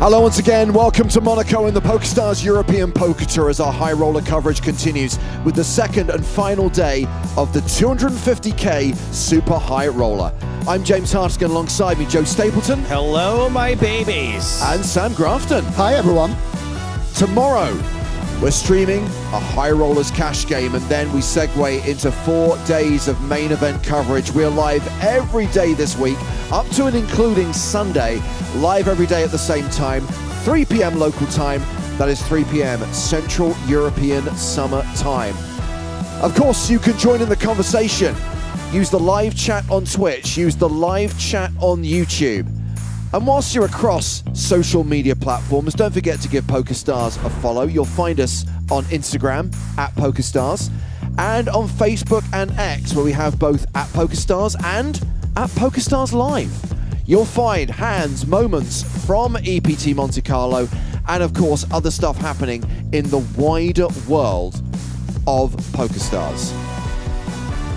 Hello once again, welcome to Monaco and the PokerStars European Poker Tour as our high roller coverage continues with the second and final day of the 250k Super High Roller. I'm James Hartigan, alongside me Joe Stapleton. Hello my babies. And Sam Grafton. Hi everyone. Tomorrow, We're streaming a High Rollers cash game, and then we segue into 4 days of main event coverage. We're live every day this week, up to and including Sunday, live every day at the same time, 3 p.m. local time. That is 3 p.m. Central European Summer Time. Of course, you can join in the conversation. Use the live chat on Twitch, use the live chat on YouTube. And whilst you're across social media platforms, don't forget to give PokerStars a follow. You'll find us on Instagram at PokerStars and on Facebook and X, where we have both at PokerStars and at PokerStars Live. You'll find hands, moments from EPT Monte-Carlo, and of course other stuff happening in the wider world of PokerStars.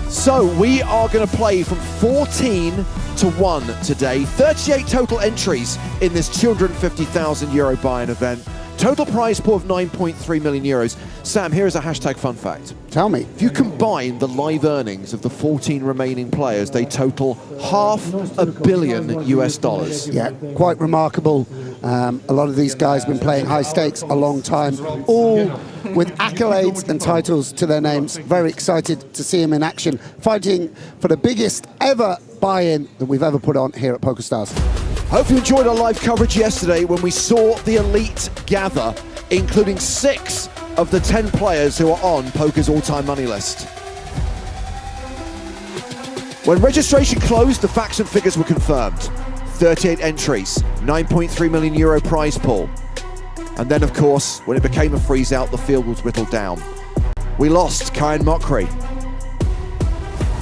So we are going to play from 14 to 1 today. 38 total entries in this €250,000 buy-in event. Total prize pool of 9.3 million euros. Sam, here is a hashtag fun fact. Tell me. If you combine the live earnings of the 14 remaining players, they total $500 million US. Yeah, quite remarkable. A lot of these guys have been playing high stakes a long time, all with accolades and titles to their names. Very excited to see him in action, fighting for the biggest ever buy-in that we've ever put on here at PokerStars. Hope you enjoyed our live coverage yesterday when we saw the elite gather, including 6 of the 10 players who are on Poker's all-time money list. When registration closed, the facts and figures were confirmed. 38 entries, 9.3 million euro prize pool. And then, of course, when it became a freeze-out, the field was whittled down. We lost Kyan Mokri.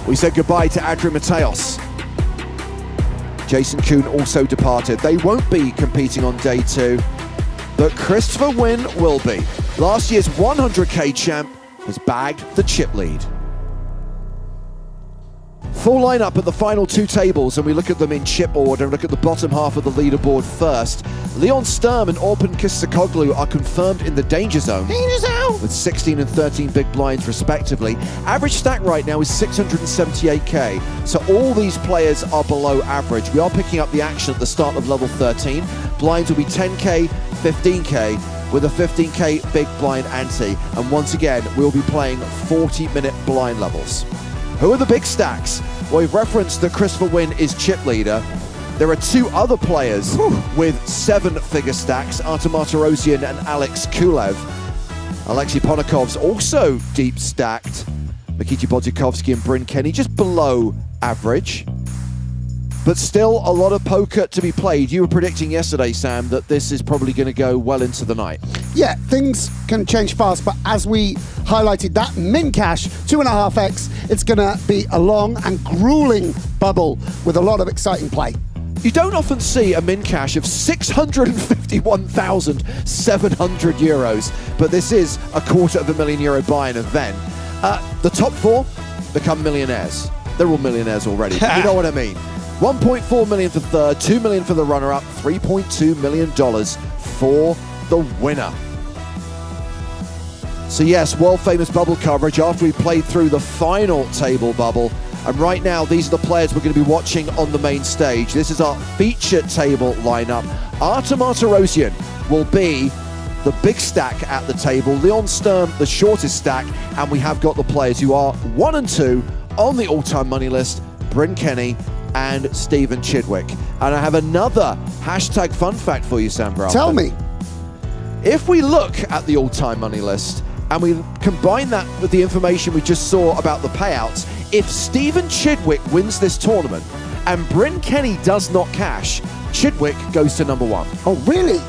We said goodbye to Adrian Mateos. Jason Kuhn also departed. They won't be competing on day 2, but Christopher Wynn will be. Last year's 100k champ has bagged the chip lead. Full lineup at the final 2 tables, and we look at them in chip order and look at the bottom half of the leaderboard first. Leon Sturm and Orpin Kisakoglu are confirmed in the danger zone. Danger zone! With 16 and 13 big blinds respectively. Average stack right now is 678k, so all these players are below average. We are picking up the action at the start of level 13. Blinds will be 10k, 15k, with a 15k big blind ante. And once again, we'll be playing 40-minute blind levels. Who are the big stacks? Well, we've referenced that Christopher Wynn is chip leader. There are 2 other players with 7-figure stacks, Artem Martirosyan and Alex Kulev. Alexei Ponakov's also deep stacked. Mikita Bodzikovsky and Bryn Kenny just below average. But still a lot of poker to be played. You were predicting yesterday, Sam, that this is probably going to go well into the night. Yeah, things can change fast, but as we highlighted, that min cash, 2.5x, it's going to be a long and grueling bubble with a lot of exciting play. You don't often see a min cash of 651,700 euros, but this is a €250,000 buy-in event. The top 4 become millionaires. They're all millionaires already. You know what I mean? 1.4 million for third, 2 million for the runner-up, $3.2 million for the winner. So yes, world-famous bubble coverage after we played through the final table bubble. And right now, these are the players we're going to be watching on the main stage. This is our feature table lineup. Artem Martirosyan will be the big stack at the table. Leon Sturm, the shortest stack. And we have got the players who are 1 and 2 on the all-time money list. Bryn Kenny and Stephen Chidwick. And I have another hashtag fun fact for you, Sam Brown. Tell me. If we look at the all-time money list and we combine that with the information we just saw about the payouts, if Stephen Chidwick wins this tournament and Bryn Kenny does not cash, Chidwick goes to number 1. Oh, really?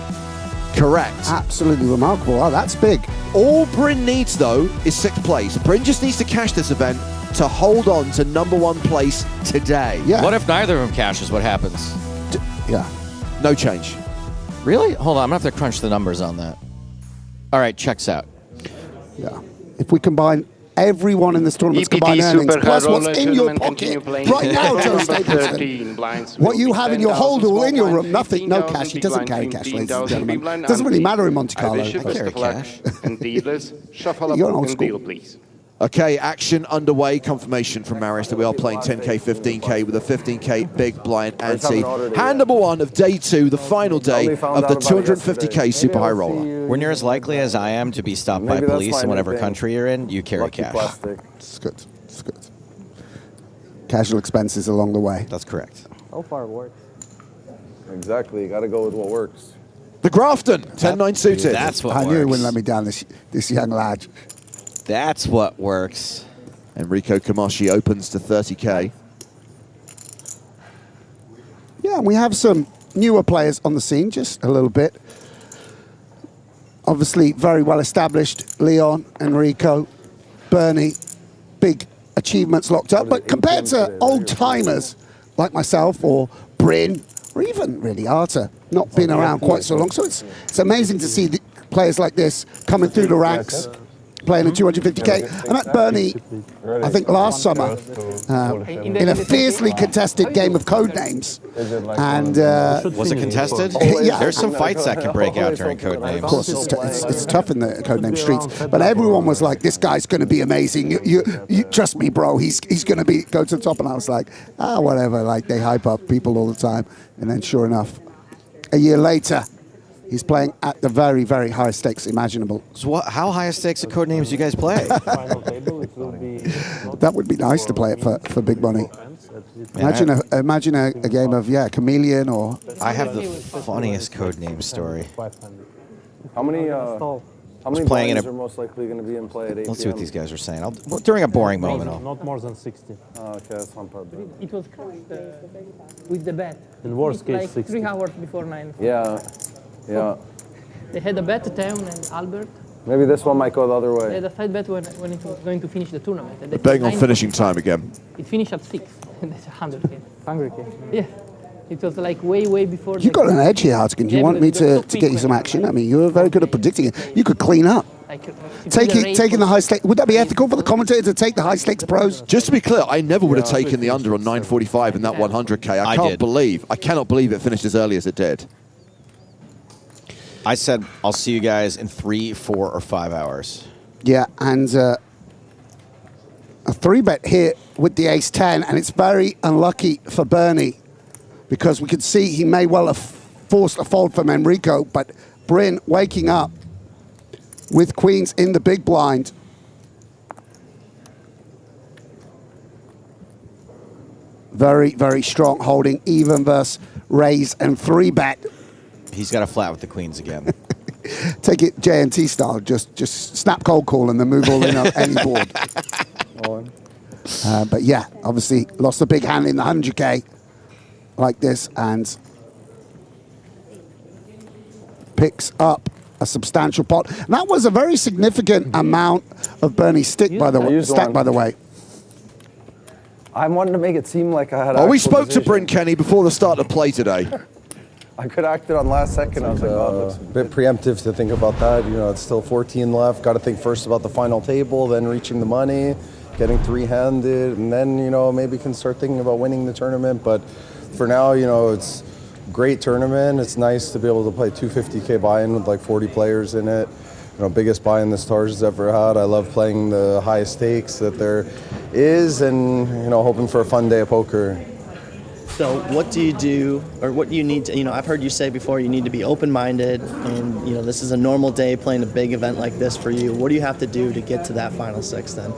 Correct. Absolutely remarkable. Oh, that's big. All Bryn needs, though, is 6th place. Bryn just needs to cash this event to hold on to number 1 place today. Yeah. What if neither of them cashes? What happens? Yeah. No change. Really? Hold on, I'm going to have to crunch the numbers on that. All right, checks out. Yeah. If we combine everyone in this tournament's combined earnings, plus what's in your pocket right now, Joe Stapleton, what you have in your holder in your room, nothing, no cash. He doesn't carry cash, ladies and gentlemen. It doesn't really matter in Monte Carlo. I carry cash. You're an old school. Okay, action underway. Confirmation from Marius that we are playing 10K, 15K with a 15K big blind ante. Hand number 1 of day 2, the final day of the 250K super high roller. When you're as likely as I am to be stopped by police in whatever country you're in, you carry cash. It's good. It's good. Casual expenses along the way. That's correct. So far it works. Exactly. You got to go with what works. The Grafton, 10-9 suited. That's what I works. knew he wouldn't let me down, this young lad. That's what works. Enrico Kamashi opens to 30K. Yeah, and we have some newer players on the scene, just a little bit. Obviously, very well established. Leon, Enrico, Bernie, big achievements locked up. But compared to old timers like myself or Bryn, or even really Arta, not been around quite so long. So it's amazing to see the players like this coming through the ranks, playing a 250K. I met Bernie, I think last summer, in a fiercely contested game of Codenames. And Was it contested? Yeah. There's some fights that can break out during code names. of course, it's tough in the Codename streets, but everyone was like, "This guy's going to be amazing. You trust me, bro. He's going to go to the top." And I was like, whatever. Like, they hype up people all the time, and then sure enough, a year later, he's playing at the very, very highest stakes imaginable. So how high stakes of code names do you guys play? That would be nice to play it for big money. Imagine a game of Chameleon or. I have the funniest code name story. How many playing in blinds a- are most likely going to be in play at 8 Let's see what these guys are saying. During a boring moment. Not more than 60. Okay, that's not bad. It was crushed with the bet. In worst case, like 60. 3 hours before 9. Yeah. They had a bet, Teun and Albert. Maybe this one might go the other They way. had a fight bet when it was going to finish the tournament. And they Betting put on 9. finishing time again. It finished at 6. And that's 100K. 100K. Yeah. It was like way before. You got an edge here, Hartigan. Do you Yeah, want me but it was to so get you quick some when- action? I mean, you were very good at predicting it. You could clean up. Like, Taking the high stakes. Would that be ethical for the commentator to take the high stakes pros? Just to be clear, I never would have taken the under on 945 in that 100K. I cannot believe it finished as early as it did. I said, I'll see you guys in 3, 4, or 5 hours. Yeah, and a 3-bet here with the ace-10, and it's very unlucky for Bernie because we could see he may well have forced a fold from Enrico, but Bryn waking up with queens in the big blind. Very, very strong holding, even versus raise and 3-bet. He's got a flat with the queens again. Take it JNT style, just snap cold call and then move all in on any board. But yeah, obviously lost a big hand in the 100K like this and picks up a substantial pot. And that was a very significant amount of Bernie's stick, by the way. I wanted to make it seem like I had. Oh, we actual spoke to decision. Bryn Kenny before the start of play today. I could act it on last second. I was like, oh, it looks a bit preemptive to think about that. You know, it's still 14 left. Got to think first about the final table, then reaching the money, getting 3-handed, and then, you know, maybe can start thinking about winning the tournament. But for now, you know, it's a great tournament. It's nice to be able to play 250K buy-in with like 40 players in it. You know, biggest buy-in the Stars has ever had. I love playing the highest stakes that there is, and, you know, hoping for a fun day of poker. So what do you do, or what do you need to, you know, I've heard you say before you need to be open-minded, and, you know, this is a normal day playing a big event like this for you. What do you have to do to get to that final 6 then?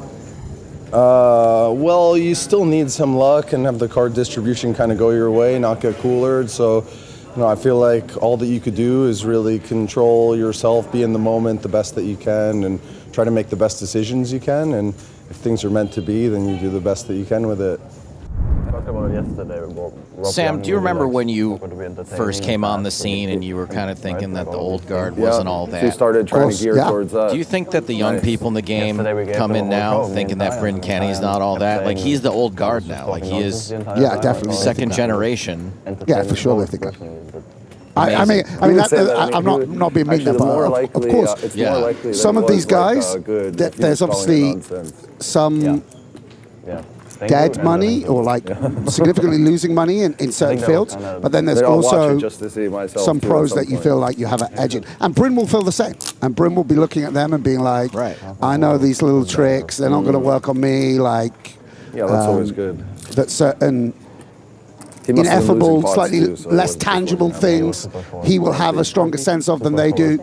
Well, you still need some luck and have the card distribution kind of go your way, not get coolered. So, you know, I feel like all that you could do is really control yourself, be in the moment the best that you can, and try to make the best decisions you can. And if things are meant to be, then you do the best that you can with it. Sam, do you remember when you first came on the scene and you were kind of thinking that the old guard wasn't all that? We started trying to gear towards that. Do you think that the young people in the game come in now thinking that Bryn Kenny's not all that? Like, he's the old guard now. Like, he is Yeah, definitely. second generation. Yeah, for sure. I think that. I mean, I'm not being mean there, but of course, it's more likely some that of it these was, like, guys, good there's if he was calling it obviously nonsense. some Yeah. dead money or like significantly losing money in certain fields. But then there's also some pros that you feel like you have an edge in. And Bryn will feel the same. And Bryn will be looking at them and being like, I know these little tricks. They're not going to work on me. Like, yeah, that's always good. That certain ineffable, slightly less tangible things he will have a stronger sense of than they do,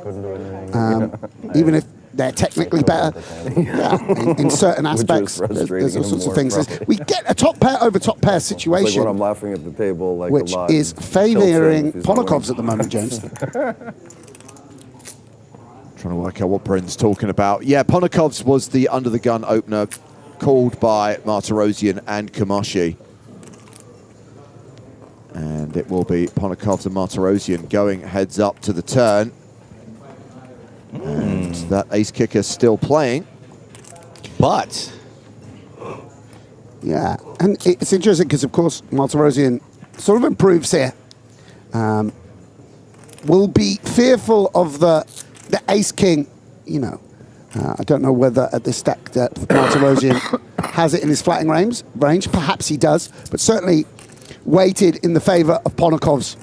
even if they're technically better. In certain aspects, there's all sorts of things. We get a top pair over top pair situation, like when I'm laughing at the table, like which is favouring Ponokov's at the moment, James. Trying to work out what Bryn's talking about. Yeah, Ponokov's was the under-the-gun opener called by Martirosyan and Kamashi. And it will be Ponokov's and Martirosyan going heads up to the turn. And that ace kicker still playing. But yeah, and it's interesting because, of course, Martirosyan sort of improves here. Will be fearful of the ace king, you know. I don't know whether at this stack that Martirosyan has it in his flatting range. Perhaps he does, but certainly weighted in the favor of Ponokov's.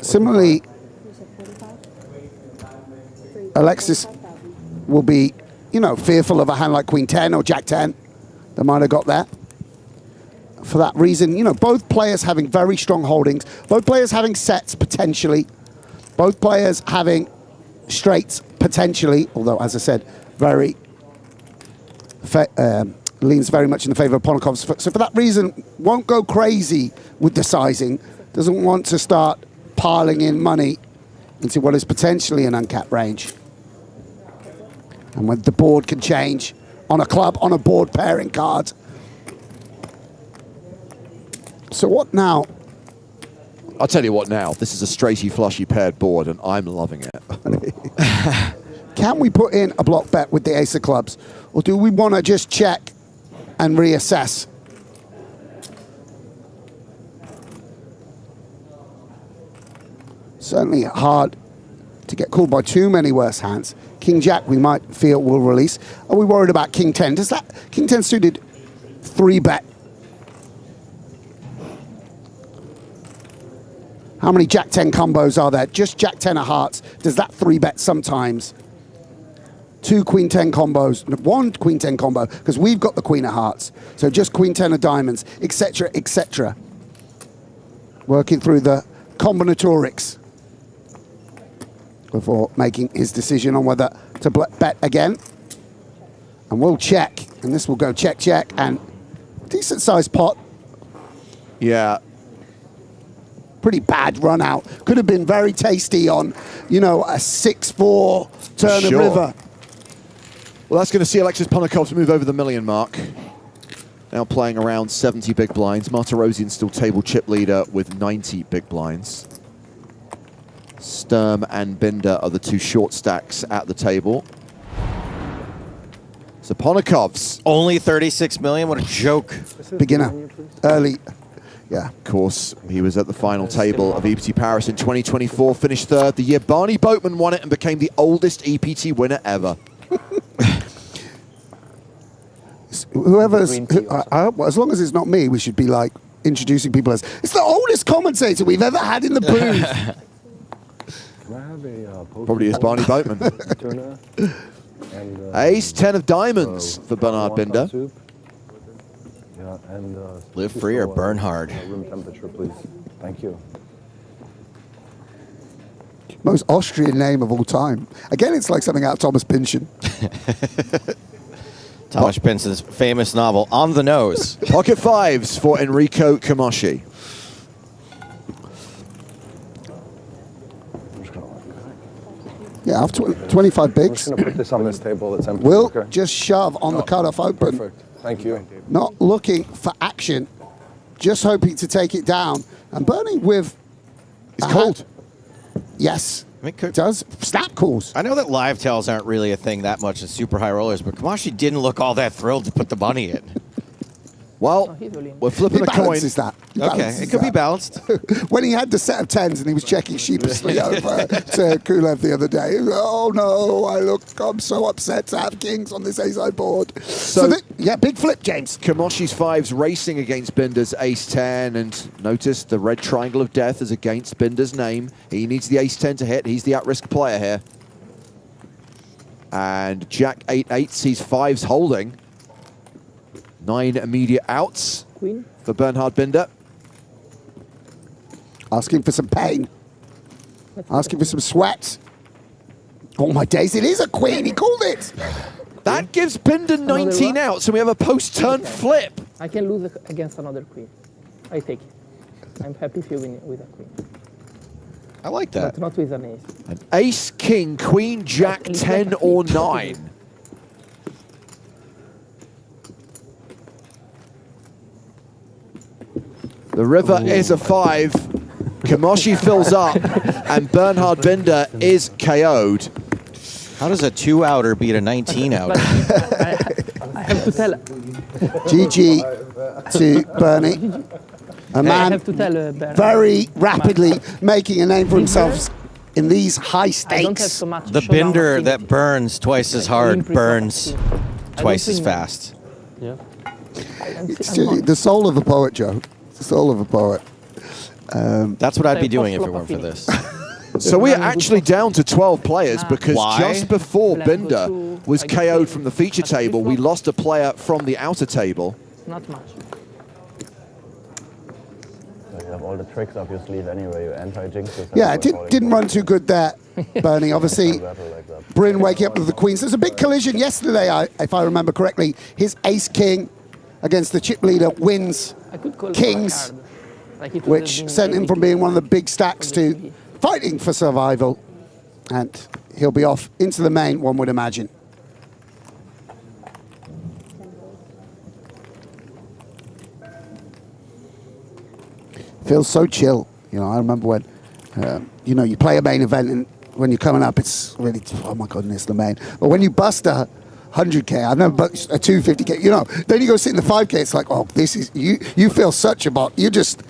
Similarly, Alexis will be, you know, fearful of a hand like Queen 10 or Jack 10 that might have got there. For that reason, you know, both players having very strong holdings, both players having sets potentially, both players having straights potentially, although, as I said, very leans very much in the favor of Ponokov's. So for that reason, won't go crazy with the sizing, doesn't want to start piling in money into what is potentially an uncapped range. And when the board can change on a club, on a board pairing card. So what now? I'll tell you what now. This is a straighty flushy paired board and I'm loving it. Can we put in a block bet with the ace of clubs? Or do we want to just check and reassess? Certainly hard to get called by too many worse hands. King Jack we might feel will release. Are we worried about King 10? Does that King 10 suited 3-bet? How many Jack 10 combos are there? Just Jack 10 of hearts. Does that 3-bet sometimes? 2 Queen 10 combos, 1 Queen 10 combo, because we've got the Queen of Hearts. So just Queen 10 of Diamonds, etc., etc. Working through the combinatorics before making his decision on whether to bet again. And we'll check, and this will go check, check, and decent sized pot. Yeah. Pretty bad run out. Could have been very tasty on, you know, a 6-4 turn of river. Well, that's going to see Alexis Ponokov move over the million mark. Now playing around 70 big blinds. Martirosyan still table chip leader with 90 big blinds. Sturm and Binder are the 2 short stacks at the table. So Ponokov's only 36 million. What a joke. Beginner. Early. Yeah. Of course, he was at the final table of EPT Paris in 2024, finished 3rd. The year Barney Boatman won it and became the oldest EPT winner ever. Whoever's, as long as it's not me, we should be like introducing people as, it's the oldest commentator we've ever had in the booth. Probably is Barney Boatman. Ace 10 of diamonds for Bernard Binder. Live free or burn hard. Room temperature, please. Thank you. Most Austrian name of all time. Again, it's like something out of Thomas Pynchon. Thomas Pynchon's famous novel, On the Nose. Pocket 5s for Enrico Kamashi. Yeah, after 25 bigs. I'm just going to put this on this table that's empty. We'll just shove on the cutoff open. Perfect. Thank you. Not looking for action, just hoping to take it down. And Bernie with... It's cold. Yes, I mean, it does. Snap calls. I know that live tells aren't really a thing that much in super high rollers, but Kamashi didn't look all that thrilled to put the money in. Well, he's really- we're flipping He a coin. balances that. He Okay, balances it could be that. balanced. When he had the set of 10s and he was checking sheepishly over to Kulev the other day, oh no, I'm so upset to have kings on this ace-high board. Yeah, big flip, James. Kamoshi's 5's racing against Binder's ace-10, and notice the red triangle of death is against Binder's name. He needs the ace-10 to hit. He's the at-risk player here. And Jack 8-8 sees 5's holding. 9 immediate outs Queen. for Bernhard Binder. Asking for some pain. Asking for some sweat. Oh my days, it is a queen. He called it. That gives Binder 19 outs, and we have a post-turn flip. I can lose against another queen. I take it. I'm happy if you win with a queen. I like that. But not with an ace. An ace, king, queen, jack, 10 or 9. The river is a 5. Kamoshi fills up, and Bernhard Binder is KO'd. How does a 2-outer beat a 19-outer? I have to tell. GG to Bernie. A I man have to tell Bernhard. very rapidly making a name for himself in these high I don't have stakes. so much. The showdown Binder activity. that burns twice as hard Impressive burns activity. I twice don't as think- fast. Yeah. It's the soul of a poet, Joe. It's the soul of a poet. That's what I'd be Say doing if it possible weren't for this. So we are actually down to 12 players because Why? just before Let's go Binder to- was I guess KO'd from the feature I think table, we so. lost a player from the outer table. Not much. You have all the tricks up your sleeve anyway. You anti-jinx yourself. Yeah, it didn't run too good there, Bernie. Obviously, Bryn waking up with the queens. There's a big collision yesterday, if I remember correctly. His ace-king against the chip leader wins I could call kings, for a card. Like it would which have been sent him easy. from being one of the big stacks to fighting for survival. And he'll be off into the main, one would imagine. Feels so chill. You know, I remember when, you play a main event and when you're coming up, it's really, oh my goodness, the main. But when you bust a 100K, I've never bust a 250K, then you go sit in the 5K, it's like, oh, this is, you feel such a bot. You're just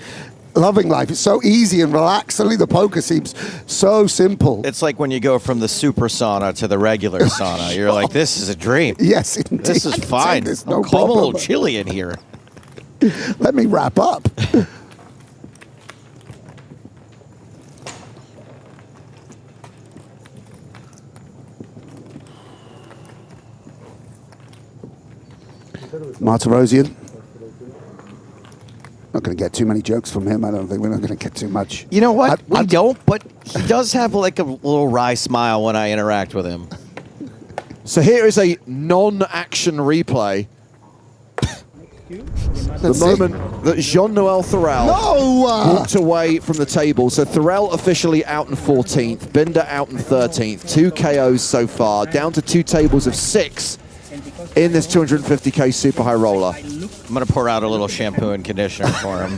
loving life. It's so easy and relaxed. Suddenly the poker seems so simple. It's like when you go from the super sauna to the regular sauna. You're like, this is a dream. Yes, indeed. This is fine. There's No no a problem. little chilly in here. Let me wrap up. Martirosian. Not going to get too many jokes from him. I don't think we're not going to get too much. You know what? I We don't, but he does have like a little wry smile when I interact with him. So here is a non-action replay. The moment that Jean-Noel Thorel walked away from the table. So Thorel officially out in 14th, Binder out in 13th. 2 KOs so far, down to 2 tables of 6 in this 250K super high roller. I'm going to pour out a little shampoo and conditioner for him.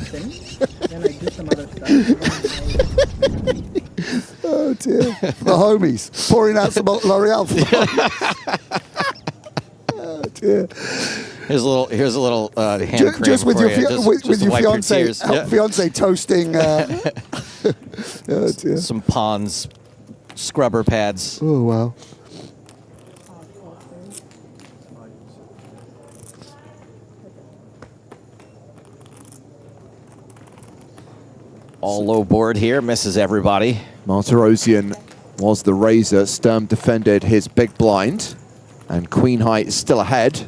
Oh dear. The homies. Pouring out some L'Oreal for the homies. Oh dear. Here's a little hand cream Just with for your, you. with Just your wipe your fiance, tears. Yeah. fiance toasting. Oh dear. Some Pond's scrubber pads. Oh wow. All low board here, misses everybody. Martirosian was the raiser. Sturm defended his big blind, and Queen High is still ahead.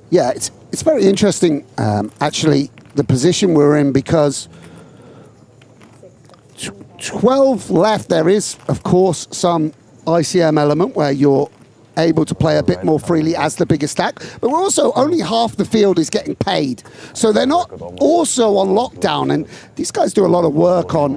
Yeah, it's very interesting, actually, the position we're in, because 12 left, there is, of course, some ICM element where you're able to play a bit more freely as the bigger stack, but we're also, only half the field is getting paid. So they're not also on lockdown, and these guys do a lot of work on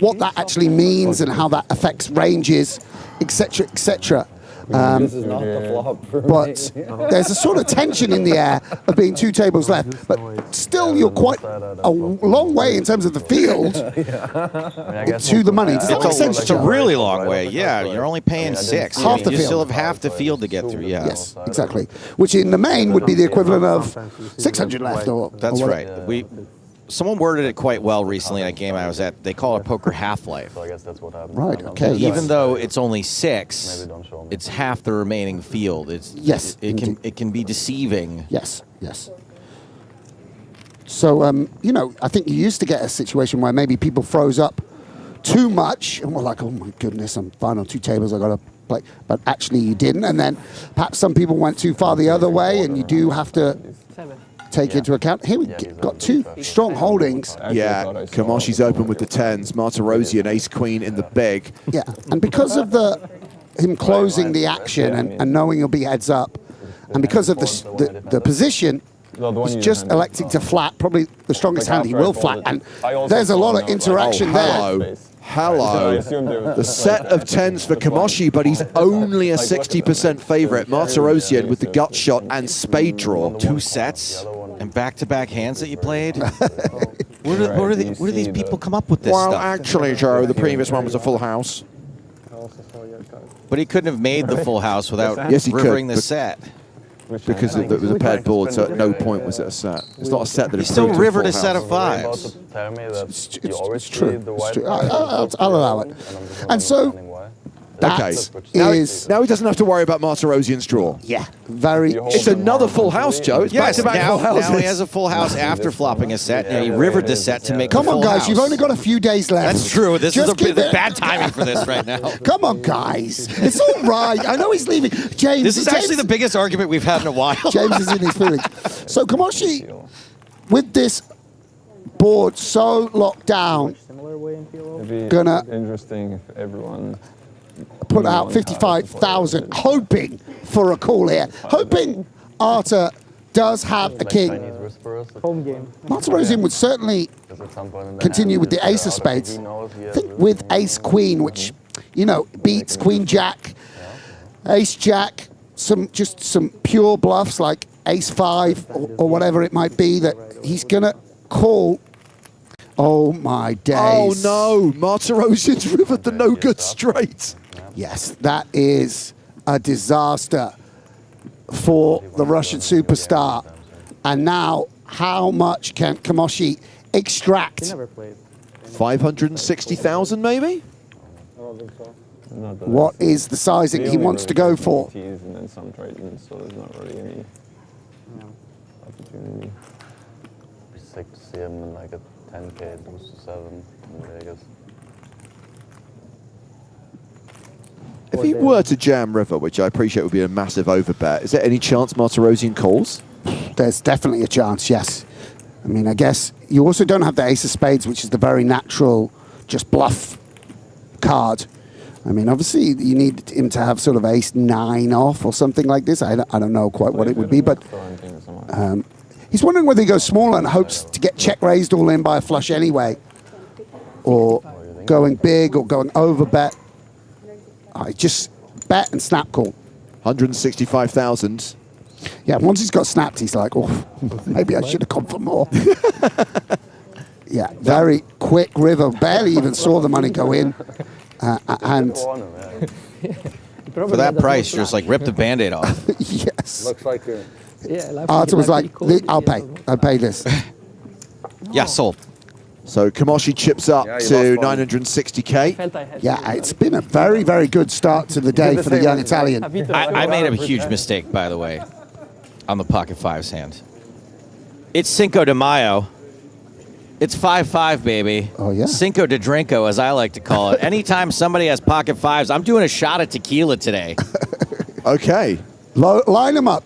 what that actually means and how that affects ranges, etc., etc. This is not the flop for But there's a sort of tension in the air of being 2 tables left. But still, you're quite a long way in terms of the field to the money. Does that make sense, It's a Joe? really long way. Yeah, you're only paying 6. Half the you field. still have half the field to get through. Yeah. Yes, exactly. Which in the main would be the equivalent of 600 left. That's or right. Someone worded it quite well recently in a game I was at. They call it poker half-life. So I guess that's what happened. Right, okay. Even yes. though it's only 6, Maybe don't show me. it's half the remaining field. Yes, It can be deceiving. Yes, yes. So, you know, I think you used to get a situation where maybe people froze up too much and were like, oh my goodness, I'm final 2 tables, I got to play. But actually you didn't. And then perhaps some people went too far the other way, and you do have to take into account. Here we got 2 strong holdings. Yeah, Kamoshi's open with the 10s. Martirosian ace-queen in the big. Yeah, and because of him closing the action and knowing he'll be heads up, and because of the position, he's just electing to flat, probably the strongest hand he will flat. And there's a lot of interaction there. Hello. The set of 10s for Kamoshi, but he's only a 60% favorite. Martirosian with the gut shot and spade draw. 2 sets and back-to-back hands that you played. Where do these people come up with this Well, stuff? actually, Joe, the previous one was a full house. But he couldn't have made the full house without Yes, he could, rivering the but- set. Because it was a paired board, so at no point was it a set. It's not a set that He still improved to rivered a full set house. of About 5s. to tell me that you always It's true. see the It's white true. card I'll allow it. and I'm just And so understanding why. that Okay. is, Now he doesn't have to worry about Martirosian's draw. yeah, very. It's another full house, Joe. It's Yes, back-to-back now, full houses. now he has a full house after flopping a set, and he rivered the set to make Come the on, full guys, house. you've only got a few days left. That's true. This Just is keep it- bad timing for this right now. Come on, guys. It's all right. I know he's leaving. James. This is actually the biggest argument we've had in a while. James is in his feelings. So Kamoshi, with this board so locked down, Similar way in PLO. It'd be Gonna- interesting if everyone put out 55,000, hoping for a call here, hoping Arta does have a king. Chinese whisperers. Home game. Martirosian would certainly Because at some point in the continue hand, with the it's ace of out spades. he knows he I has think really with good ace queen, which, you know, beats queen jack, ace jack, some pure bluffs like ace 5 or whatever it might be that he's gonna call. Oh my days. Oh no, Martirosian's rivered the no good straight. Yes, that is a disaster for the Russian superstar. And now, how much can Kamoshi extract? Never played. 560,000 maybe? not the What is the sizing he wants to go for? EPTs and then some trade-ins, so there's not really any opportunity. sick to see him in like a 10K lose to 7 in Vegas. If he were to jam river, which I appreciate would be a massive overbet, is there any chance Martirosian calls? There's definitely a chance, yes. I mean, I guess you also don't have the ace of spades, which is the very natural just bluff card. I mean, obviously, you need him to have sort of ace 9 off or something like this. I don't know quite what it would be, but he's wondering whether he goes smaller and hopes to get check raised all in by a flush anyway, or going big or going over bet. I just bet and snap call. 165,000. Yeah, once he's got snapped, he's like, oh, maybe I should have gone for more. Yeah, very quick river. Barely even saw the money go in. And for that price, just like rip the Band-Aid off. yes. Looks like you're... Yeah, Arthur was like, I'll pay this. Yeah, sold. So Kamoshi chips up to 960K. Yeah, it's been a very, very good start to the day for the young Italian. I made a huge mistake, by the way, on the pocket fives hand. It's Cinco de Mayo. It's 5-5, baby. Oh, yeah. Cinco de Drinko, as I like to call it. Anytime somebody has pocket fives, I'm doing a shot of tequila today. Okay. Line them up.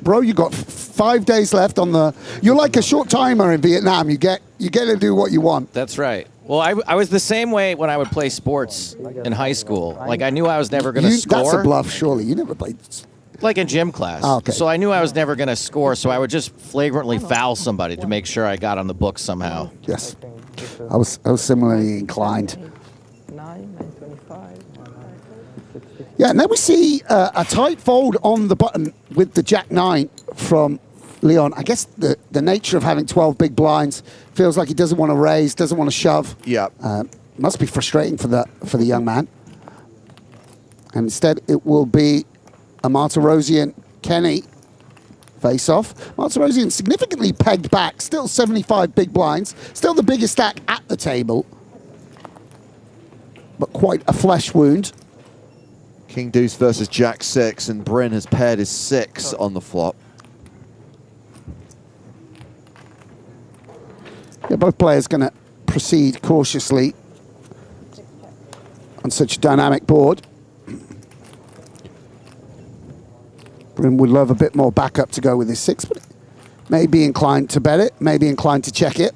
Bro, you got 5 days left on the... You're like a short timer in Vietnam. You get to do what you want. That's right. Well, I was the same way when I would play sports in high school. Like, I knew I was never going to score. That's a bluff, surely. You never played... Like in gym class. Oh, okay. So I knew I was never going to score, so I would just flagrantly foul somebody to make sure I got on the books somehow. Yes. I was similarly inclined. 9, 925. Yeah, and then we see a tight fold on the button with the Jack-9 from Leon. I guess the nature of having 12 big blinds feels like he doesn't want to raise, doesn't want to shove. Yeah. Must be frustrating for the young man. And instead, it will be a Martirosian Kenny face-off. Martirosian significantly pegged back, still 75 big blinds, still the biggest stack at the table, but quite a flesh wound. King Deuce versus Jack 6, and Bryn has paired his 6 on the flop. Yeah, both players going to proceed cautiously on such a dynamic board. Bryn would love a bit more backup to go with his 6, but may be inclined to bet it, may be inclined to check it.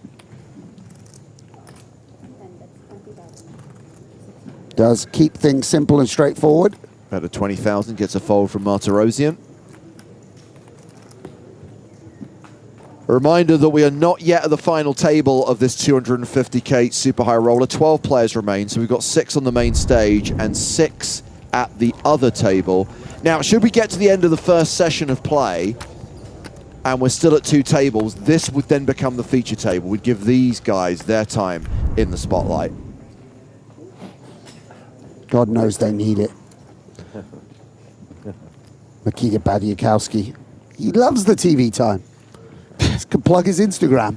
Does keep things simple and straightforward. Bet of 20,000 gets a fold from Martirosian. A reminder that we are not yet at the final table of this 250k super high roller. 12 players remain, so we've got 6 on the main stage and 6 at the other table. Now, should we get to the end of the first session of play and we're still at 2 tables, this would then become the feature table. We'd give these guys their time in the spotlight. God knows they need it. Makita Badiakowski, he loves the TV time. Just can plug his Instagram.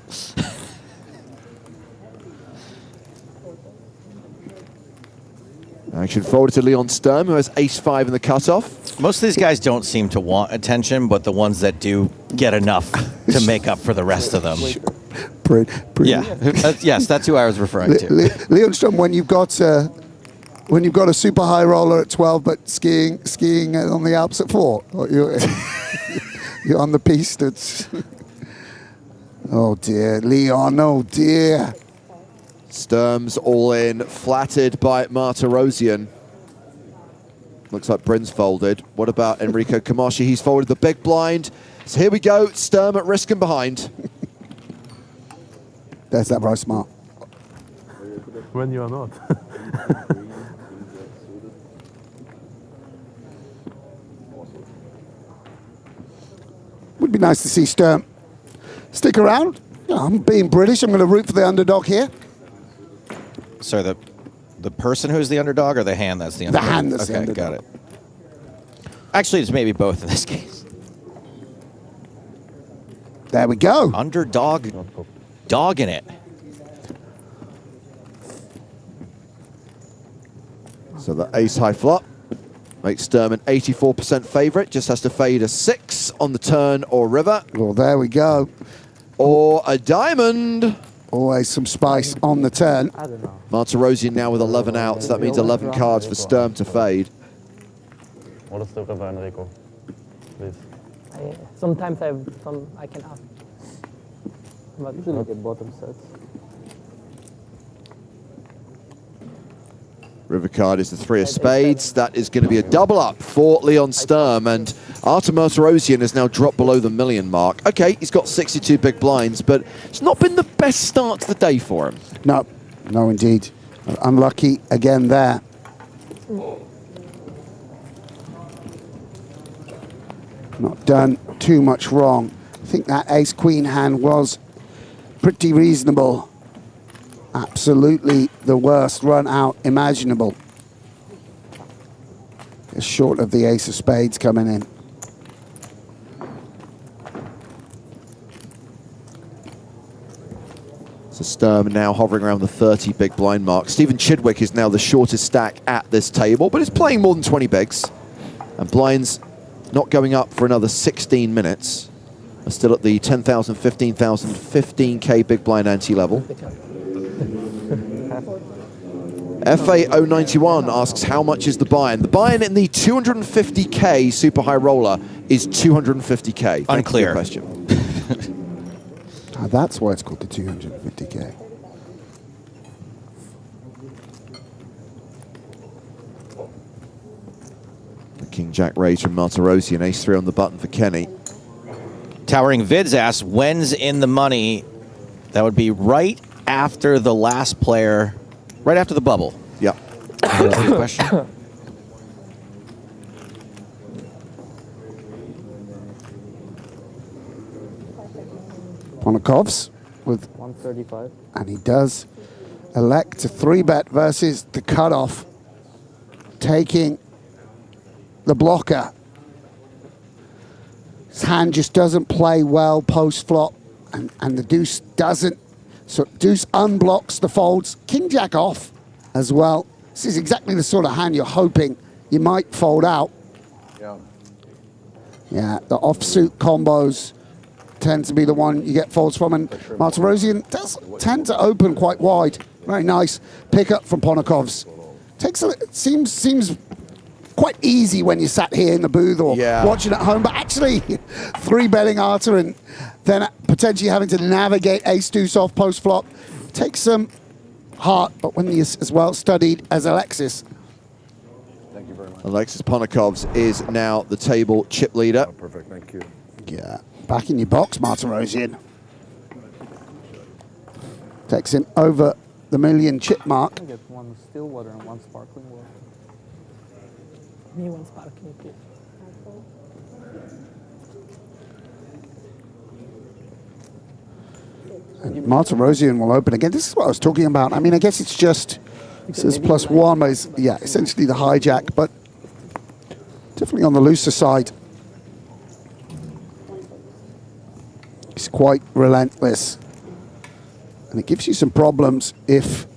Action forward to Leon Sturm, who has ace-5 in the cutoff. Most of these guys don't seem to want attention, but the ones that do get enough to make up for the rest of them. Yeah, yes, that's who I was referring to. Leon Sturm, when you've got a super high roller at 12, but skiing on the Alps at 4, or you're on the piste. It's oh dear, Leon, oh dear. Sturm's all in, flattered by Martirosian. Looks like Bryn's folded. What about Enrico Camashi? He's folded the big blind. So here we go, Sturm at risk and behind. There's that very smart. When you are not. Would be nice to see Sturm stick around. You know, I'm being British. I'm going to root for the underdog here. So the person who's the underdog or the hand that's the underdog? The hand that's the okay, underdog. got it. Actually, it's maybe both in this case. There we go. Underdog, dogging it. So the ace-high flop makes Sturm an 84% favorite. Just has to fade a 6 on the turn or river. Well, there we go. Or a diamond. Always some spice on the turn. I don't know. Martirosian now with 11 outs. That means 11 cards for Sturm to fade. What is the river, Enrico? Please. Sometimes I can ask. But Usually get bottom sets. River card is the 3 of spades. That is going to be a double up for Leon Sturm, and Artem Martirosian has now dropped below the million mark. Okay, he's got 62 big blinds, but it's not been the best start to the day for him. No, no indeed. Unlucky again there. Not done too much wrong. I think that ace-queen hand was pretty reasonable. Absolutely the worst run out imaginable. Just short of the ace of spades coming in. So Sturm now hovering around the 30 big blind mark. Stephen Chidwick is now the shortest stack at this table, but is playing more than 20 bigs. And blinds not going up for another 16 minutes. Are still at the 10,000, 15,000, 15k big blind ante level. FA091 asks, how much is the buy-in? The buy-in in the 250k super high roller is 250k. Unclear. Question. That's why it's called the 250k. The King Jack raise from Martirosian, ace-3 on the button for Kenny. Towering Vids asks, when's in the money? That would be right after the last player, right after the bubble. Yeah. Good question. Ponakov's with 135. and he does elect to 3-bet versus the cutoff, taking the blocker. His hand just doesn't play well post-flop, and the deuce doesn't. So deuce unblocks the folds. King Jack off as well. This is exactly the sort of hand you're hoping you might fold out. Yeah, the offsuit combos tend to be the one you get folds from, and Martirosyan does tend to open quite wide. Very nice pickup from Ponakov's. Seems quite easy when you sat here in the booth or watching at home, but actually 3-betting Arthur and then potentially having to navigate ace-deuce off post-flop takes some heart, but when he's as well studied as Alexis. Thank you very much. Alexis Ponakov's is now the table chip leader. Oh, perfect, thank you. Yeah, back in your box, Martirosyan. Takes him over the million chip mark. I get one still water and one sparkling water. Me one sparkling, please. And Martirosyan will open again. This is what I was talking about. I mean, I guess it's just, this is +1, but it's, yeah, essentially the hijack, but definitely on the looser side. He's quite relentless. And it gives you some problems if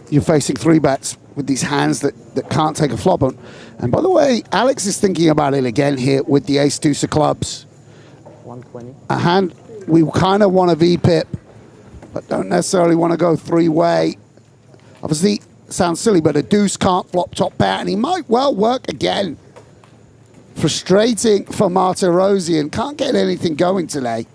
you're facing 3-bets with these hands that can't take a flop on. And by the way, Alex is thinking about it again here with the ace-deuce of clubs. 120. A hand we kind of want to V-pip, but don't necessarily want to go 3-way. Obviously, sounds silly, but a deuce can't flop top pair, and he might well work again. Frustrating for Martirosyan. Can't get anything going today.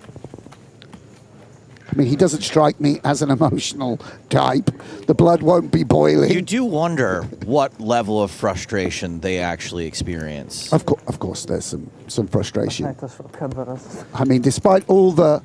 I mean, he doesn't strike me as an emotional type. The blood won't be boiling. You do wonder what level of frustration they actually experience. Of course, there's some frustration. I mean, despite all the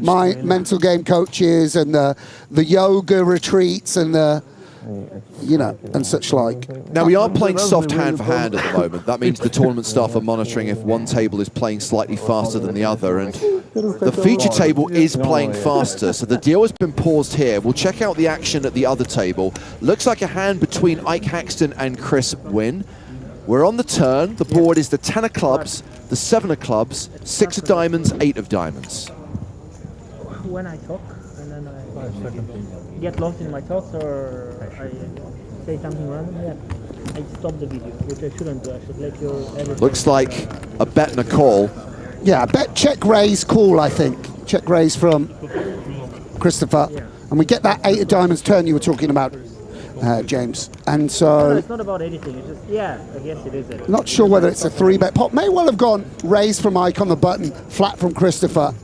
my mental game coaches and the yoga retreats and the and such like. Now, we are playing soft hand for hand at the moment. That means the tournament staff are monitoring if one table is playing slightly faster than the other, and the feature table is playing faster, so the deal has been paused here. We'll check out the action at the other table. Looks like a hand between Ike Haxton and Chris Wynn. We're on the turn. The board is the 10 of clubs, the 7 of clubs, 6 of diamonds, 8 of diamonds. When I talk, and then I get lost in my thoughts, or I say something random, I stop the video, which I shouldn't do. I should let your editor. Looks like a bet and a call. Yeah, bet check raise call, I think. Check raise from Christopher. Yeah. And we get that 8 of diamonds turn you were talking about, James. And so... No, it's not about anything. It's just, I guess it is. Not sure whether it's a 3-bet pot. May well have gone raise from Ike on the button, flat from Christopher.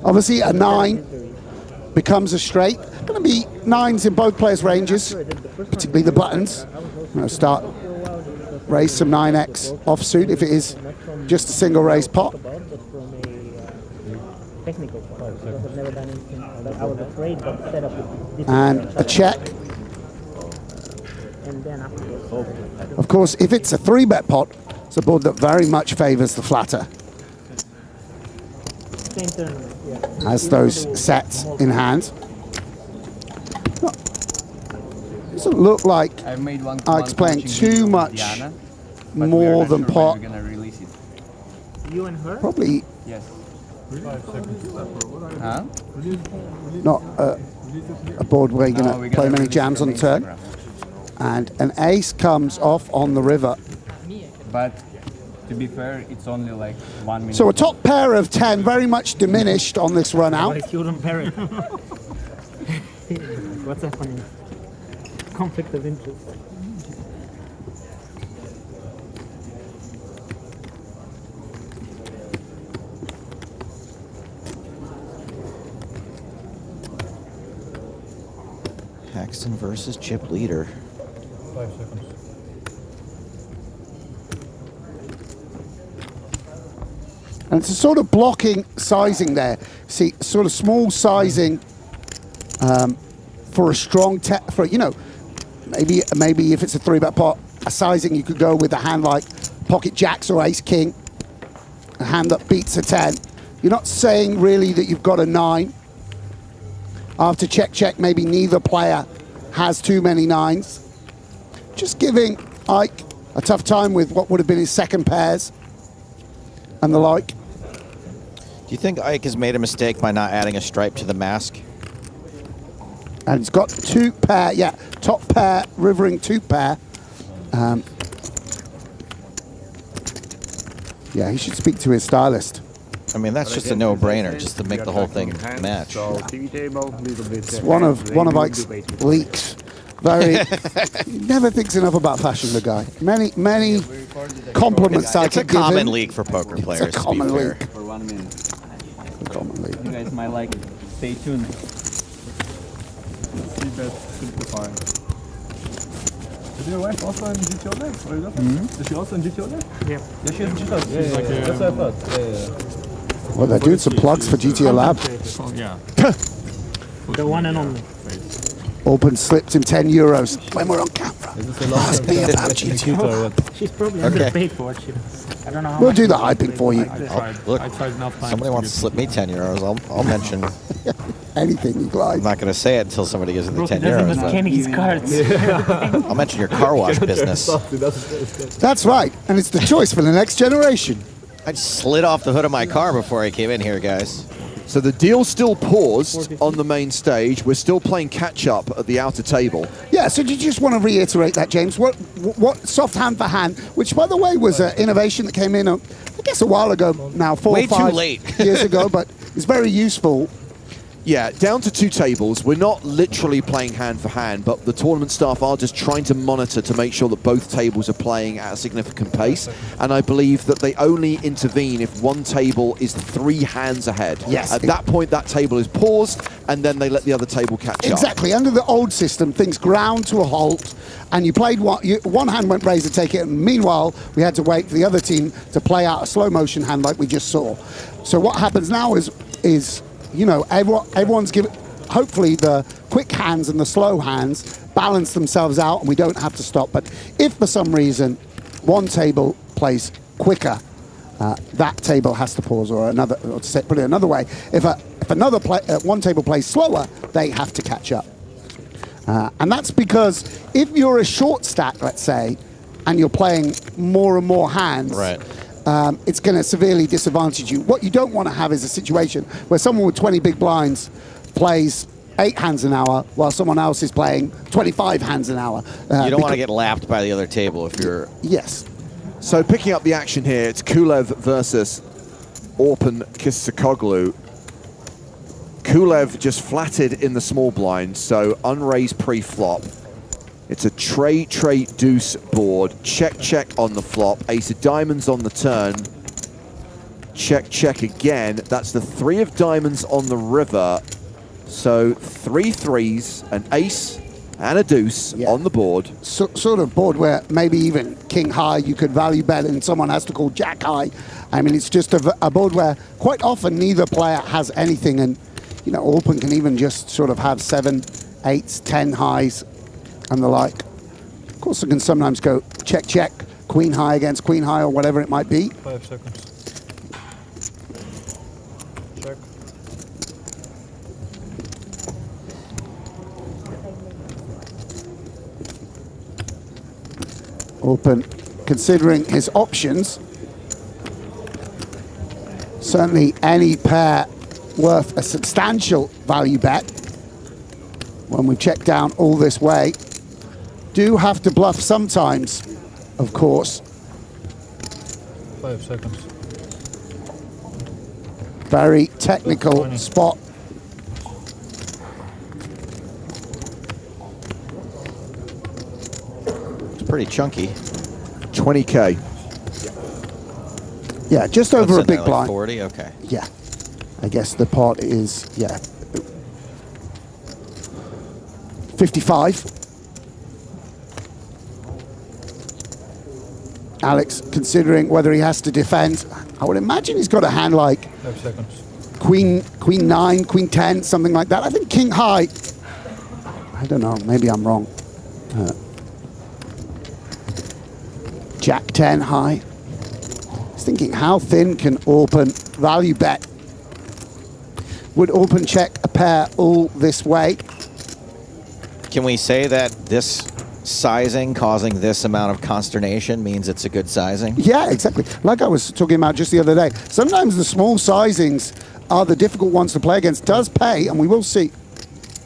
Obviously, a 9 becomes a straight. Going to be 9s in both players' ranges, particularly the buttons. I'm going to start raise some 9x offsuit if it is just a single raise pot. And a check. Of course, if it's a 3-bet pot, it's a board that very much favors the flatter. Has those sets in hand. Doesn't look like Ike's playing too much more than pot. You and her? Probably. Yes. Not a board where you're going to play many jams on the turn. And an ace comes off on the river. But to be fair, it's only like 1 minute. So a top pair of 10, very much diminished on this run out. What's happening? Conflict of interest. Haxton versus chip leader. 5 seconds. And it's a sort of blocking sizing there. See, sort of small sizing for a strong, maybe if it's a 3-bet pot, a sizing you could go with a hand like pocket jacks or ace king. a hand that beats a 10. You're not saying really that you've got a 9. After check, maybe neither player has too many 9s. Just giving Ike a tough time with what would have been his second pairs and the like. Do you think Ike has made a mistake by not adding a stripe to the mask? And he's got 2 pair, yeah, top pair, rivering 2 pair. Yeah, he should speak to his stylist. I mean, that's just a no-brainer, just to make the whole thing match. It's one of Ike's leaks. Very, he never thinks enough about fashion, the guy. Many compliments I It's a could give common him. leak for poker players, It's a common to be fair. leak. For 1 minute. A common leak. You guys might like it. Stay tuned. Is your wife also in GTO Live? Or is that? Is she also in GTO Live? Yeah. Yeah, she has GTO Live. Yeah, that's what I thought. Well, they're doing some plugs for GTO Lab. Oh, yeah. The one and only. Open slipped him 10 euros when we're on camera. Ask me about GTO. She's probably underpaid for what she does. I don't know how We'll much. do the hyping for you. Look, I tried enough times. somebody wants to slip me 10 euros, I'll mention. Anything you like. I'm not going to say it until somebody gives me the 10 Doesn't euros. even but scan his cards. I'll mention your car wash business. That's right, and it's the choice for the next generation. I just slid off the hood of my car before I came in here, guys. So the deal's still paused on the main stage. We're still playing catch-up at the outer table. Yeah, so do you just want to reiterate that, James? What soft hand for hand, which, by the way, was an innovation that came in, I guess, a while ago now, 4 Way or too 5 late. years ago, but it's very useful. Yeah, down to 2 tables. We're not literally playing hand for hand, but the tournament staff are just trying to monitor to make sure that both tables are playing at a significant pace. And I believe that they only intervene if one table is 3 hands ahead. Yes. At that point, that table is paused, and then they let the other table catch up. Exactly. Under the old system, things ground to a halt, and you played one hand went raise to take it, and meanwhile, we had to wait for the other team to play out a slow motion hand like we just saw. So what happens now is you know, everyone's given, hopefully the quick hands and the slow hands balance themselves out and we don't have to stop. But if for some reason one table plays quicker, that table has to pause, or another, or to put it another way, if one table plays slower, they have to catch up. And that's because if you're a short stack, let's say, and you're playing more and more hands, Right. It's going to severely disadvantage you. What you don't want to have is a situation where someone with 20 big blinds plays 8 hands an hour while someone else is playing 25 hands an hour. You don't want to get lapped by the other table if you're... Yes. So picking up the action here, it's Kulev versus Orpin Kisakoglu. Kulev just flatted in the small blind, so unraised pre-flop. It's a tray deuce board. Check on the flop. Ace of diamonds on the turn. Check again. That's the 3 of diamonds on the river. So 3 threes, an ace and a deuce on the board. Sort of board where maybe even king high you could value bet and someone has to call jack high. I mean, it's just a board where quite often neither player has anything, and you know, Orpin can even just sort of have 7, 8s, 10 highs and the like. Of course, it can sometimes go check, queen high against queen high, or whatever it might be. 5 seconds. Check. Orpin, considering his options, certainly any pair worth a substantial value bet when we check down all this way. Do have to bluff sometimes, of course. 5 seconds. Very technical spot. It's pretty chunky. 20K. Yeah, just over What's a in big there, like blind. 40? Okay. Yeah. I guess the pot is, yeah, 55. Alex, considering whether he has to defend, I would imagine he's got a hand like 5 seconds. Queen 9, Queen 10, something like that. I think king high. I don't know, maybe I'm wrong. Jack 10 high. He's thinking, how thin can Orpen value bet? Would Orpen check a pair all this way? Can we say that this sizing causing this amount of consternation means it's a good sizing? Yeah, exactly. Like I was talking about just the other day, sometimes the small sizings are the difficult ones to play against. Does pay, and we will see.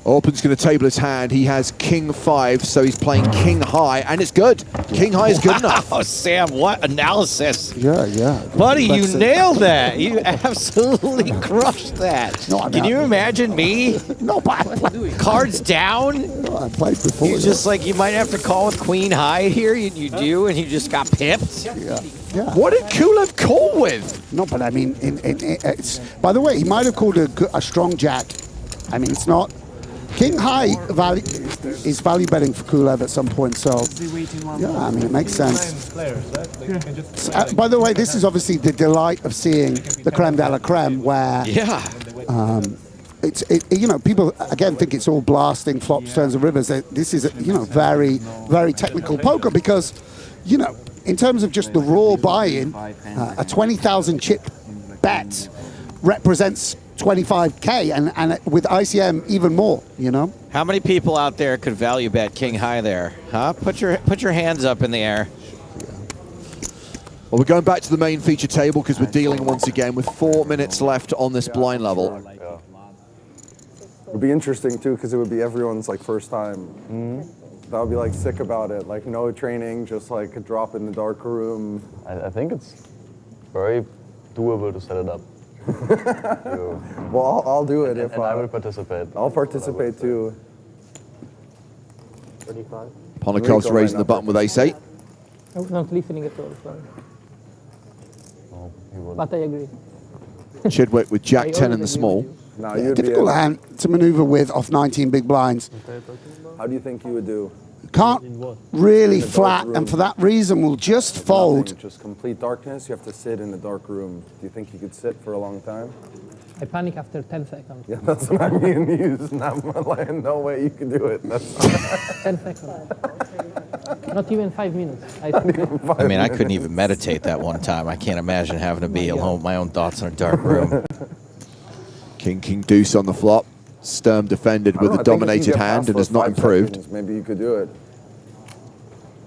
Orpen's going to table his hand. He has king 5, so he's playing king high, and it's good. King high is good enough. Oh, Sam, what analysis. Yeah. Buddy, you nailed that. You absolutely crushed that. No, Can you imagine me? No, but Cards down? no, I played before. You just like, you might have to call with queen high here. You do, and you just got pipped. Yeah. What did Kulev call with? No, but I mean, it's. By the way, he might have called a strong jack. I mean, it's not. King high value is value betting for Kulev at some point, so yeah, I mean, it makes sense. By the way, this is obviously the delight of seeing the creme de la creme, where you know, people again think it's all blasting flops, turns, and rivers. This is very, very technical poker because, you know, in terms of just the raw buy-in, a 20,000 chip bet represents 25K, and with ICM even more, you know. How many people out there could value bet king high there? Huh? Put your hands up in the air. Well, we're going back to the main feature table because we're dealing once again with 4 minutes left on this blind level. It would be interesting too because it would be everyone's like first time. That would be like sick about it. Like no training, just like a drop in the dark room. I think it's very doable to set it up. Well, I'll do it if I will participate. I'll participate too. 35. Ponakov's raising the button with ace-8. I was not listening at all, sorry. No, he wouldn't. But I agree. Chidwick with jack 10 in the small. No, Yeah, difficult hand to maneuver with off 19 big blinds. How do you think you would do? Can't really flat, and for that reason will just fold. Nothing, just complete darkness. You have to sit in the dark room. Do you think you could sit for a long time? I panic after 10 seconds. Yeah, that's what I mean. Like, no way you can do it. That's 10 seconds. Not even 5 minutes. I mean, I couldn't even meditate that one time. I can't imagine having to be alone with my own thoughts in a dark room. King deuce on the flop. Sturm defended with a dominated hand and has not improved. Seconds, maybe you could do it.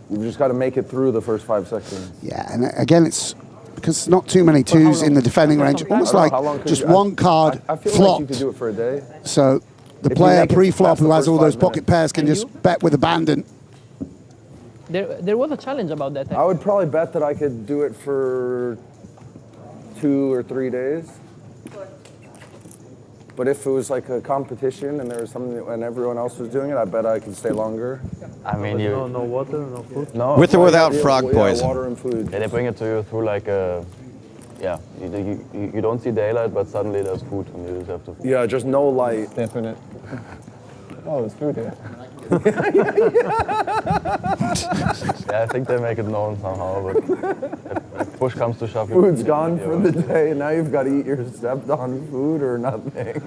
You've just got to make it through the first 5 seconds. Yeah, and again, it's because not too many twos in the defending range. Almost like just one card I feel flopped. like you could do it for a day. So the If you player make it pre-flop past the who has first all those 5 pocket minutes. pairs can just bet with abandon. There was a challenge about that. I would probably bet that I could do it for 2 or 3 days. But if it was like a competition and there was something and everyone else was doing it, I bet I could stay longer. I mean, you. No water, no food. No. With or without frog poison? Water and food. Yeah, they bring it to you through like a. Yeah, you don't see daylight, but suddenly there's food and you just have to. Yeah, just no light. Definite. Oh, there's food here. Yeah, I think they make it known somehow, but if push comes to shove, Food's gone for the day. Now you've got to eat your stepped on food or nothing.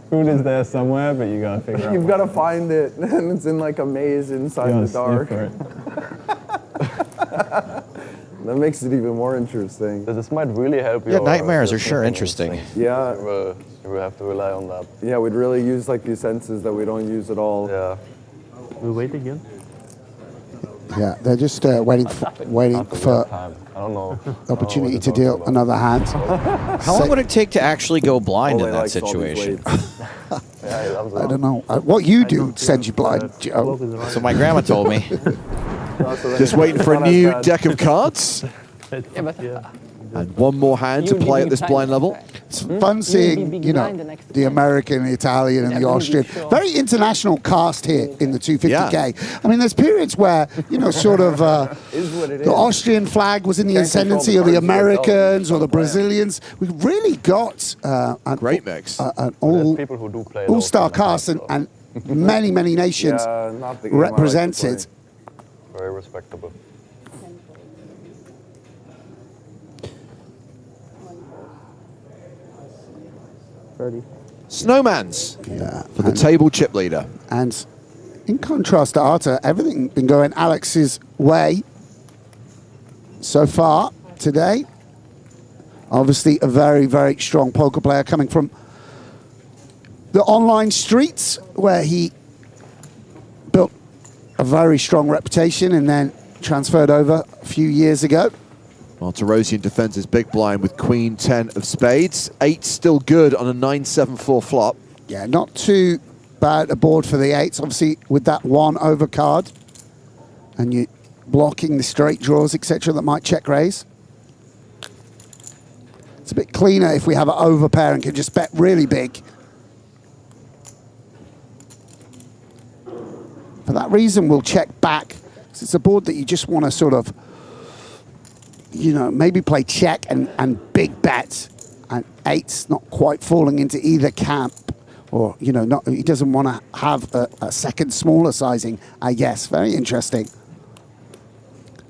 Food is there somewhere, but you gotta figure out. You've got to find it, and it's in like a maze inside the dark. That makes it even more interesting. This might really help you. Yeah, nightmares are sure interesting. Yeah. You will have to rely on that. Yeah, we'd really use like these senses that we don't use at all. Yeah. We wait again. Yeah, they're just waiting for Time. I don't know. opportunity to deal another hand. How long would it take to actually go blind All in they that like is all these situation? weights. Yeah, he loves it. I don't know. What you do sends you blind, Joe. So my grandma told me. Just waiting for a new deck of cards. Yeah, but And one more hand to play at this blind level. It's fun seeing, you know, the American, the Italian, and the Austrian. Very international cast here in the 250K. I mean, there's periods where, you know, sort of the Austrian flag was in the ascendancy, or the Americans, or the Brazilians. We've really got Great mix. an People who do play all-star cast, and many, many nations not the game I like to represented. play. Very respectable. Snowmans Yeah. for the table chip leader. And in contrast to Arta, everything been going Alex's way so far today. Obviously, a very, very strong poker player coming from the online streets, where he built a very strong reputation and then transferred over a few years ago. Martirosian defends his big blind with Queen 10 of spades. 8 still good on a 9-7-4 flop. Yeah, not too bad a board for the 8s. Obviously, with that 1 overcard, and you blocking the straight draws, etc., that might check raise. It's a bit cleaner if we have an overpair and can just bet really big. For that reason, we'll check back. It's a board that you just want to sort of, you know, maybe play check and big bets, and 8's not quite falling into either camp, or, you know, he doesn't want to have a second smaller sizing, I guess. Very interesting.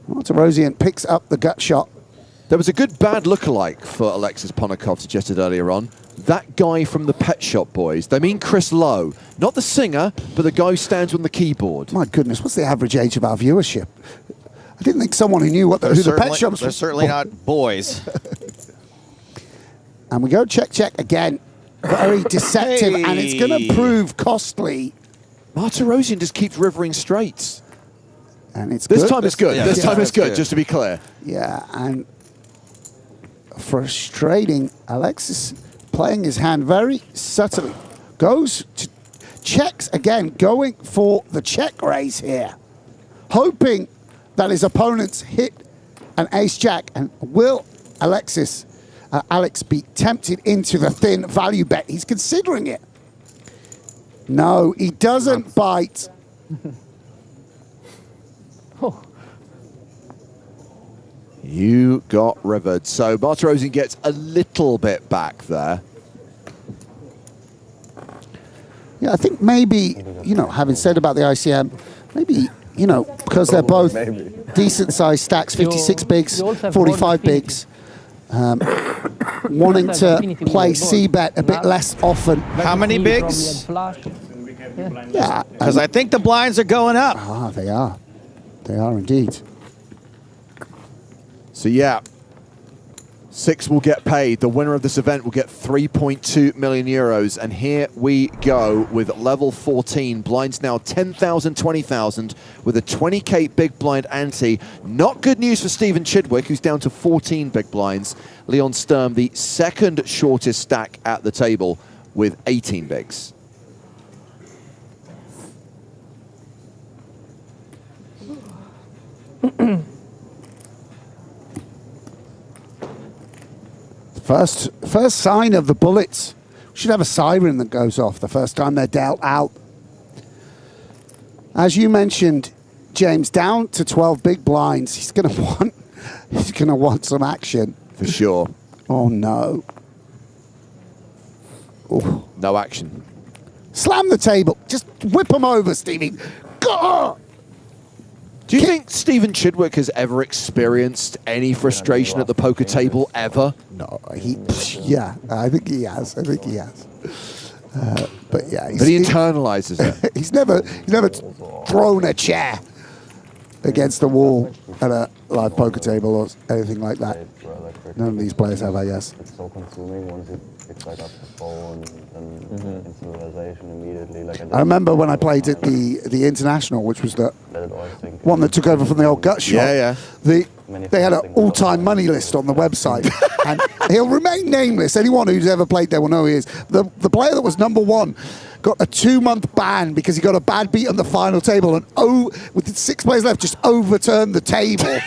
Martirosian picks up the gut shot. There was a good bad lookalike for Alexis Ponakov suggested earlier on. That guy from the Pet Shop Boys. They mean Chris Lowe. Not the singer, but the guy who stands on the keyboard. My goodness, what's the average age of our viewership? I didn't think someone who knew who the Pet Shops were. They're certainly not boys. And we go check, check again. Very deceptive, and it's going to prove costly. Martirosian just keeps rivering straights. And it's this good. time it's good. Yeah, this time it's good, just to be clear. Yeah, and frustrating. Alexis playing his hand very subtly. Goes to checks again, going for the check raise here. Hoping that his opponents hit an ace-jack. And will Alex be tempted into the thin value bet? He's considering it. No, he doesn't bite. You got rivered. So Martirosian gets a little bit back there. Yeah, I think maybe, you know, having said about the ICM, maybe, you know, because they're both decent-sized stacks, 56 bigs, 45 bigs, wanting to play C-bet a bit less often. How many bigs? Yeah. Because I think the blinds are going up. Ah, they are. They are indeed. So yeah, 6 will get paid. The winner of this event will get 3.2 million euros. And here we go with level 14. Blinds now 10,000, 20,000 with a 20k big blind ante. Not good news for Stephen Chidwick, who's down to 14 big blinds. Leon Sturm, the second shortest stack at the table with 18 bigs. First sign of the bullets. We should have a siren that goes off the first time they're dealt out. As you mentioned, James, down to 12 big blinds. He's gonna want some action. For sure. Oh no. Ooh, no action. Slam the table. Just whip him over, Stevie. Go! Do you think Stephen Chidwick has ever experienced any frustration at the poker table, ever? No, yeah, I think he has. But yeah, but he internalizes it. He's never thrown a chair against the wall at a live poker table or anything like that. None of these players have, I guess. It's so consuming once it picks like up the phone and civilization immediately. Like I remember when I played at the International, which was the one that took over from the old gut shot. Yeah. They had an all-time money list on the website, and he'll remain nameless. Anyone who's ever played there will know who he is. The player that was #1 got a 2-month ban because he got a bad beat on the final table, and with 6 players left, just overturned the table.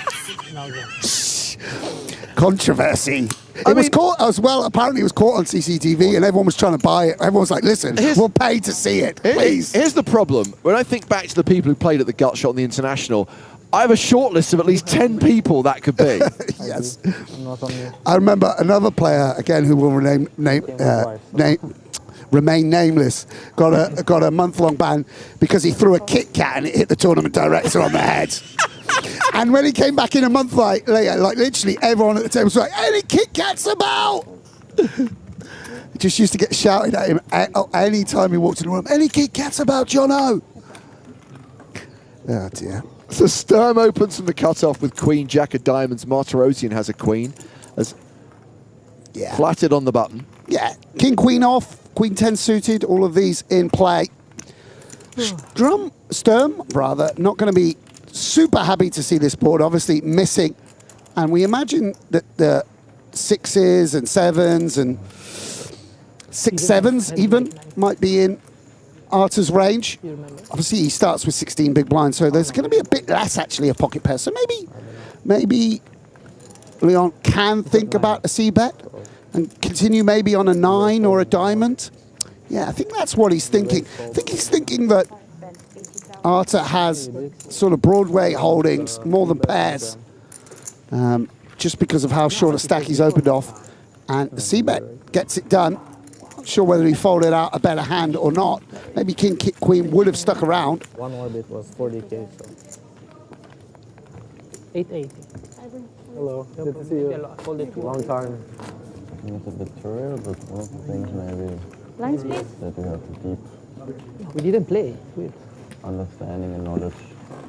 Controversy. It was caught as well. Apparently, it was caught on CCTV, and everyone was trying to buy it. Everyone was like, "Listen, we'll pay to see it, please." Here's the problem. When I think back to the people who played at the gut shot on the International, I have a short list of at least 10 people that could be. Yes. I remember another player again who will remain nameless. Got a month-long ban because he threw a Kit Kat and it hit the tournament director on the head. And when he came back in a month later, like literally everyone at the table was like, "Any Kit Kats about?" He just used to get shouted at him any time he walked in the room. "Any Kit Kats about, Jono?" Oh dear. So Sturm opens from the cutoff with Queen Jack of Diamonds. Martirosian has a queen. As Yeah. Flatted on the button. Yeah. King, queen off, queen 10 suited, all of these in play. Sturm, rather, not going to be super happy to see this board, obviously missing. And we imagine that the 6s and 7s and 6-7s even might be in Arta's range. Obviously, he starts with 16 big blinds, so there's going to be a bit less, actually, of pocket pairs. So maybe Leon can think about a C-bet and continue maybe on a 9 or a diamond. Yeah, I think that's what he's thinking. I think he's thinking that Arta has sort of Broadway holdings more than pairs, just because of how short a stack he's opened off. And the C-bet gets it done. Not sure whether he folded out a better hand or not. Maybe king, queen would have stuck around. One orbit was 40K, so 880. Hello, good to see you. Long time. It's a bit too early, but one of the things maybe Line speed? that we have to keep We didn't play. Weird. understanding and knowledge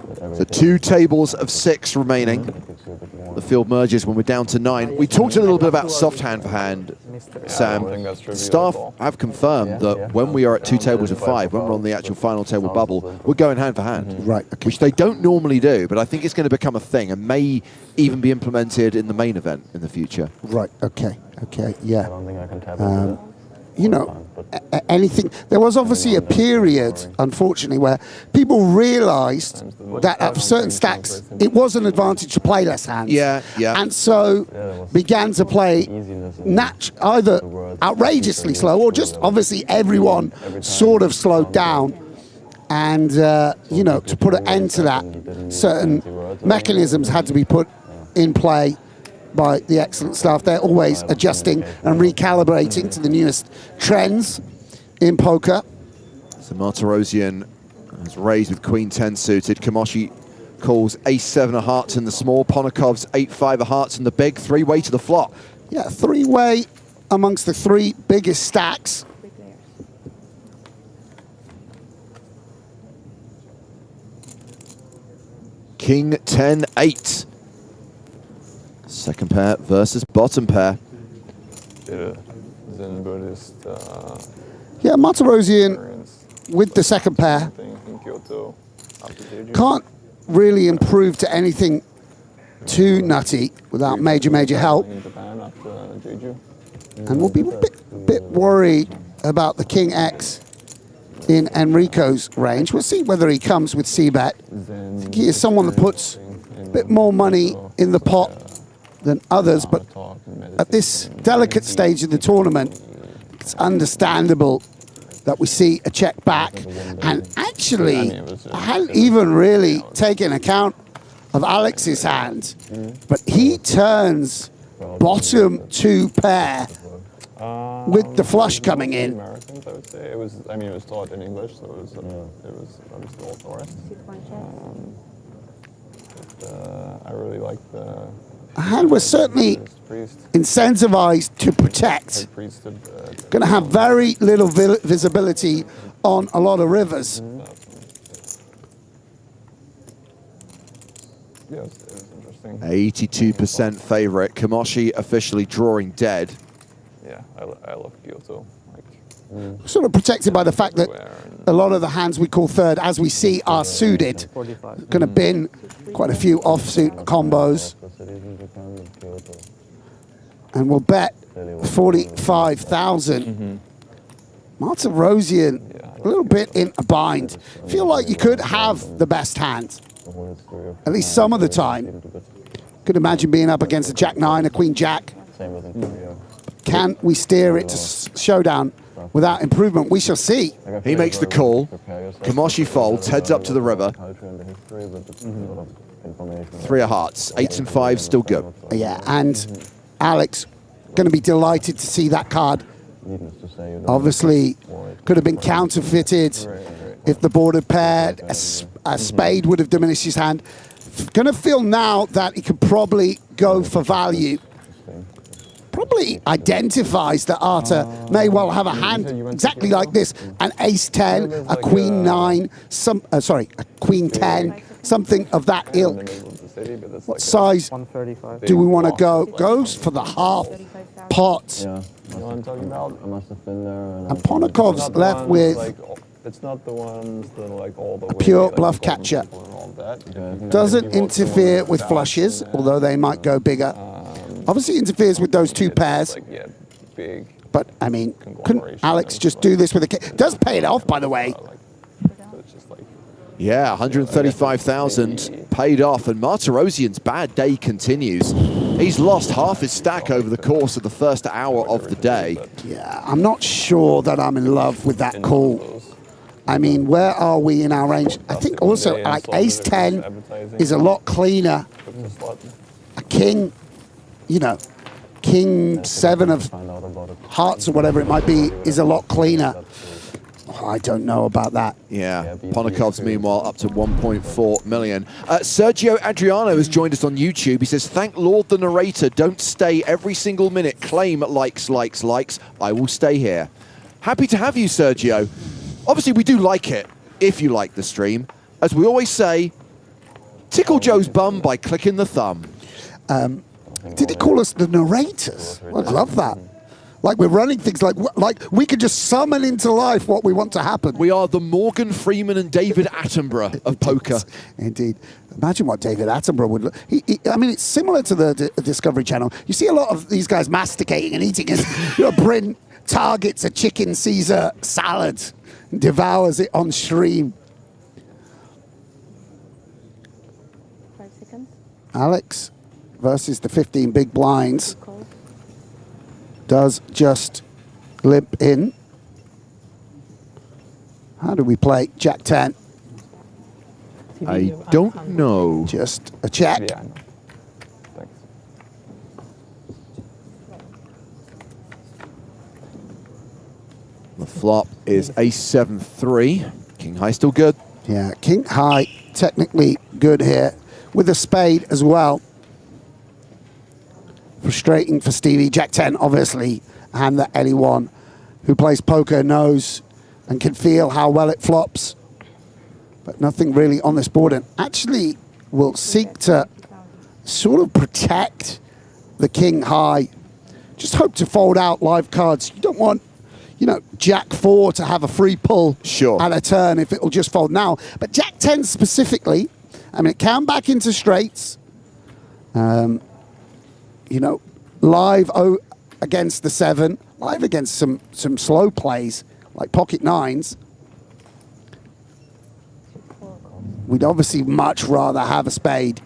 that So everything 2 tables of 6 remaining. gives you a bit more. The field merges when we're down to 9. We talked a little bit about soft hand for hand, Sam. I think that's trivial Staff as well. have confirmed that when we are at 2 tables of 5, when we're on the actual final table bubble, we're going hand for hand. Right, okay. Which they don't normally do, but I think it's going to become a thing and may even be implemented in the main event in the future. Right, okay, I yeah. don't think I can tap into it. You know, anything. There was obviously a period, unfortunately, where people realised that at certain stacks, it was an advantage to play less hands. Yeah, yeah. And so began to play either outrageously slow or just obviously everyone sort of slowed down. And, you know, to put an end to that, certain mechanisms had to be put in play by the excellent staff. They're always adjusting and recalibrating to the newest trends in poker. So Martirosian has raised with queen 10 suited. Kamoshi calls ace-7 of hearts in the small. Ponakov's 8-5 of hearts in the big. 3-way to the flop. Yeah, 3-way amongst the 3 biggest stacks. King 10-8. Second pair versus bottom pair. Zen Buddhist Yeah, Martirosian with the second pair in Kyoto after Jeju. can't really improve to anything too nutty without major help. In Japan after Jeju. And we'll be a bit worried about the King X in Enrico's range. We'll see whether he comes with C-bet. I think he is someone that puts a bit more money in the pot than others, but at this delicate stage of the tournament, it's understandable that we see a check back. And actually, I hadn't even really taken account of Alex's hand, but he turns bottom 2 pair with the flush coming in. Americans, I would say. It was taught in English, so it was obviously authorized. I really like the hand was certainly incentivized to protect. Going to have very little visibility on a lot of rivers. Yeah, it was interesting. 82% favorite. Kamoshi officially drawing dead. Yeah, I love Kyoto. Sort of protected by the fact that a lot of the hands we call third, as we see, are suited. Going to bin quite a few offsuit combos. And we'll bet 45,000. Martirosian, a little bit in a bind. Feel like you could have the best hand, at least some of the time. Could imagine being up against a Jack-9, a Queen-Jack. Can we steer it to showdown without improvement? We shall see. He makes the call. Kamoshi folds, heads up to the river. 3 of hearts, 8s and 5s still good. Yeah, and Alex going to be delighted to see that card. Obviously, could have been counterfeited if the board had paired. A spade would have diminished his hand. Going to feel now that he could probably go for value. Probably identifies that Arta may well have a hand exactly like this: an ace-10, a queen-9, a queen-10, something of that ilk. city, but it's What like size 135. do we want to go? Goes for the half pot. Yeah, you know what I'm talking about? I must have been there. And Ponakov's left with it's not the ones that like all the pure like, bluff golden catcher. people and all that. Doesn't interfere with flushes, although they might go bigger. Obviously interferes with those two pairs. Like, yeah, big. But, I mean, couldn't Alex just do this with a king? Does pay it off, by the way. Yeah, 135,000 paid off, and Martirosian's bad day continues. He's lost half his stack over the course of the first hour of the day. Yeah, I'm not sure that I'm in love with that call. I mean, where are we in our range? I think also, like, ace-10 is a lot cleaner. A king, you know, king-7 of hearts or whatever it might be is a lot cleaner. Oh, I don't know about that. Yeah, Ponakov's meanwhile up to 1.4 million. Sergio Adriano has joined us on YouTube. He says, thank Lord the narrator, don't stay every single minute. Claim likes, likes, likes. I will stay here. Happy to have you, Sergio. Obviously, we do like it, if you like the stream. As we always say, tickle Joe's bum by clicking the thumb. Did he call us the narrators? I love that. Like we're running things like we could just summon into life what we want to happen. We are the Morgan Freeman and David Attenborough of poker. Indeed. Imagine what David Attenborough would look. I mean, it's similar to the Discovery Channel. You see a lot of these guys masticating and eating as Bryn targets a chicken Caesar salad and devours it on stream. 5 seconds. Alex versus the 15 big blinds. Does just limp in. How do we play Jack 10? I don't know. Just a check. Yeah, I know. Thanks. The flop is ace-7-3. King high still good. Yeah, king high technically good here with a spade as well. Frustrating for Stevie. Jack 10, obviously, and that anyone who plays poker knows and can feel how well it flops. But nothing really on this board, and actually will seek to sort of protect the king high. Just hope to fold out live cards. You don't want, you know, Jack 4 to have a free pull at a turn if it'll just fold now. But Jack 10 specifically, I mean, it can back into straights. You know, live against the 7, live against some slow plays like pocket 9s. We'd obviously much rather have a spade.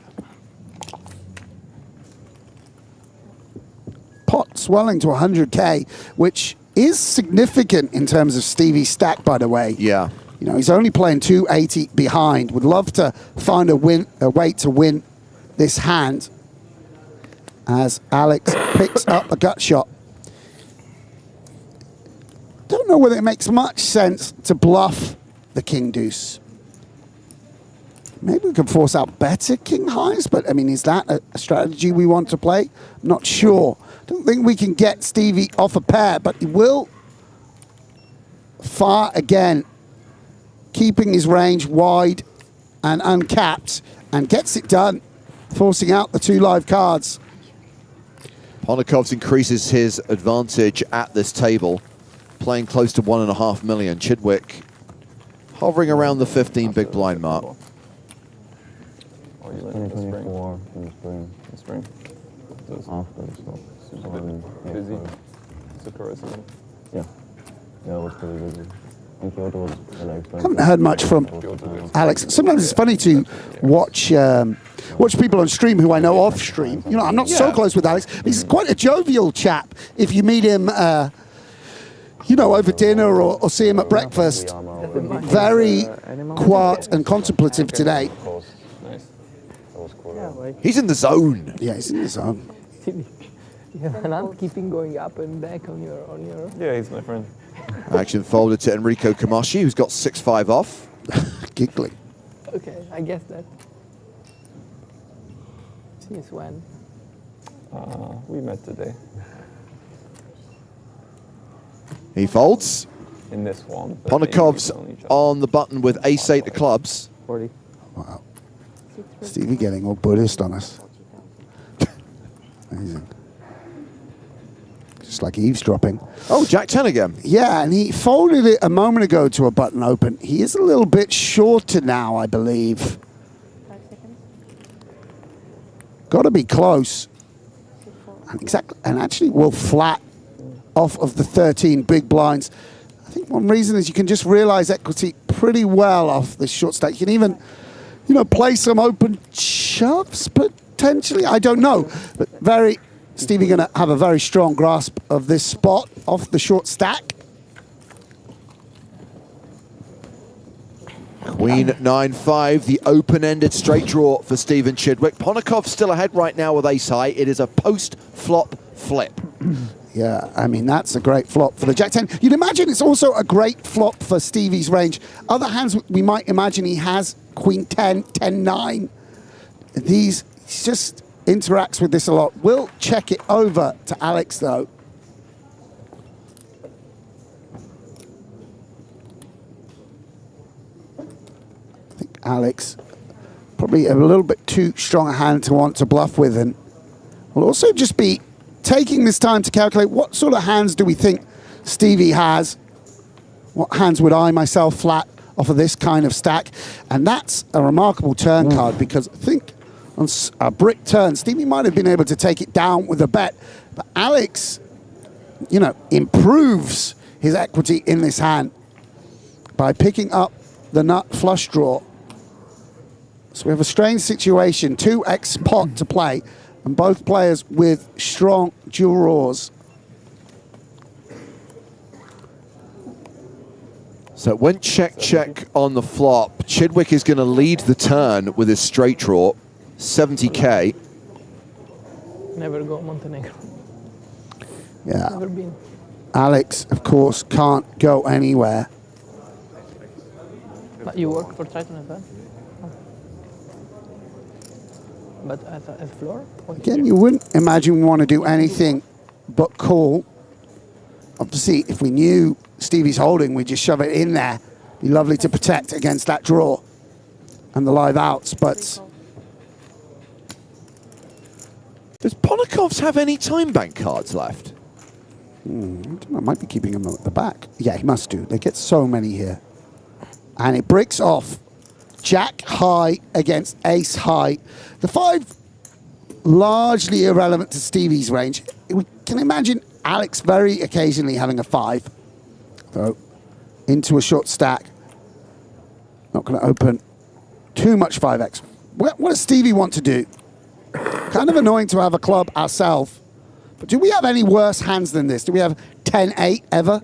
Pot swelling to 100K, which is significant in terms of Stevie's stack, by the way. Yeah. You know, he's only playing 280 behind. Would love to find a way to win this hand. As Alex picks up a gut shot. Don't know whether it makes much sense to bluff the king deuce. Maybe we can force out better king highs, but I mean, is that a strategy we want to play? Not sure. Don't think we can get Stevie off a pair, but he will fire again, keeping his range wide and uncapped, and gets it done, forcing out the 2 live cards. Ponakov's increases his advantage at this table, playing close to 1.5 million. Chidwick hovering around the 15 big blind mark. Oh, you like in the spring? In the spring. In spring. After the stop. It's a bit busy. It's a tourist season. Yeah. Yeah, it was pretty busy. Haven't heard much from Alex. Sometimes it's funny to watch people on stream who I know off stream. You know, I'm not so close with Alex. He's quite a jovial chap. If you meet him, you know, over dinner or see him at breakfast, very quiet and contemplative today. He's in the zone. Yeah, he's in the zone. And I'm keeping going up and back on your. Yeah, he's my friend. Action folded to Enrico Camashi, who's got 6-5 off. Giggling. Okay, I guess that. Since when? We met today. He folds. In this one. Ponakov's on the button with ace-8 of clubs. 40. Wow. Stevie getting all Buddhist on us. Amazing. Just like eavesdropping. Oh, Jack 10 again. Yeah, and he folded it a moment ago to a button open. He is a little bit shorter now, I believe. 5 seconds. Got to be close. And exactly, and actually will flat off of the 13 big blinds. I think one reason is you can just realize equity pretty well off this short stack. You can even, you know, play some open shoves potentially. I don't know, but Stevie going to have a very strong grasp of this spot off the short stack. Queen 9-5, the open-ended straight draw for Stephen Chidwick. Ponikov still ahead right now with ace high. It is a post-flop flip. Yeah, I mean, that's a great flop for the Jack 10. You'd imagine it's also a great flop for Stevie's range. Other hands, we might imagine he has Queen 10, 10-9. He just interacts with this a lot. We'll check it over to Alex, though. I think Alex, probably a little bit too strong a hand to want to bluff with, and will also just be taking this time to calculate what sort of hands do we think Stevie has. What hands would I myself flat off of this kind of stack? And that's a remarkable turn card, because I think on a brick turn, Stevie might have been able to take it down with a bet. But Alex, you know, improves his equity in this hand by picking up the nut flush draw. So we have a strange situation, 2x pot to play, and both players with strong dual draws. So it went check on the flop. Chidwick is going to lead the turn with his straight draw, 70k. Never go Montenegro. Yeah. Never been. Alex, of course, can't go anywhere. But you work for Triton as well? But as floor? Again, you wouldn't imagine we want to do anything but call. Obviously, if we knew Stevie's holding, we'd just shove it in there. Be lovely to protect against that draw and the live outs, but... Does Ponikovs have any time bank cards left? I don't know, I might be keeping him at the back. Yeah, he must do. They get so many here. And it bricks off. Jack high against ace high. The 5 largely irrelevant to Stevie's range. We can imagine Alex very occasionally having a 5. Though, into a short stack. Not going to open too much 5x. What does Stevie want to do? Kind of annoying to have a club ourselves. But do we have any worse hands than this? Do we have 10-8 ever?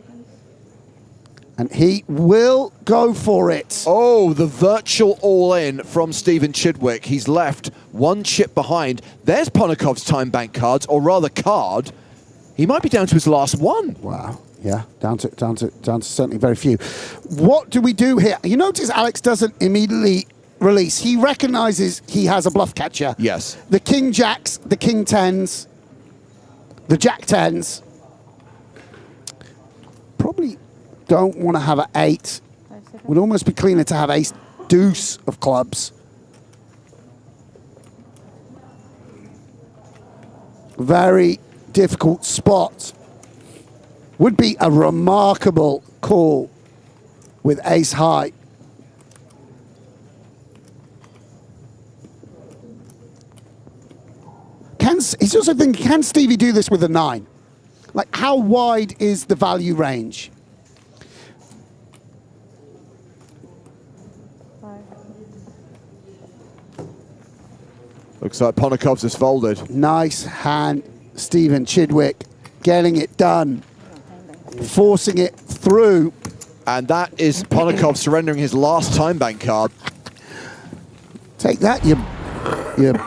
And he will go for it. Oh, the virtual all-in from Stephen Chidwick. He's left one chip behind. There's Ponikov's time bank cards, or rather card. He might be down to his last one. Wow. Yeah, down to certainly very few. What do we do here? You notice Alex doesn't immediately release. He recognizes he has a bluff catcher. Yes. The king jacks, the king 10s, the jack 10s. Probably don't want to have an 8. Would almost be cleaner to have ace deuce of clubs. Very difficult spot. Would be a remarkable call with ace high. He's also thinking, can Stevie do this with a 9? Like, how wide is the value range? Looks like Ponikovs is folded. Nice hand, Stephen Chidwick, getting it done, forcing it through. And that is Ponikov surrendering his last time bank card. Take that, you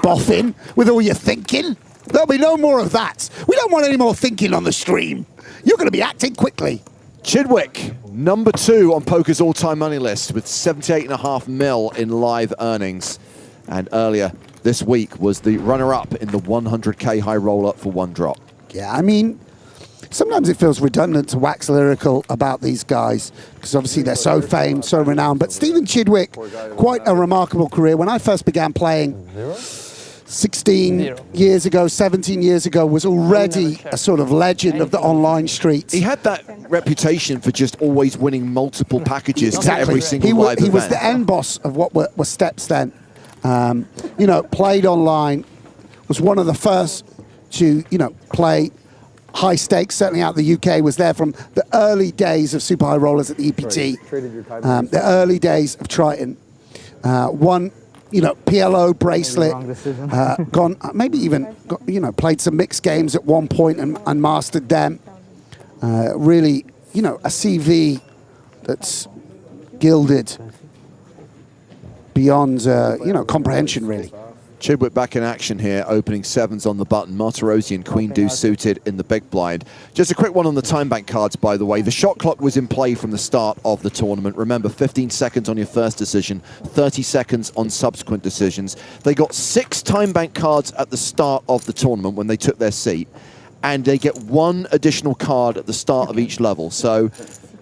boffin, with all your thinking. There'll be no more of that. We don't want any more thinking on the stream. You're going to be acting quickly. Chidwick, number 2 on Poker's all-time money list with 78.5 mil in live earnings. And earlier this week was the runner-up in the 100k high roller for one drop. Yeah, I mean, sometimes it feels redundant to wax lyrical about these guys because obviously they're so famed, so renowned. But Stephen Chidwick, quite a remarkable career. When I first began playing 16 years ago, 17 years ago, was already a sort of legend of the online streets. He had that reputation for just always winning multiple packages to every single live He event. was the end boss of what were steps then. You know, played online, was one of the first to, you know, play high stakes, certainly out the UK, was there from the early days of super high rollers at the EPT, the early days of Triton. Won, you know, PLO bracelet, gone, maybe even, you know, played some mixed games at one point and mastered them. Really, you know, a CV that's gilded beyond, you know, comprehension, really. Chidwick back in action here, opening sevens on the button. Martirosian, Queen Deuce suited in the big blind. Just a quick one on the time bank cards, by the way. The shot clock was in play from the start of the tournament. Remember, 15 seconds on your first decision, 30 seconds on subsequent decisions. They got 6 time bank cards at the start of the tournament when they took their seat, and they get 1 additional card at the start of each level. So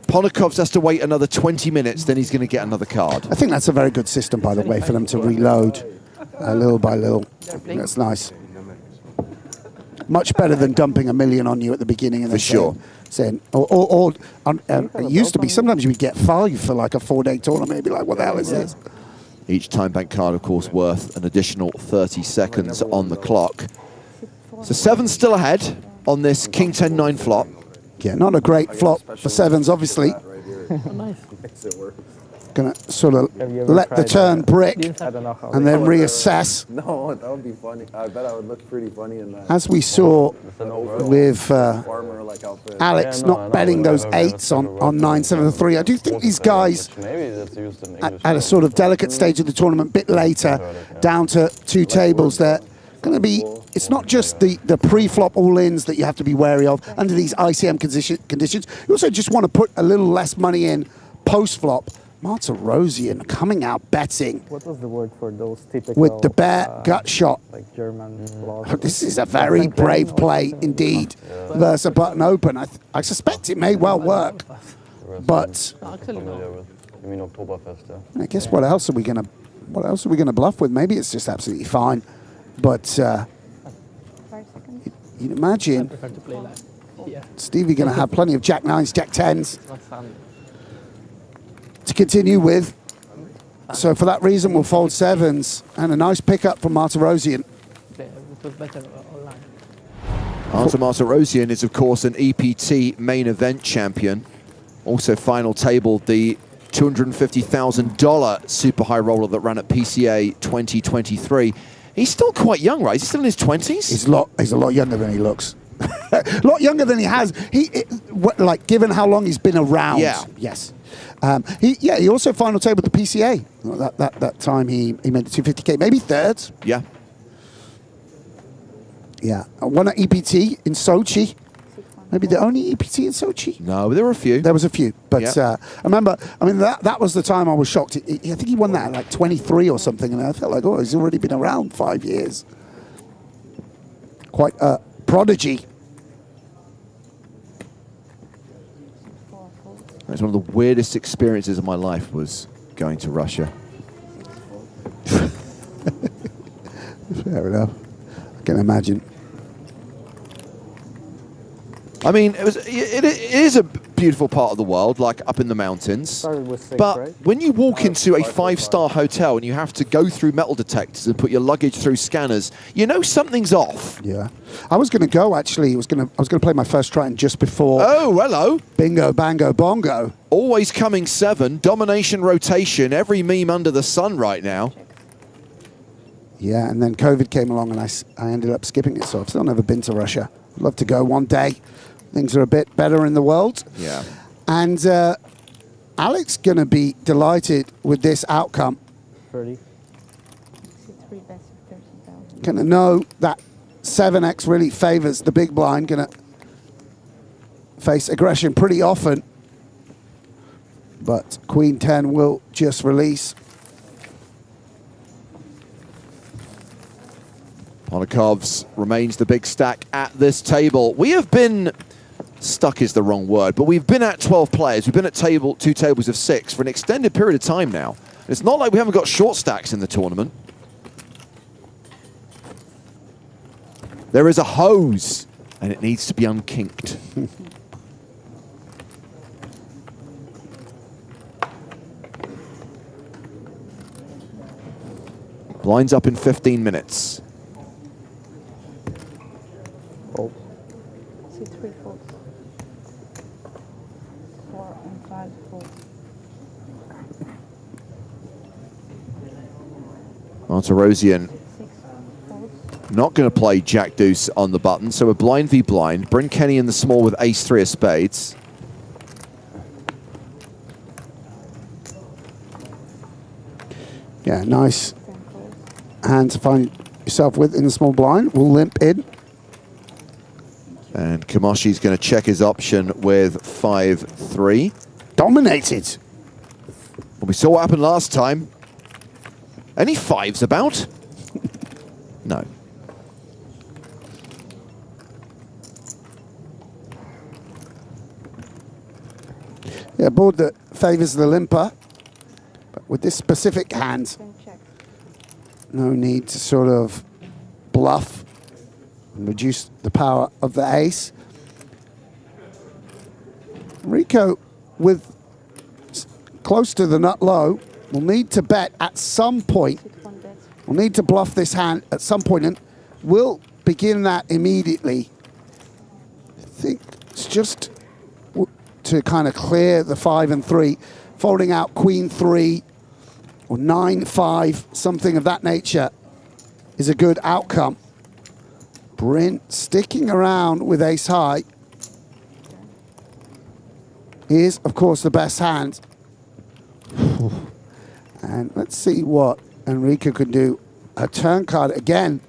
Ponokovs has to wait another 20 minutes, then he's going to get another card. I think that's a very good system, by the way, for them to reload little by little. That's nice. Much better than dumping $1 million on you at the beginning and then saying, it used to be sometimes you would get 5 for like a 4-day tournament. You'd be like, what the hell is this? Each time bank card, of course, worth an additional 30 seconds on the clock. So 7's still ahead on this King 10-9 flop. Yeah, not a great flop for 7s, obviously. Gonna sort of let the turn brick and then reassess. No, that would be funny. I bet I would look pretty funny in that. As we saw with Alex not betting those 8s on 9-7-3. I do think these guys at a sort of delicate stage of the tournament, a bit later, down to 2 tables, they're going to be, it's not just the pre-flop all-ins that you have to be wary of under these ICM conditions. You also just want to put a little less money in post-flop. Martirosian coming out betting. What was the word for those typical... with the bare gut shot. Like German... This is a very brave play indeed. Versus a button open. I suspect it may well work. But... I guess what else are we going to bluff with? Maybe it's just absolutely fine. But you'd imagine Stevie going to have plenty of Jack 9s, Jack 10s to continue with. So for that reason, we'll fold 7s. And a nice pickup from Martirosian. Artur Martirosian is, of course, an EPT main event champion. Also final tabled the $250,000 super high roller that ran at PCA 2023. He's still quite young, right? He's still in his 20s? He's a lot younger than he looks. A lot younger than he has. Like, given how long he's been around. Yeah. Yes. He also final tabled the PCA. That time he made the 250K. Maybe 3rd. Yeah. Yeah. Won at EPT in Sochi. Maybe the only EPT in Sochi? No, there were a few. There was a few. But I remember, that was the time I was shocked. I think he won that at like 23 or something. And I felt like, he's already been around 5 years. Quite a prodigy. It's one of the weirdest experiences of my life was going to Russia. Fair enough. I can imagine. I mean, it is a beautiful part of the world, like up in the mountains. But when you walk into a 5-star hotel and you have to go through metal detectors and put your luggage through scanners, you know something's off. Yeah. I was going to go, actually. I was going to play my first Triton just before. Oh, hello. Bingo, bango, bongo. Always coming 7. Domination rotation. Every meme under the sun right now. Yeah, and then COVID came along and I ended up skipping it. So I've still never been to Russia. I'd love to go one day. Things are a bit better in the world. Yeah. And Alex going to be delighted with this outcome. 30. Going to know that 7x really favors the big blind. Going to face aggression pretty often. But Queen 10 will just release. Ponokovs remains the big stack at this table. We have been stuck is the wrong word, but we've been at 12 players. We've been at two tables of 6 for an extended period of time now. It's not like we haven't got short stacks in the tournament. There is a hose, and it needs to be unkinked. Blinds up in 15 minutes. See 3 folds. 4 and 5 folds. Martirosian not going to play Jack Deuce on the button, so a blind v blind. Bryn Kenny in the small with ace-3 of spades. Yeah, nice hand to find yourself with in the small blind. We'll limp in. And Kamoshi's going to check his option with 5-3. Dominated. Well, we saw what happened last time. Any 5s about? No. Yeah, board that favours the limper. But with this specific hand, no need to sort of bluff and reduce the power of the ace. Rico, with close to the nut low, will need to bet at some point. We'll need to bluff this hand at some point, and we'll begin that immediately. I think it's just to kind of clear the 5 and 3, folding out Queen 3 or 9-5, something of that nature is a good outcome. Bryn sticking around with ace high is, of course, the best hand. And let's see what Enrico can do. A turn card again,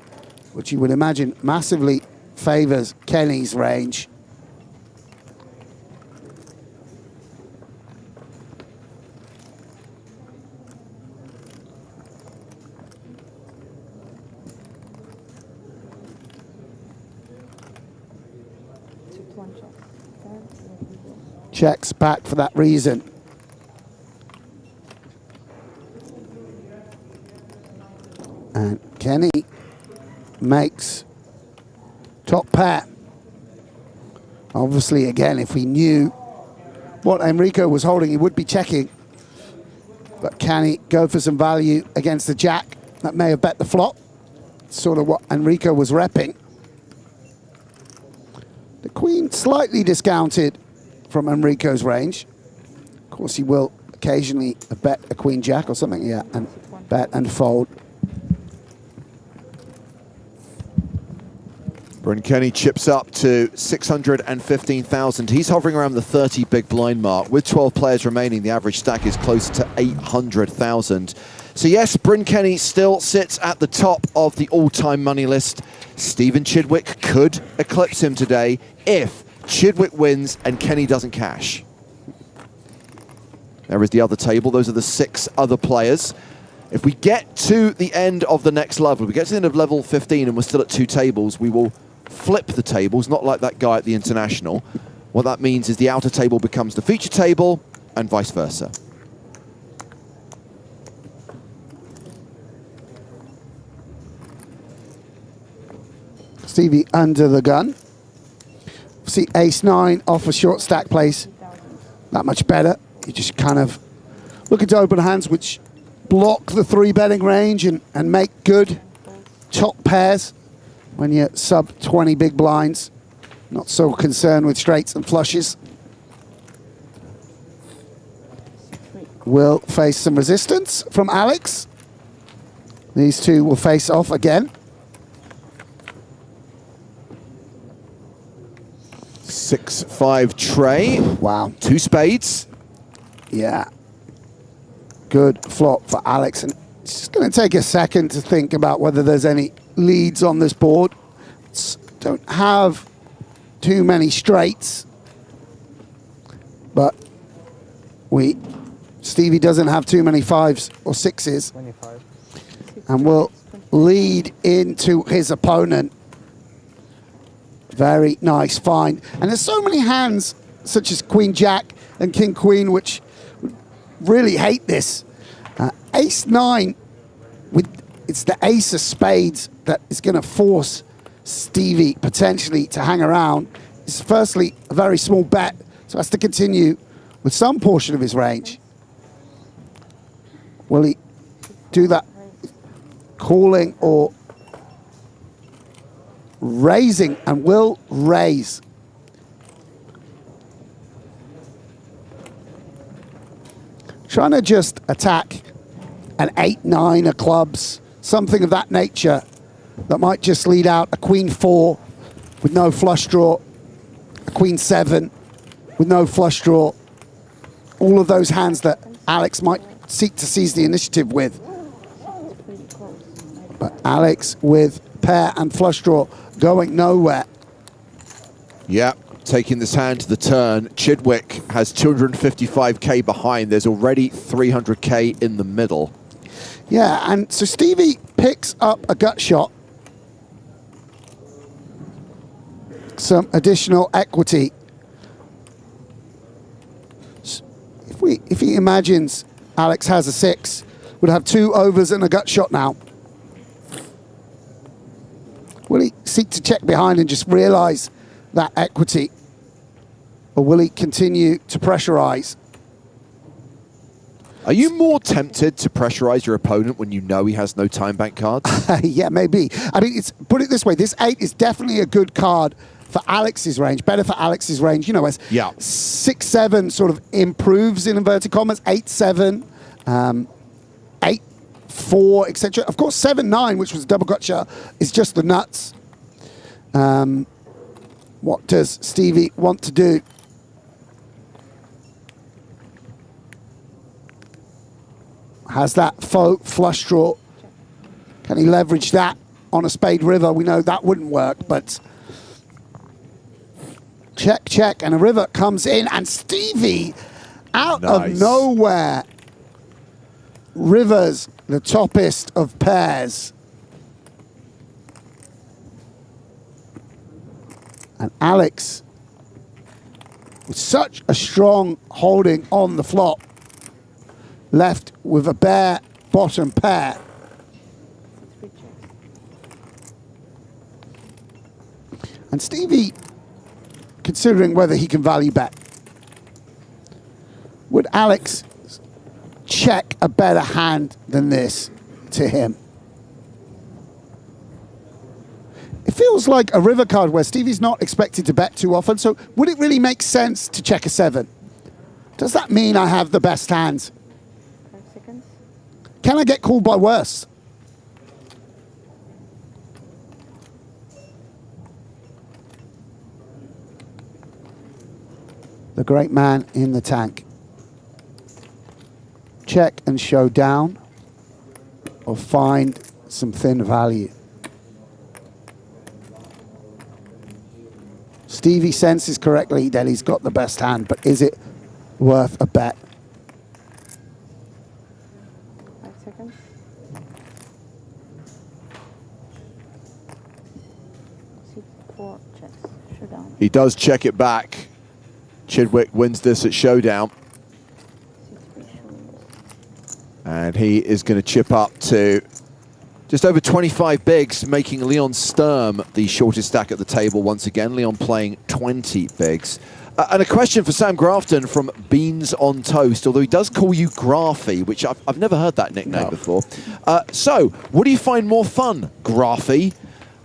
which you would imagine massively favors Kenny's range. Checks back for that reason. And Kenny makes top pair. Obviously, again, if we knew what Enrico was holding, he would be checking. But can he go for some value against the jack? That may have bet the flop. Sort of what Enrico was repping. The queen slightly discounted from Enrico's range. Of course, he will occasionally bet a queen jack or something, yeah, and bet and fold. Bryn Kenny chips up to 615,000. He's hovering around the 30 big blind mark. With 12 players remaining, the average stack is close to 800,000. So yes, Bryn Kenny still sits at the top of the all-time money list. Stephen Chidwick could eclipse him today if Chidwick wins and Kenny doesn't cash. There is the other table. Those are the 6 other players. If we get to the end of the next level, if we get to the end of level 15 and we're still at 2 tables, we will flip the tables, not like that guy at the International. What that means is the outer table becomes the feature table and vice versa. Stevie under the gun. See ace-9 off a short stack place. That much better. You just kind of look into open hands which block the 3 betting range and make good top pairs when you're sub 20 big blinds. Not so concerned with straights and flushes. Will face some resistance from Alex. These two will face off again. 6-5 tray. Wow. 2 spades. Yeah. Good flop for Alex. And it's just going to take a second to think about whether there's any leads on this board. Don't have too many straights. But Stevie doesn't have too many 5s or 6s. 25. And will lead into his opponent Very nice find. And there's so many hands, such as Queen Jack and King Queen, which really hate this. Ace 9, it's the ace of spades that is going to force Stevie potentially to hang around. It's firstly a very small bet, so has to continue with some portion of his range. Will he do that calling or raising? And will raise. Trying to just attack an 8-9 of clubs, something of that nature that might just lead out a Queen 4 with no flush draw, a Queen 7 with no flush draw. All of those hands that Alex might seek to seize the initiative with. But Alex with pair and flush draw going nowhere. Yeah, taking this hand to the turn. Chidwick has 255k behind. There's already 300k in the middle. Yeah, and so Stevie picks up a gut shot. Some additional equity. If he imagines Alex has a 6, would have 2 overs and a gut shot now. Will he seek to check behind and just realize that equity? Or will he continue to pressurize? Are you more tempted to pressurize your opponent when you know he has no time bank cards? Yeah, maybe. I mean, put it this way. This 8 is definitely a good card for Alex's range, better for Alex's range, you know, as 6-7 sort of improves in inverted commas, 8-7, 8-4, etc. Of course, 7-9, which was a double gotcha, is just the nuts. What does Stevie want to do? Has that faux flush draw? Can he leverage that on a spade river? We know that wouldn't work, but check, check, and a river comes in, and Stevie, out of nowhere, rivers the toppest of pairs. And Alex, with such a strong holding on the flop, left with a bare bottom pair. And Stevie, considering whether he can value bet. Would Alex check a better hand than this to him? It feels like a river card where Stevie's not expected to bet too often, so would it really make sense to check a 7? Does that mean I have the best hands? 5 seconds. Can I get called by worse? The great man in the tank. Check and show down, or find some thin value. Stevie senses correctly that he's got the best hand, but is it worth a bet? 5 seconds. C4 checks. Showdown. He does check it back. Chidwick wins this at showdown. And he is going to chip up to just over 25 bigs, making Leon Sturm the shortest stack at the table once again. Leon playing 20 bigs. And a question for Sam Grafton from Beans on Toast, although he does call you Grafy, which I've never heard that nickname before. So, what do you find more fun, Grafy?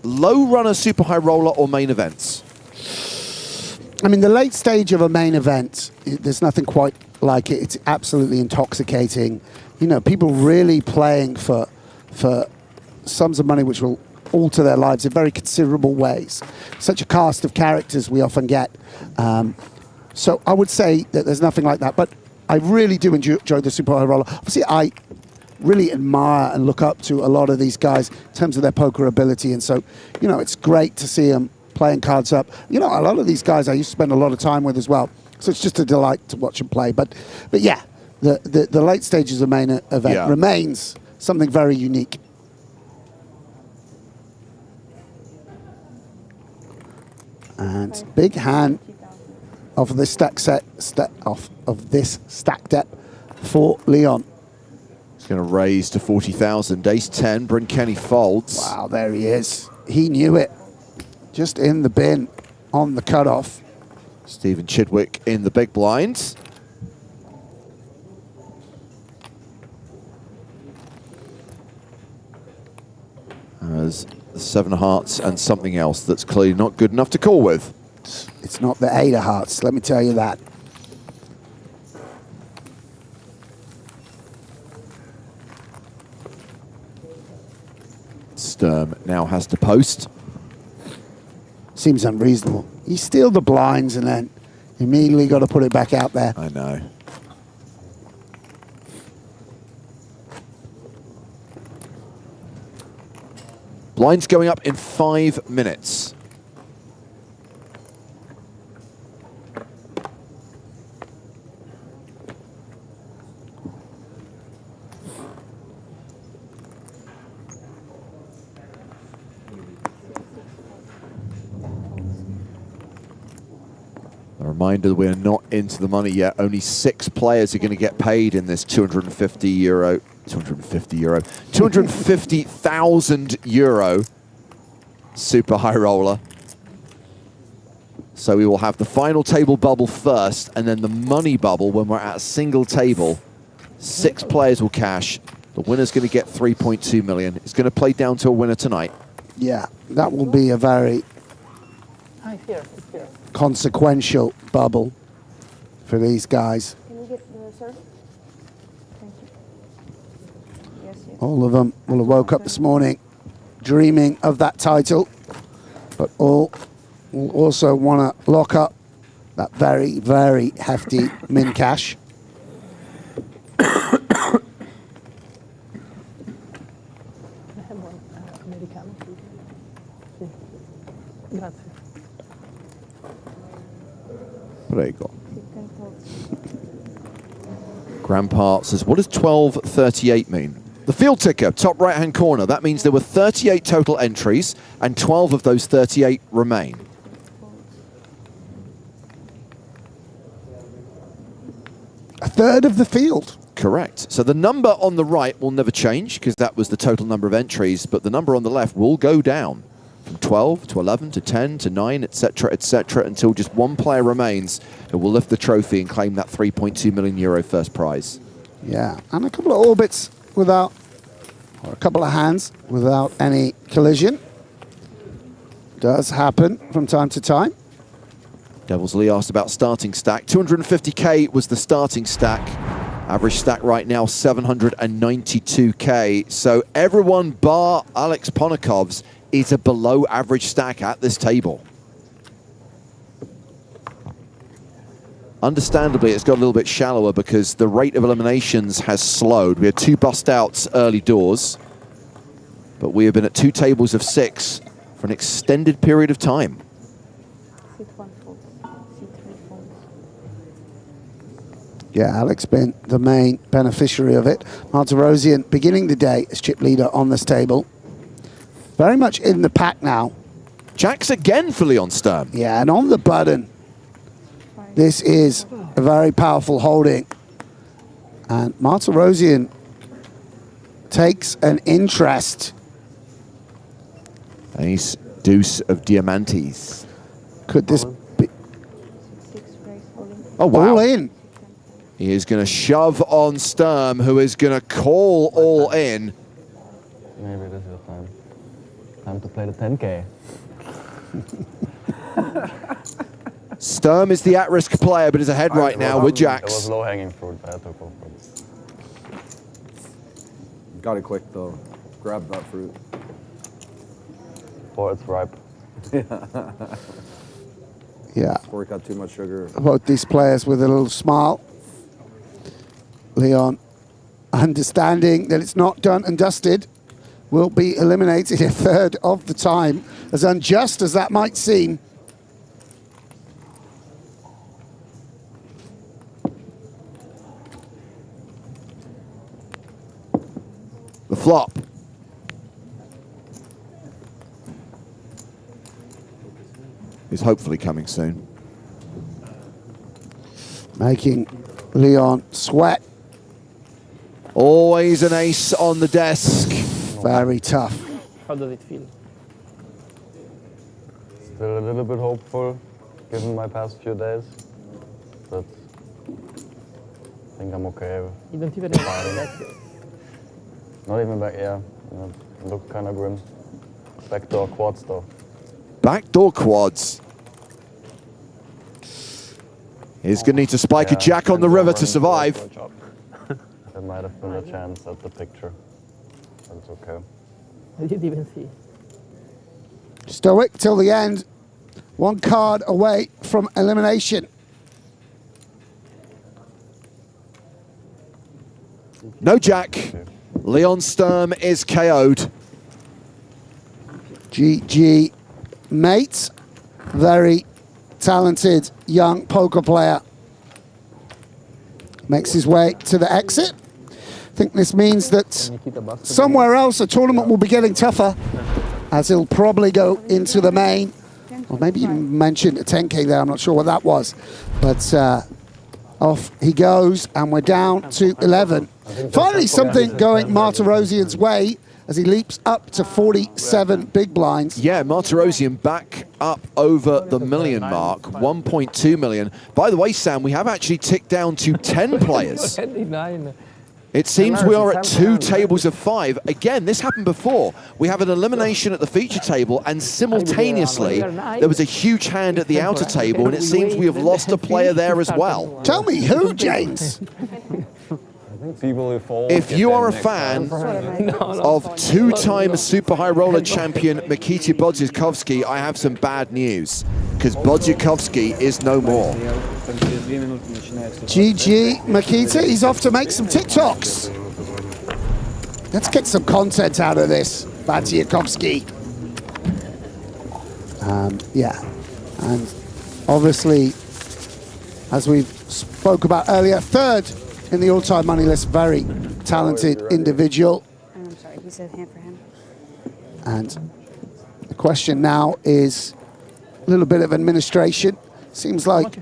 Low runner, super high roller, or main events? I mean, the late stage of a main event, there's nothing quite like it. It's absolutely intoxicating. You know, people really playing for sums of money which will alter their lives in very considerable ways. Such a cast of characters we often get. So I would say that there's nothing like that. But I really do enjoy the super high roller. Obviously, I really admire and look up to a lot of these guys in terms of their poker ability. And so, you know, it's great to see them playing cards up. You know, a lot of these guys I used to spend a lot of time with as well. So it's just a delight to watch them play. But yeah, the late stages of main event remains something very unique. And big hand of this stack set, of this stack depth for Leon. He's going to raise to 40,000. Ace 10, Bryn Kenny folds. Wow, there he is. He knew it. Just in the bin on the cutoff. Stephen Chidwick in the big blinds. As the 7 of hearts and something else that's clearly not good enough to call with. It's not the 8 of hearts, let me tell you that. Sturm now has to post. Seems unreasonable. You steal the blinds and then immediately got to put it back out there. I know. Blinds going up in 5 minutes. A reminder that we're not into the money yet. Only 6 players are going to get paid in this 250,000 euro super high roller. So we will have the final table bubble first, and then the money bubble when we're at a single table. 6 players will cash. The winner's going to get 3.2 million. It's going to play down to a winner tonight. Yeah, that will be a very consequential bubble for these guys. Can we get the sir? Thank you. Yes, yes. All of them will have woke up this morning dreaming of that title, but all will also want to lock up that very, very hefty min cash. Prego. Grandpa says, what does 1238 mean? The field ticker, top right-hand corner. That means there were 38 total entries, and 12 of those 38 remain. A third of the field. Correct. So the number on the right will never change, because that was the total number of entries, but the number on the left will go down from 12 to 11 to 10 to 9, etc., until just one player remains who will lift the trophy and claim that 3.2 million euro first prize. Yeah, and a couple of orbits without, or a couple of hands without any collision. Does happen from time to time. Devil's Lee asked about starting stack. 250k was the starting stack. Average stack right now, 792k. So everyone bar Alex Ponikov's is a below average stack at this table. Understandably, it's got a little bit shallower because the rate of eliminations has slowed. We had 2 bust outs early doors, but we have been at 2 tables of 6 for an extended period of time. Yeah, Alex been the main beneficiary of it. Martirosian beginning the day as chip leader on this table. Very much in the pack now. Jacks again for Leon Sturm. Yeah, and on the button. This is a very powerful holding. And Martirosian takes an interest. Ace, deuce of diamantes. Could this be? Oh, wow. All in. He is going to shove on Sturm, who is going to call all in. Maybe this is the time. Time to play the 10K. Sturm is the at-risk player, but is ahead right now with Jacks. It was low-hanging fruit, but I took off. Got it quick though. Grab that fruit. Or it's ripe. Yeah. Before it got too much sugar. Both these players with a little smile. Leon, understanding that it's not done and dusted, will be eliminated a third of the time, as unjust as that might seem. The flop. is hopefully coming soon. Making Leon sweat. Always an ace on the desk. Very tough. How does it feel? Still a little bit hopeful, given my past few days, but I think I'm okay. You don't even have back. Not even back, yeah. Look kind of grim. Backdoor quads though. Backdoor quads. He's going to need to spike a jack on the river to survive. There might have been a chance at the picture. That's okay. I didn't even see. Stoic till the end. One card away from elimination. No jack. Leon Sturm is KO'd. GG, mate. Very talented young poker player. Makes his way to the exit. I think this means that somewhere else the tournament will be getting tougher, as he'll probably go into the main. Or maybe you mentioned a 10K there, I'm not sure what that was. But off he goes, and we're down to 11. Finally, something going Martirosian's way as he leaps up to 47 big blinds. Yeah, Martirosian back up over the million mark, 1.2 million. By the way, Sam, we have actually ticked down to 10 players. It seems we are at 2 tables of 5. Again, this happened before. We have an elimination at the feature table, and simultaneously, there was a huge hand at the outer table, and it seems we have lost a player there as well. Tell me who, James? If you are a fan of two-time Super High Roller champion Mikita Bodzikowski, I have some bad news, because Bodzikowski is no more. GG, Mikita. He's off to make some TikToks. Let's get some content out of this, Bodzikowski. Yeah, and obviously, as we spoke about earlier, third in the all-time money list, very talented individual. I'm sorry, he said hand for hand. And the question now is a little bit of administration. Seems like,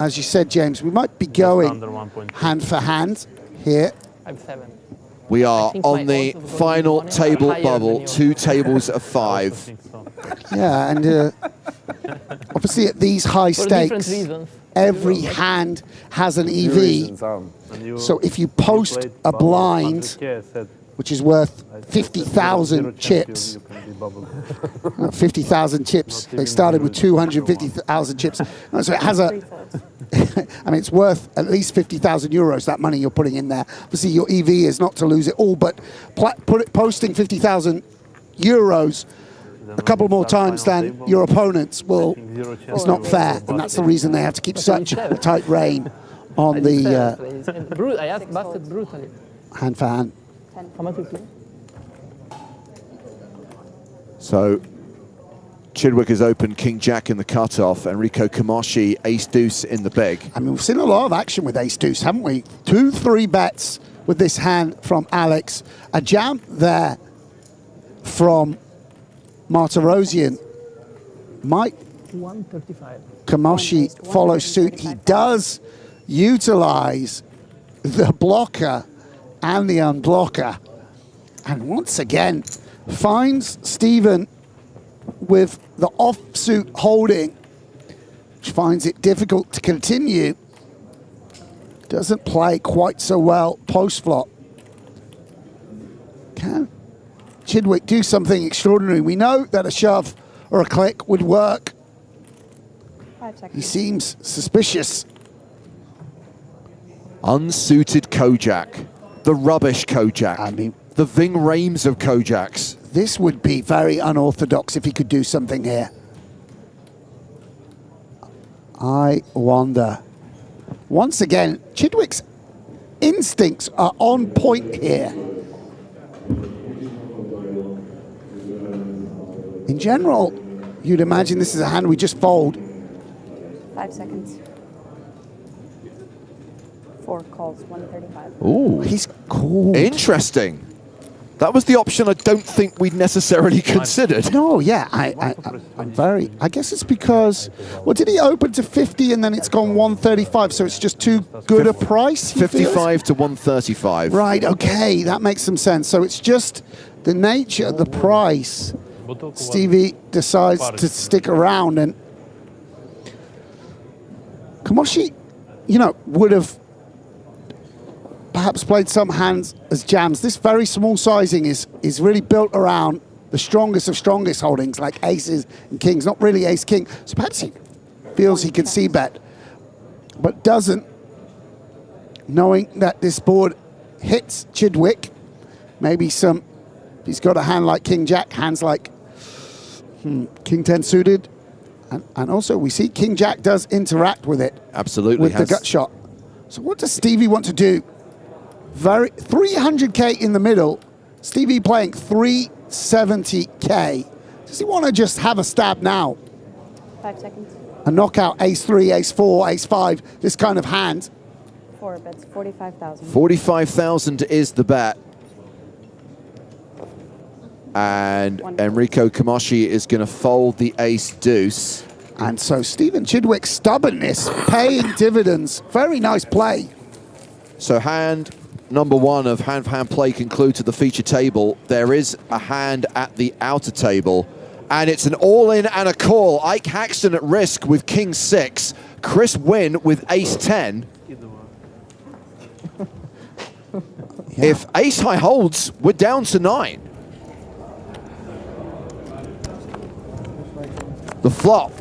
as you said, James, we might be going hand for hand here. I'm 7. We are on the final table bubble, 2 tables of 5. Yeah, and obviously at these high stakes, every hand has an EV. So if you post a blind, which is worth 50,000 chips, 50,000 chips. They started with 250,000 chips. So it has a, I mean, it's worth at least 50,000 euros, that money you're putting in there. Obviously, your EV is not to lose it all, but posting 50,000 euros a couple more times than your opponents will, it's not fair. And that's the reason they have to keep such a tight rein on the I asked busted brutally. hand for hand. How much is it? So Chidwick has opened King Jack in the cutoff, Enrico Kamoshi Ace Deuce in the big. I mean, we've seen a lot of action with Ace Deuce, haven't we? 2-3 bets with this hand from Alex. A jam there from Martirosian. Might 135. Kamoshi follow suit? He does utilize the blocker and the unblocker. And once again, finds Stephen with the offsuit holding, which finds it difficult to continue. Doesn't play quite so well post-flop. Can Chidwick do something extraordinary? We know that a shove or a click would work. 5 seconds. He seems suspicious. Unsuited Kojak. The rubbish Kojak. I mean, the Ving Rhames of Kojaks. This would be very unorthodox if he could do something here. I wonder. Once again, Chidwick's instincts are on point here. In general, you'd imagine this is a hand we just fold. 5 seconds. 4 calls, 135. Ooh. He's cool. Interesting. That was the option I don't think we'd necessarily considered. No, yeah, I guess it's because, well, did he open to 50 and then it's gone 135, so it's just too good a price? 55 to 135. Right, okay, that makes some sense. So it's just the nature of the price. Stevie decides to stick around, and Kamoshi, you know, would have perhaps played some hands as jams. This very small sizing is really built around the strongest of strongest holdings, like aces and kings, not really ace-king. So perhaps he feels he can c-bet, but doesn't, knowing that this board hits Chidwick. Maybe he's got a hand like king-jack, hands like king-10 suited. And also we see king-jack does interact with it. Absolutely. With the gut shot. So what does Stevie want to do? 300K in the middle. Stevie playing 370K. Does he want to just have a stab now? 5 seconds. A knockout ace-3, ace-4, ace-5, this kind of hand. 4 bets, 45,000. 45,000 is the bet. And Enrico Kamoshi is going to fold the ace-deuce. And so Stephen Chidwick's stubbornness paying dividends. Very nice play. So hand number one of hand-for-hand play conclude to the feature table. There is a hand at the outer table, and it's an all-in and a call. Ike Haxton at risk with king-6. Chris Wynn with ace-10. If ace-high holds, we're down to 9. The flop.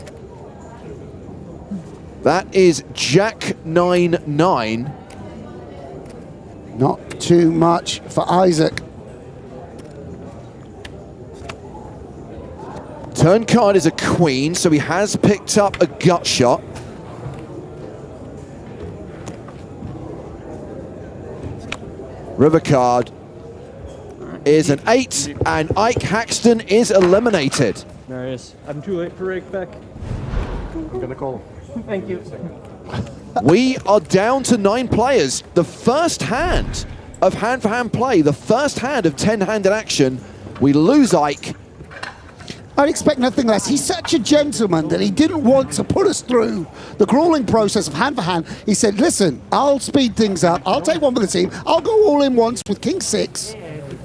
That is Jack 9-9. Not too much for Isaac. Turn card is a queen, so he has picked up a gut shot. River card is an 8, and Ike Haxton is eliminated. Marius, I'm too late for rake back. I'm gonna call. Thank you. We are down to 9 players. The first hand of hand-for-hand play, the first hand of 10-handed action. We lose Ike. I'd expect nothing less. He's such a gentleman that he didn't want to put us through the grueling process of hand-for-hand. He said, listen, I'll speed things up. I'll take one for the team. I'll go all in once with king-6.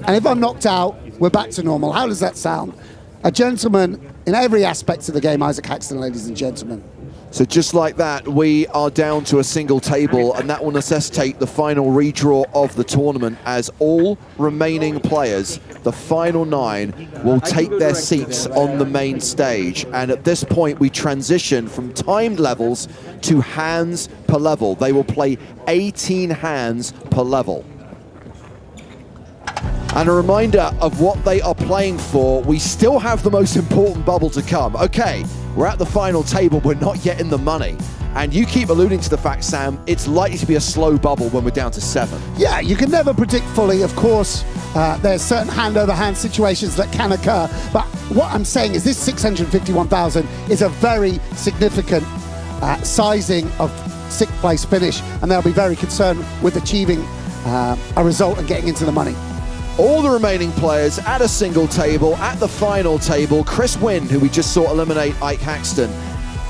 And if I'm knocked out, we're back to normal. How does that sound? A gentleman in every aspect of the game, Isaac Haxton, ladies and gentlemen. So just like that, we are down to a single table, and that will necessitate the final redraw of the tournament, as all remaining players, the final 9, will take their seats on the main stage. And at this point, we transition from timed levels to hands per level. They will play 18 hands per level. And a reminder of what they are playing for. We still have the most important bubble to come. Okay, we're at the final table, we're not yet in the money. And you keep alluding to the fact, Sam, it's likely to be a slow bubble when we're down to 7. Yeah, you can never predict fully, of course. There's certain hand-over-hand situations that can occur. But what I'm saying is this 651,000 is a very significant sizing of 6th place finish. And they'll be very concerned with achieving a result and getting into the money. All the remaining players at a single table, at the final table. Chris Wynn, who we just saw eliminate Ike Haxton,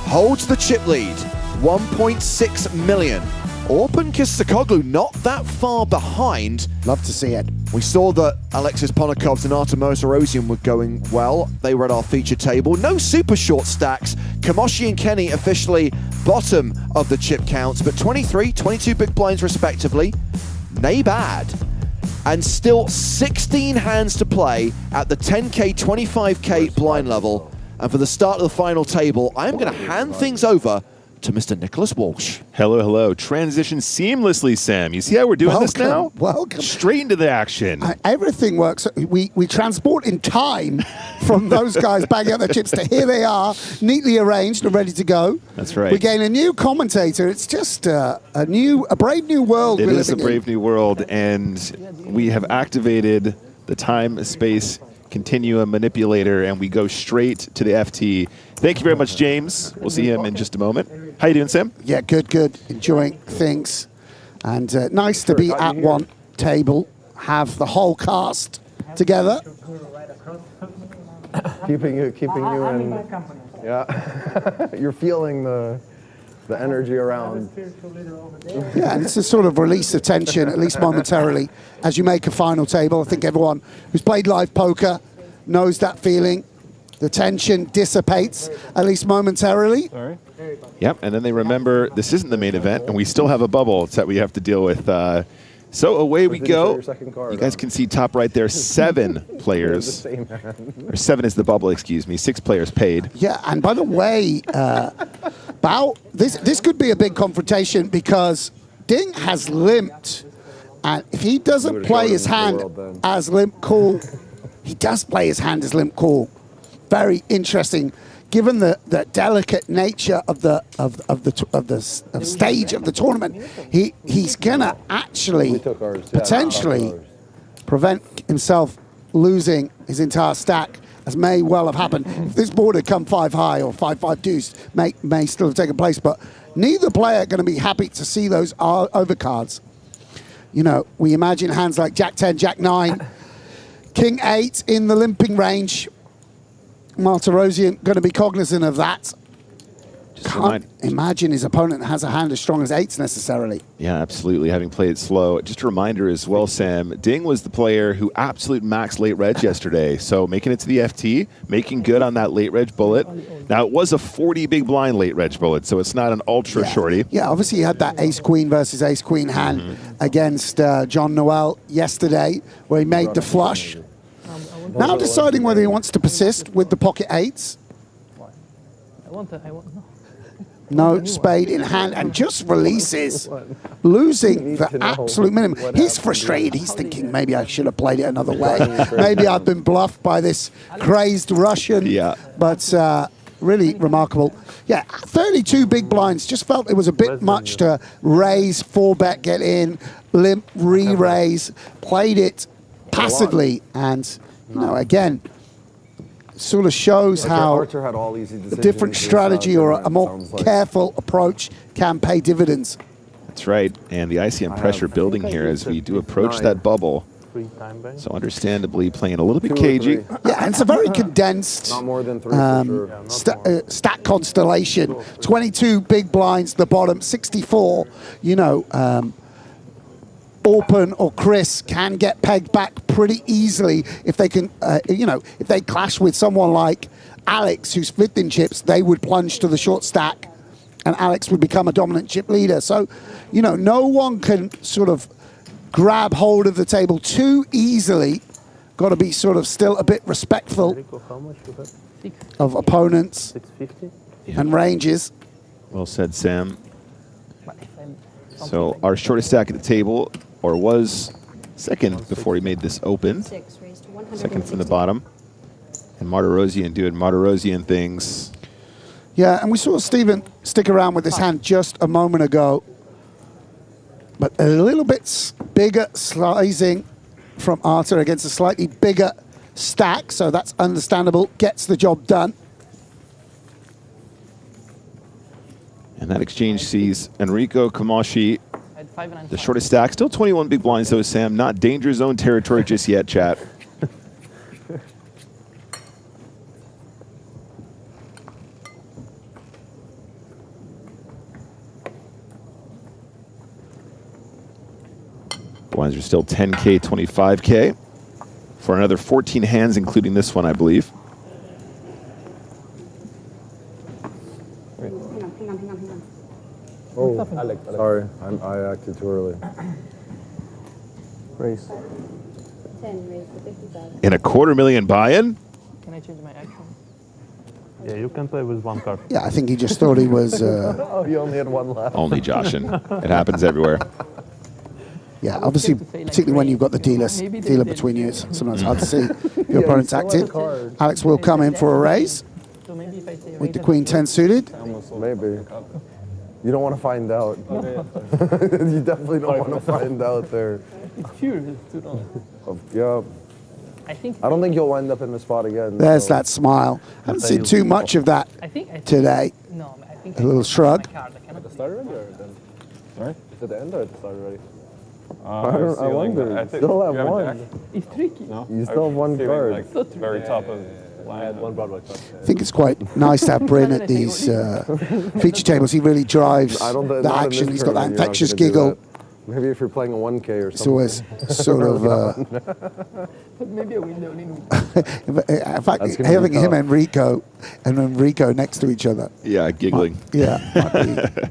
holds the chip lead, 1.6 million. Orpin Kistakoglu not that far behind. Love to see it. We saw that Alexis Ponokovs and Artemis Erosian were going well. They were at our feature table. No super short stacks. Kamoshi and Kenny officially bottom of the chip counts, but 23, 22 big blinds respectively. Nay bad. And still 16 hands to play at the 10K, 25K blind level. And for the start of the final table, I'm going to hand things over to Mr. Nicholas Walsh. Hello, hello. Transition seamlessly, Sam. You see how we're doing this now? Welcome. Straight into the action. Everything works. We transport in time from those guys bagging up their chips to here they are, neatly arranged and ready to go. That's right. We gain a new commentator. It's just a brave new world. It is a brave new world, and we have activated the time-space continuum manipulator, and we go straight to the FT. Thank you very much, James. We'll see him in just a moment. How you doing, Sam? Yeah, good. Enjoying things. And nice to be at one table, have the whole cast together. keeping you in. Yeah, you're feeling the energy around. Yeah, and it's a sort of release of tension, at least momentarily, as you make a final table. I think everyone who's played live poker knows that feeling. The tension dissipates, at least momentarily. Sorry. Yep, and then they remember this isn't the main event, and we still have a bubble that we have to deal with. So away we go. You guys can see top right there, 7 players. Or 7 is the bubble, excuse me. 6 players paid. Yeah, and by the way, Bao, this could be a big confrontation because Ding has limped. And if he doesn't play his hand as limp call, he does play his hand as limp call. Very interesting, given the delicate nature of the stage of the tournament. He's gonna actually potentially prevent himself losing his entire stack, as may well have happened. If this board had come 5 high or 5-5 deuce, may still have taken place. But neither player going to be happy to see those overcards. You know, we imagine hands like Jack 10, Jack 9, King 8 in the limping range. Martirosian going to be cognizant of that. Can't imagine his opponent has a hand as strong as 8s necessarily. Yeah, absolutely, having played it slow. Just a reminder as well, Sam, Ding was the player who absolute maxed late reg yesterday. So making it to the FT, making good on that late reg bullet. Now, it was a 40 big blind late reg bullet, so it's not an ultra shorty. Yeah, obviously he had that ace-queen versus ace-queen hand against John Noel yesterday, where he made the flush. Now deciding whether he wants to persist with the pocket 8s. No spade in hand and just releases, losing the absolute minimum. He's frustrated. He's thinking, maybe I should have played it another way. Maybe I've been bluffed by this crazed Russian. Yeah. But really remarkable. Yeah, 32 big blinds. Just felt it was a bit much to raise, 4-bet, get in, limp, re-raise. Played it passively and, you know, again, sort of shows how a different strategy or a more careful approach can pay dividends. That's right, and the ICM pressure building here as we do approach that bubble. So understandably playing a little bit cagey. Yeah, and it's a very condensed stack constellation. 22 big blinds, the bottom, 64, you know, Orpin or Chris can get pegged back pretty easily if they can, you know, if they clash with someone like Alex, who's 5th in chips, they would plunge to the short stack and Alex would become a dominant chip leader. So, you know, no one can sort of grab hold of the table too easily. Got to be sort of still a bit respectful of opponents and ranges. Well said, Sam. So our shortest stack at the table, or was second before he made this open. Second from the bottom. And Martirosian doing Martirosian things. Yeah, and we saw Steven stick around with his hand just a moment ago. But a little bit bigger slicing from Arthur against a slightly bigger stack, so that's understandable. Gets the job done. And that exchange sees Enrico Kamashi, the shortest stack. Still 21 big blinds though, Sam. Not danger zone territory just yet, chat. Blinds are still 10K, 25K for another 14 hands, including this one, I believe. Oh, Alex. Sorry, I acted too early. Race. 10 raise to 50,000. In a $250,000 buy-in? Can I change my action? Yeah, you can play with 1 card. Yeah, I think he just thought he was... Oh, you only had 1 left. Only Joshin. It happens everywhere. Yeah, obviously, particularly when you've got the dealer between you, it's sometimes hard to see your opponent's active. Alex will come in for a raise with the Queen 10 suited. Maybe. You don't want to find out. You definitely don't want to find out there. It's pure, it's too long. Yeah. I don't think you'll wind up in the spot again. There's that smile. I haven't seen too much of that today. No, I think a little shrug. At the start already or then? Sorry? It's at the end or at the start already? I wonder. I think Still have you a one. jack? It's tricky. No? You still have one card. Like, So tricky. very top of. I had one broad white card. I think it's quite nice to have Bryn at these feature tables. He really drives the action. He's got that infectious giggle. Maybe if you're playing a 1K or It's something. always sort of... But maybe a window in. in fact, That's gonna having be him tough. and Enrico next to each other. Yeah, giggling. Yeah. might be.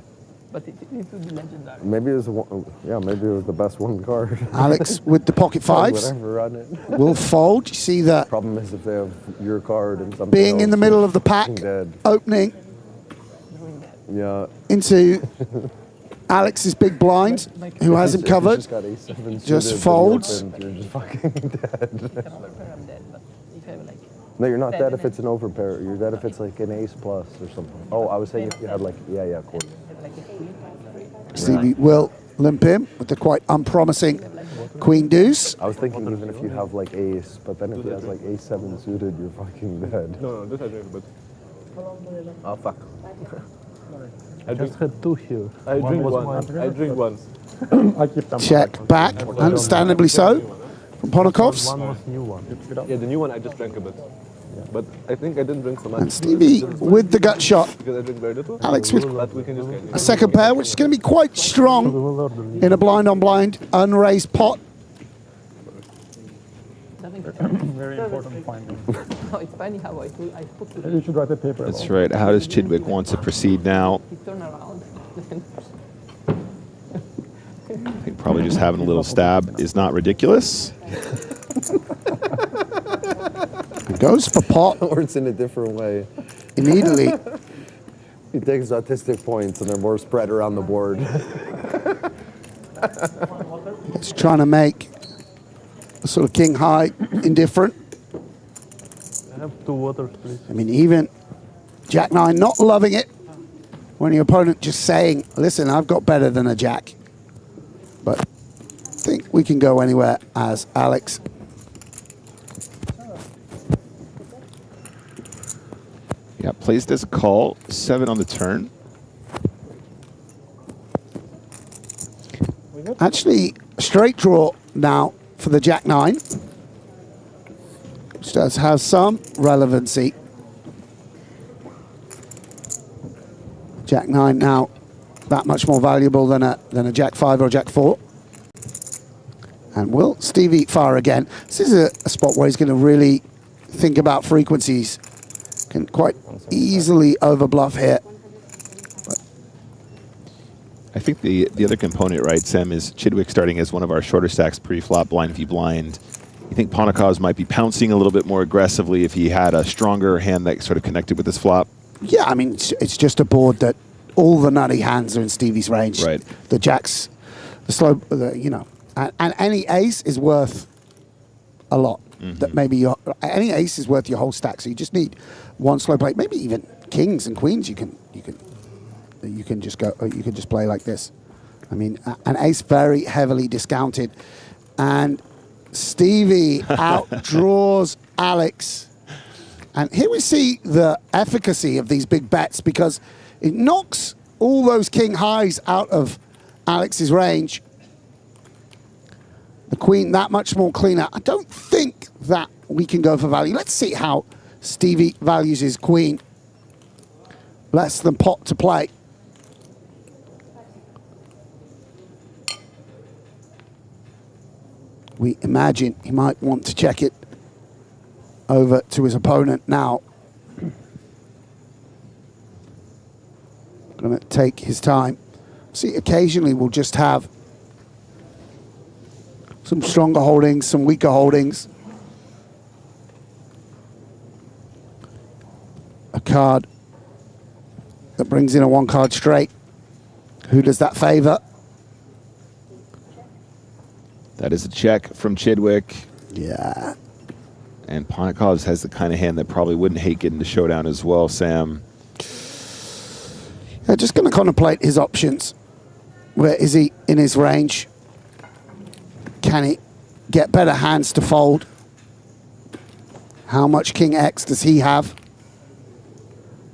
But it needs to be legendary. Maybe it was maybe it was the best one card. Alex with the pocket fives Whatever, run it. will fold. You see that Problem is if they have your card and something being in else, the middle of the pack, dead. opening Yeah. into Alex's big blind, who hasn't If you covered. just got ace-7 Just suited, folds. then you're just fucking dead. I'm dead, but if I have like. No, you're not dead if it's an overpair. You're dead if it's like an ace plus or something. Oh, I was saying if you had like, of course. Stevie will limp in with the quite unpromising queen deuce. I was thinking even if you have like ace, but then if he has like ace-7 suited, you're fucking dead. No, this I drink, but. Oh, fuck. I just had two here. I drink one. I drink once. I keep them. Check back, understandably so, from Ponakov's. One was new one. Yeah, the new one I just drank a bit. But I think I didn't drink so much. And Stevie with the gut shot. Because I drink very little. Alex with But we can just get a second pair, which is going to be quite strong in a blind-on-blind, unraised pot. Very important finding. No, it's funny how I spoke to You should write a paper. That's right. How does Chidwick want to proceed now? he turned around. I think probably just having a little stab is not ridiculous. He goes for pot Or it's in a different way. immediately. He takes autistic points and they're more spread around the board. He's trying to make a sort of king high indifferent. I have 2 waters, please. I mean, even Jack 9 not loving it when your opponent just saying, listen, I've got better than a Jack. But I think we can go anywhere as Alex. Yeah, placed as a call, 7 on the turn. Actually, straight draw now for the Jack 9, which does have some relevancy. Jack 9 now that much more valuable than a Jack 5 or a Jack 4. And will Stevie fire again? This is a spot where he's going to really think about frequencies. Can quite easily overbluff here. I think the other component, right, Sam, is Chidwick starting as one of our shorter stacks pre-flop, blind v blind. You think Ponakov's might be pouncing a little bit more aggressively if he had a stronger hand that sort of connected with his flop? Yeah, I mean, it's just a board that all the nutty hands are in Stevie's range. Right. The Jacks, the slow, you know, and any ace is worth a lot. That maybe any ace is worth your whole stack. So you just need one slow play. Maybe even kings and queens. You can just go. You can just play like this. I mean, an ace very heavily discounted, and Stevie outdraws Alex. And here we see the efficacy of these big bets because it knocks all those king highs out of Alex's range. The queen that much more cleaner. I don't think that we can go for value. Let's see how Stevie values his queen. Less than pot to play. We imagine he might want to check it over to his opponent now. Going to take his time. See, occasionally we'll just have some stronger holdings, some weaker holdings. A card that brings in a 1-card straight. Who does that favor? That is a check from Chidwick. Yeah. And Ponakov's has the kind of hand that probably wouldn't hate getting the showdown as well, Sam. Yeah, just going to contemplate his options. Where is he in his range? Can he get better hands to fold? How much King X does he have?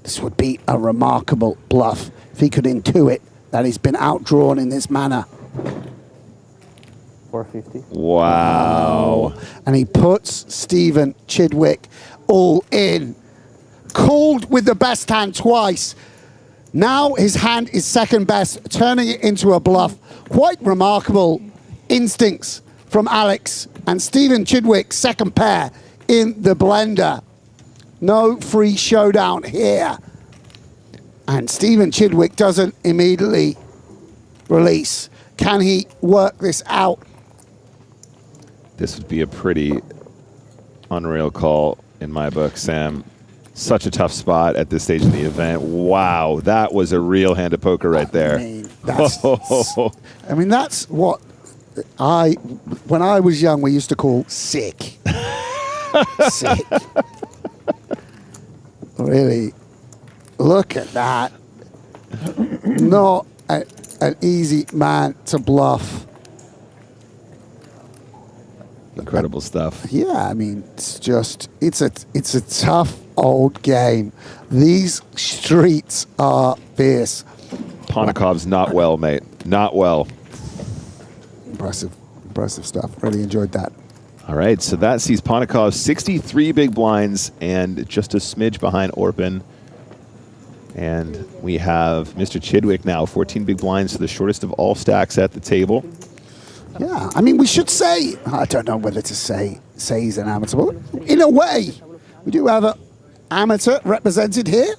This would be a remarkable bluff if he could intuit that he's been outdrawn in this manner. 450. Wow. And he puts Stephen Chidwick all in. Called with the best hand twice. Now his hand is second best, turning it into a bluff. Quite remarkable instincts from Alex. And Stephen Chidwick, second pair in the blender. No free showdown here. And Stephen Chidwick doesn't immediately release. Can he work this out? This would be a pretty unreal call in my book, Sam. Such a tough spot at this stage of the event. Wow, that was a real hand of poker right there. I mean, that's what when I was young, we used to call sick. Sick. Really, look at that. Not an easy man to bluff. Incredible stuff. Yeah, I mean, it's a tough old game. These streets are fierce. Ponikov's not well, mate. Not well. Impressive stuff. Really enjoyed that. All right, so that sees Ponikov 63 big blinds and just a smidge behind Orpin. And we have Mr. Chidwick now, 14 big blinds, so the shortest of all stacks at the table. Yeah, I mean, we should say, I don't know whether to say he's an amateur, but in a way, we do have an amateur represented here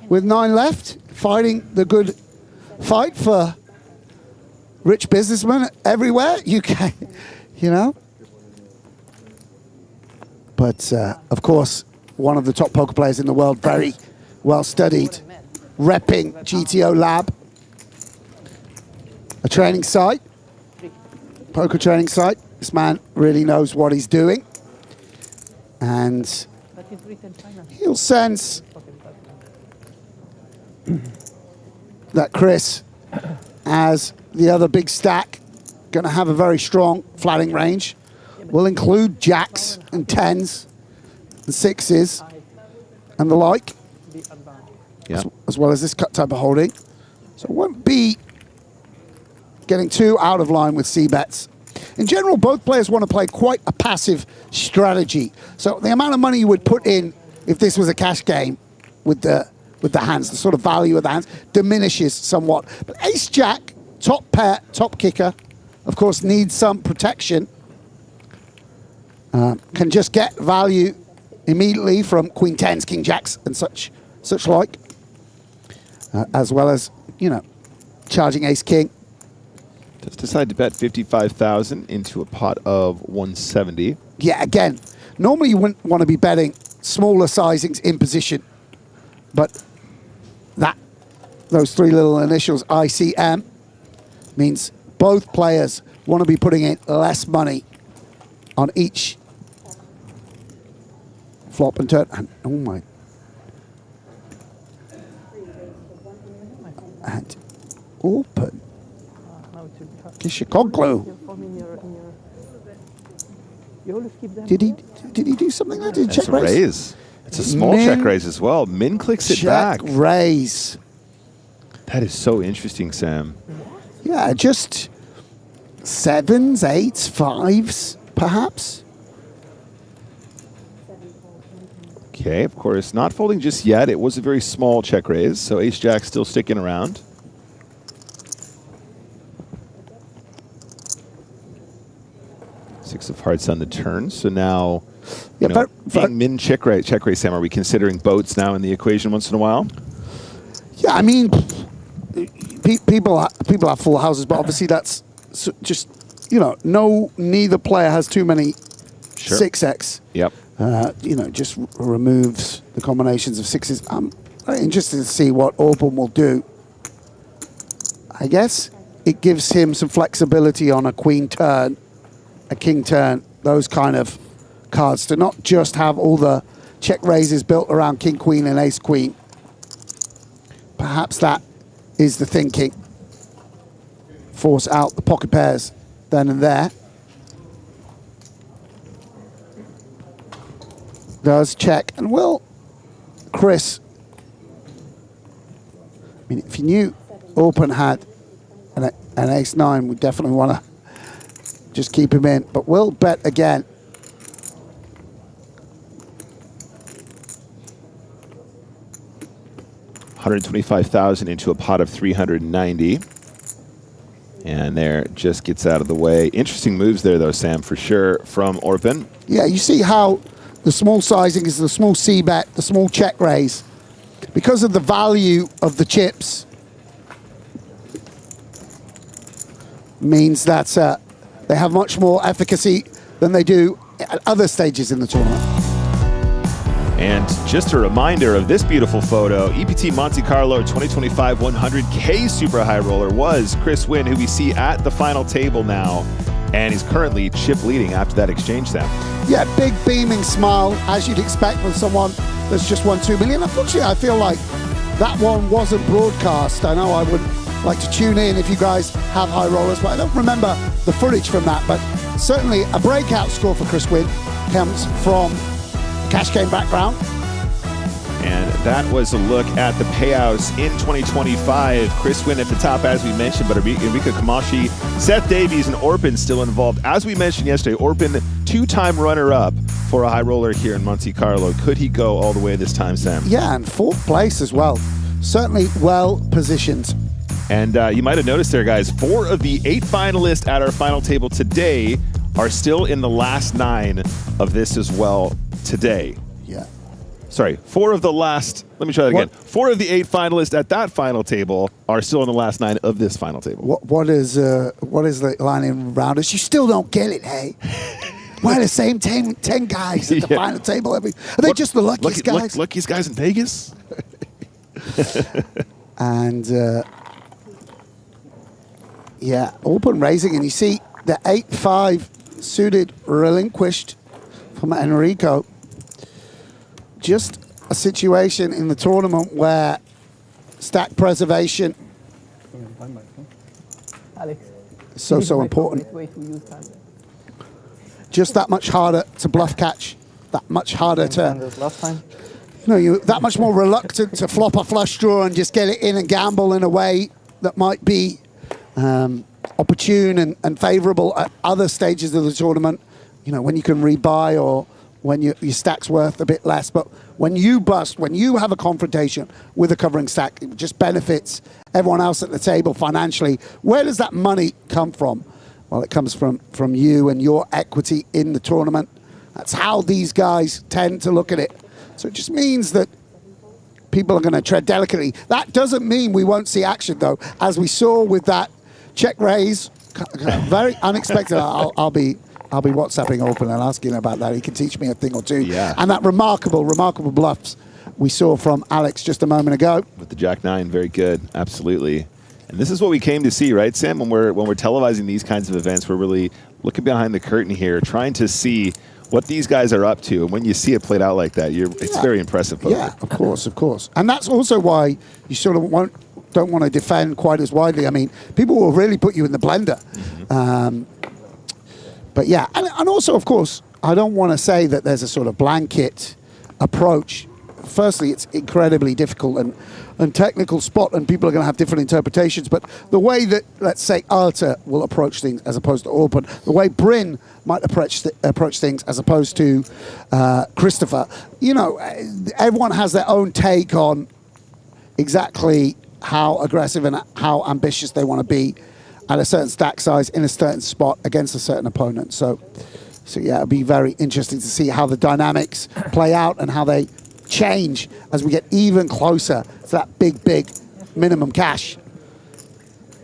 with 9 left, fighting the good fight for rich businessmen everywhere. You can, you know. But, of course, one of the top poker players in the world, very well studied, repping GTO Lab, a training site. Poker training site. This man really knows what he's doing. And he'll sense that Chris, as the other big stack, going to have a very strong flatting range. Will include jacks and tens and sixes and the like, as well as this cut type of holding. So it won't be getting too out of line with C-bets. In general, both players want to play quite a passive strategy. So the amount of money you would put in if this was a cash game with the hands, the sort of value of the hands, diminishes somewhat. But ace-jack, top pair, top kicker, of course, needs some protection. Can just get value immediately from queen tens, king jacks, and such like, as well as, you know, charging ace king. Just decide to bet 55,000 into a pot of 170. Yeah, again, normally you wouldn't want to be betting smaller sizings in position, but those 3 little initials, ICM, means both players want to be putting in less money on each flop and turn. And, oh my. And open. Kishikoglu. Did he do something there? Did he check raise? It's a small check raise as well. Min clicks it back. Check raise. That is so interesting, Sam. Yeah, just 7s, 8s, 5s, perhaps. Okay, of course, not folding just yet. It was a very small check raise, so ace-jack still sticking around. Six of hearts on the turn, so now, being min check raise, Sam, are we considering boats now in the equation once in a while? Yeah, I mean, people have full houses, but obviously that's just, you know, neither player has too many 6x. Yep. You know, just removes the combinations of sixes. I'm very interested to see what Orpin will do. I guess it gives him some flexibility on a queen turn, a king turn, those kind of cards, to not just have all the check raises built around king, queen, and ace, queen. Perhaps that is the thinking. Force out the pocket pairs then and there. Does check, and will Chris, I mean, if you knew Orpin had an ace-9, we definitely want to just keep him in. But we'll bet again. $125,000 into a pot of 390. And there, just gets out of the way. Interesting moves there, though, Sam, for sure, from Orpin. Yeah, you see how the small sizing is the small C-bet, the small check raise. Because of the value of the chips, means that they have much more efficacy than they do at other stages in the tournament. And just a reminder of this beautiful photo, EPT Monte-Carlo 2025 100K Super High Roller was Chris Wynn, who we see at the final table now, and he's currently chip leading after that exchange, Sam. Yeah, big beaming smile, as you'd expect from someone that's just won 2 million. Unfortunately, I feel like that one wasn't broadcast. I know I would like to tune in if you guys have high rollers, but I don't remember the footage from that. But certainly a breakout score for Chris Wynn comes from cash game background. And that was a look at the payouts in 2025. Chris Wynn at the top, as we mentioned, but Enrico Kamashi, Seth Davies, and Orpin still involved. As we mentioned yesterday, Orpin, two-time runner-up for a high roller here in Monte Carlo. Could he go all the way this time, Sam? Yeah, and fourth place as well. Certainly well positioned. And you might have noticed there, guys, 4 of the 8 finalists at our final table today are still in the last 9 of this as well today. Yeah. Sorry, 4 of the last, let me try that again. 4 of the 8 finalists at that final table are still in the last 9 of this final table. What is the line in rounders? You still don't get it, hey? Why the same 10 guys at the final table? Are they just the luckiest guys? Luckiest guys in Vegas? And yeah, open raising, and you see the 8-5 suited relinquished from Enrico. Just a situation in the tournament where stack preservation is so important. Just that much harder to bluff catch, that much harder to, you're that much more reluctant to flop a flush draw and just get it in and gamble in a way that might be opportune and favorable at other stages of the tournament. You know, when you can rebuy or when your stack's worth a bit less. But when you bust, when you have a confrontation with a covering stack, it just benefits everyone else at the table financially. Where does that money come from? Well, it comes from you and your equity in the tournament. That's how these guys tend to look at it. So it just means that people are going to tread delicately. That doesn't mean we won't see action, though. As we saw with that check raise, very unexpected. I'll be WhatsApping Open and asking about that. He can teach me a thing or two. Yeah. And that remarkable bluffs we saw from Alex just a moment ago. With the Jack-9, very good. Absolutely. And this is what we came to see, right, Sam? When we're televising these kinds of events, we're really looking behind the curtain here, trying to see what these guys are up to. And when you see it played out like that, it's very impressive. Yeah, of course. And that's also why you sort of don't want to defend quite as widely. I mean, people will really put you in the blender. Mm-hmm. But yeah, and also, of course, I don't want to say that there's a sort of blanket approach. Firstly, it's incredibly difficult and technical spot, and people are going to have different interpretations. But the way that, let's say, Arta will approach things as opposed to Orpin, the way Bryn might approach things as opposed to Christopher, everyone has their own take on exactly how aggressive and how ambitious they want to be at a certain stack size in a certain spot against a certain opponent. So yeah, it'll be very interesting to see how the dynamics play out and how they change as we get even closer to that big minimum cash.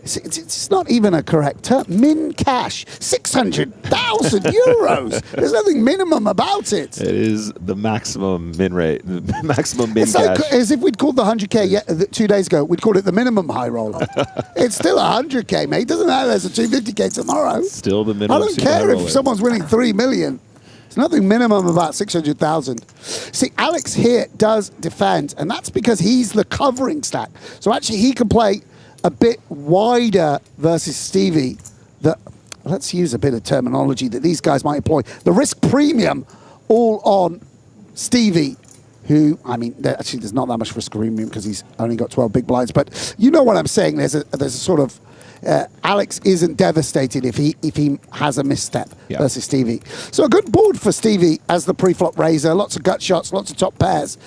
It's not even a correct term. Min cash, 600,000 euros. There's nothing minimum about it. It is the maximum min rate, the maximum min it's cash. Like, as if we'd called the 100K 2 days ago, we'd called it the minimum high roller. It's still 100K, mate. It doesn't matter there's a 250K tomorrow. Still the minimum. I don't care if someone's winning 3 million. There's nothing minimum about 600,000. See, Alex here does defend, and that's because he's the covering stack. So actually he can play a bit wider versus Stevie. Let's use a bit of terminology that these guys might employ. The risk premium all on Stevie, who, I mean, there's not that much risk premium because he's only got 12 big blinds, but you know what I'm saying. There's a sort of Alex isn't devastated if he has a misstep Yeah. versus Stevie. So a good board for Stevie as the pre-flop raiser. Lots of gut shots, lots of top pairs.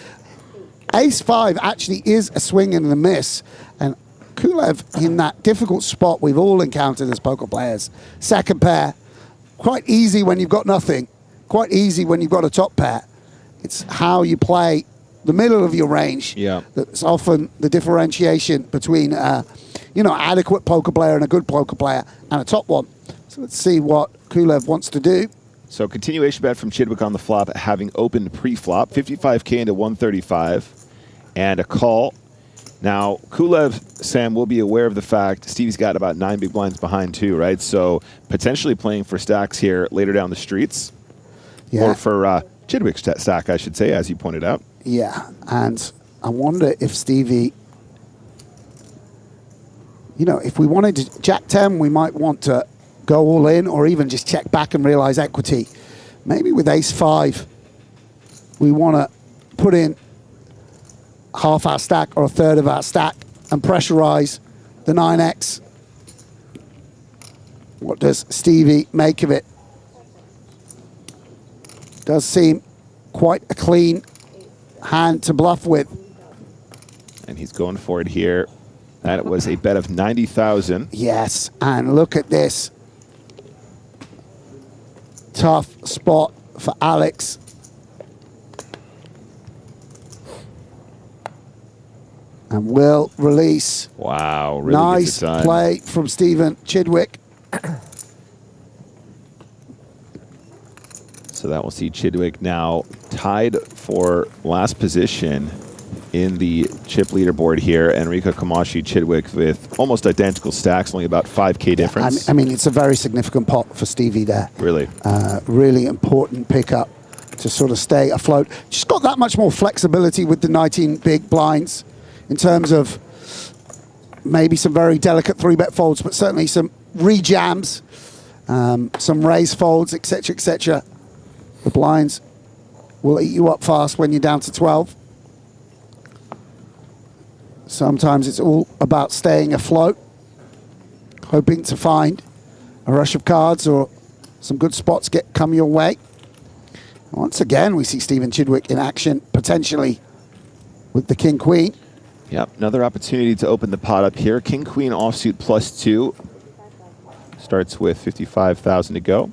Ace-5 actually is a swing and a miss. And Kulev in that difficult spot we've all encountered as poker players. Second pair, quite easy when you've got nothing. Quite easy when you've got a top pair. It's how you play the middle of your range. Yeah. That's often the differentiation between, adequate poker player and a good poker player and a top one. So let's see what Kulev wants to do. So continuation bet from Chidwick on the flop, having opened pre-flop, 55K into 135, and a call. Now, Kulev, Sam, will be aware of the fact Stevie's got about 9 big blinds behind too, right? So potentially playing for stacks here later down the streets. Yeah. Or for Chidwick's stack, I should say, as you pointed out. Yeah, and I wonder if Stevie, if we wanted to Jack 10, we might want to go all in or even just check back and realize equity. Maybe with Ace-5, we want to put in half our stack or a third of our stack and pressurize the 9X. What does Stevie make of it? Does seem quite a clean hand to bluff with. And he's going for it here. That was a bet of 90,000. Yes, and look at this. Tough spot for Alex. And will release. Wow, really nice gets it done. play from Stephen Chidwick. So that will see Chidwick now tied for last position in the chip leaderboard here. Enrico Kamashi, Chidwick with almost identical stacks, only about 5K difference. I mean, it's a very significant pot for Stevie there. Really? Really important pickup to sort of stay afloat. Just got that much more flexibility with the 19 big blinds in terms of maybe some very delicate 3-bet folds, but certainly some rejams, some raise folds, etc., etc. The blinds will eat you up fast when you're down to 12. Sometimes it's all about staying afloat, hoping to find a rush of cards or some good spots come your way. Once again, we see Stephen Chidwick in action, potentially with the King-Queen. Yep, another opportunity to open the pot up here. King-Queen offsuit +2. Starts with 55,000 to go.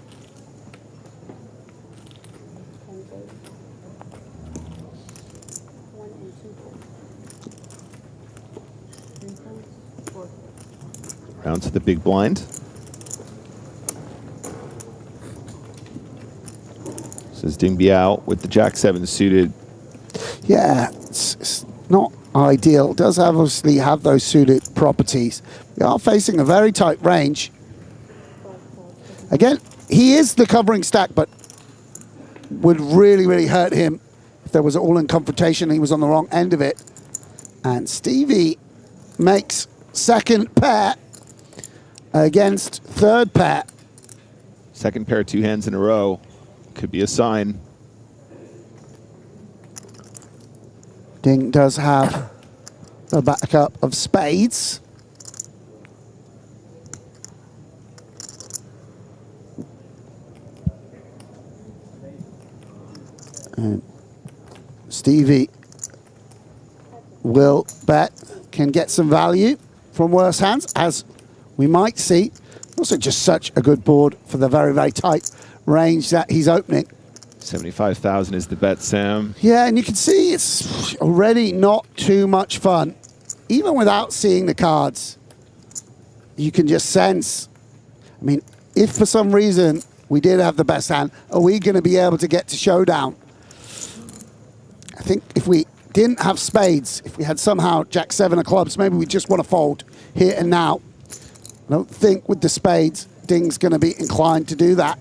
Round to the big blind. This is Ding Biao with the Jack 7 suited. Yeah, it's not ideal. It does obviously have those suited properties. We are facing a very tight range. Again, he is the covering stack, but would really, really hurt him if there was an all-in confrontation and he was on the wrong end of it. And Stevie makes second pair against third pair. Second pair, 2 hands in a row. Could be a sign. Ding does have a backup of spades. And Stevie will bet, can get some value from worse hands, as we might see. Also just such a good board for the very, very tight range that he's opening. 75,000 is the bet, Sam. Yeah, and you can see it's already not too much fun. Even without seeing the cards, you can just sense, I mean, if for some reason we did have the best hand, are we going to be able to get to showdown? I think if we didn't have spades, if we had somehow Jack 7 of clubs, maybe we just want to fold here and now. I don't think with the spades, Ding's going to be inclined to do that.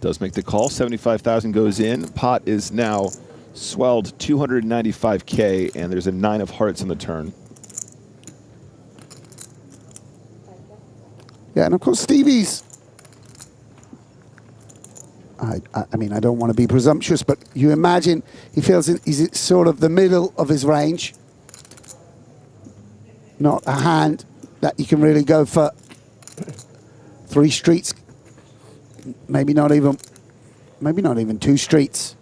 Does make the call. 75,000 goes in. Pot is now swelled 295K, and there's a 9 of hearts on the turn. Yeah, and of course Stevie's, I mean, I don't want to be presumptuous, but you imagine he feels he's sort of the middle of his range. Not a hand that you can really go for 3 streets, maybe not even 2 streets.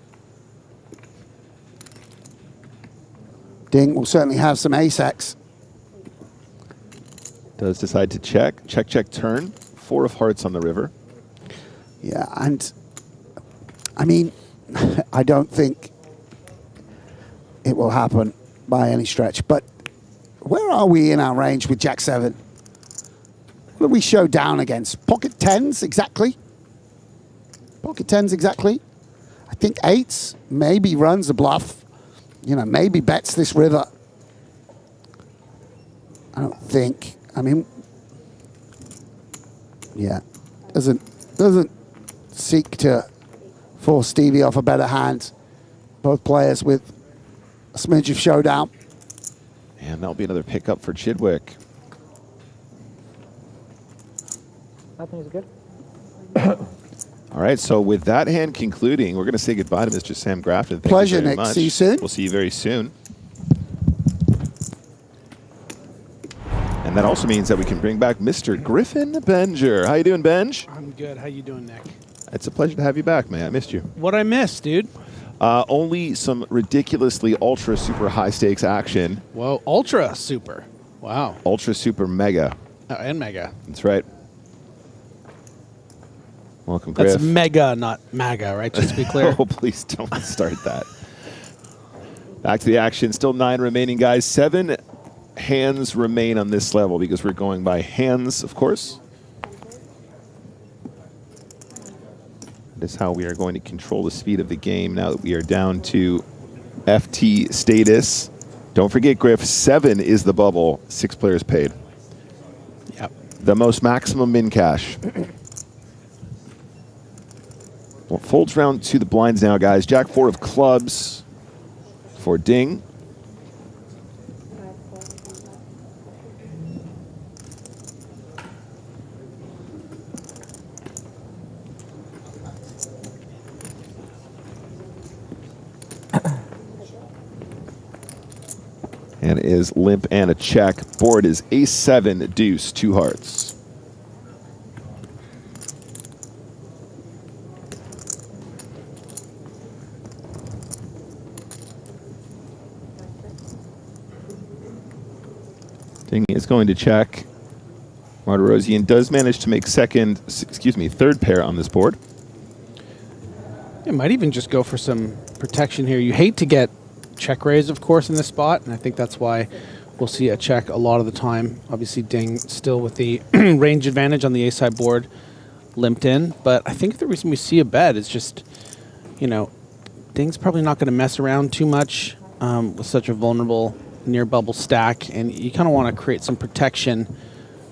Ding will certainly have some ace-X. Does decide to check. Check, check, turn. 4 of hearts on the river. Yeah, and I mean, I don't think it will happen by any stretch. But where are we in our range with Jack-7? What do we show down against? Pocket 10s exactly? Pocket 10s exactly? I think 8s maybe runs a bluff. You know, maybe bets this river. I don't think. I mean, yeah, doesn't seek to force Stevie off a better hand. Both players with a smidge of showdown. And that'll be another pickup for Chidwick. Nothing is good. All right, so with that hand concluding, we're going to say goodbye to Mr. Sam Grafton. Thank Pleasure, you very Nick. much. See you soon. We'll see you very soon. And that also means that we can bring back Mr. Griffin Benger. How you doing, Benj? I'm good. How you doing, Nick? It's a pleasure to have you back, man. I missed you. What I missed, dude? Only some ridiculously ultra super high stakes action. Whoa, ultra super. Wow. Ultra super mega. Oh, and mega. That's right. Welcome, Griff. That's mega, not MAGA, right? Just to be clear. Oh, please don't start that. Back to the action. Still 9 remaining, guys. 7 hands remain on this level because we're going by hands, of course. That is how we are going to control the speed of the game now that we are down to FT status. Don't forget, Griff, 7 is the bubble. 6 players paid. Yep. The most maximum min cash. Well, folds round to the blinds now, guys. Jack 4 of clubs for Ding. And is limp and a check. Board is ace-7, deuce, 2 hearts. Ding is going to check. Martirosian does manage to make third pair on this board. It might even just go for some protection here. You hate to get check raise, of course, in this spot, and I think that's why we'll see a check a lot of the time. Obviously, Ding still with the range advantage on the ace-high board, limped in. But I think the reason we see a bet is just, you know, Ding's probably not going to mess around too much with such a vulnerable near bubble stack, and you kind of want to create some protection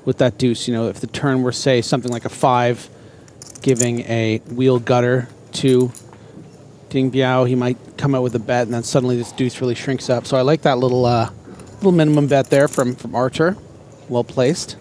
with that deuce. You know, if the turn were, say, something like a 5, giving a wheel gutter to Ding Biao, he might come out with a bet, and then suddenly this deuce really shrinks up. So I like that little minimum bet there from Archer. Well placed.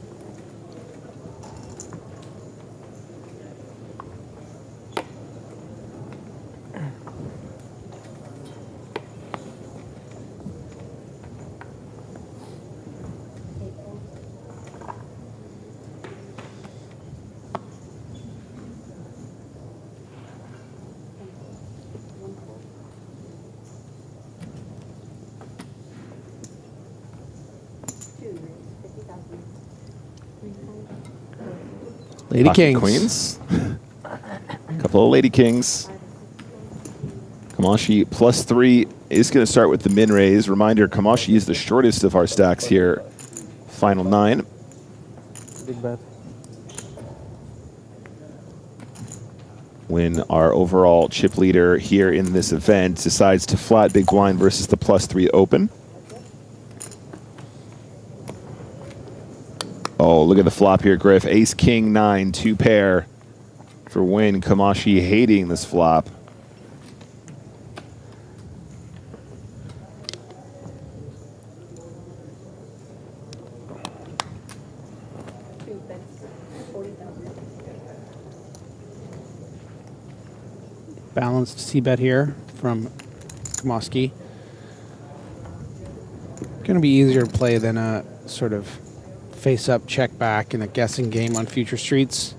Lady Pocket Kings. Queens. Couple of Lady Kings. Kamashi +3 is going to start with the min raise. Reminder, Kamashi is the shortest of our stacks here. Final 9. Big bet. When our overall chip leader here in this event decides to flat big blind versus the +3 open. Oh, look at the flop here, Griff. Ace, king, 9, 2 pair for win. Kamashi hating this flop. Balanced c-bet here from Kamoski. Going to be easier to play than a sort of face up, check back in a guessing game on future streets.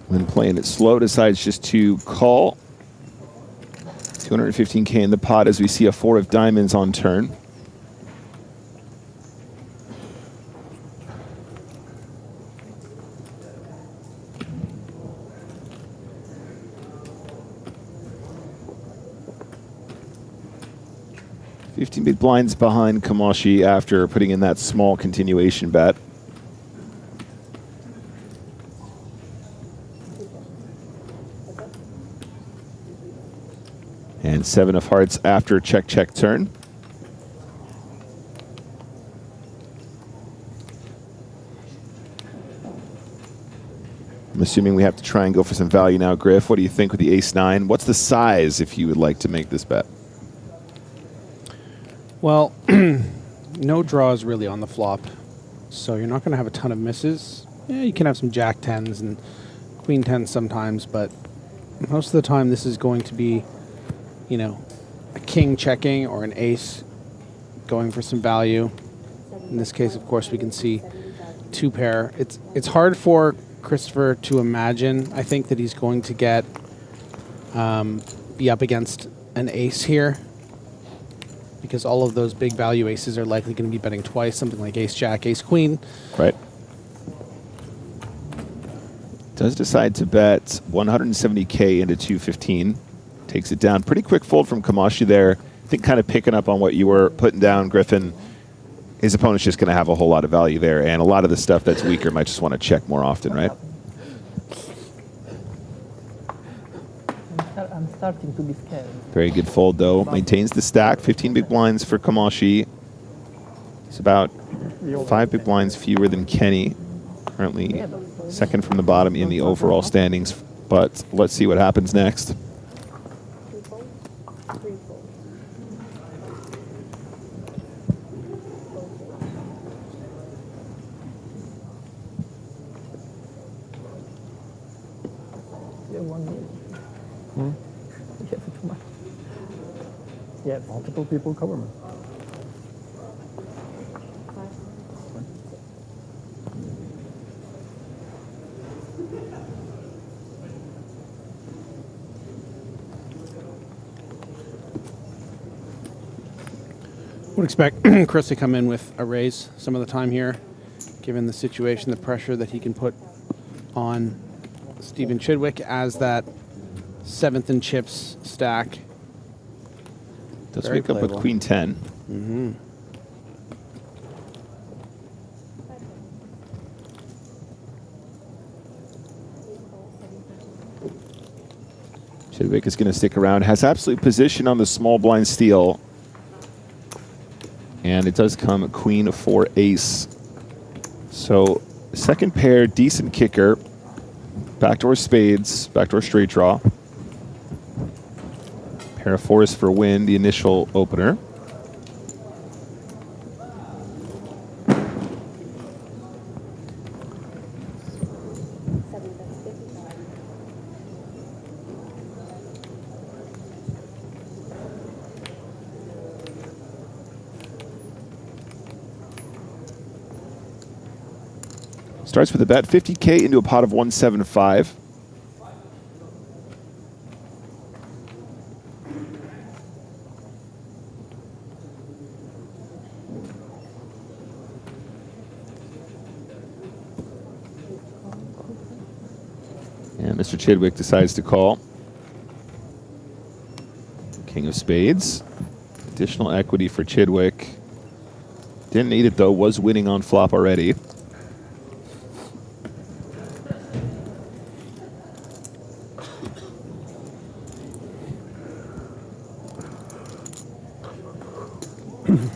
When playing it slow, decides just to call. 215K in the pot as we see a 4 of diamonds on turn. Big blinds behind Kamashi after putting in that small continuation bet. And 7 of hearts after check, check turn. I'm assuming we have to try and go for some value now. Griff, what do you think with the ace-9? What's the size if you would like to make this bet? Well, no draws really on the flop, so you're not going to have a ton of misses. Yeah, you can have some jack 10s and queen 10s sometimes, but most of the time this is going to be, you know, a king checking or an ace going for some value. In this case, of course, we can see 2 pair. It's hard for Christopher to imagine, I think, that he's going to get be up against an ace here, because all of those big value aces are likely going to be betting twice, something like ace-jack, ace-queen. Right. Does decide to bet 170K into 215. Takes it down. Pretty quick fold from Kamashi there. I think kind of picking up on what you were putting down, Griffin. His opponent's just going to have a whole lot of value there, and a lot of the stuff that's weaker might just want to check more often, right? I'm starting to be scared. Very good fold, though. Maintains the stack. 15 big blinds for Kamashi. It's about 5 big blinds fewer than Kenny. Currently second from the bottom in the overall standings. But let's see what happens next. Yeah, multiple people cover me. Would expect Chris to come in with a raise some of the time here, given the situation, the pressure that he can put on Stephen Chidwick as that 7th in chips stack. Does wake up with queen 10. Mm-hmm. Chidwick is going to stick around. Has absolute position on the small blind steal. And it does come queen 4 ace. So second pair, decent kicker. Backdoor spades, backdoor straight draw. Pair of 4s for win, the initial opener. Starts with a bet, 50K into a pot of 175. And Mr. Chidwick decides to call. King of spades. Additional equity for Chidwick. Didn't need it though, was winning on flop already.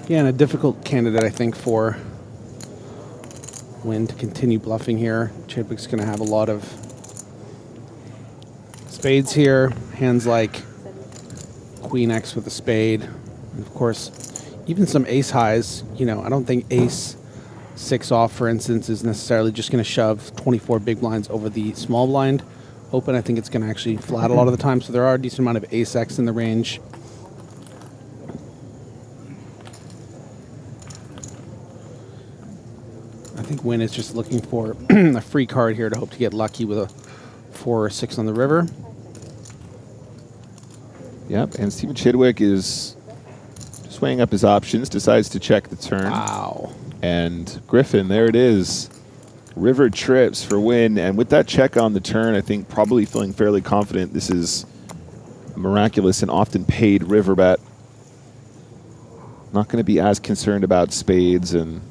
Yeah, and a difficult candidate, I think, for Wynn to continue bluffing here. Chidwick's going to have a lot of spades here. Hands like Queen X with a spade. And of course, even some ace highs. You know, I don't think ace 6 off, for instance, is necessarily just going to shove 24 big blinds over the small blind open. I think it's going to actually flat a lot of the time. So there are a decent amount of ace X in the range. think Wynn is just looking for a free card here to hope to get lucky with a 4 or 6 on the river. Yep, and Stephen Chidwick is just weighing up his options, decides to check the turn. Wow. And Griffin, there it is. River trips for Wynn, and with that check on the turn, I think probably feeling fairly confident this is a miraculous and often paid river bet. Not going to be as concerned about spades and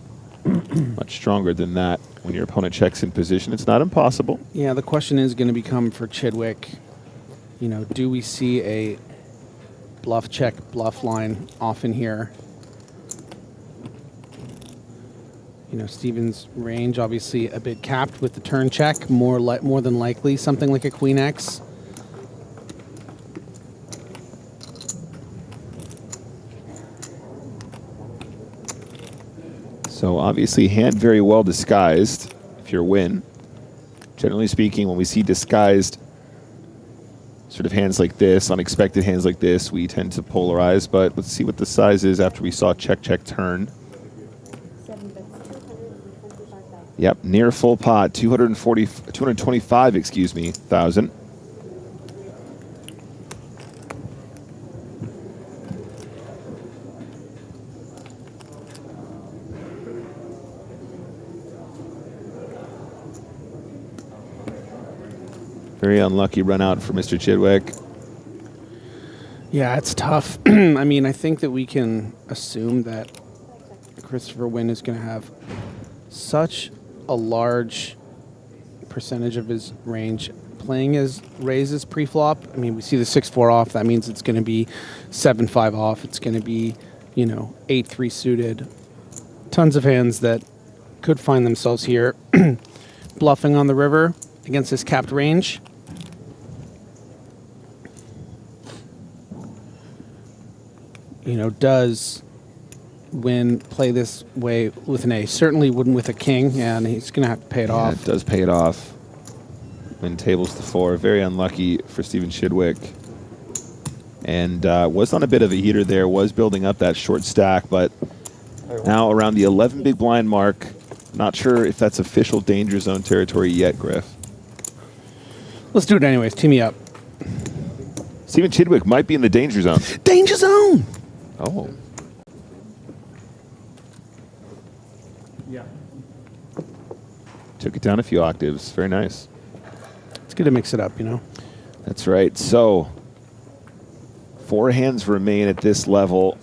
much stronger than that when your opponent checks in position. It's not impossible. Yeah, the question is going to become for Chidwick, you know, do we see a bluff check, bluff line often here? You know, Steven's range obviously a bit capped with the turn check, more than likely something like a Queen X. So obviously hand very well disguised if you're Wynn. Generally speaking, when we see disguised sort of hands like this, unexpected hands like this, we tend to polarize, but let's see what the size is after we saw check, check, turn. Yep, near full pot, 225, excuse me, thousand. Very unlucky run out for Mr. Chidwick. Yeah, it's tough. I mean, I think that we can assume that Christopher Wynn is going to have such a large percentage of his range playing as raises pre-flop. I mean, we see the 6-4 off. That means it's going to be 7-5 off. It's going to be, you know, 8-3 suited. Tons of hands that could find themselves here bluffing on the river against this capped range. You know, does Wynn play this way with an ace? Certainly wouldn't with a king, and he's going to have to pay it off. It does pay it off. Wynn tables the 4. Very unlucky for Stephen Chidwick. And was on a bit of a heater there, was building up that short stack, but now around the 11 big blind mark. Not sure if that's official danger zone territory yet, Griff. Let's do it anyways. Tee me up. Stephen Chidwick might be in the danger zone. Danger zone! Oh. Yeah. Took it down a few octaves. Very nice. It's good to mix it up, you know. That's right. So 4 hands remain at this level.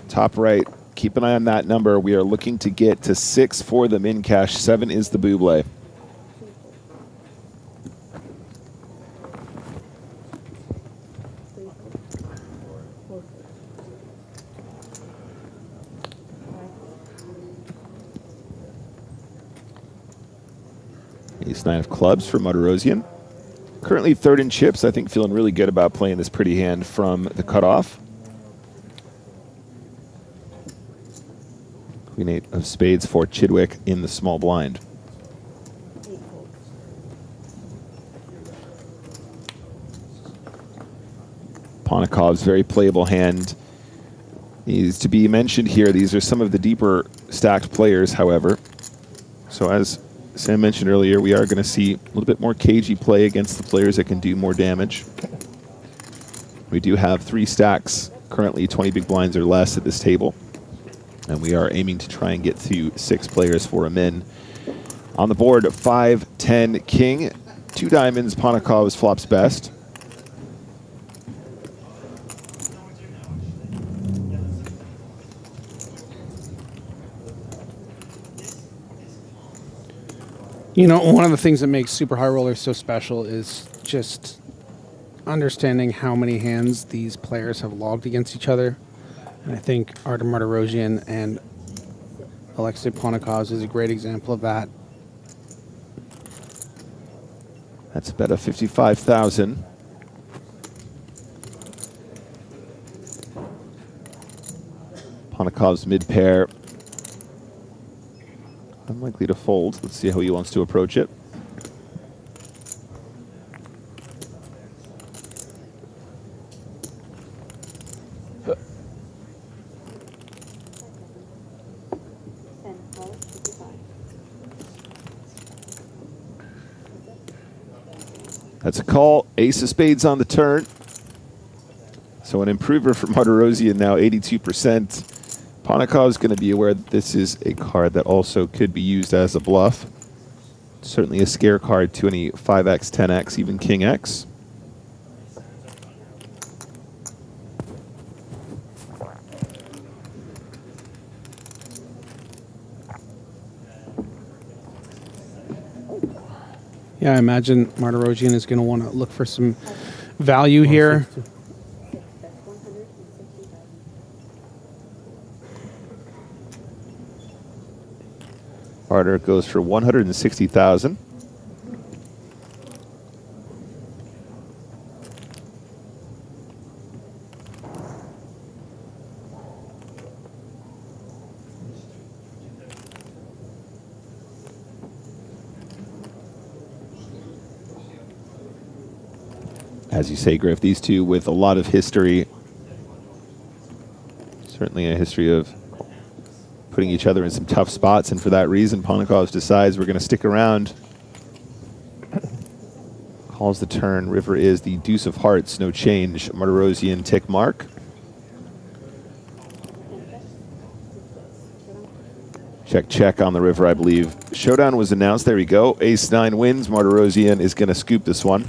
Top right. Keep an eye on that number. We are looking to get to 6 for the min cash. 7 is the buble. Ace-9 of clubs for Motorosian. Currently 3rd in chips. I think feeling really good about playing this pretty hand from the cutoff. Queen-8 of spades for Chidwick in the small blind. Ponakov's very playable hand is to be mentioned here. These are some of the deeper stacked players, however. So as Sam mentioned earlier, we are going to see a little bit more cagey play against the players that can do more damage. We do have 3 stacks, currently 20 big blinds or less at this table. And we are aiming to try and get to 6 players for a min. On the board, 5, 10, king. 2 diamonds, Ponakov's flops best. You know, one of the things that makes Super High Roller so special is just understanding how many hands these players have logged against each other. And I think Artem Martirosyan and Alexei Ponikov is a great example of that. That's about a 55,000. Ponikov's mid pair. Unlikely to fold. Let's see how he wants to approach it. That's a call. Ace of spades on the turn. So an improver for Martirosian now 82%. Ponakov is going to be aware that this is a card that also could be used as a bluff. Certainly a scare card to any 5x, 10x, even King X. Yeah, I imagine Martirosian is going to want to look for some value here. Martir goes for 160,000. As you say, Griff, these two with a lot of history. Certainly a history of putting each other in some tough spots, and for that reason, Ponakov decides we're going to stick around. Calls the turn. River is the deuce of hearts, no change. Martirosian tick mark. Check, check on the river, I believe. Showdown was announced. There we go. Ace-9 wins. Martirosian is going to scoop this one.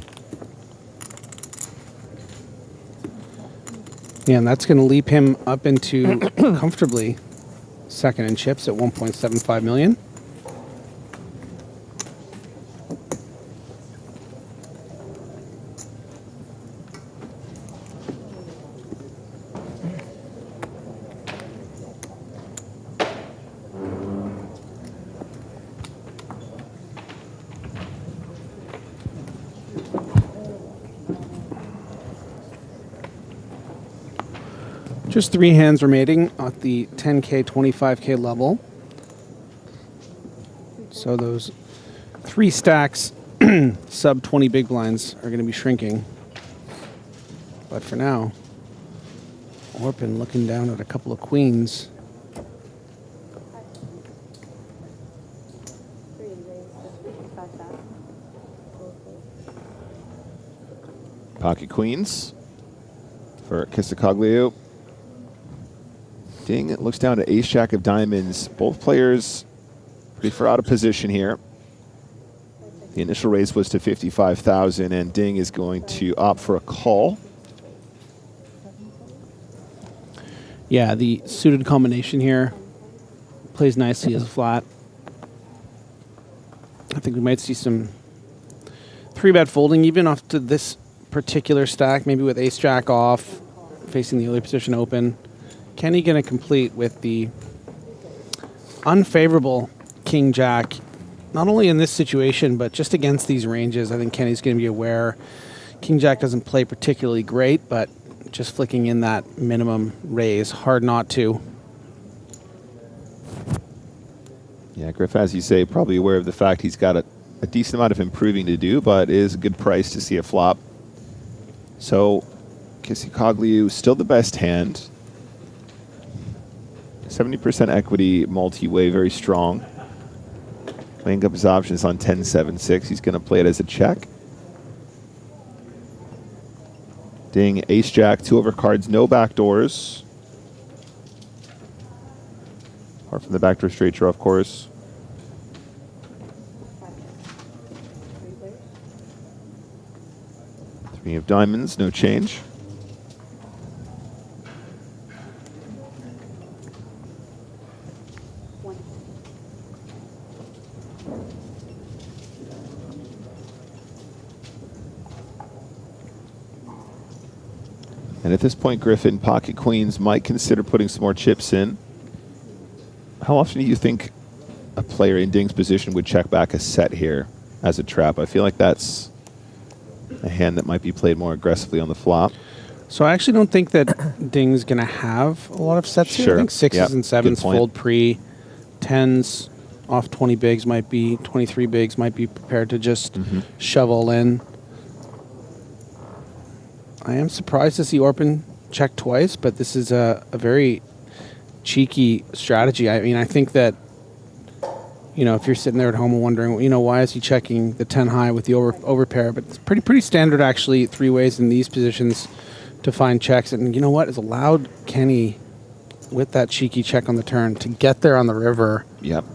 Yeah, and that's going to leap him up into comfortably second in chips at 1.75 million. Just 3 hands remaining at the 10K, 25K level. So those 3 stacks, sub 20 big blinds, are going to be shrinking. But for now, Orpin looking down at a couple of queens. Pocket queens for Kissacoglio. Ding looks down to ace-jack of diamonds. Both players pretty far out of position here. The initial raise was to 55,000, and Ding is going to opt for a call. Yeah, the suited combination here plays nicely as a flat. I think we might see some 3-bet folding even off to this particular stack, maybe with ace-jack off, facing the early position open. Kenny going to complete with the unfavorable king-jack, not only in this situation, but just against these ranges. I think Kenny's going to be aware king-jack doesn't play particularly great, but just flicking in that minimum raise, hard not to. Yeah, Griff, as you say, probably aware of the fact he's got a decent amount of improving to do, but it is a good price to see a flop. So, Kissacoglio still the best hand. 70% equity multi-way, very strong. Weighing up his options on 10-7-6. He's going to play it as a check. Ding, ace-jack, 2 overcards, no backdoors. Apart from the backdoor straight draw, of course. Three of diamonds, no change. And at this point, Griffin, pocket queens might consider putting some more chips in. How often do you think a player in Ding's position would check back a set here as a trap? I feel like that's a hand that might be played more aggressively on the flop. So I actually don't think that Ding's going to have a lot of sets here. Sure. I think 6s and 7s fold pre. 10s off 20 bigs might be, 23 bigs might be prepared to just shovel in. I am surprised to see Orpin check twice, but this is a very cheeky strategy. I mean, I think that, you know, if you're sitting there at home and wondering, you know, why is he checking the 10 high with the over pair? But it's pretty standard, actually, 3 ways in these positions to find checks. And you know what? It's allowed Kenny, with that cheeky check on the turn, to get there on the river. Yep.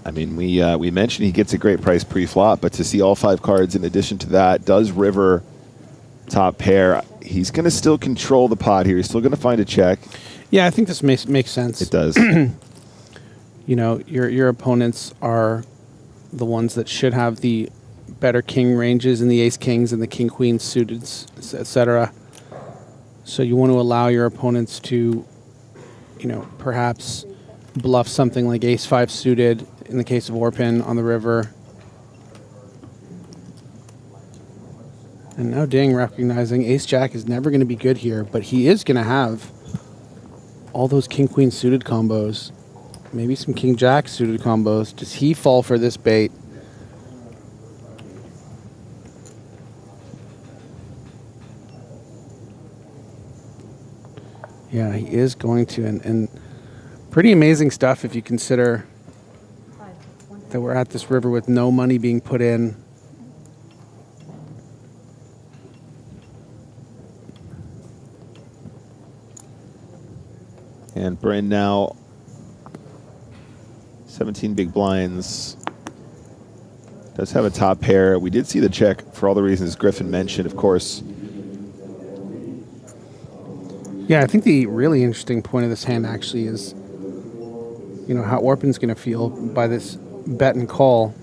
I mean, we mentioned he gets a great price pre-flop, but to see all 5 cards in addition to that, does river top pair, he's going to still control the pot here. He's still going to find a check. Yeah, I think this makes sense. It does. You know, your opponents are the ones that should have the better king ranges and the ace kings and the king queens suited, etc. So you want to allow your opponents to, you know, perhaps bluff something like ace 5 suited in the case of Orpin on the river. And now Ding recognizing ace jack is never going to be good here, but he is going to have all those king queen suited combos. Maybe some king jack suited combos. Does he fall for this bait? Yeah, he is going to. And pretty amazing stuff if you consider that we're at this river with no money being put in. And Bryn now 17 big blinds. Does have a top pair. We did see the check for all the reasons Griffin mentioned, of course. Yeah, I think the really interesting point of this hand actually is, you know, how Orpin's going to feel by this bet and call.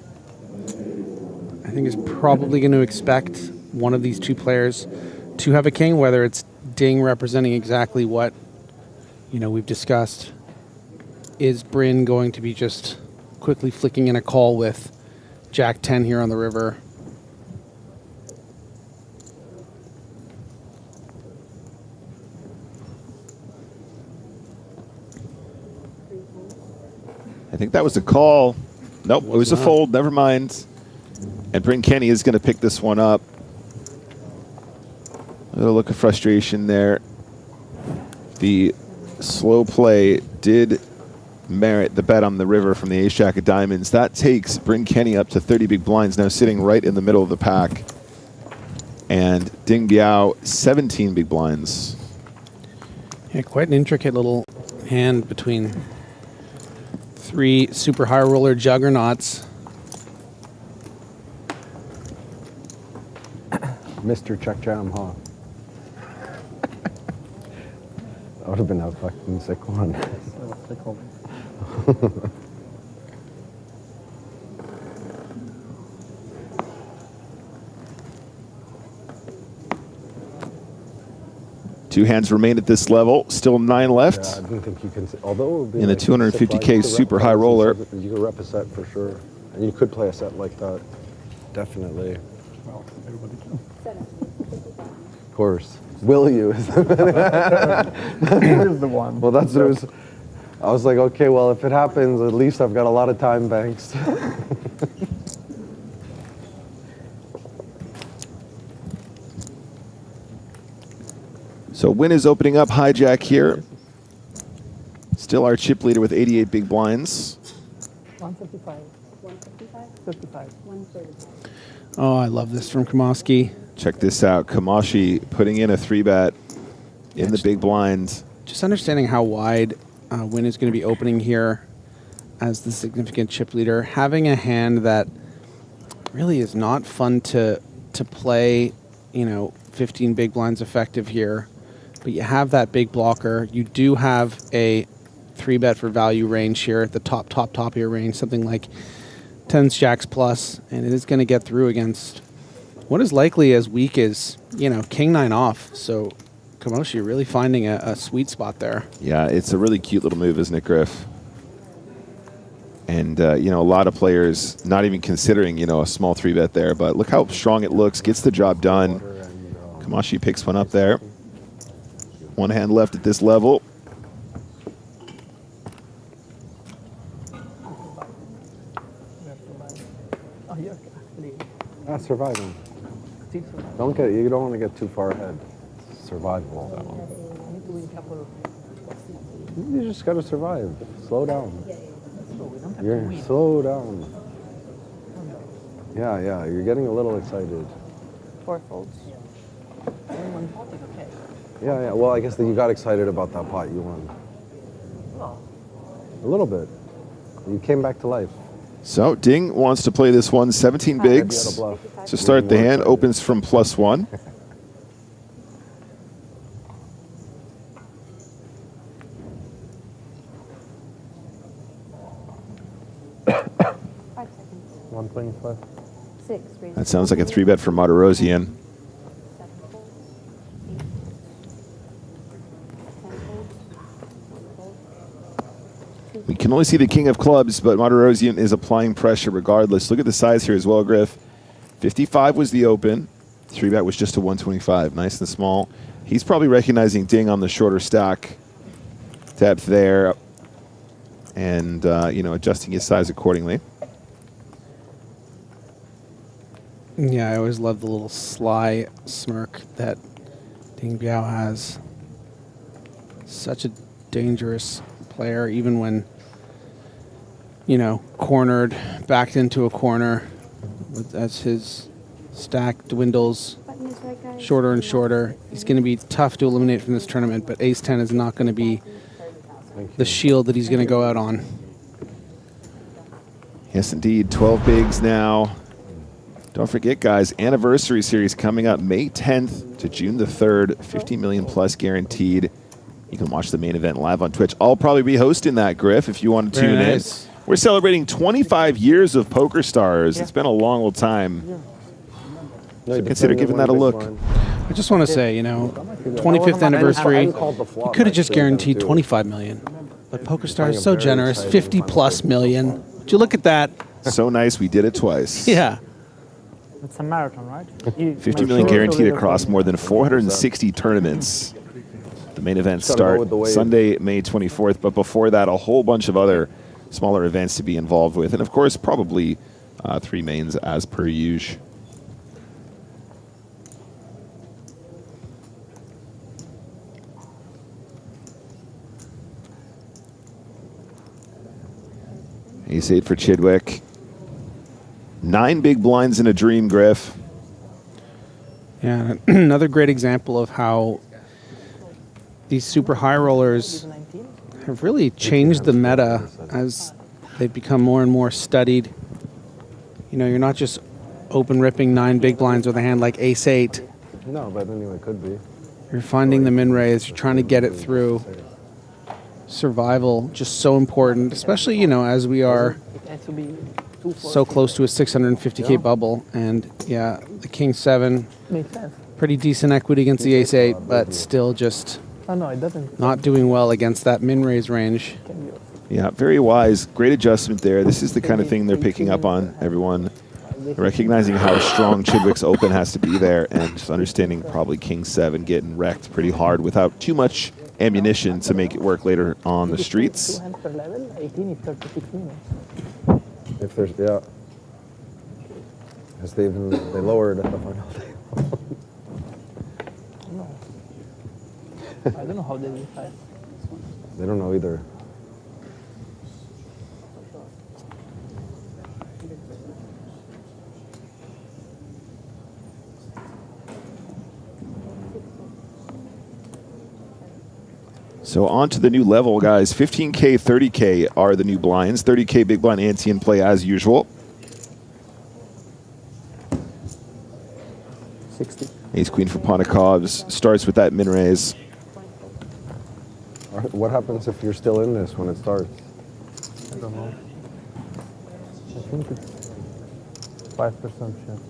I think he's probably going to expect one of these 2 players to have a king, whether it's Ding representing exactly what, you know, we've discussed. Is Bryn going to be just quickly flicking in a call with Jack 10 here on the river? I think that was a call. Nope, it was a fold. Never mind. And Bryn Kenny is going to pick this one up. A little look of frustration there. The slow play did merit the bet on the river from the ace jack of diamonds. That takes Bryn Kenny up to 30 big blinds, now sitting right in the middle of the pack. And Ding Biao, 17 big blinds. Yeah, quite an intricate little hand between 3 super high roller juggernauts. Mr. Check Jam, huh? That would have been a fucking sick one. Two hands remain at this level. Still 9 left. Yeah, I didn't think you can. Although in the 250K super high roller. You could rep a set for sure, and you could play a set like that. Definitely. Well, everybody can. Of course. Will you? Here's the one. Well, that's what it was. I was like, okay, well, if it happens, at least I've got a lot of time banks. So Win is opening up hijack here. Still our chip leader with 88 big blinds. 155. 155? 55. 130. Oh, I love this from Kamoski. Check this out. Kamashi putting in a 3-bet in the big blind. Just understanding how wide Win is going to be opening here as the significant chip leader. Having a hand that really is not fun to play, you know, 15 big blinds effective here. But you have that big blocker. You do have a 3-bet for value range here at the top of your range, something like 10s, jacks plus, and it is going to get through against what is likely as weak as, you know, king 9 off. So Kamoshi really finding a sweet spot there. Yeah, it's a really cute little move, isn't it, Griff? And, you know, a lot of players not even considering, you know, a small 3-bet there, but look how strong it looks, gets the job done. Kamashi picks one up there. One hand left at this level. Not surviving. You don't want to get too far ahead. Survival. You just got to survive. Slow down. You're slow down. Yeah, yeah, you're getting a little excited. 4 folds. Only 1 pot is okay. Yeah, yeah. Well, I guess that you got excited about that pot you won. Well, A little bit. You came back to life. So Ding wants to play this one 17 bigs. To start the hand, opens from +1. Five seconds. 125. 6. Raise That sounds like a 3-bet for Martirosian. 7 folds. 8. 10 folds. 1 fold. We can only see the king of clubs, but Martirosian is applying pressure regardless. Look at the size here as well, Griff. 55 was the open. 3-bet was just a 125. Nice and small. He's probably recognizing Ding on the shorter stack depth there and, you know, adjusting his size accordingly. Yeah, I always love the little sly smirk that Ding Biao has. Such a dangerous player, even when, you know, cornered, backed into a corner as his stack dwindles Button is right, guys. shorter and shorter. He's going to be tough to eliminate from this tournament, but Ace-10 is not going to be the shield that he's going to go out on. Yes, indeed. 12 bigs now. Don't forget, guys, anniversary series coming up May 10th to June the 3rd. 50 million plus guaranteed. You can watch the main event live on Twitch. I'll probably be hosting that, Griff, if you want to tune in. We're celebrating 25 years of PokerStars. It's been a long old time. So consider giving that a look. I just want to say, you know, 25th anniversary, you could have just guaranteed 25 million. But PokerStars is so generous, 50 plus million. Would you look at that? So nice, we did it twice. Yeah. it's a marathon, right? 50 million guaranteed across more than 460 tournaments. The main events start Sunday, May 24th, but before that, a whole bunch of other smaller events to be involved with. And of course, probably 3 mains as per usual. Ace-8 for Chidwick. 9 big blinds in a dream, Griff. Yeah, another great example of how these super high rollers have really changed the meta as they've become more and more studied. You know, you're not just open ripping 9 big blinds with a hand like Ace-8. No, but anyway, it could be. You're finding the min raise, you're trying to get it through. Survival, just so important, especially, you know, as we are so close to a 650K bubble. And yeah, the King 7, Makes sense. pretty decent equity against the Ace-8, but still just Oh, no, it doesn't. not doing well against that min raise range. Yeah, very wise. Great adjustment there. This is the kind of thing they're picking up on, everyone. Recognizing how strong Chidwick's open has to be there and just understanding probably King 7 getting wrecked pretty hard without too much ammunition to make it work later on the streets. 2 hands per level, 18 is 36 minutes. If there's, yeah. Because they lowered at the final table. No. I don't know how they decide. They don't know either. So on to the new level, guys. 15K, 30K are the new blinds. 30K big blind ante in play as usual. 60. Ace Queen for Pontikovs starts with that min raise. What happens if you're still in this when it starts? I don't know. I think it's 5% chance.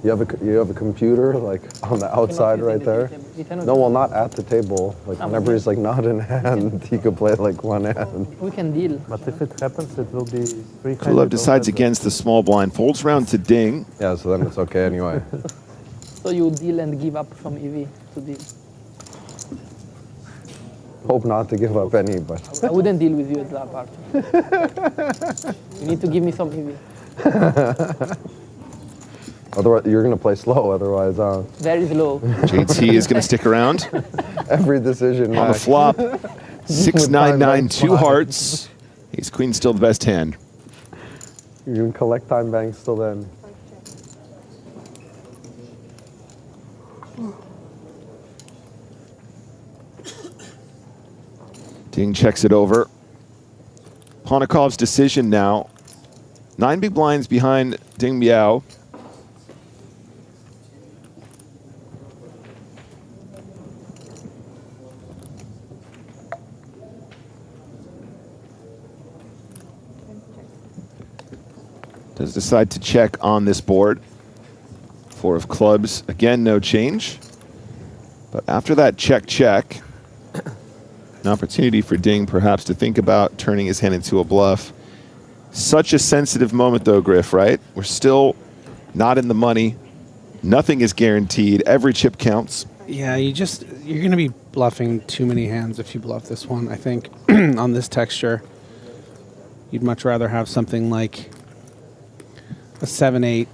You have a computer like on the outside right there. No, well, not at the table. Like whenever he's like not in hand, he could play like one hand. We can deal. But if it happens, it will be 3 Kulov decides against the small blind, folds round to Ding. Yeah, so then it's okay anyway. So you deal and give up some EV to deal. Hope not to give up any, but I wouldn't deal with you at that part. You need to give me some EV. Otherwise, you're going to play slow, otherwise. Very slow. JT is going to stick around. Every decision. On the flop, 6-9-9, 2 hearts. Ace Queen still the best hand. You can collect time banks still then. Ding checks it over. Pontikov's decision now. 9 big blinds behind Ding Biao. Does decide to check on this board. 4 of clubs, again, no change. But after that check, an opportunity for Ding perhaps to think about turning his hand into a bluff. Such a sensitive moment though, Griff, right? We're still not in the money. Nothing is guaranteed. Every chip counts. Yeah, you're going to be bluffing too many hands if you bluff this one, I think, on this texture. You'd much rather have something like a 7-8.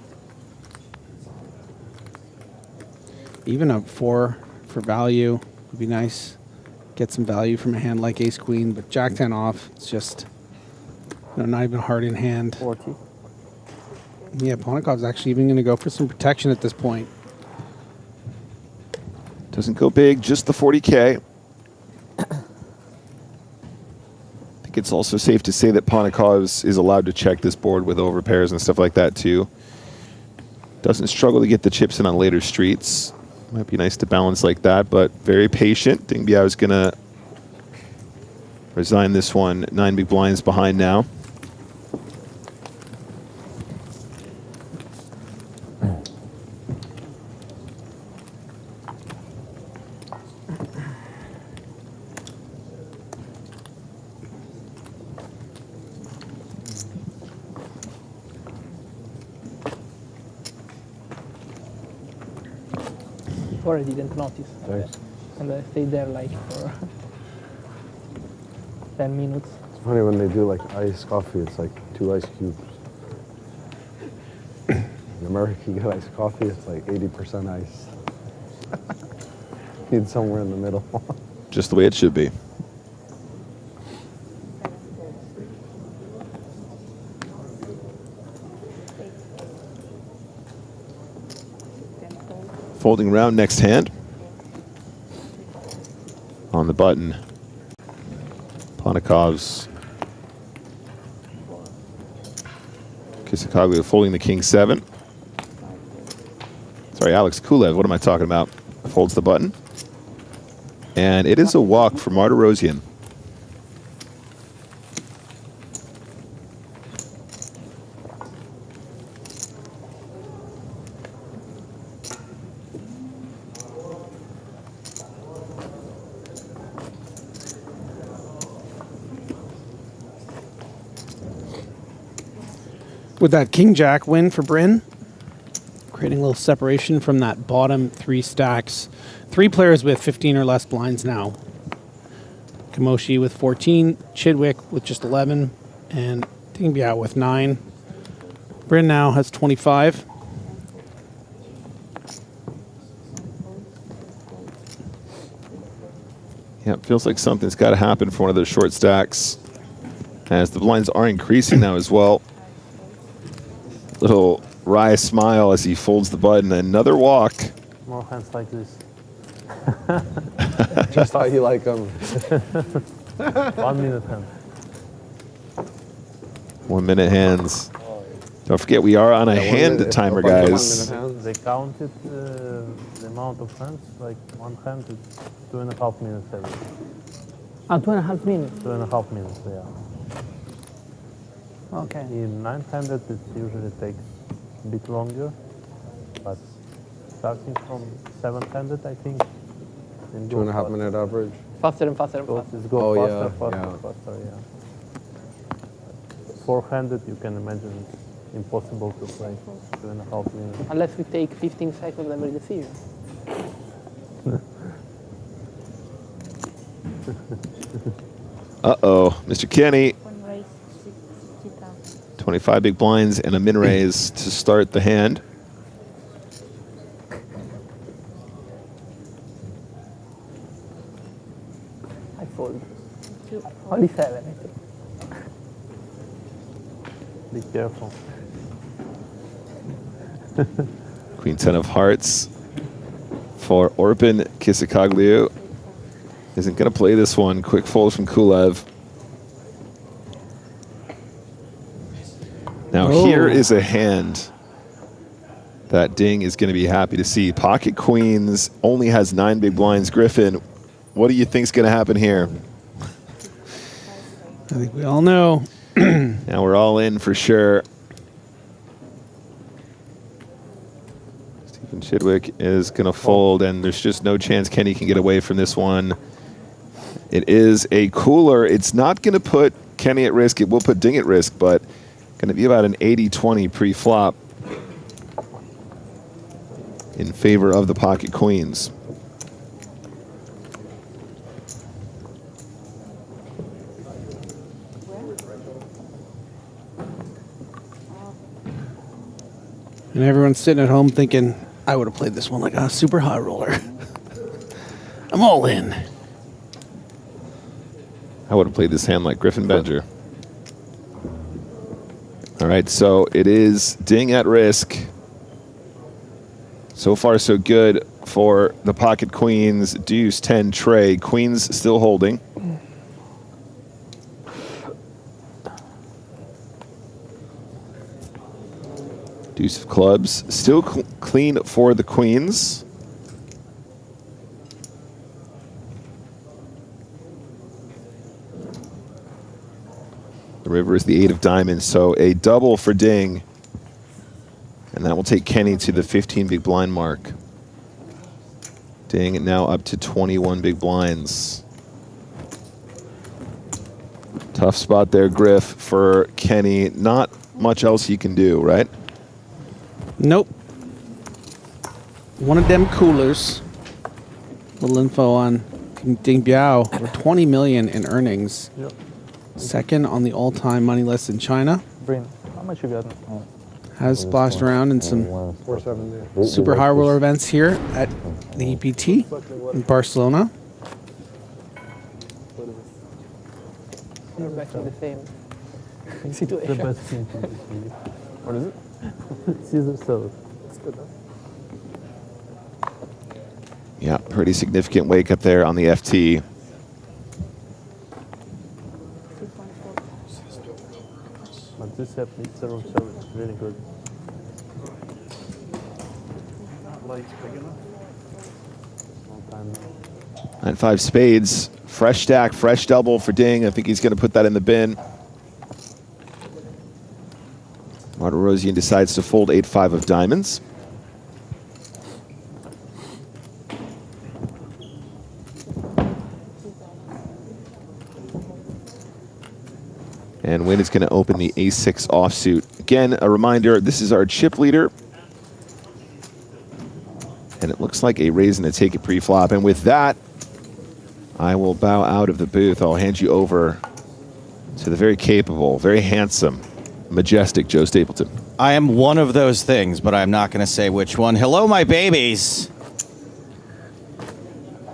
Even a 4 for value would be nice. Get some value from a hand like Ace Queen, but Jack 10 off, it's just not even hard in hand. 40. Yeah, Pontikov's actually even going to go for some protection at this point. Doesn't go big, just the 40K. I think it's also safe to say that Pontikov is allowed to check this board with overpairs and stuff like that too. Doesn't struggle to get the chips in on later streets. Might be nice to balance like that, but very patient. Ding Biao is going to resign this one. 9 big blinds behind now. Before I didn't notice. Thanks. And I stayed there like for 10 minutes. It's funny when they do like iced coffee, it's like 2 ice cubes. In America, you get iced coffee, it's like 80% ice. Need somewhere in the middle. Just the way it should be. Folding around next hand. On the button. Pontikov's. Kisakaglu folding the King 7. Sorry, Alex Kulev, what am I talking about? Folds the button. And it is a walk for Martirosyan. With that King-Jack win for Bryn, creating a little separation from that bottom 3 stacks. 3 players with 15 or less blinds now. Kamoshi with 14, Chidwick with just 11, and Ding Biao with 9. Bryn now has 25. Yeah, it feels like something's got to happen for one of those short stacks, as the blinds are increasing now as well. Little wry smile as he folds the button. Another walk. More hands like this. Just how you like them. 1 minute hand. 1 minute hands. Don't forget, we are on a hand timer, guys. They counted the amount of hands, like 1 hand is 2.5 minutes every. 2.5 minutes? 2.5 minutes, yeah. Okay. In 9-handed, it usually takes a bit longer, but starting from 7-handed, I think. 2.5 minute average. Faster and faster and faster. Just go faster, yeah. faster, yeah. 4-handed, you can imagine it's impossible to play 2.5 minutes. Unless we take 15 seconds every decision. Uh-oh, Mr. Kenny. 25 big blinds and a min raise to start the hand. I fold. Only 7, I think. Be careful. Queen 10 of hearts for Orpin Kisakoglu. Isn't going to play this one. Quick fold from Kulev. Now here is a hand that Ding is going to be happy to see. Pocket Queens only has 9 big blinds. Griffin, what do you think is going to happen here? I think we all know. Now we're all in for sure. Stephen Chidwick is going to fold, and there's just no chance Kenny can get away from this one. It is a cooler. It's not going to put Kenny at risk. It will put Ding at risk, but going to be about an 80-20 pre-flop in favor of the pocket queens. And everyone's sitting at home thinking, I would have played this one like a super high roller. I'm all in. I would have played this hand like Griffin Benger. All right, so it is Ding at risk. So far, so good for the pocket queens. Deuce, 10, Trey. Queens still holding. Deuce of clubs. Still clean for the queens. The river is the 8 of diamonds, so a double for Ding. And that will take Kenny to the 15 big blind mark. Ding now up to 21 big blinds. Tough spot there, Griff, for Kenny. Not much else he can do, right? Nope. One of them coolers. Little info on Ding Biao. Over 20 million in earnings. Yep. Second on the all-time money list in China. Bryn, how much you got? Has splashed around in some 470. super high roller events here at the EPT in Barcelona. You're back in the same The situation. best thing to do. What is it? Caesar salad. It's good, huh? Yeah, pretty significant wake up there on the FT. But this app needs 0-7. It's really good. And 5 spades. Fresh stack, fresh double for Ding. I think he's going to put that in the bin. Martirosian decides to fold 8-5 of diamonds. And Wynn is going to open the ace-6 offsuit. Again, a reminder, this is our chip leader. And it looks like a raise and a take it pre-flop. And with that, I will bow out of the booth. I'll hand you over to the very capable, very handsome, majestic Joe Stapleton. I am one of those things, but I'm not going to say which one. Hello, my babies.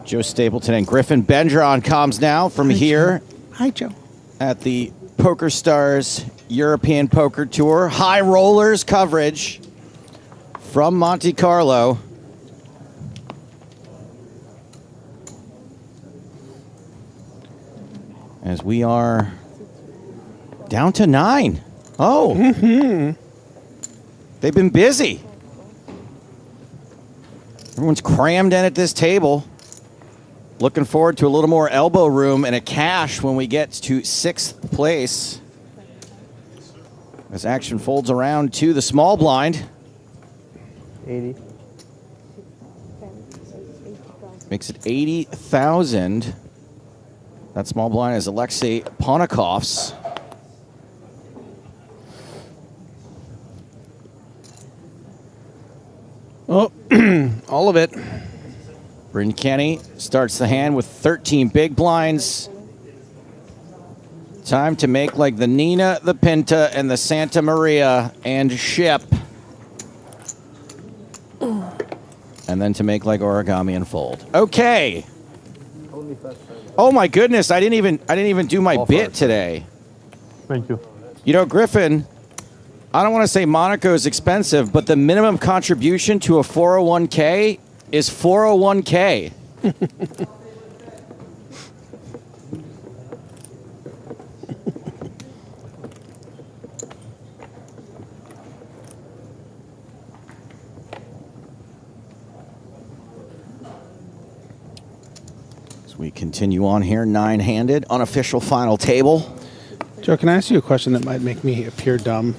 Joe Stapleton and Griffin Benger on comms now from here. Hi, Joe. At the PokerStars European Poker Tour. High Rollers coverage from Monte Carlo. As we are down to 9. Oh. They've been busy. Everyone's crammed in at this table. Looking forward to a little more elbow room and a cash when we get to 6th place. As action folds around to the small blind. 80. Makes it 80,000. That small blind is Alexei Ponikov's. Oh, all of it. Bryn Kenny starts the hand with 13 big blinds. Time to make like the Nina, the Pinta, and the Santa Maria and ship. And then to make like origami and fold. Okay. Oh my goodness, I didn't even do my bit today. Thank you. You know, Griffin, I don't want to say Monaco is expensive, but the minimum contribution to a 401k is 401k. As we continue on here, 9-handed, unofficial final table. Joe, can I ask you a question that might make me appear dumb?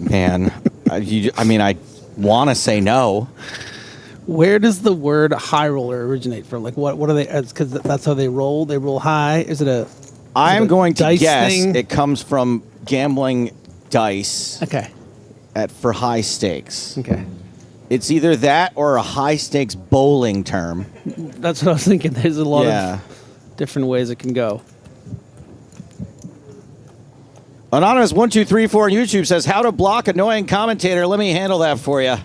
Man, I want to say no. Where does the word high roller originate from? Like, what are they? Because that's how they roll. They roll high. Is it a? I'm going to guess thing? it comes from gambling dice. Okay. For high stakes. Okay. It's either that or a high stakes bowling term. That's what I was thinking. There's a lot of different ways it can go. Anonymous 1234 on YouTube says, "How to block annoying commentator? Let me handle that for you."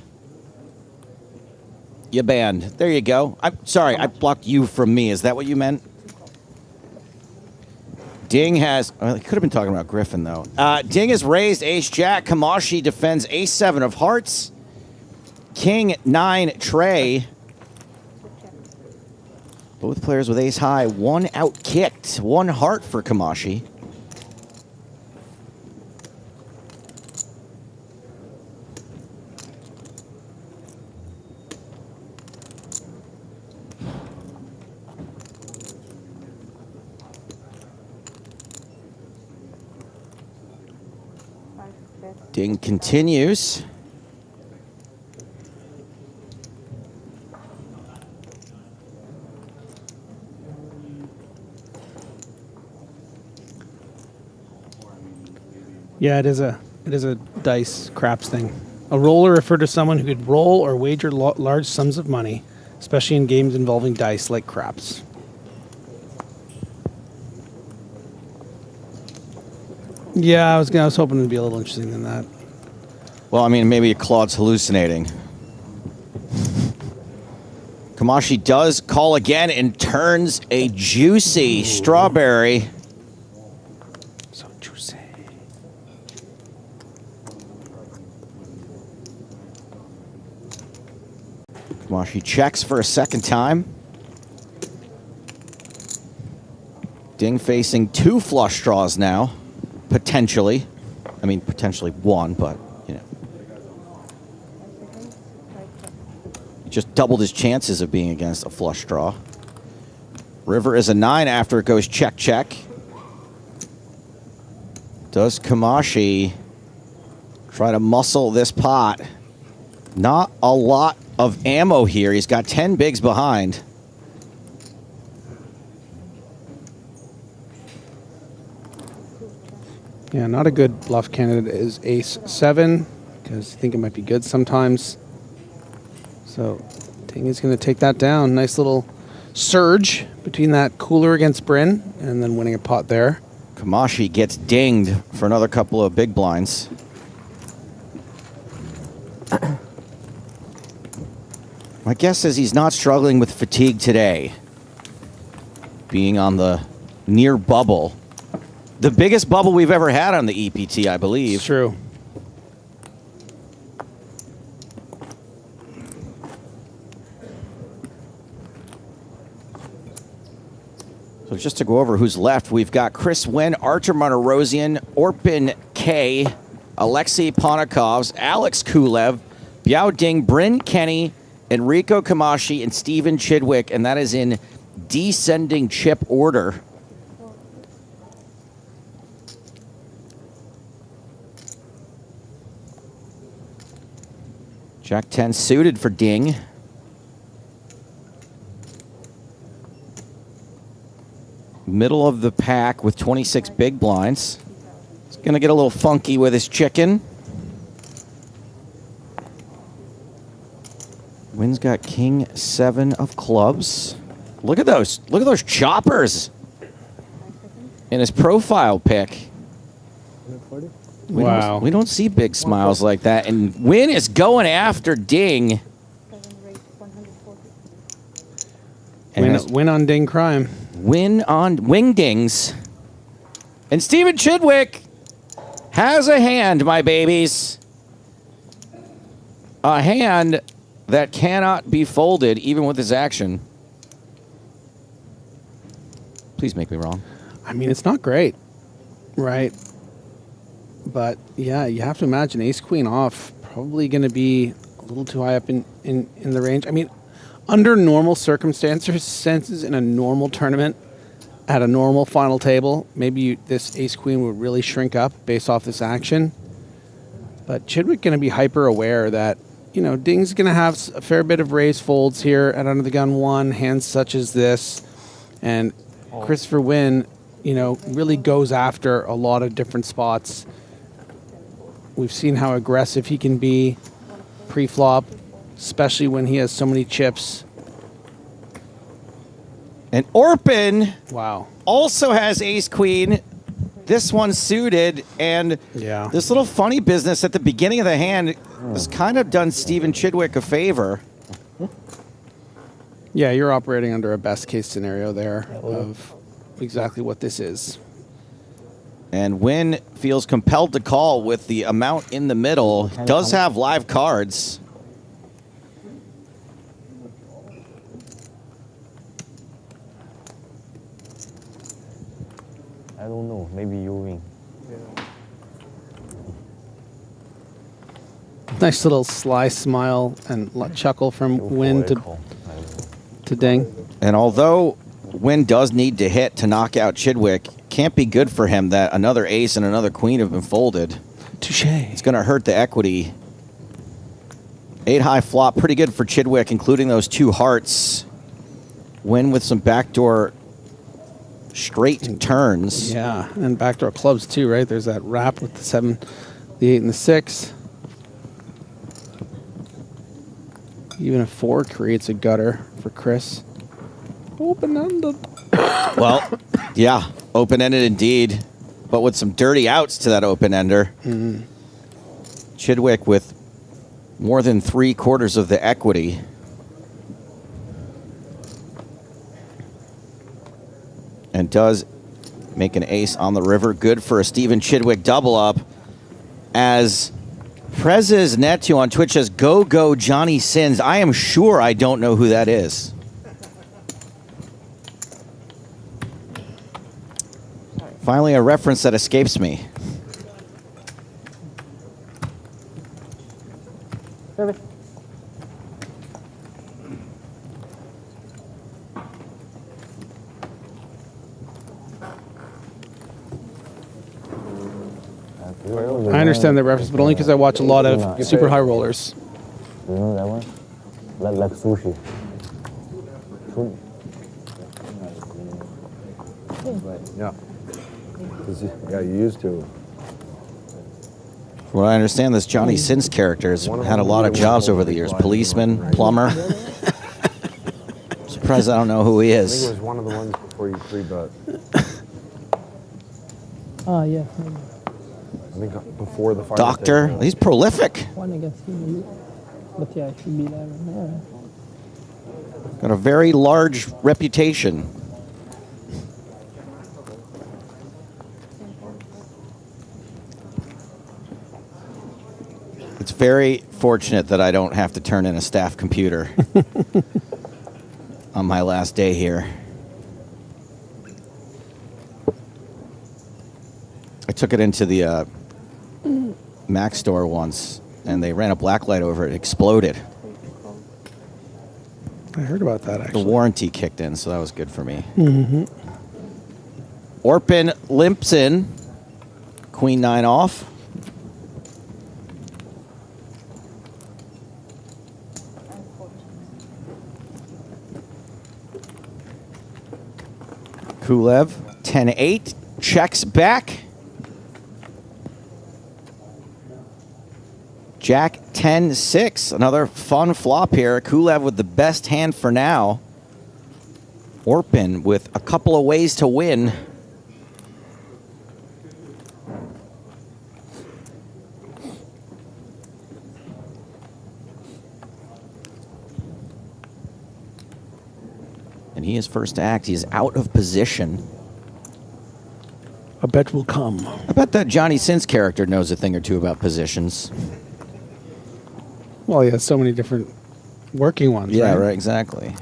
You banned. There you go. I'm sorry, I blocked you from me. Is that what you meant? Ding has... Well, he could have been talking about Griffin, though. Ding has raised ace-jack. Kamashi defends ace-7 of hearts. King-9 tray. Both players with ace-high. One out-kicked. One heart for Kamashi. Ding continues. Yeah, it is a dice craps thing. A roller referred to someone who could roll or wager large sums of money, especially in games involving dice like craps. Yeah, I was hoping it'd be a little interesting than that. Well, I mean, maybe Claude's hallucinating. Kamashi does call again and turns a juicy strawberry. So juicy. Kamashi checks for a second time. Ding facing 2 flush draws now. Potentially. I mean, potentially 1, but, you know. He just doubled his chances of being against a flush draw. River is a 9 after it goes check, check. Does Kamashi try to muscle this pot? Not a lot of ammo here. He's got 10 bigs behind. Yeah, not a good bluff candidate is ace-7, because I think it might be good sometimes. So Ding is going to take that down. Nice little surge between that cooler against Bryn and then winning a pot there. Kamashi gets dinged for another couple of big blinds. My guess is he's not struggling with fatigue today. Being on the near bubble. The biggest bubble we've ever had on the EPT, I believe. It's true. So just to go over who's left, we've got Chris Wynn, Artur Martirosyan, Orpin K, Alexei Ponakovs, Alex Kulev, Biao Ding, Bryn Kenny, Enrico Kamashi, and Steven Chidwick, and that is in descending chip order. Jack 10 suited for Ding. Middle of the pack with 26 big blinds. He's going to get a little funky with his chicken. Wynn's got King 7 of clubs. Look at those. Look at those choppers in his profile pic. Wow. We don't see big smiles like that. And Wynn is going after Ding. Win on Ding crime. Win on Wingdings. And Steven Chidwick has a hand, my babies. A hand that cannot be folded even with his action. Please make me wrong. I mean, it's not great, right? But yeah, you have to imagine ace queen off, probably going to be a little too high up in the range. I mean, under normal circumstances in a normal tournament, at a normal final table, maybe this ace queen would really shrink up based off this action. But Chidwick going to be hyper aware that, you know, Ding's going to have a fair bit of raise folds here at under the gun 1, hands such as this, and Christopher Wynn, you know, really goes after a lot of different spots. We've seen how aggressive he can be pre-flop, especially when he has so many chips. And Orpin wow, also has ace-queen. This one suited, and yeah, this little funny business at the beginning of the hand has kind of done Stephen Chidwick a favor. Yeah, you're operating under a best-case scenario there of exactly what this is. And Wynn feels compelled to call with the amount in the middle. Does have live cards. I don't know. Maybe you win. Nice little sly smile and chuckle from Wynn to Ding. And although Wynn does need to hit to knock out Chidwick, can't be good for him that another ace and another queen have been folded. Touche. It's going to hurt the equity. 8-high flop, pretty good for Chidwick, including those 2 hearts. Wynn with some backdoor straight turns. Yeah, and backdoor clubs too, right? There's that wrap with the 7, the 8, and the 6. Even a 4 creates a gutter for Chris. Open-ended. Well, yeah, open-ended indeed, but with some dirty outs to that open-ender. Mm-hmm. Chidwick with more than 3/4 of the equity. And does make an ace on the river. Good for a Stephen Chidwick double up. As Prez's Netu on Twitch says, go Johnny Sins. I am sure I don't know who that is. Finally, a reference that escapes me. Service. I understand the reference, but only because I watch a lot of super high rollers. You know that one? Like sushi. Yeah. Yeah, you used to. From what I understand, this Johnny Sins character has had a lot of jobs over the years. Policeman, plumber. Surprised I don't know who he I think is. it was one of the ones before you 3-bet. Yeah. I think before the final Doctor, table. he's prolific. One against you. But yeah, it should be there. Yeah. Got a very large reputation. It's very fortunate that I don't have to turn in a staff computer on my last day here. I took it into the Mac store once, and they ran a black light over it. It exploded. I heard about that, actually. The warranty kicked in, so that was good for me. Mm-hmm. Orpin limps in. Queen 9 off. Kulev, 10-8, checks back. Jack 10-6, another fun flop here. Kulev with the best hand for now. Orpin with a couple of ways to win. And he is first to act. He is out of position. A bet will come. I bet that Johnny Sins character knows a thing or two about positions. Well, he has so many different working ones. Yeah, right, exactly.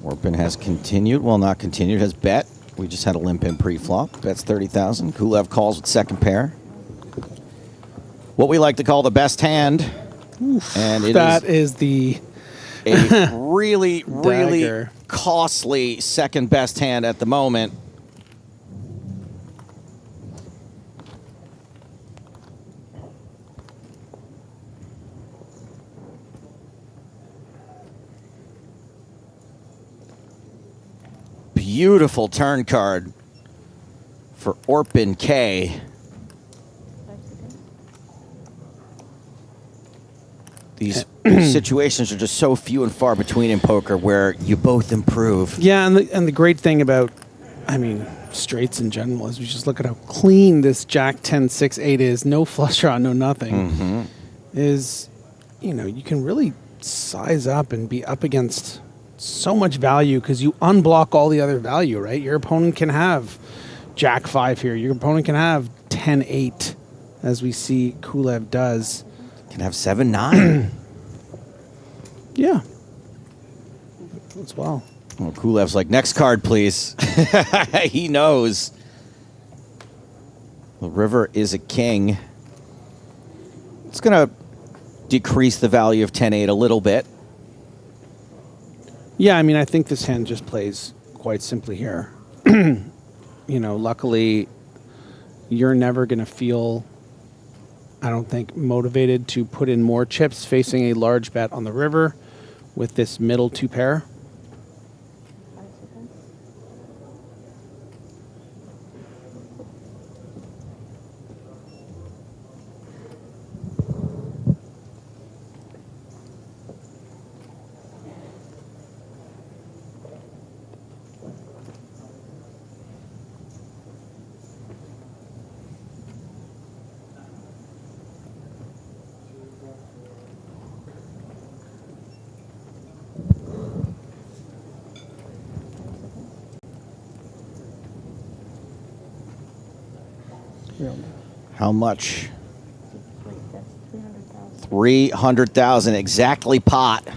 Orpin has continued. Well, not continued. Has bet. We just had a limp in pre-flop. Bets 30,000. Kulev calls with second pair. What we like to call the best hand. Oof, and that is the a really, really dagger. costly second best hand at the moment. Beautiful turn card for Orpin K. These situations are just so few and far between in poker where you both improve. Yeah, and the great thing about, I mean, straights in general is we just look at how clean this Jack 10, 6, 8 is. No flush draw, no nothing. Is, you know, you can really size up and be up against so much value because you unblock all the other value, right? Your opponent can have Jack 5 here. Your opponent can have 10, 8, as we see Kulev does. Can have 7, 9. Yeah. As well. Well, Kulev's like, next card, please. He knows. The river is a king. It's going to decrease the value of 10-8 a little bit. Yeah, I mean, I think this hand just plays quite simply here. You know, luckily, you're never going to feel, I don't think, motivated to put in more chips facing a large bet on the river with this middle 2 pair. How much? 300,000 exactly pot.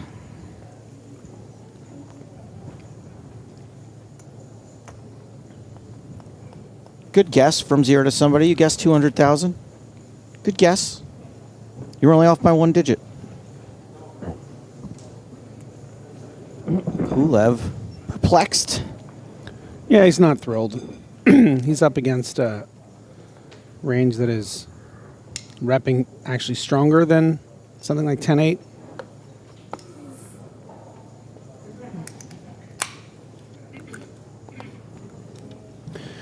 Good guess from 0 to somebody. You guessed 200,000. Good guess. You were only off by 1 digit. Kulev perplexed. Yeah, he's not thrilled. He's up against a range that is repping actually stronger than something like 10-8.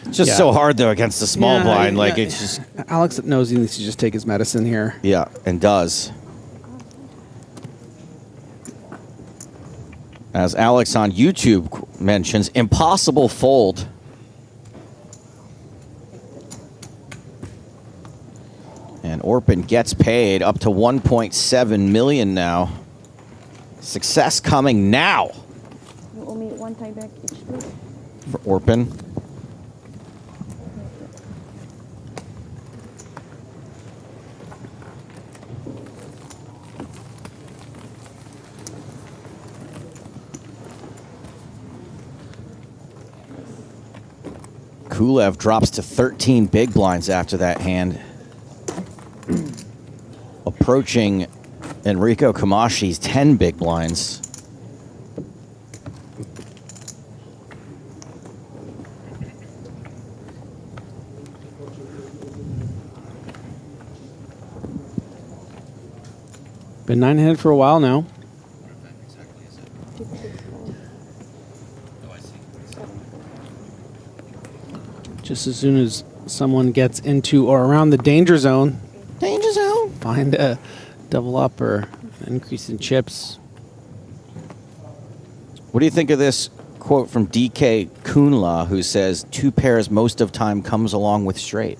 It's just so hard, though, against the small blind. Like, it's just... Alex knows he needs to just take his medicine here. Yeah, and does. As Alex on YouTube mentions, impossible fold. And Orpin gets paid up to 1.7 million now. Success coming now You owe me 1 tie back each week. for Orpin. Kulev drops to 13 big blinds after that hand. Approaching Enrico Kamashi's 10 big blinds. Been 9-handed for a while now. Just as soon as someone gets into or around the danger zone, find a double up or an increase in chips. What do you think of this quote from DK Kunla, who says 2 pairs most of time comes along with straight?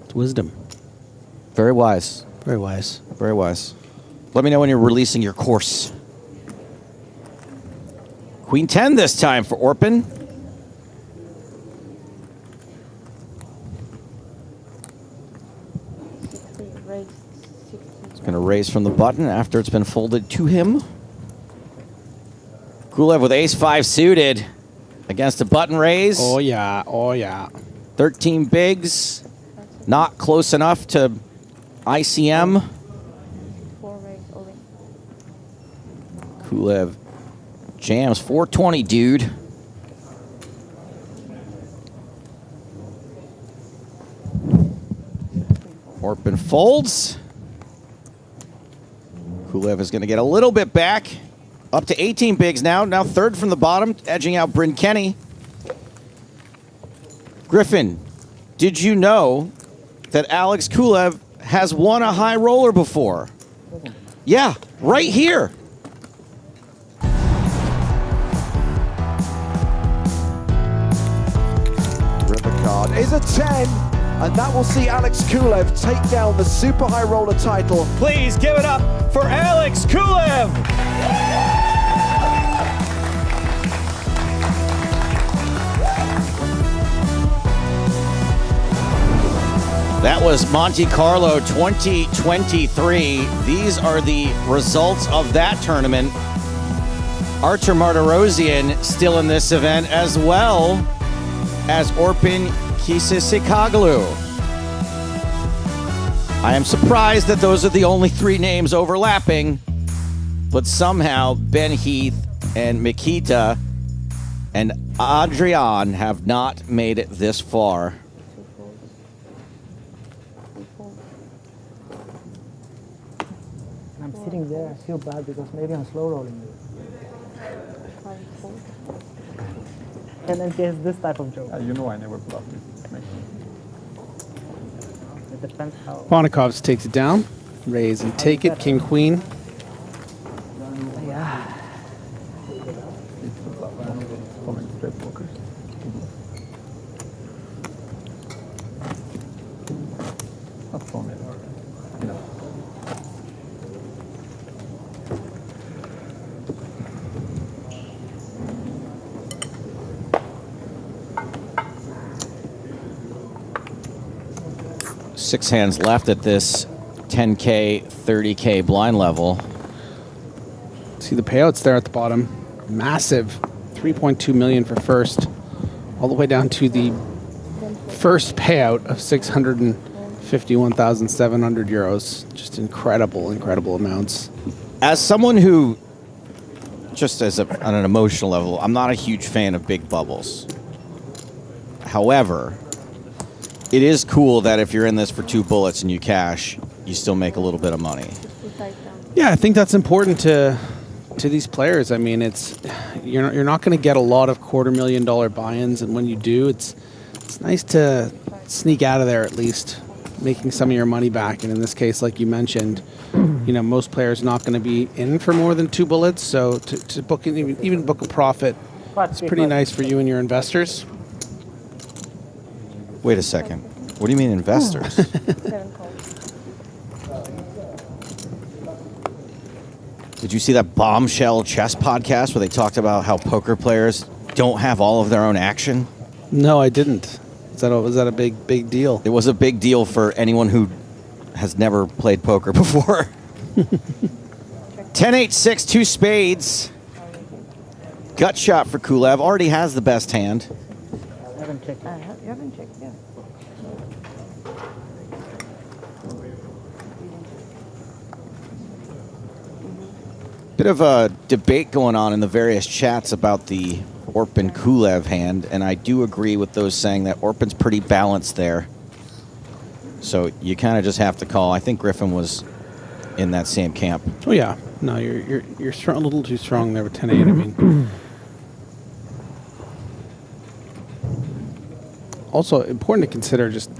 It's wisdom. Very wise. Very wise. Very wise. Let me know when you're releasing your course. Queen 10 this time for Orpin. It's going to raise from the button after it's been folded to him. Kulev with ace-5 suited against a button raise. Oh, yeah. Oh, yeah. 13 bigs. Not close enough to ICM. Kulev jams 420, dude. Orpin folds. Kulev is going to get a little bit back. Up to 18 bigs now. Now third from the bottom, edging out Bryn Kenny. Griffin, did you know that Alex Kulev has won a high roller before? Yeah, right here. River card is a 10, and that will see Alex Kulev take down the Super High Roller title. Please give it up for Alex Kulev. That was Monte-Carlo 2023. These are the results of that tournament. Artur Martirosyan still in this event, as well as Orpin Kiesisikoglu. I am surprised that those are the only three names overlapping, but somehow Ben Heath and Mikita and Adrian have not made it this far. I'm sitting there, I feel bad because maybe I'm slow rolling. And then there's this type of joke. You know I never bluff this. It depends how. Pontikovs takes it down. Raise and take it. King, queen. Yeah. Not for me. No. Six hands left at this 10K, 30K blind level. See the payouts there at the bottom. Massive. 3.2 million for first. All the way down to the first payout of 651,700 euros. Just incredible, incredible amounts. As someone who, just as on an emotional level, I'm not a huge fan of big bubbles. However, it is cool that if you're in this for 2 bullets and you cash, you still make a little bit of money. Yeah, I think that's important to these players. I mean, you're not going to get a lot of $250,000 buy-ins, and when you do, it's nice to sneak out of there at least, making some of your money back. And in this case, like you mentioned, most players are not going to be in for more than 2 bullets, so to book even book a profit, it's pretty nice for you and your investors. Wait a second. What do you mean investors? Did you see that bombshell chess podcast where they talked about how poker players don't have all of their own action? No, I didn't. Was that a big deal? It was a big deal for anyone who has never played poker before. 10-8-6, 2 spades. Gut shot for Kulev. Already has the best hand. I haven't checked. You haven't checked, yeah. Bit of a debate going on in the various chats about the Orpin Kulev hand, and I do agree with those saying that Orpin's pretty balanced there. So you kind of just have to call. I think Griffin was in that same camp. Oh yeah, no, you're a little too strong there with 10-8. I mean, also important to consider just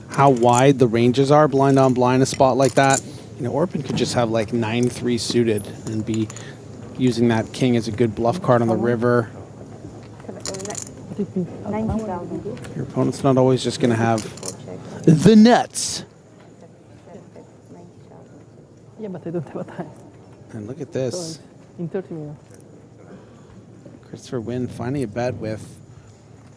how wide the ranges are. Blind on blind, a spot like that. Orpin could just have like 9-3 suited and be using that king as a good bluff card on the river. 90,000. Your opponent's not always just going to have the nuts. Yeah, but I don't have a time. And look at this. So in 30 minutes. Christopher Wynn finding a bet with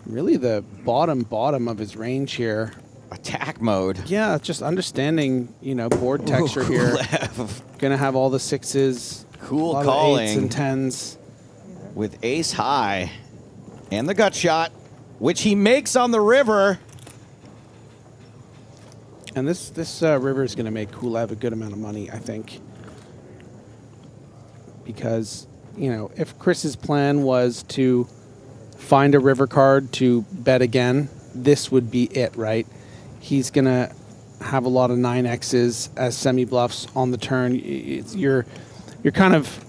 really the bottom of his range here. Attack mode. Yeah, just understanding, you know, board texture here. Gonna have all the sixes. Cool a lot calling. Of eights and tens. With ace high and the gut shot, which he makes on the river. And this river is going to make Kulev a good amount of money, I think. Because, you know, if Chris's plan was to find a river card to bet again, this would be it, right? He's going to have a lot of 9Xs as semi-bluffs on the turn. You're kind of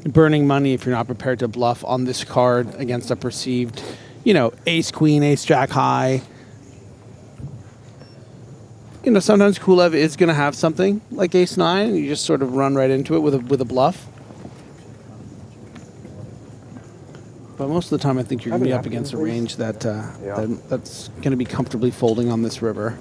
burning money if you're not prepared to bluff on this card against a perceived, you know, ace, queen, ace, jack high. You know, sometimes Kulev is going to have something like ace-9, and you just sort of run right into it with a bluff. But most of the time, I think you're going to be up against a range that's going to be comfortably folding on this river.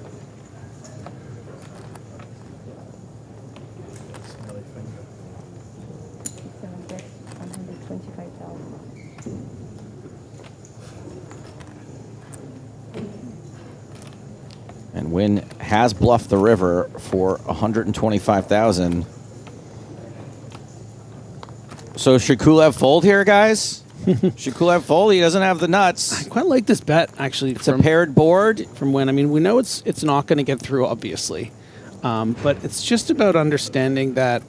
And Wynn has bluffed the river for 125,000. So should Kulev fold here, guys? Should Kulev fold? He doesn't have the nuts. I quite like this bet, actually. It's a paired board. From Wynn. I mean, we know it's not going to get through, obviously. But it's just about understanding that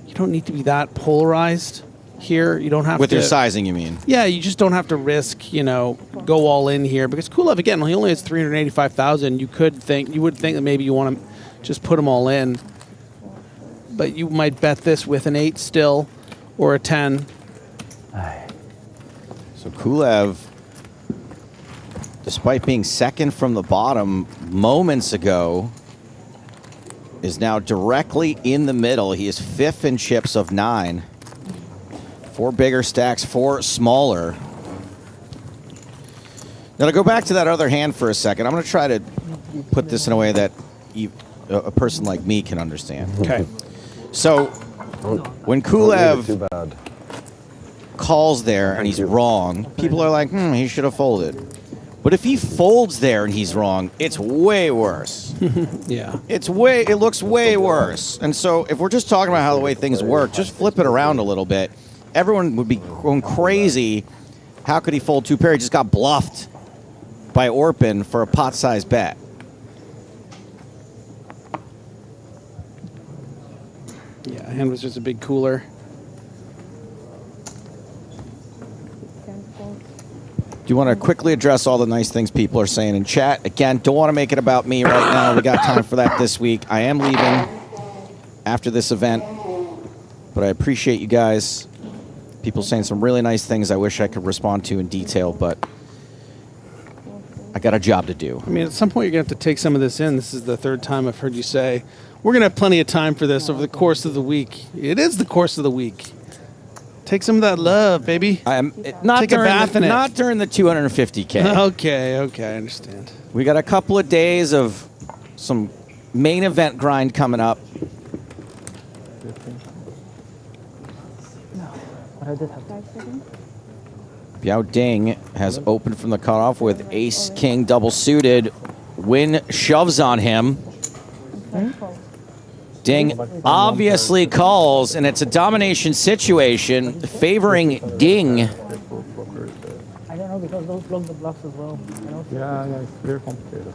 you don't need to be that polarized here. You don't have With to... your sizing, you mean? Yeah, you just don't have to risk, you know, go all in here. Because Kulev, again, he only has 385,000. You would think that maybe you want to just put them all in. But you might bet this with an 8 still or a 10. So Kulev, despite being second from the bottom moments ago, is now directly in the middle. He is 5th in chips of 9. 4 bigger stacks, 4 smaller. Now to go back to that other hand for a second, I'm going to try to put this in a way that a person like me can understand. Okay. So when Kulev calls there and he's wrong, people are like, he should have folded. But if he folds there and he's wrong, it's way worse. Yeah. It looks way worse. And so if we're just talking about how the way things work, just flip it around a little bit. Everyone would be going crazy. How could he fold 2 pair? He just got bluffed by Orpin for a pot-sized bet. Yeah, hand was just a big cooler. Do you want to quickly address all the nice things people are saying in chat? Again, don't want to make it about me right now. We got time for that this week. I am leaving after this event, but I appreciate you guys. People saying some really nice things I wish I could respond to in detail, but I got a job to do. I mean, at some point you're going to have to take some of this in. This is the 3rd time I've heard you say, we're going to have plenty of time for this over the course of the week. It is the course of the week. Take some of that love, baby. Not Take a bath in it. Not during the 250K. Okay, I understand. We got a couple of days of some main event grind coming up. Biao Ding has opened from the cutoff with ace-king double suited. Wynn shoves on him. Ding obviously calls, and it's a domination situation favoring Ding. I don't know, because those block the bluffs as well. Yeah, it's very complicated.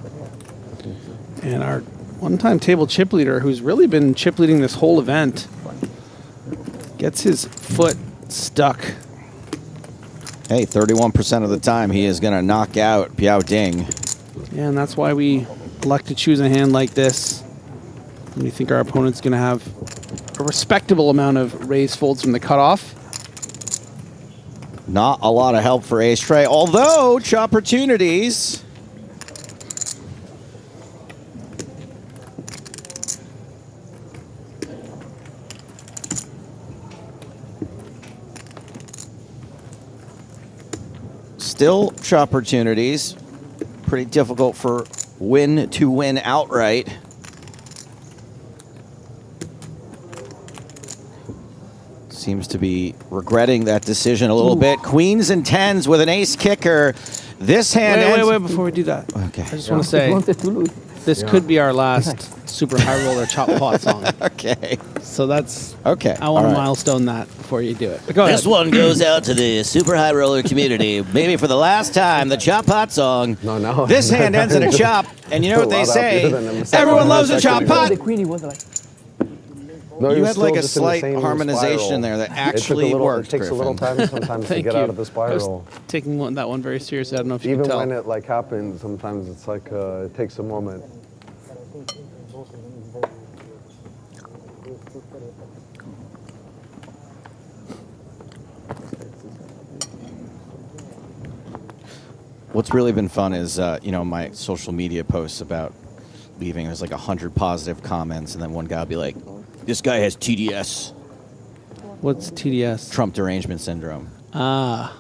And our one-time table chip leader, who's really been chip leading this whole event, gets his foot stuck. Hey, 31% of the time he is going to knock out Biao Ding. Yeah, and that's why we elect to choose a hand like this. And we think our opponent's going to have a respectable amount of raise folds from the cutoff. Not a lot of help for Ace Trey, although opportunities. Still opportunities. Pretty difficult for Wynn to win outright. Seems to be regretting that decision a little bit. Queens and tens with an ace kicker. This hand Wait, before we do that. Okay. I just want to say, this could be our last super high roller chop pot song. Okay. So that's, okay. I want All to right. milestone that before you do it. But go ahead. This one goes out to the super high roller community. Maybe for the last time, the chop pot song. No. This hand ends in a chop, and you know what they A lot say? happier than the Everyone loves a second chop pot. The queenie was like, No, You you're had like still a just in the slight same harmonization spiral. there that It took a actually little- worked. It takes a little Griffin. time sometimes to Thank get you. out of the spiral. I was taking that one very seriously. I don't know if you Even can tell. when it like happens, sometimes it's like it takes a moment. What's really been fun is, my social media posts about leaving. There's like 100 positive comments, and then one guy will be like, "This guy has TDS." What's TDS? Trump derangement syndrome. Ah.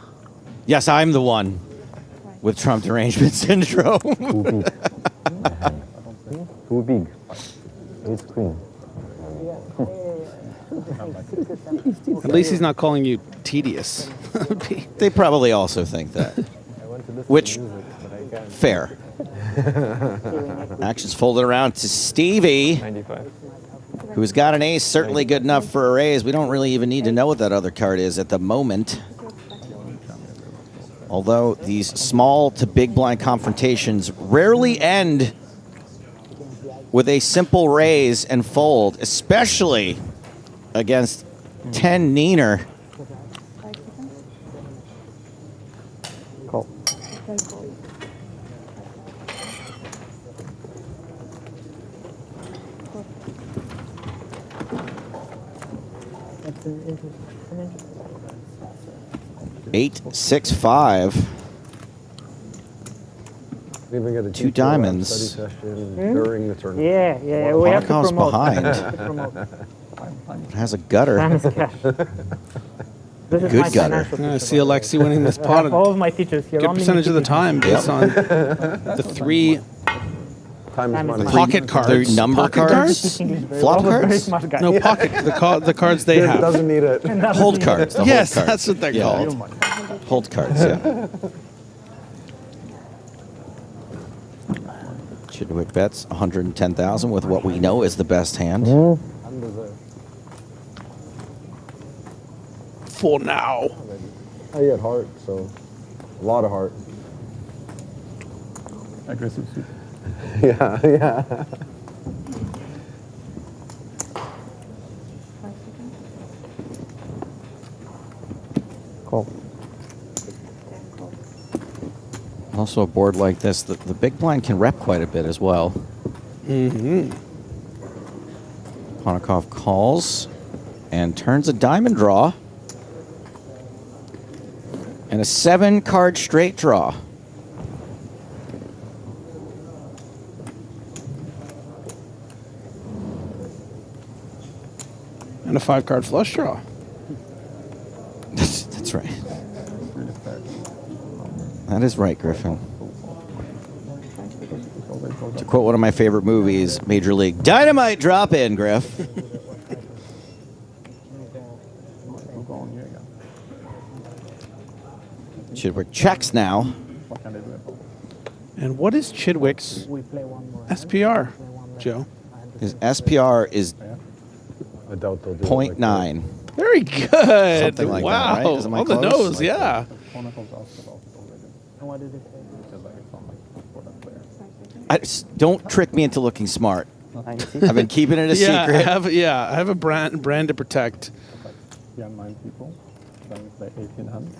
Yes, I'm the one with Trump derangement syndrome. Too big. It's queen. At least he's not calling you tedious. They probably also think that. Which, fair. Action's folded around to Stevie, who's got an ace, certainly good enough for a raise. We don't really even need to know what that other card is at the moment. Although these small to big blind confrontations rarely end with a simple raise and fold, especially against 10 Neener. Call. That's an interesting. 8-6-5. Even get a Two detailed diamonds. study session during the tournament. Yeah. We have to Monaco's promote. behind. We have to promote. It has a gutter. Time is cash. This is Good my gutter. financial I see Alexi winning this I pot. have all of my teachers here. Good only percentage of the me time based on the three Time is money. pocket cards. Three number Pocket cards? teaching English very Flop well, but very cards? smart guy. No, Yeah. pocket. The cards they It have. doesn't need it. Hold cards. The Yes, hold cards. that's what they're Yeah. called. Hold cards, yeah. Chidwick bets 110,000 with what we know is the best hand. For now. I get heart, so a lot of heart. Aggressive suit. Yeah. Call. Also, a board like this, the big blind can rep quite a bit as well. Mm-hmm. Ponakov calls and turns a diamond draw. And a 7-card straight draw. And a 5-card flush draw. That's right. That is right, Griffin. To quote one of my favorite movies, Major League Dynamite drop in, Griff. Chidwick checks now. And what is Chidwick's We play one more. SPR, Joe? His SPR is I doubt they'll do it 0.9. Very good. Something like that, wow. right? Isn't mine On the close? nose, yeah. And what did it say? Don't trick me into looking smart. I've been keeping it a Yeah, secret. I have a brand to protect. Young 9 people. Then we play 18 hands.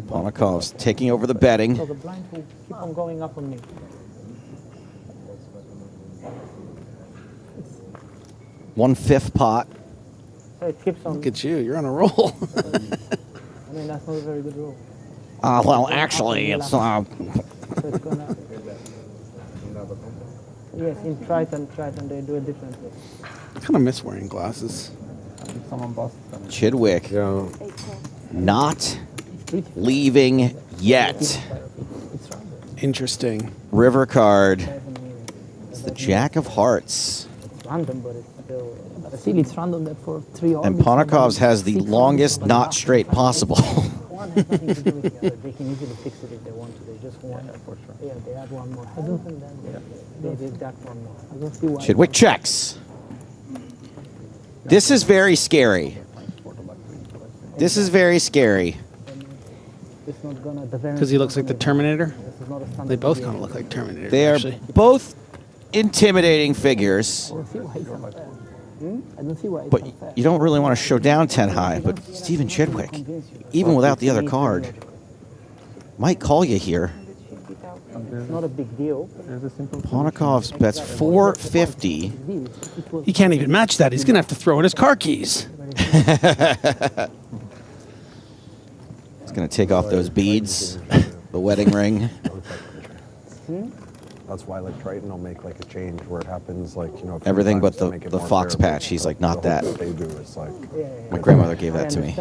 Ponakov's taking over the betting. So the blind will keep on going up on me. 1/5 pot. So it keeps on. Look at you. You're on a roll. I mean, that's not a very good rule. Well, actually, it's So it's gonna. Yes, in Triton, they do it differently. I kind of miss wearing glasses. If someone busts them. Chidwick Yeah. not leaving yet. Interesting. River card. It's the Jack of Hearts. It's random, but it's. Still, it's random that for 3 And Ponakov's has the longest not straight possible. One has nothing to do with the other. They can easily fix it if they want to. They just want for sure. Yeah, they add one more. I don't think that they did that one more. I don't see why. Chidwick checks. This is very scary. This is very scary. Because he looks like the Terminator. They both kind of look like Terminator. They are actually. both intimidating figures, I don't see why. but you don't really want to show down 10 high. But Stephen Chidwick, even without the other card, might call you here. It's not a big deal. Ponakov's bets 450. He can't even match that. He's going to have to throw in his car keys. He's going to take off those beads, the wedding ring. That's why like Triton will make like a change where it happens like, you know, Everything but times to make it the more fox fair, patch. He's but like, not the whole that. They do is like My grandmother gave that to me.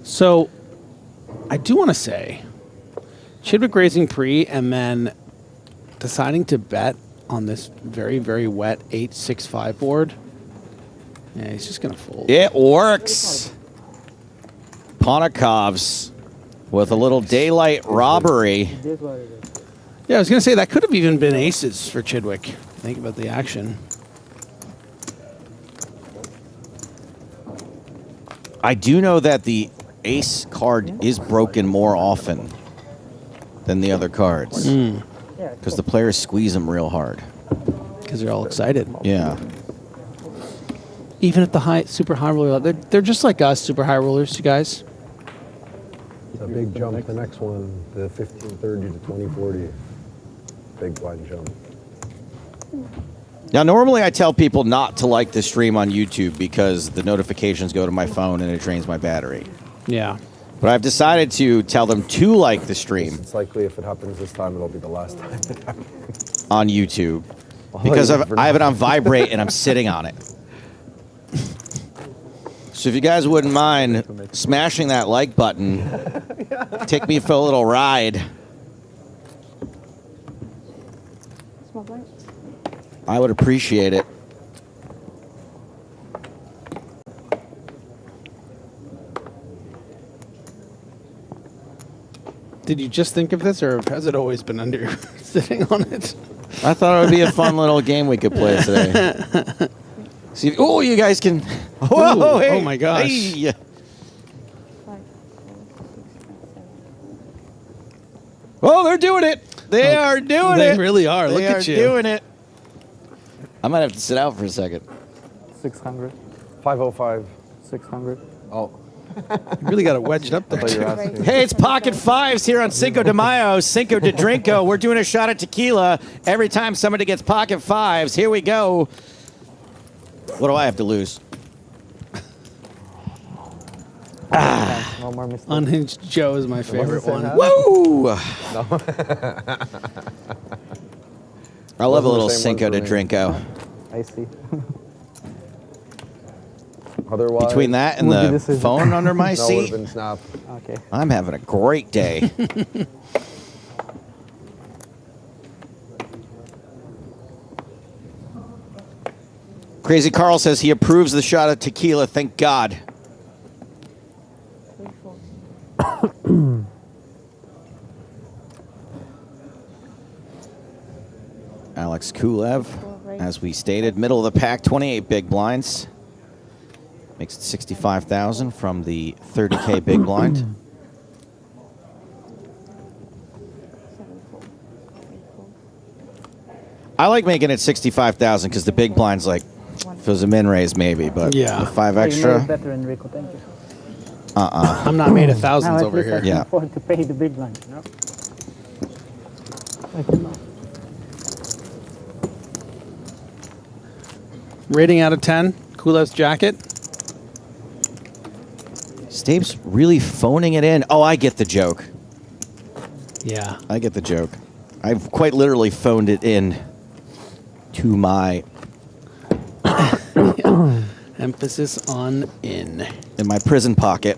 So, I do want to say, Chidwick raising pre and then deciding to bet on this very, very wet 8-6-5 board. Yeah, he's just going to fold. It works. Ponakov's with a little daylight robbery. Yeah, I was going to say that could have even been aces for Chidwick. Think about the action. I do know that the ace card is broken more often than the other cards. Because the players squeeze them real hard. Because they're all excited. Yeah. Even at the super high roller, they're just like us, super high rollers, you guys. a big jump. The next one, the 1530 to 2040. Big blind jump. Now, normally I tell people not to like the stream on YouTube because the notifications go to my phone and it drains my battery. Yeah. But I've decided to tell them to like the stream It's likely if it happens this time, it'll be the last time it happens. on YouTube because I have it on vibrate and I'm sitting on it. So if you guys wouldn't mind smashing that like button, take me for a little ride. I would appreciate it. Did you just think of this, or has it always been under sitting on it? I thought it would be a fun little game we could play today. See, oh, you guys can. Whoa! Ooh, Hey, oh my gosh! Hey. Oh, they're doing it. They are doing it. They really are. Look at you. They are doing it. I might have to sit out for a second. 600. 505. 600. Oh. You really got it wedged up there. Hey, it's Pocket Fives here on Cinco de Mayo, Cinco de Drinko. We're doing a shot at tequila every time somebody gets Pocket Fives. Here we go. What do I have to lose? No more mistakes. Unhinged Joe is my favorite one. Woo! No. I love a little Same one Cinco for de me. Drinko. I see. Otherwise, Between that and Would be the decision. phone under my no, it would have seat, been snap. Okay. I'm having a great day. Crazy Carl says he approves the shot at tequila. Thank God. Alex Kulev, as we stated, middle of the pack, 28 big blinds. Makes it 65,000 from the 30K big blind. I like making it 65,000 because the big blind's like, if it was a min raise maybe, but Yeah. the 5 You made extra. it better, Enrico. Thank you. I'm not made of thousands Now at over least I here. can Yeah. afford to pay the big line. You know? I cannot. Rating out of 10, Kulev's jacket. Stape's really phoning it in. Oh, I get the joke. Yeah. I get the joke. I've quite literally phoned it in to my Emphasis on in. in my prison pocket.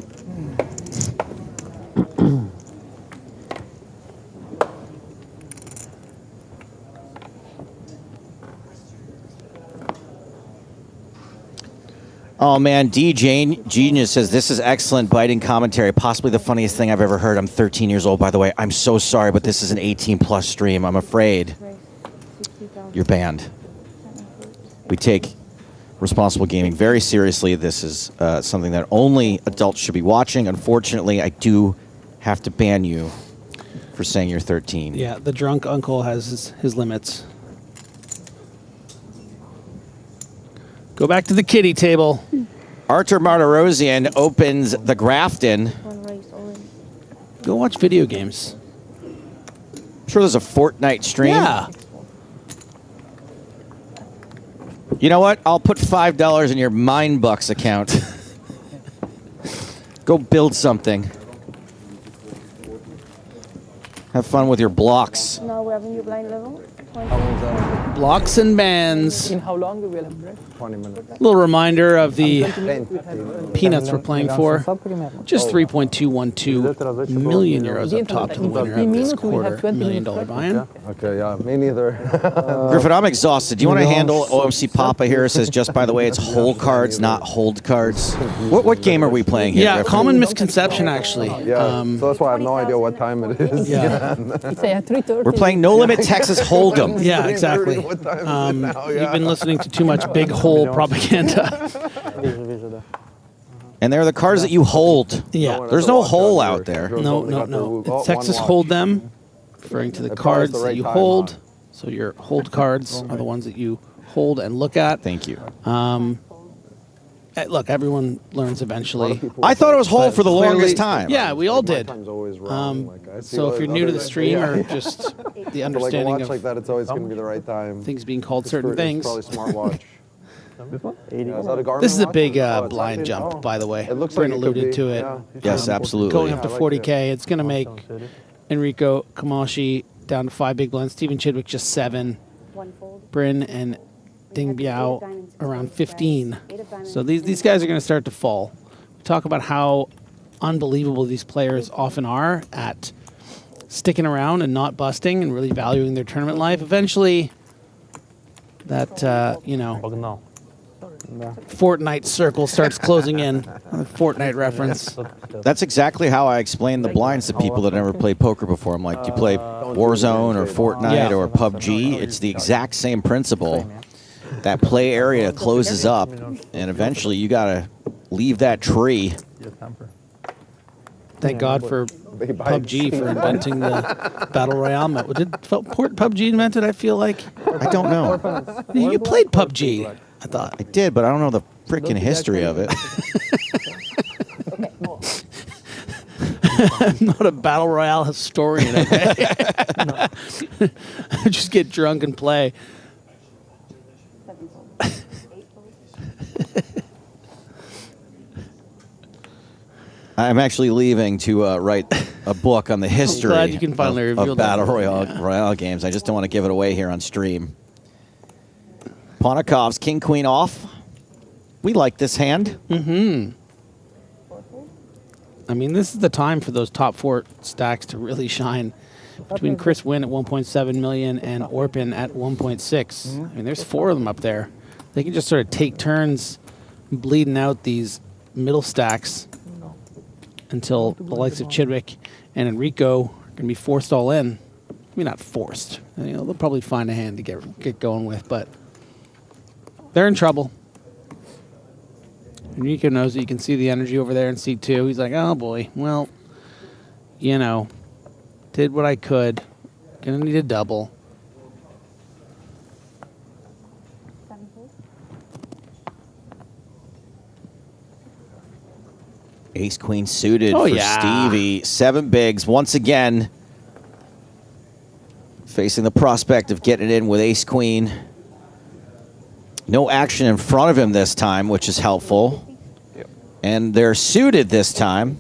Oh man, D. Genius says this is excellent biting commentary, possibly the funniest thing I've ever heard. I'm 13 years old, by the way. I'm so sorry, but this is an 18+ stream. I'm afraid you're banned. We take responsible gaming very seriously. This is something that only adults should be watching. Unfortunately, I do have to ban you for saying you're 13. Yeah, the drunk uncle has his limits. Go back to the kiddie table. Artur Martirosyan opens the Grafton. Go watch video games. I'm sure there's a Fortnite stream. Yeah. You know what? I'll put $5 in your Mindbucks account. Go build something. Have fun with your blocks. Now we have a new blind level. Blocks and bans. In how long we will have break? 20 minutes. Little reminder of the peanuts we're playing for. Just 3.212 million euros up top to the winner of this $250 million buy-in. Okay, yeah, me neither. Griffin, I'm exhausted. Do you want to handle OMC Papa here? It says, just by the way, it's whole cards, not hold cards. What game are we playing here, Yeah, Griffin? common misconception, actually. Yeah, so that's why I have no idea what time it is. Yeah. It's a 3:30. We're playing No Limit Texas Hold'em. Yeah, exactly. What time is it now? You've been listening to too much big hole propaganda. And they're the cards that you hold. Yeah. There's no hole out there. No. It's Texas Hold'em, referring to the cards that you hold. So your hold cards are the ones that you hold and look at. Thank you. Look, everyone learns eventually. I thought it was hold for the Clearly- longest time. Yeah, we all did. Time's always wrong. So if you're new to the stream or just the understanding watch of like that, it's always going to be the right time. things being called certain things. It's probably smartwatch. This one? Yeah, is that a Garmin This is a watch? big Oh, it's blind not- jump, oh. by the way. It looks Brent like it could alluded be, to it. yeah. Yes, absolutely. Going up to I like 40K, it's going to make Enrico Kamashi down to 5 big blinds. Steven Chidwick just 7. Bryn and Ding Biao around 15. So these guys are going to start to fall. We talk about how unbelievable these players often are at sticking around and not busting and really valuing their tournament life. Eventually, that, Fortnite circle starts closing in. A Fortnite reference. That's exactly how I explain the blinds to people that never played poker before. I'm like, do you play Warzone or Fortnite or PUBG? It's the exact same principle. That play area closes up, and eventually you got to leave that tree. Thank God for PUBG for inventing the Battle Royale mode. Did PUBG invent it, I feel like? I don't know. You played PUBG, I thought. I did, but I don't know the freaking history of it. I'm not a Battle Royale historian, okay? I just get drunk and play. I'm actually leaving to write a book on the history glad you can finally reveal of that. Battle Royale games. I just don't want to give it away here on stream. Ponikov's King Queen off. We like this hand. Mm-hmm. I mean, this is the time for those top 4 stacks to really shine. Between Chris Wynn at 1.7 million and Orpin at 1.6. I mean, there's 4 of them up there. They can just sort of take turns bleeding out these middle stacks until the likes of Chidwick and Enrico are going to be forced all in. I mean, not forced. They'll probably find a hand to get going with, but they're in trouble. Enrico knows it. You can see the energy over there in C2. He's like, oh boy, well, did what I could. Gonna need a double. Ace Queen suited Oh, for yeah. Stevie. 7 bigs once again. Facing the prospect of getting it in with Ace Queen. No action in front of him this time, which is helpful. Yep. And they're suited this time.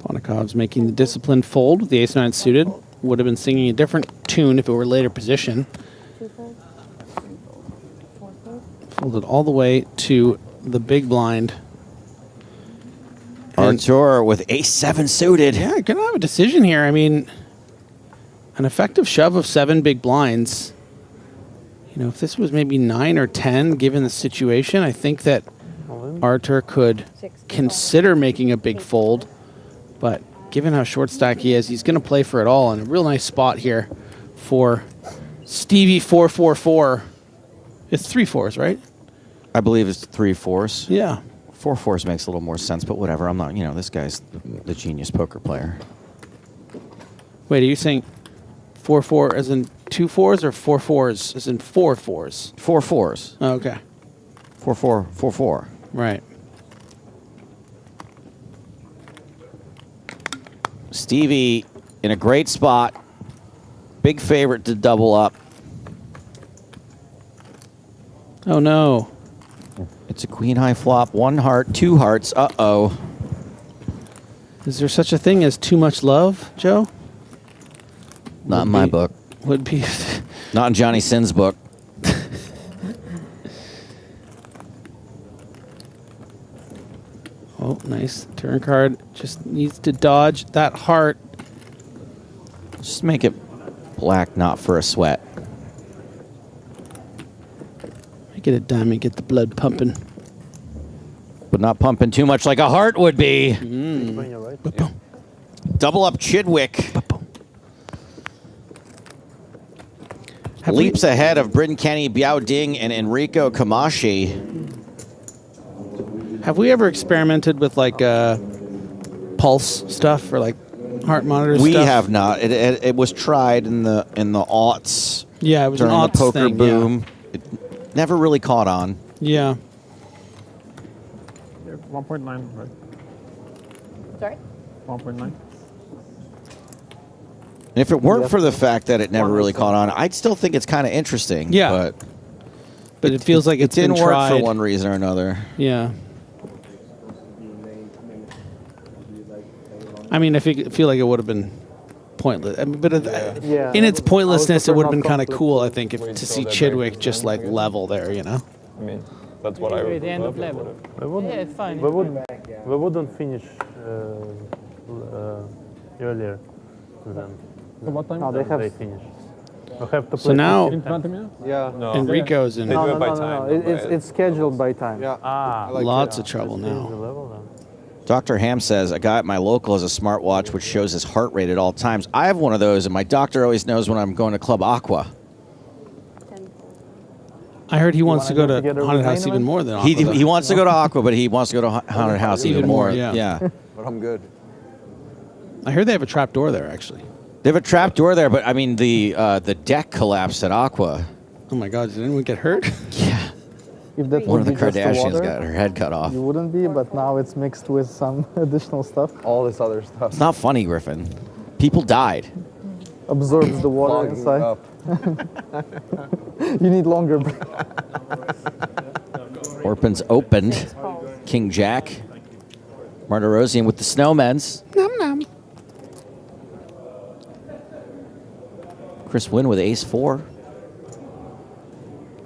Ponikov's making the disciplined fold with the ace-9 suited. Would have been singing a different tune if it were later position. Folded all the way to the big blind. Artur Artur with ace-7 suited. Yeah, gonna have a decision here. I mean, an effective shove of 7 big blinds. You know, if this was maybe 9 or 10, given the situation, I think that Artur could consider making a big fold. But given how short stack he is, he's going to play for it all. And a real nice spot here for Stevie 444. It's 3 4s, right? I believe it's 3 4s. Yeah. 4 4s makes a little more sense, but whatever. I'm not, this guy's the genius poker player. Wait, are you saying 4 4 as in 2 4s or 4 4s as in 4 4s? 4 4s. Oh, okay. 4 4 4 4. Right. Stevie in a great spot. Big favorite to double up. Oh, no. It's a queen high flop. 1 heart, 2 hearts. Uh-oh. Is there such a thing as too much love, Joe? Not in my book. Would be. Not in Johnny Sin's book. Oh, nice. Turn card. Just needs to dodge that heart. Just make it black, not for a sweat. Get a diamond, get the blood pumping. But not pumping too much like a heart would be. Double up Chidwick. Leaps ahead of Bryn Kenny, Biao Ding, and Enrico Kamashi. Have we ever experimented with like pulse stuff or like heart monitor stuff? We have not. It was tried in the aughts. Yeah, it was during an the aughts poker thing, boom. It never really caught on. Yeah. 1.9, right? Sorry? 1.9. And if it weren't for the fact that it never really caught on, I'd still think it's kind of interesting. Yeah. But it feels like it's didn't been work tried. for one reason or another. Yeah. I mean, I feel like it would have been pointless. I mean, but in its pointlessness, it would have been kind of cool, I think, to see Chidwick just like level there, you know? I mean, that's what I would The end of love. level. We Yeah, it's fine. wouldn't finish earlier than What time? no, they finish. We have to So now Yeah. No. Enrico's in They do it by time. It's scheduled by time. Ah, lots of trouble the now. level then. Dr. Ham says, a guy at my local has a smartwatch which shows his heart rate at all times. I have one of those, and my doctor always knows when I'm going to Club Aqua. I heard he wants to go to get a Haunted House remain even of it? more than He Aqua. wants to go to Aqua, but he wants to go to Haunted House even more. yeah. But I'm good. I heard they have a trap door there, actually. They have a trap door there, but I mean, the deck collapsed at Aqua. Oh my God, did anyone get hurt? Yeah. If that One would of the be just the Kardashians water, got her head cut off. you wouldn't be, but now it's mixed with some additional stuff. All this other stuff. It's not funny, Griffin. People died. Absorbs the water Clogging inside. up. You need longer. Orpin's opened. King Jack. Martirosian with the Snowmen's. Nom nom. Chris Wynn with ace-4.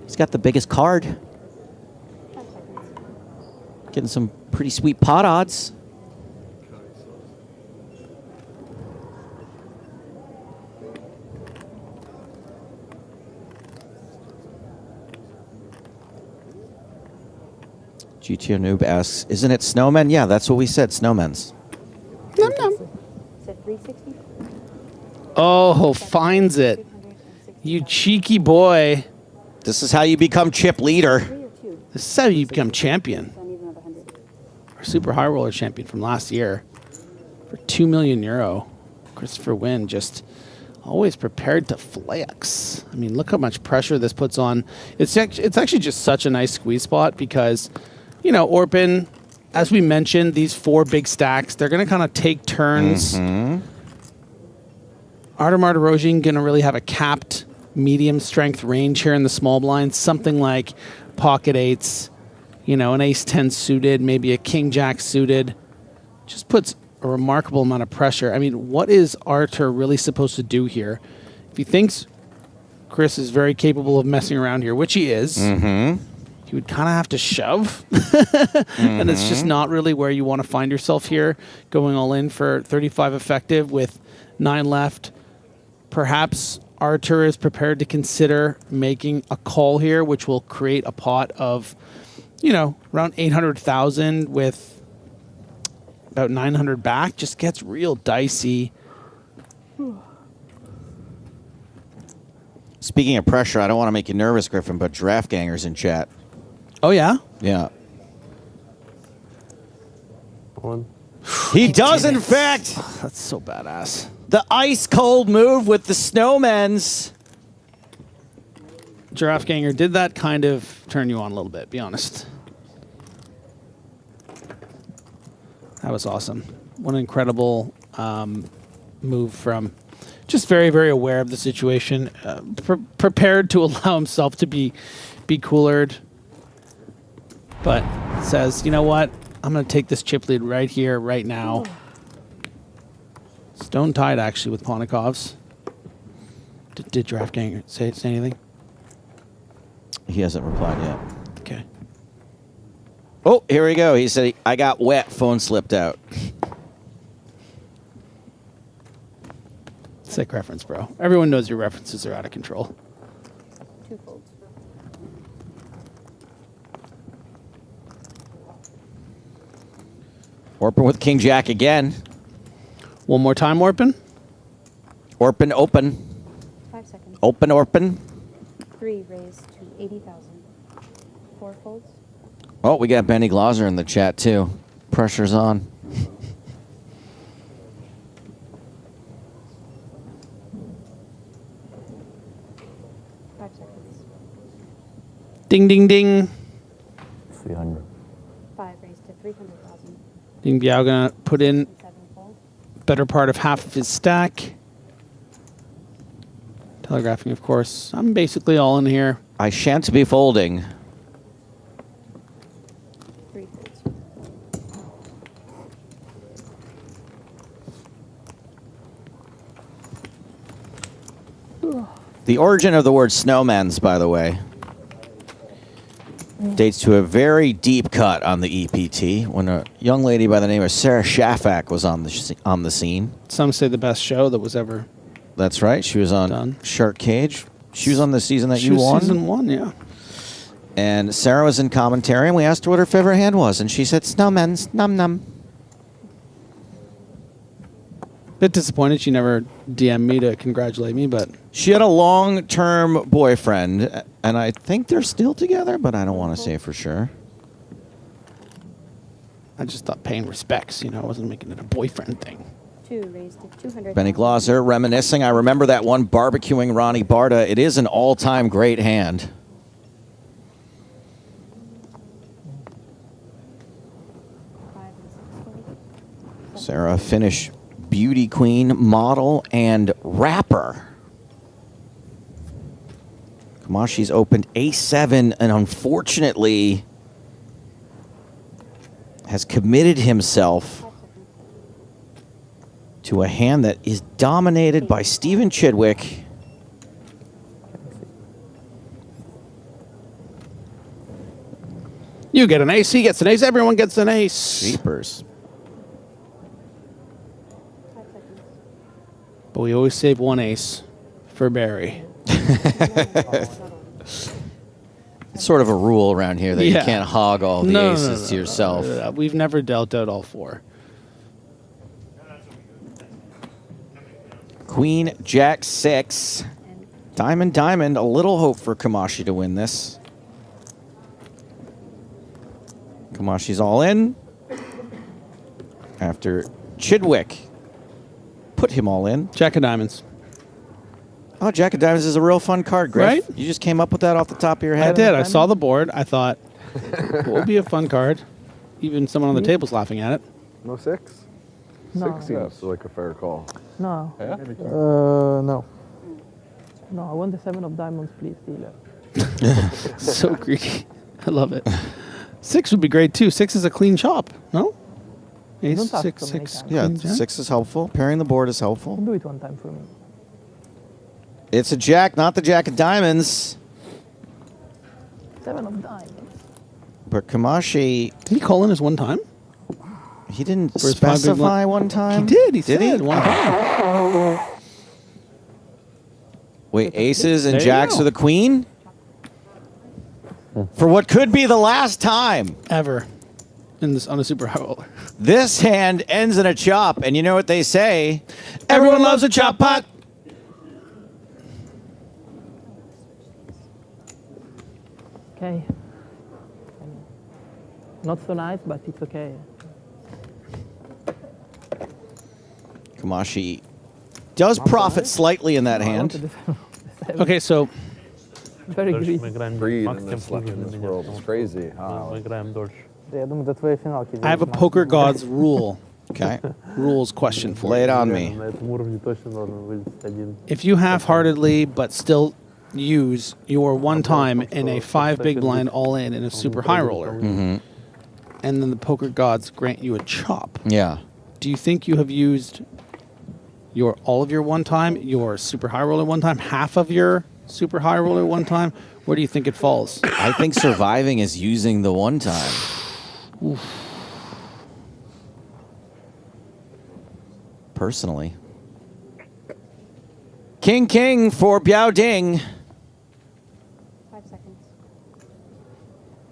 He's got the biggest card. Getting some pretty sweet pot odds. GTO Noob asks, isn't it Snowmen? Yeah, that's what we said, Snowmen's. Nom nom. Is it 360? Oh, finds it. You cheeky boy. This is how you become chip leader. This is how you become champion. Our super high roller champion from last year. For €2 million. Christopher Wynn just always prepared to flex. I mean, look how much pressure this puts on. It's actually just such a nice squeeze spot because, you know, Orpin, as we mentioned, these 4 big stacks, they're going to kind of take turns. Artur Martirosian going to really have a capped medium strength range here in the small blinds, something like pocket eights, you know, an ace-10 suited, maybe a king-jack suited. Just puts a remarkable amount of pressure. I mean, what is Artur really supposed to do here? If he thinks Chris is very capable of messing around here, which he is, you would kind of have to shove. And it's just not really where you want to find yourself here, going all in for 35 effective with 9 left. Perhaps Artur is prepared to consider making a call here, which will create a pot of, you know, around 800,000 with about 900 back. Just gets real dicey. Speaking of pressure, I don't want to make you nervous, Griffin, but Draft Gangers in chat. Oh, yeah? Yeah. One. He does, in fact. That's so badass. The ice cold move with the snowmen's. Giraffe Ganger, did that kind of turn you on a little bit, be honest? That was awesome. What an incredible move from just very, very aware of the situation, prepared to allow himself to be coolered, but says, you know what? I'm going to take this chip lead right here, right now. Stone tied, actually, with Ponikov's. Did Giraffe Ganger say anything? He hasn't replied yet. Okay. Oh, here we go. He said, I got wet. Phone slipped out. Sick reference, bro. Everyone knows your references are out of control. 2 folds. Orpin with King Jack again. One more time, Orpin. Orpin open. 5 seconds. Open Orpin. 3 raised to 80,000. 4 folds. Oh, we got Benny Glauser in the chat, too. Pressure's on. Ding, ding, ding. 300. 5 raised to 300,000. Ding Biao gonna put in 7 folds. better part of half of his stack. Telegraphing, of course. I'm basically all in here. I shan't be folding. 3 folds. The origin of the word snowman's, by the way, dates to a very deep cut on the EPT when a young lady by the name of Sarah Shafak was on the scene. Some say the best show that was ever. That's right. She was on Shark Cage. She was on the season that you won. Season 1, yeah. And Sarah was in commentary, and we asked her what her favorite hand was, and she said, snowman's, num num. Bit disappointed she never DM'd me to congratulate me, but she had a long-term boyfriend, and I think they're still together, but I don't want to say for sure. I just thought paying respects, you know, I wasn't making it a boyfriend thing. 2 raised to 200,000. Benny Glauser reminiscing. I remember that one barbecuing Ronnie Barta. It is an all-time great hand. Sarah, Finnish beauty queen, model, and rapper. Kamashi's opened A7 and unfortunately has committed himself to a hand that is dominated by Stephen Chidwick. You get an ace, he gets an ace, everyone gets an ace. Jeepers. But we always save one ace for Barry. It's sort of a rule around here that you can't hog all the aces to yourself. We've never dealt out all 4. Queen, Jack, 6. Diamond, diamond. A little hope for Kamashi to win this. Kamashi's all in. After Chidwick put him all in. Jack of diamonds. Oh, Jack of diamonds is a real fun card, Griff. Right? You just came up with that off the top of your head? I did. I saw the board. I thought, what would be a fun card? Even someone on the table's laughing at it. No 6? No. 6 seems like a fair call. No. Yeah? No. No, I want the 7 of diamonds, please, dealer. So greedy. I love it. 6 would be great, too. 6 is a clean chop, no? Ace, Don't ask 6, so many 6. times. Yeah, queen, jack. 6 is helpful. Pairing the board is helpful. Do it one time for me. It's a jack, not the Jack of diamonds. 7 of diamonds. But Kamashi, did he call in his one time? He didn't For his 5 big specify one time. He did. He Did said he? one time. Wait, aces and There you jacks go. for the queen? For what could be the last time ever in this on a super high roller. This hand ends in a chop, and you know what they say? Everyone loves a chop pot. Okay. Not so nice, but it's okay. Kamashi does profit slightly in that hand. Okay, so Very greedy. Greed in this world is crazy. I have a Poker Gods rule. Okay. Rules question for you. Lay it on me. If you half-heartedly but still use your one time in a 5 big blind all-in in a super high roller, Mhm. and then the Poker Gods grant you a chop, Yeah. do you think you have used all of your one time, your super high roller one time, half of your super high roller one time? Where do you think it falls? I think surviving is using the one time. Personally. King for Biao Ding. 5 seconds.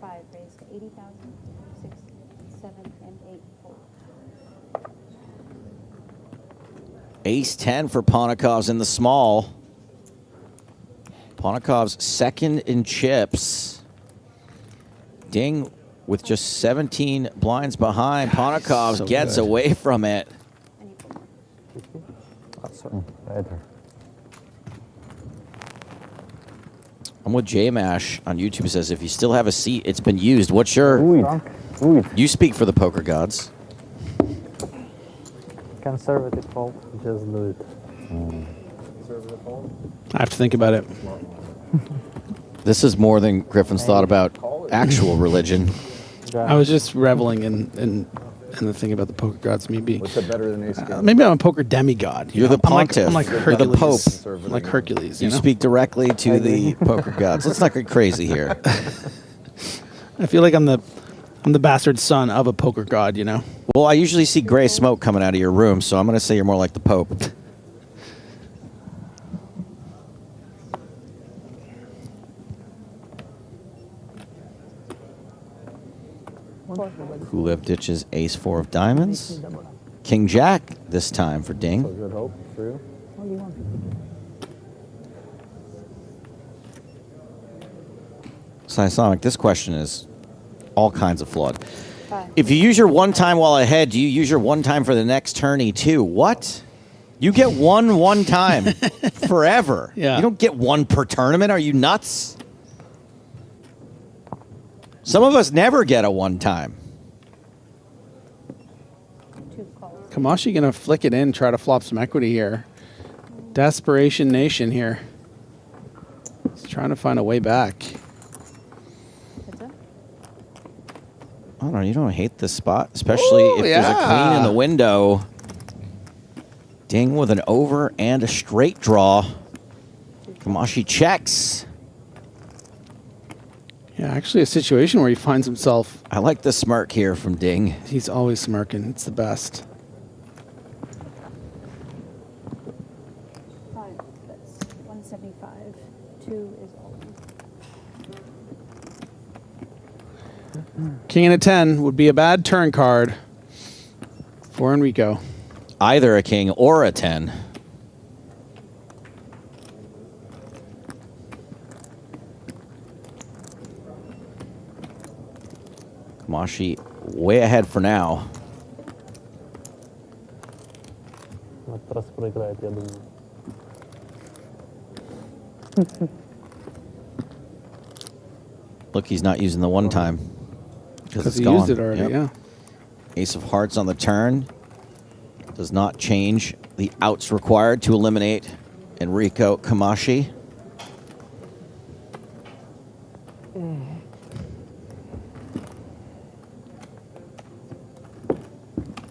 5 raised to 80,000. 6, 7, and 8. Fold. Ace 10 for Ponikov's in the small. Ponikov's second in chips. Ding with just 17 blinds behind. Ponikov's So gets good. away from it. I'm with J-Mash on YouTube. Says if you still have a seat, it's been used. What's your... You speak for the Poker Gods. Conservative fold. Just do it. I have to think about it. This is more than Griffin's thought about actual religion. I was just reveling in the thing about the Poker Gods. Maybe What's it better than ace king? maybe I'm a poker demigod. You're the pontiff. I'm like You're Hercules. the pope. I'm like Hercules. You You know? speak directly to the Poker Gods. Let's not get crazy here. I feel like I'm the bastard son of a poker god. You know. Well, I usually see gray smoke coming out of your room, so I'm going to say you're more like the Pope. Kulev ditches ace 4 of diamonds. King Jack this time for Ding. Good hope for you. Sonic, this question is all kinds of flawed. If you use your one time while ahead, do you use your one time for the next tourney too? What? You get one time forever. Yeah. You don't get one per tournament. Are you nuts? Some of us never get a one time. Kamashi gonna flick it in, try to flop some equity here. Desperation Nation here. He's trying to find a way back. I don't know. You don't hate this spot, especially if there's a queen in the window. Ding with an over and a straight draw. Kamashi checks. Yeah, actually a situation where he finds himself. I like the smirk here from Ding. He's always smirking. It's the best. 5, that's 175. 2 is all in. King and a 10 would be a bad turn card for Enrico. Either a king or a 10. Kamashi way ahead for now. Раз проиграет, я думаю. Look, he's not using the one time. Because he used it already, yeah. Ace of hearts on the turn. Does not change the outs required to eliminate Enrico Kamashi.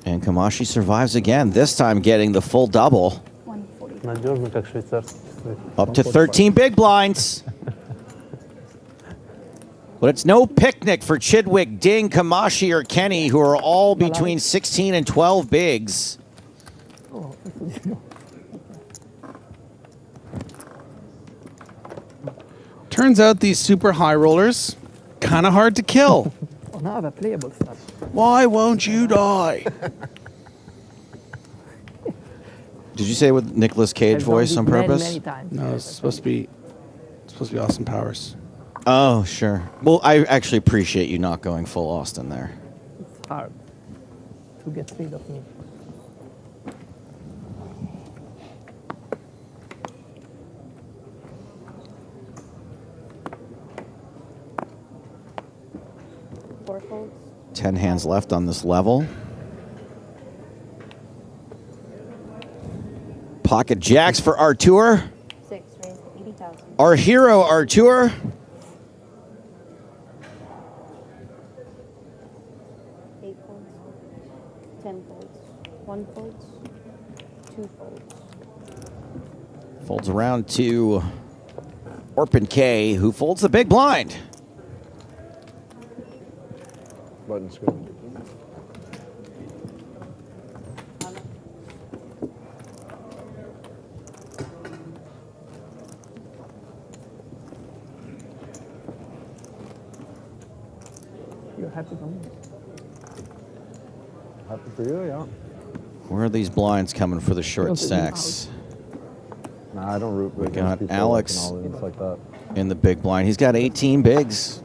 And Kamashi survives again, this time getting the full double. Надежно, как швейцарский. Up to 13 big blinds. But it's no picnic for Chidwick, Ding, Kamashi, or Kenny, who are all between 16 and 12 bigs. Turns out these super high rollers, kind of hard to kill. Oh, now I have a playable stuff. Why won't you die? Did you say it with Nicolas Cage I've voice done on this purpose? Many times. No, it's supposed to be Austin Powers. Oh, sure. Well, I actually appreciate you not going full Austin there. It's hard to get rid of me. Four folds. 10 hands left on this level. Pocket jacks for Artur. 6, raise 80,000. Our hero, Artur. Eight folds. 10 folds. 1 folds. 2 folds. Folds around to Orpin K, who folds the big blind. Button's good. You're happy for me. Happy for you, yeah. Where are these blinds coming for the short stacks? Nah, I don't root We against got people Alex like all ins like that. in the big blind. He's got 18 bigs.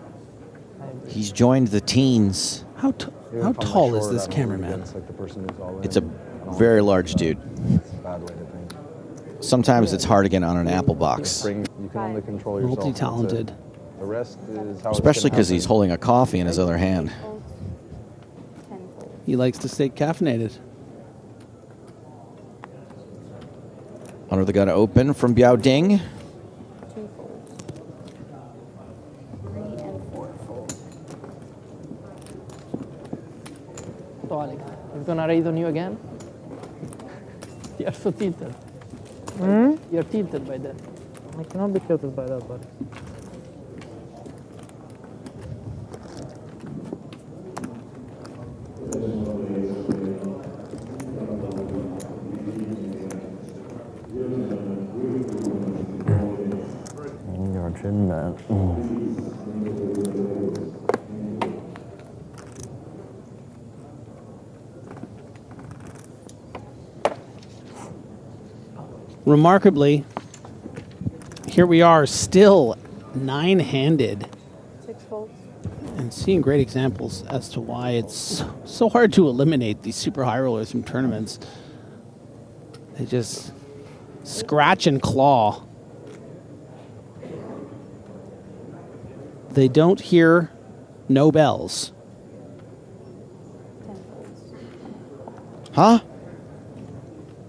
He's joined the teens. How Even how if I'm tall like is short, this I don't root cameraman? against, like, the person who's all in. It's a I don't very like large that. dude. It's a bad way to think. Sometimes it's hard to get on an apple box, You can only control yourself. that's it. Multi-talented. The rest is how it's especially gonna because he's happen. holding a coffee in his other hand. Folds. 10 folds. He likes to stay caffeinated. Under the gun open from Biao Ding. 2 folds. 3 and 4 folds. So Alex, he's gonna raise on you again? You're so tilted. You're tilted by that. I cannot be tilted by that, but Your chin man. Remarkably, here we are still 9-handed 6 folds. and seeing great examples as to why it's so hard to eliminate these super high rollers from tournaments. They just scratch and claw. They don't hear no bells. 10 folds. Huh?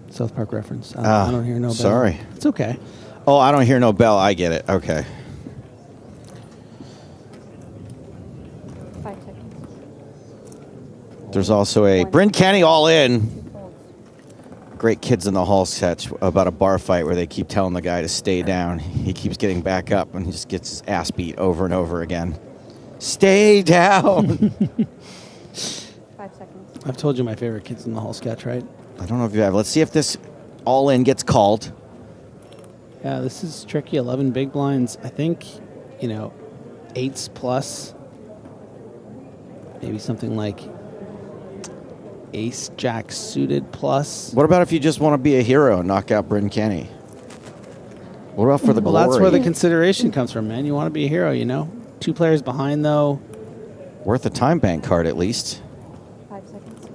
South Park reference. I don't hear no bell. Sorry. It's okay. Oh, I don't hear no bell. I get it. Okay. 5 seconds. There's also a Bryn Kenny all in. 2 folds. Great Kids in the Hall sketch about a bar fight where they keep telling the guy to stay down. He keeps getting back up and he just gets his ass beat over and over again. Stay down. 5 seconds. I've told you my favorite Kids in the Hall sketch, right? I don't know if you have. Let's see if this all in gets called. Yeah, this is tricky. 11 big blinds. I think, 8s plus. Maybe something like ace jack suited plus. What about if you just want to be a hero and knock out Bryn Kenny? What about for the Well, glory? that's where the consideration comes from, man. You want to be a hero, 2 players behind, though. Worth a time bank card at least. 5 seconds.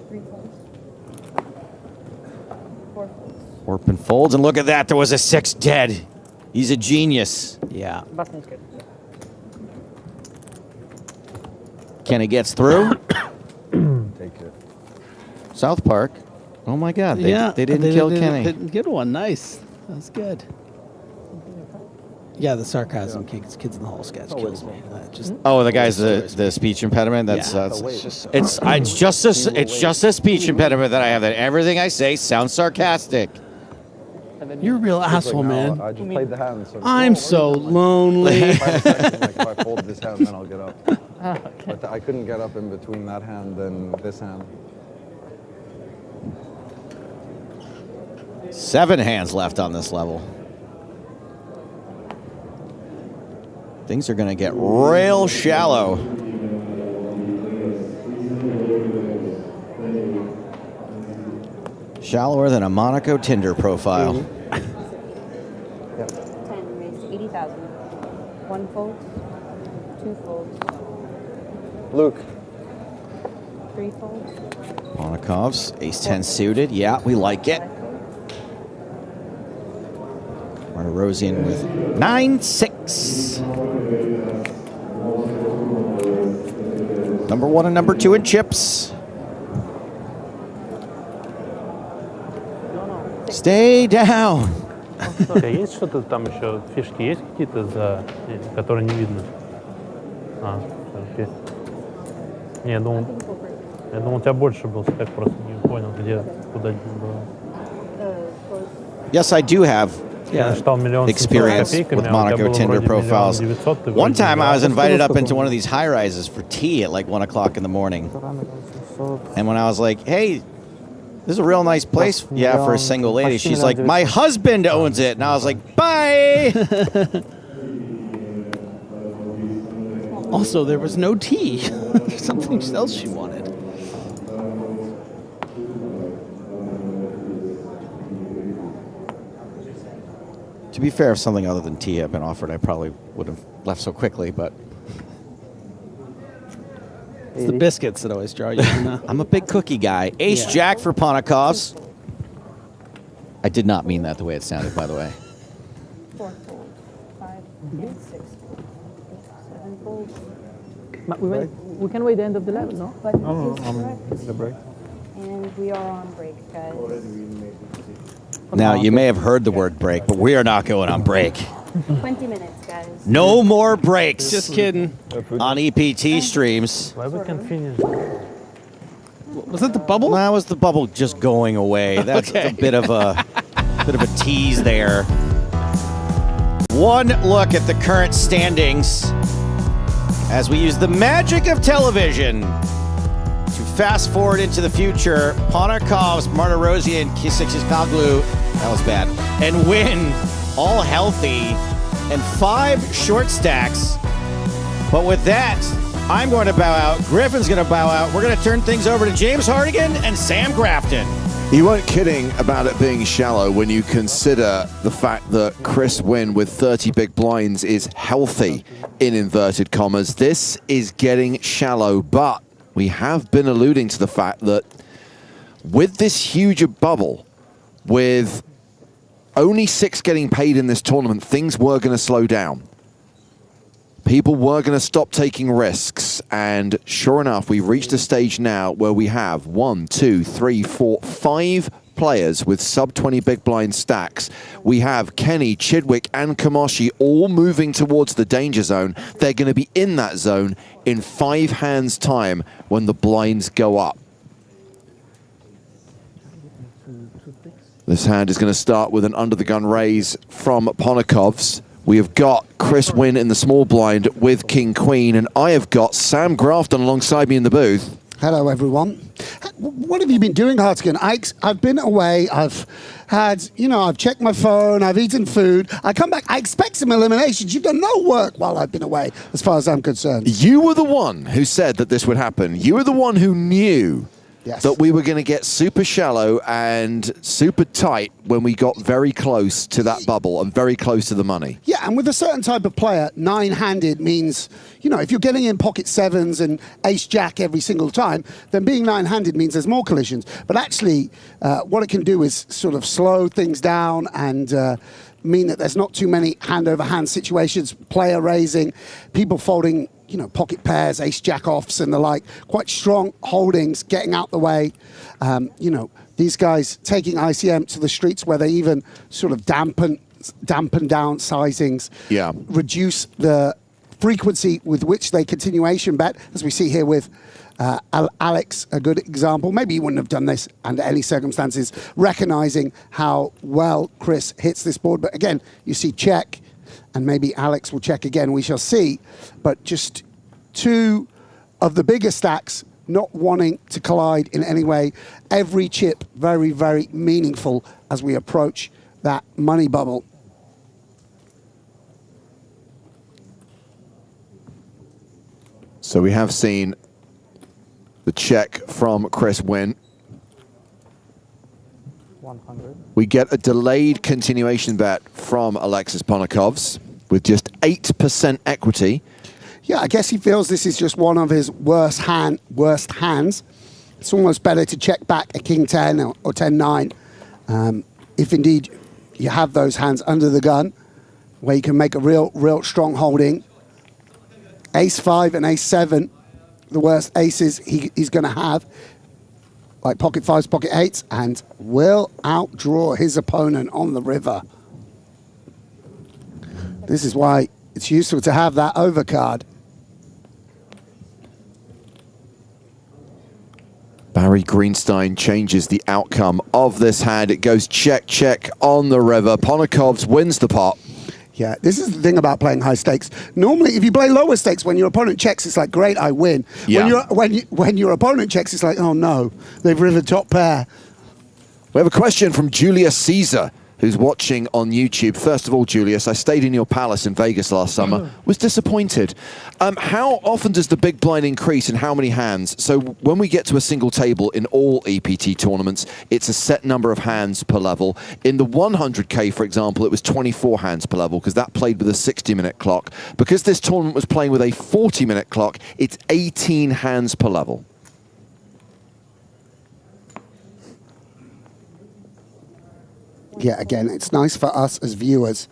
3 folds. 4 folds. Orpin folds, and look at that. There was a 6 dead. He's a genius. Yeah. button's good. Kenny gets through. Take it. South Park. Oh my God. They, Yeah, they didn't kill Kenny. Didn't get one. Nice. That's good. Yeah, the sarcasm, Kids in the Hall sketch kills me. Just Oh, the guy's the speech impediment. That's Yeah. it's just a speech impediment that I have. That everything I say sounds sarcastic. Have You're a real asshole, man. I just played the hand. So I'm so lonely. If I fold this hand, then I'll get up. But I couldn't get up in between that hand and this hand. 7 hands left on this level. Things are going to get real shallow. Shallower than a Monaco Tinder profile. 10 raised to 80,000. 1 fold, 2 folds. Luke. 3 folds. Monakov's ace-10 suited. Yeah, we like it. Martirosian with 9-6. Number 1 and number 2 in chips. Stay down. Слушай, есть что-то там еще, фишки есть какие-то, которые не видно? Окей. Не, я думал, у тебя больше был стек, просто не понял, где, куда было. Yes, I do have experience with Monaco Tinder profiles. One time I was invited up into one of these high-rises for tea at like 1 o'clock in the morning. And when I was like, hey, this is a real nice place, yeah, for a single lady, she's like, my husband owns it. And I was like, bye. Also, there was no tea. Something else she wanted. To be fair, if something other than tea had been offered, I probably would have left so quickly, but... It's the biscuits that always draw you in. I'm a big cookie guy. Ace-Jack for Ponakovs. I did not mean that the way it sounded, by the way. 4 folds. 5, 6, 7 folds. But we can wait the end of the level, no? But The break. and we are on break, guys. Now, you may have heard the word break, but we are not going on break. 20 minutes, guys. No more breaks. Just kidding. On EPT streams. Why we can finish? Was that the bubble? That was the bubble just going away. That's a bit of a tease there. One look at the current standings as we use the magic of television to fast forward into the future. Ponakovs, Martirosian, Kisiksoglu, that was bad, and Win all healthy and 5 short stacks. But with that, I'm going to bow out. Griffin's going to bow out. We're going to turn things over to James Hardigan and Sam Grafton. You weren't kidding about it being shallow when you consider the fact that Chris Wynn with 30 big blinds is healthy, in inverted commas. This is getting shallow, but we have been alluding to the fact that with this huge bubble, with only 6 getting paid in this tournament, things were going to slow down. People were going to stop taking risks, and sure enough, we've reached a stage now where we have 1, 2, 3, 4, 5 players with sub-20 big blind stacks. We have Kenny, Chidwick, and Kamoshi all moving towards the danger zone. They're going to be in that zone in 5 hands' time when the blinds go up. This hand is going to start with an under-the-gun raise from Ponakovs. We have got Chris Wynn in the small blind with King Queen, and I have got Sam Grafton alongside me in the booth. Hello, everyone. What have you been doing, Hartigan? I've been away. I've had, I've checked my phone. I've eaten food. I come back. I expect some eliminations. You've done no work while I've been away, as far as I'm concerned. You were the one who said that this would happen. You were the one who knew that we were going to get super shallow and super tight when we got very close to that bubble and very close to the money. Yeah, and with a certain type of player, 9-handed means, if you're getting in pocket 7s and ace-jack every single time, then being 9-handed means there's more collisions. But actually, what it can do is sort of slow things down and mean that there's not too many hand-over-hand situations, player raising, people folding, pocket pairs, ace-jack offs and the like, quite strong holdings, getting out the way. These guys taking ICM to the streets where they even sort of dampen down sizings, reduce the frequency with which they continuation bet, as we see here with Alex, a good example. Maybe he wouldn't have done this under any circumstances, recognizing how well Chris hits this board. But again, you see check, and maybe Alex will check again. We shall see. But just two of the bigger stacks not wanting to collide in any way. Every chip very, very meaningful as we approach that money bubble. So we have seen the check from Chris win. 100. We get a delayed continuation bet from Alexis Ponokovs with just 8% equity. Yeah, I guess he feels this is just one of his worst hands. It's almost better to check back a king 10 or 10-9 if indeed you have those hands under the gun where you can make a real strong holding. Ace 5 and ace 7, the worst aces he's going to have, like pocket 5s, pocket 8s, and will outdraw his opponent on the river. This is why it's useful to have that overcard. Barry Greenstein changes the outcome of this hand. It goes check, check on the river. Ponokovs wins the pot. Yeah, this is the thing about playing high stakes. Normally, if you play lower stakes, when your opponent checks, it's like, great, I win. Yeah. When your opponent checks, it's like, oh no, they've rivered top pair. We have a question from Julius Caesar, who's watching on YouTube. First of all, Julius, I stayed in your palace in Vegas last summer. Was disappointed. How often does the big blind increase and how many hands? So when we get to a single table in all EPT tournaments, it's a set number of hands per level. In the 100K, for example, it was 24 hands per level because that played with a 60-minute clock. Because this tournament was playing with a 40-minute clock, it's 18 hands per level. Yeah, again, it's nice for us as viewers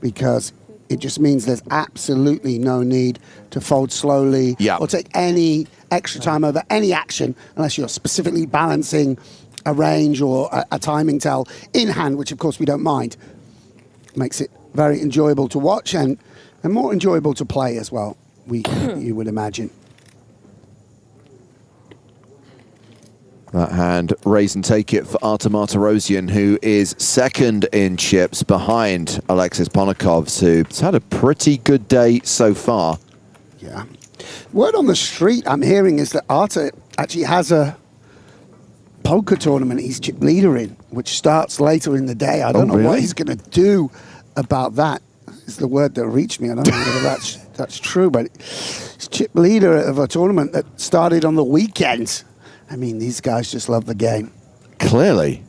because it just means there's absolutely no need to fold slowly or take any extra time over any action unless you're specifically balancing a range or a timing tell in hand, which of course we don't mind. Makes it very enjoyable to watch and more enjoyable to play as well, you would imagine. That hand, raise and take it for Artem Martirosyan, who is second in chips behind Alexis Ponokovs, who's had a pretty good day so far. Yeah. Word on the street I'm hearing is that Arta actually has a poker tournament he's chip leader in, which starts later in the day. I don't know what he's going to do about that. Is the word that reached me. I don't know whether that's true, but he's chip leader of a tournament that started on the weekend. I mean, these guys just love the game. Clearly.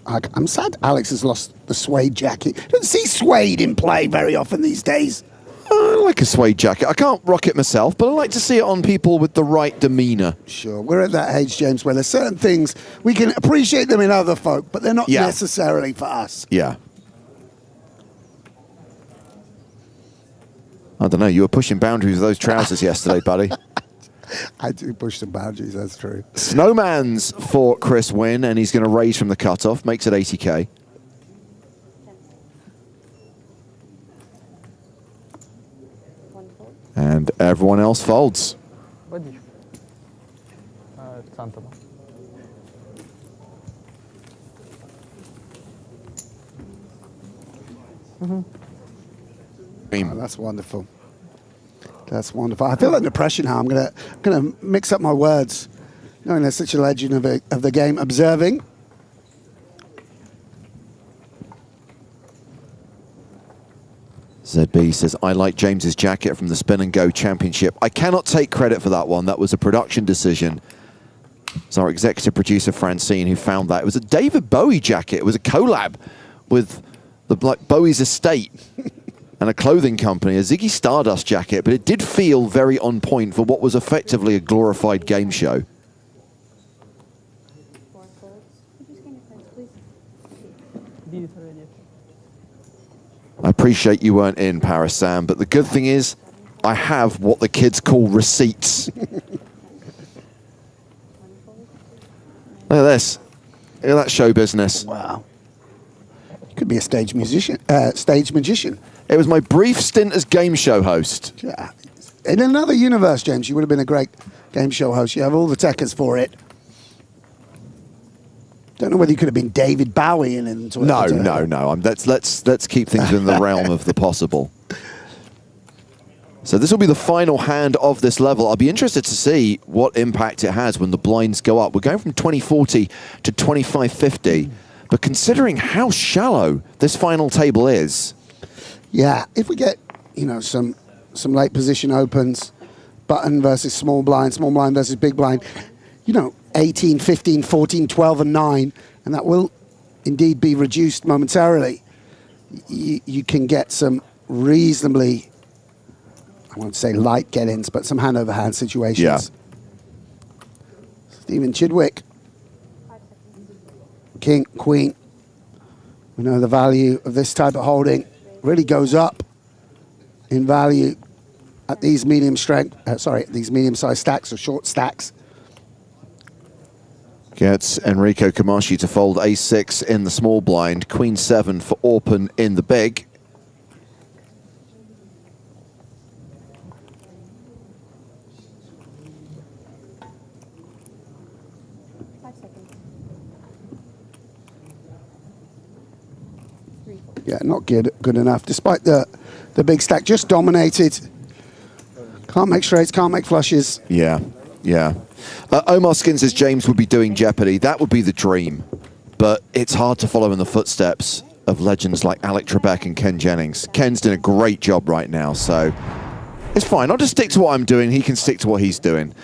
I'm sad Alex has lost the suede jacket. You don't see suede in play very often these days. I like a suede jacket. I can't rock it myself, but I like to see it on people with the right demeanor. Sure. We're at that age, James, where there's certain things, we can appreciate them in other folk, but they're not necessarily for us. Yeah. I don't know. You were pushing boundaries with those trousers yesterday, buddy. I do push some boundaries, that's true. Snowman's for Chris win, and he's going to raise from the cutoff, makes it 80K. And everyone else folds. Oh, that's wonderful. That's wonderful. I feel under pressure now. I'm gonna mix up my words, knowing there's such a legend of the game. Observing. ZB says, I like James's jacket from the Spin and Go Championship. I cannot take credit for that one. That was a production decision. It's our executive producer, Francine, who found that. It was a David Bowie jacket. It was a collab with Bowie's estate and a clothing company, a Ziggy Stardust jacket, but it did feel very on point for what was effectively a glorified game show. I appreciate you weren't in, Paris Sam, but the good thing is I have what the kids call receipts. Look at this. Look at that show business. Wow. Could be a stage magician. It was my brief stint as game show host. Yeah. In another universe, James, you would have been a great game show host. You have all the techers for it. Don't know whether you could have been David Bowie in it. No. Let's keep things in the realm of the possible. So this will be the final hand of this level. I'll be interested to see what impact it has when the blinds go up. We're going from 2040 to 2550, but considering how shallow this final table is. Yeah, if we get, some late position opens, button versus small blind versus big blind, 18, 15, 14, 12, and 9, and that will indeed be reduced momentarily. You can get some reasonably, I won't say light get-ins, but some hand-over-hand situations. Yeah. Stephen Chidwick. King, queen. We know the value of this type of holding really goes up in value at these these medium-sized stacks or short stacks. Gets Enrico Camashi to fold ace-6 in the small blind, queen-7 for Orpen in the big. Yeah, not good enough. Despite the big stack, just dominated. Can't make straights, can't make flushes. Yeah. Omar Skin says James would be doing Jeopardy. That would be the dream. But it's hard to follow in the footsteps of legends like Alec Trebek and Ken Jennings. Ken's doing a great job right now, so it's fine. I'll just stick to what I'm doing. He can stick to what he's doing.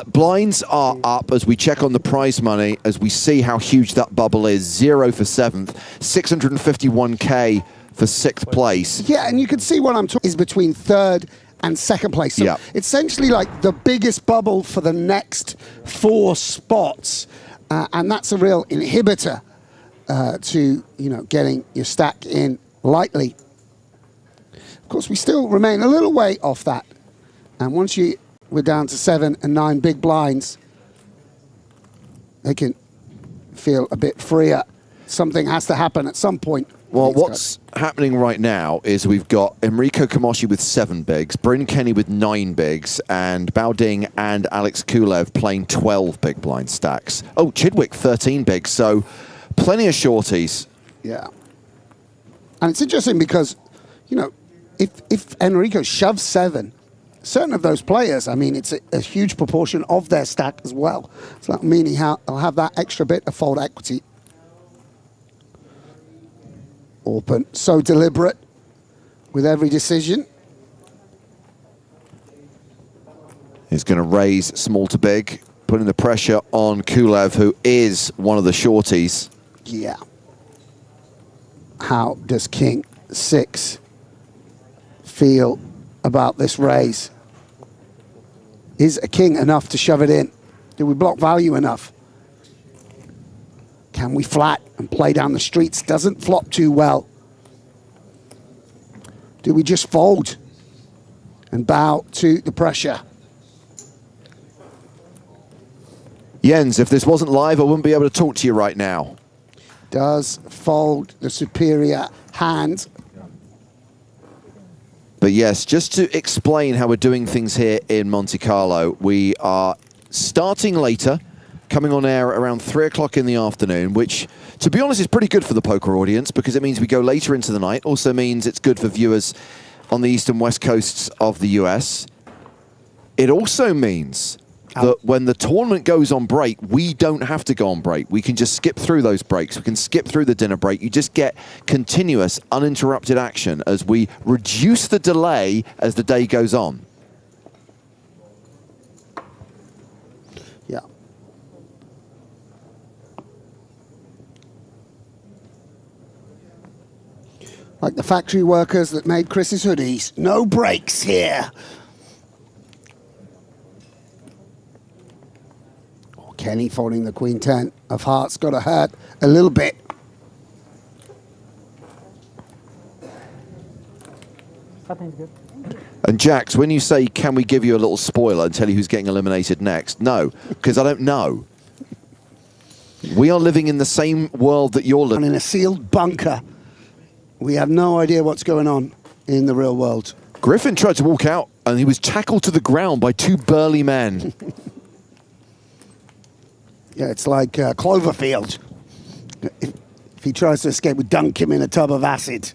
Blinds are up as we check on the prize money, as we see how huge that bubble is. 0 for 7th, 651K for 6th place. Yeah, and you can see what I'm talking is between 3rd and 2nd place. So essentially like the biggest bubble for the next 4 spots. And that's a real inhibitor to, getting your stack in lightly. Of course, we still remain a little way off that. And once we're down to 7 and 9 big blinds, they can feel a bit freer. Something has to happen at some point. Well, what's happening right now is we've got Enrico Camashi with 7 bigs, Bryn Kenny with 9 bigs, and Baoding and Alex Kulev playing 12 big blind stacks. Oh, Chidwick 13 bigs, so plenty of shorties. Yeah. And it's interesting because, if Enrico shoves 7, certain of those players, I mean, it's a huge proportion of their stack as well. So that meaning I'll have that extra bit of fold equity. Orpen, so deliberate with every decision. He's going to raise small to big, putting the pressure on Kulev, who is one of the shorties. Yeah. How does King 6 feel about this raise? Is a king enough to shove it in? Do we block value enough? Can we flat and play down the streets? Doesn't flop too well. Do we just fold and bow to the pressure? Jens, if this wasn't live, I wouldn't be able to talk to you right now. Does fold the superior hand. But yes, just to explain how we're doing things here in Monte Carlo, we are starting later, coming on air around 3 o'clock in the afternoon, which, to be honest, is pretty good for the poker audience because it means we go later into the night. Also means it's good for viewers on the east and west coasts of the US. It also means that when the tournament goes on break, we don't have to go on break. We can just skip through those breaks. We can skip through the dinner break. You just get continuous, uninterrupted action as we reduce the delay as the day goes on. Yeah. Like the factory workers that made Chris's hoodies. No breaks here. Oh, Kenny folding the queen 10 of hearts. Got to hurt a little bit. Something's good. And Jax, when you say, can we give you a little spoiler and tell you who's getting eliminated next? No, because I don't know. We are living in the same world that you're living in. In a sealed bunker. We have no idea what's going on in the real world. Griffin tried to walk out, and he was tackled to the ground by two burly men. Yeah, it's like Cloverfield. If he tries to escape, we dunk him in a tub of acid.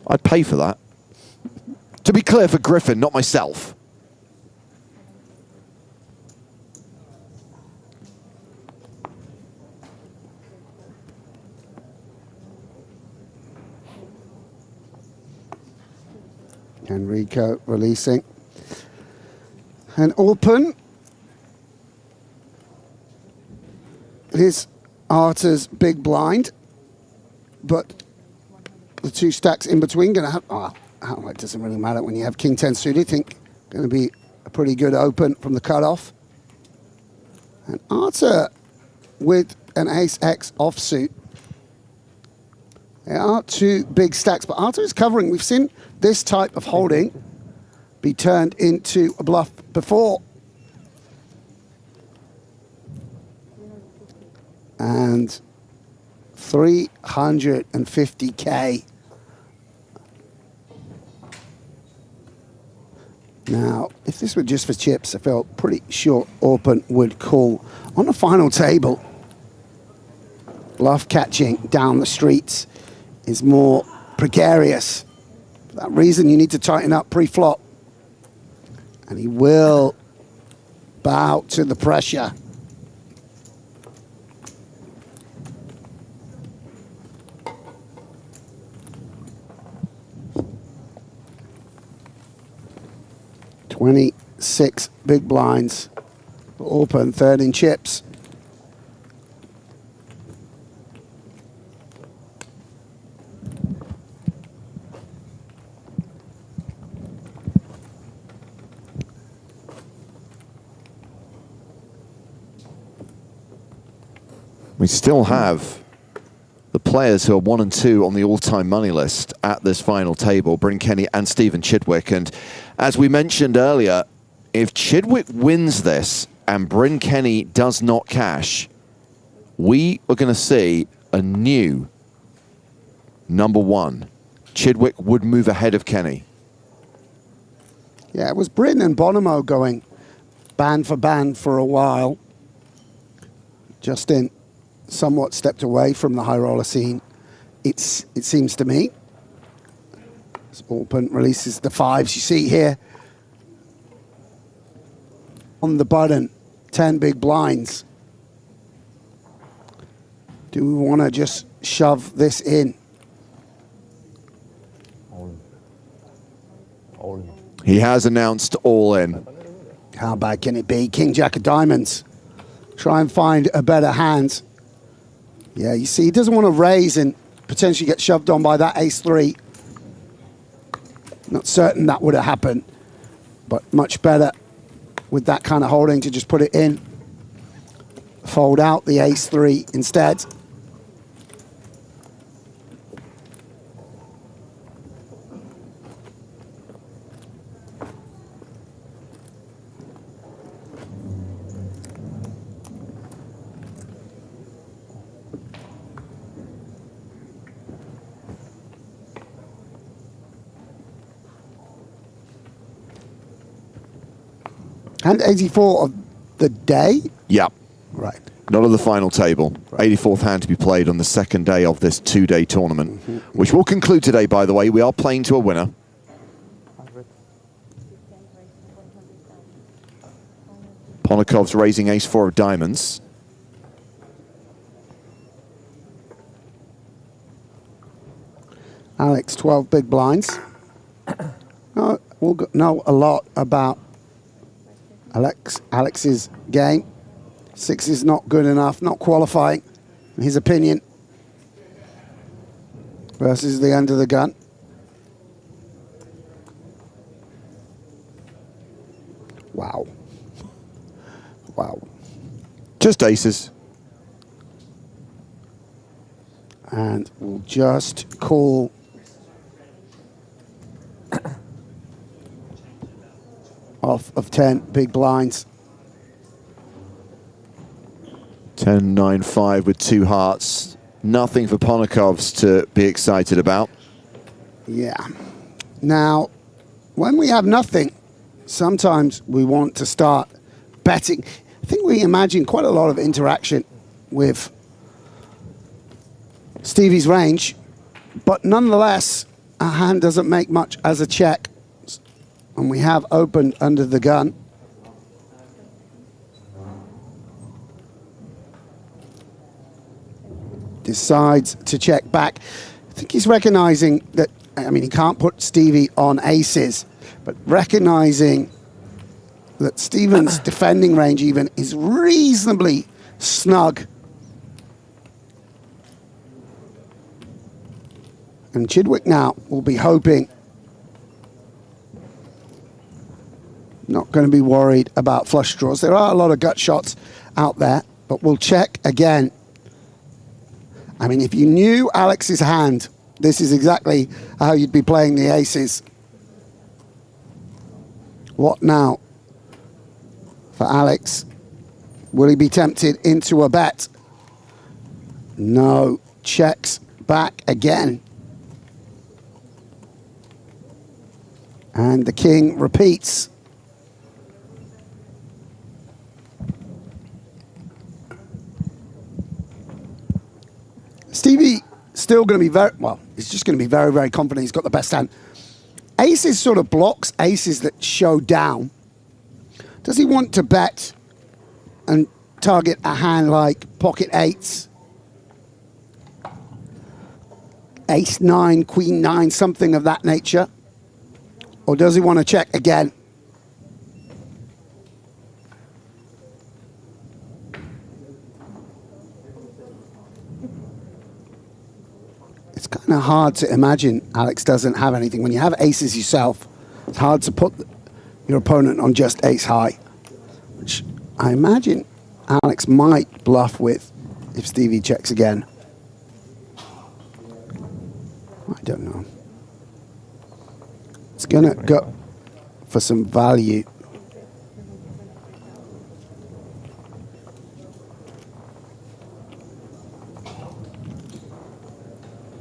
I'd pay for that. To be clear, for Griffin, not myself. Enrico releasing. And open. It is Arta's big blind, but the two stacks in between going to have, it doesn't really matter when you have King 10 suited. I think going to be a pretty good open from the cutoff. And Arta with an Ace X offsuit. There are two big stacks, but Arta is covering. We've seen this type of holding be turned into a bluff before. And 350K. Now, if this were just for chips, I felt pretty sure open would call. On the final table, bluff catching down the streets is more precarious. For that reason, you need to tighten up pre-flop. And he will bow to the pressure. $26 big blinds. Open, third in chips. We still have the players who are 1 and 2 on the all-time money list at this final table, Bryn Kenny and Stephen Chidwick. And as we mentioned earlier, if Chidwick wins this and Bryn Kenny does not cash, we are going to see a new #1. Chidwick would move ahead of Kenny. Yeah, it was Bryn and Bonomo going band for a while. Justin somewhat stepped away from the high roller scene, it seems to me. Open releases the fives. You see here on the button, 10 big blinds. Do we want to just shove this in? He has announced all in. How bad can it be? King Jack of diamonds. Try and find a better hand. Yeah, you see, he doesn't want to raise and potentially get shoved on by that ace-3. Not certain that would have happened, but much better with that kind of holding to just put it in. Fold out the ace-3 instead. And 84 of the day? Yep. Right. Not of the final table. Right. 84th hand to be played on the second day of this 2-day tournament, which will conclude today, by the way. We are playing to a winner. Ponokov's raising ace-4 of diamonds. Alex, 12 big blinds. We'll know a lot about Alex's game. 6 is not good enough, not qualifying, in his opinion, versus the under the gun. Wow. Wow. Just aces. And we'll just call off of 10 big blinds. 10, 9, 5 with 2 hearts. Nothing for Ponokovs to be excited about. Yeah. Now, when we have nothing, sometimes we want to start betting. I think we imagine quite a lot of interaction with Stevie's range, but nonetheless, our hand doesn't make much as a check. And we have opened under the gun. Decides to check back. I think he's recognizing that, I mean, he can't put Stevie on aces, but recognizing that Steven's defending range even is reasonably snug. And Chidwick now will be hoping, not going to be worried about flush draws. There are a lot of gut shots out there, but we'll check again. I mean, if you knew Alex's hand, this is exactly how you'd be playing the aces. What now for Alex? Will he be tempted into a bet? No. Checks back again. And the king repeats. Stevie still going to be very, well, he's just going to be very, very confident he's got the best hand. Aces sort of blocks aces that show down. Does he want to bet and target a hand like pocket eights? Ace nine, queen nine, something of that nature? Or does he want to check again? It's kind of hard to imagine Alex doesn't have anything. When you have aces yourself, it's hard to put your opponent on just ace high, which I imagine Alex might bluff with if Stevie checks again. I don't know. It's going to go for some value.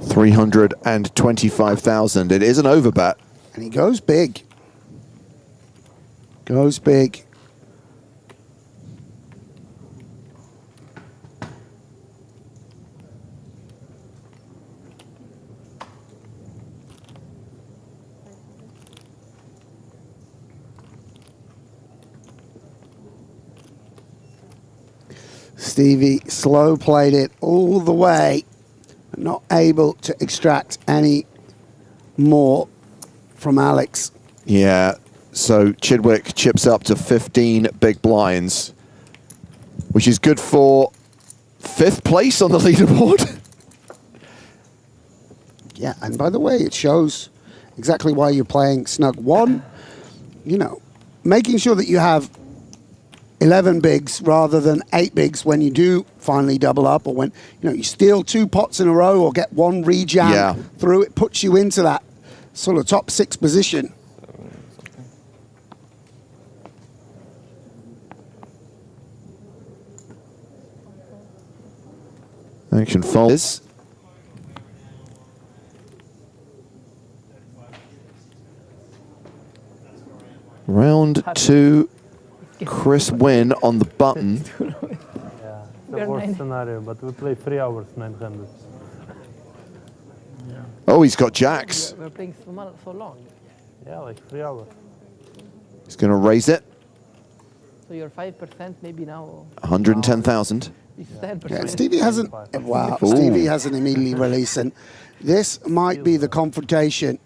$325,000. It is an overbet. And he goes big. Goes big. Stevie slow played it all the way, but not able to extract any more from Alex. Yeah, so Chidwick chips up to 15 big blinds, which is good for 5th place on the leaderboard. Yeah, and by the way, it shows exactly why you're playing snug. One, you know, making sure that you have 11 bigs rather than 8 bigs when you do finally double up, or when you steal 2 pots in a row or get 1 rejam through, it puts you into that sort of top 6 position. Action folds. Round 2. Chris Wynn on the button. Yeah, the worst scenario, but we play 3 hours 900. Oh, he's got jacks. We're playing so long. Yeah, like 3 hours. He's going to raise it. So you're 5% maybe now. 110,000. It's 10%. Yeah, Stevie hasn't. Wow, Stevie hasn't immediately released, and this might be the confrontation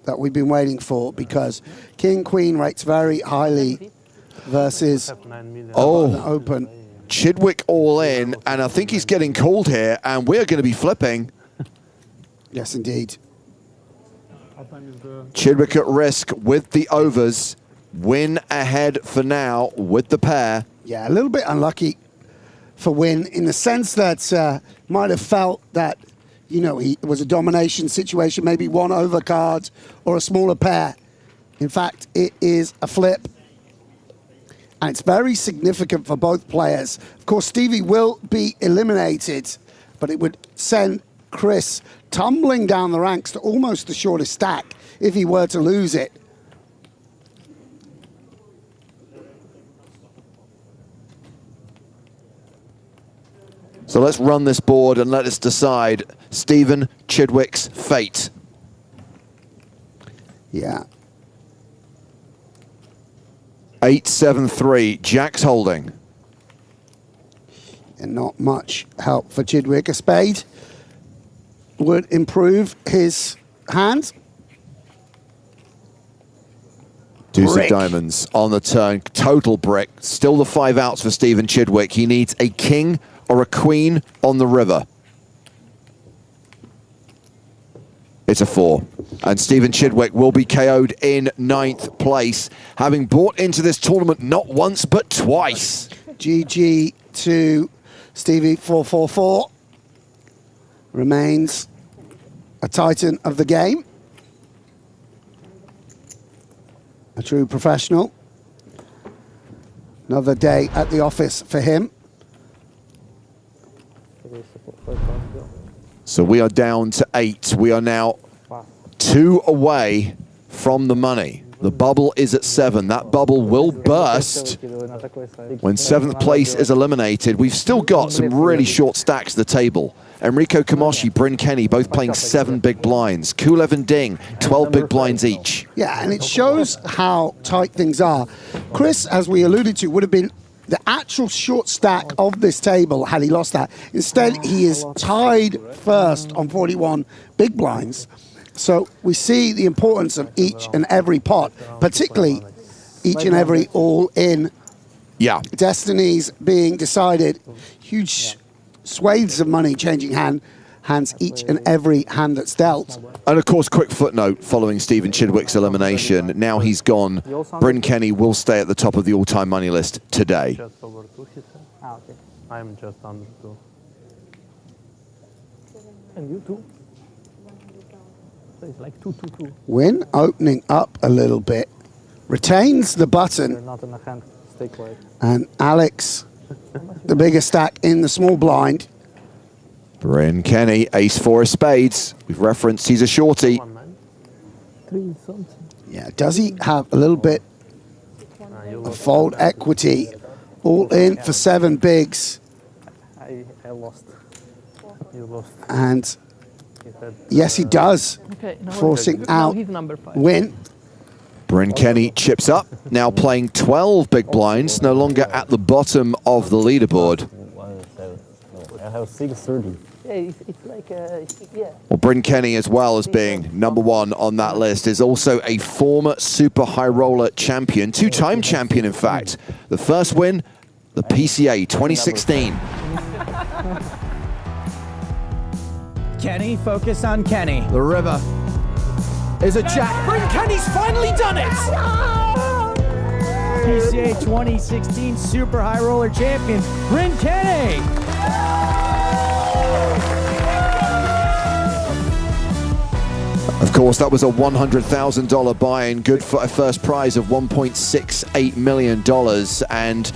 that we've been waiting for, because King Queen rates very highly versus open. Chidwick all in, and I think he's getting called here, and we're going to be flipping. Yes, indeed. Chidwick at risk with the overs. Win ahead for now with the pair. Yeah, a little bit unlucky for Win in the sense that might have felt that, it was a domination situation, maybe 1 overcard or a smaller pair. In fact, it is a flip. And it's very significant for both players. Of course, Stevie will be eliminated, but it would send Chris tumbling down the ranks to almost the shortest stack if he were to lose it. So let's run this board and let us decide Stephen Chidwick's fate. Yeah. 8-7-3, Jack's holding. And not much help for Chidwick. A spade would improve his hand. Deuce Brick. of diamonds on the turn, total brick. Still the 5 outs for Stephen Chidwick. He needs a king or a queen on the river. It's a 4. And Stephen Chidwick will be KO'd in 9th place, having bought into this tournament not once but twice. GG to Stevie 444. Remains a titan of the game. A true professional. Another day at the office for him. So we are down to 8. We are now 2 away from the money. The bubble is at 7. That bubble will burst when 7th place is eliminated. We've still got some really short stacks at the table. Enrico Kamoshi, Bryn Kenny, both playing 7 big blinds. Kulev and Ding, 12 big blinds each. Yeah, and it shows how tight things are. Chris, as we alluded to, would have been the actual short stack of this table had he lost that. Instead, he is tied first on 41 big blinds. So we see the importance of each and every pot, particularly each and every all-in. Yeah. Destinies being decided. Huge swathes of money changing hands each and every hand that's dealt. And of course, quick footnote following Stephen Chidwick's elimination. Now he's gone. Bryn Kenny will stay at the top of the all-time money list today. Just over 2, he said. Okay. I'm just under 2. And you too? So it's like 2-2-2. Win opening up a little bit. Retains the button. Not in a hand. Stay quiet. And Alex, the bigger stack in the small blind. Bryn Kenny, ace-4 of spades. We've referenced he's a shorty. 3 something. Yeah, does he have a little bit of fold equity? All in for 7 bigs. I lost. You lost. And yes, he does. Okay, now Forcing now out he's number 5. win. Bryn Kenny chips up, now playing 12 big blinds, no longer at the bottom of the leaderboard. I have 630. Yeah, it's like, yeah. Well, Bryn Kenny, as well as being #1 on that list, is also a former super high roller champion, 2-time champion, in fact. The first win, the PCA 2016. Kenny, focus on Kenny. The river is a jack. Bryn Kenny's finally done it! PCA 2016 Super High Roller Champion, Bryn Kenny! Of course, that was a $100,000 buy-in, good for a first prize of $1.68 million. And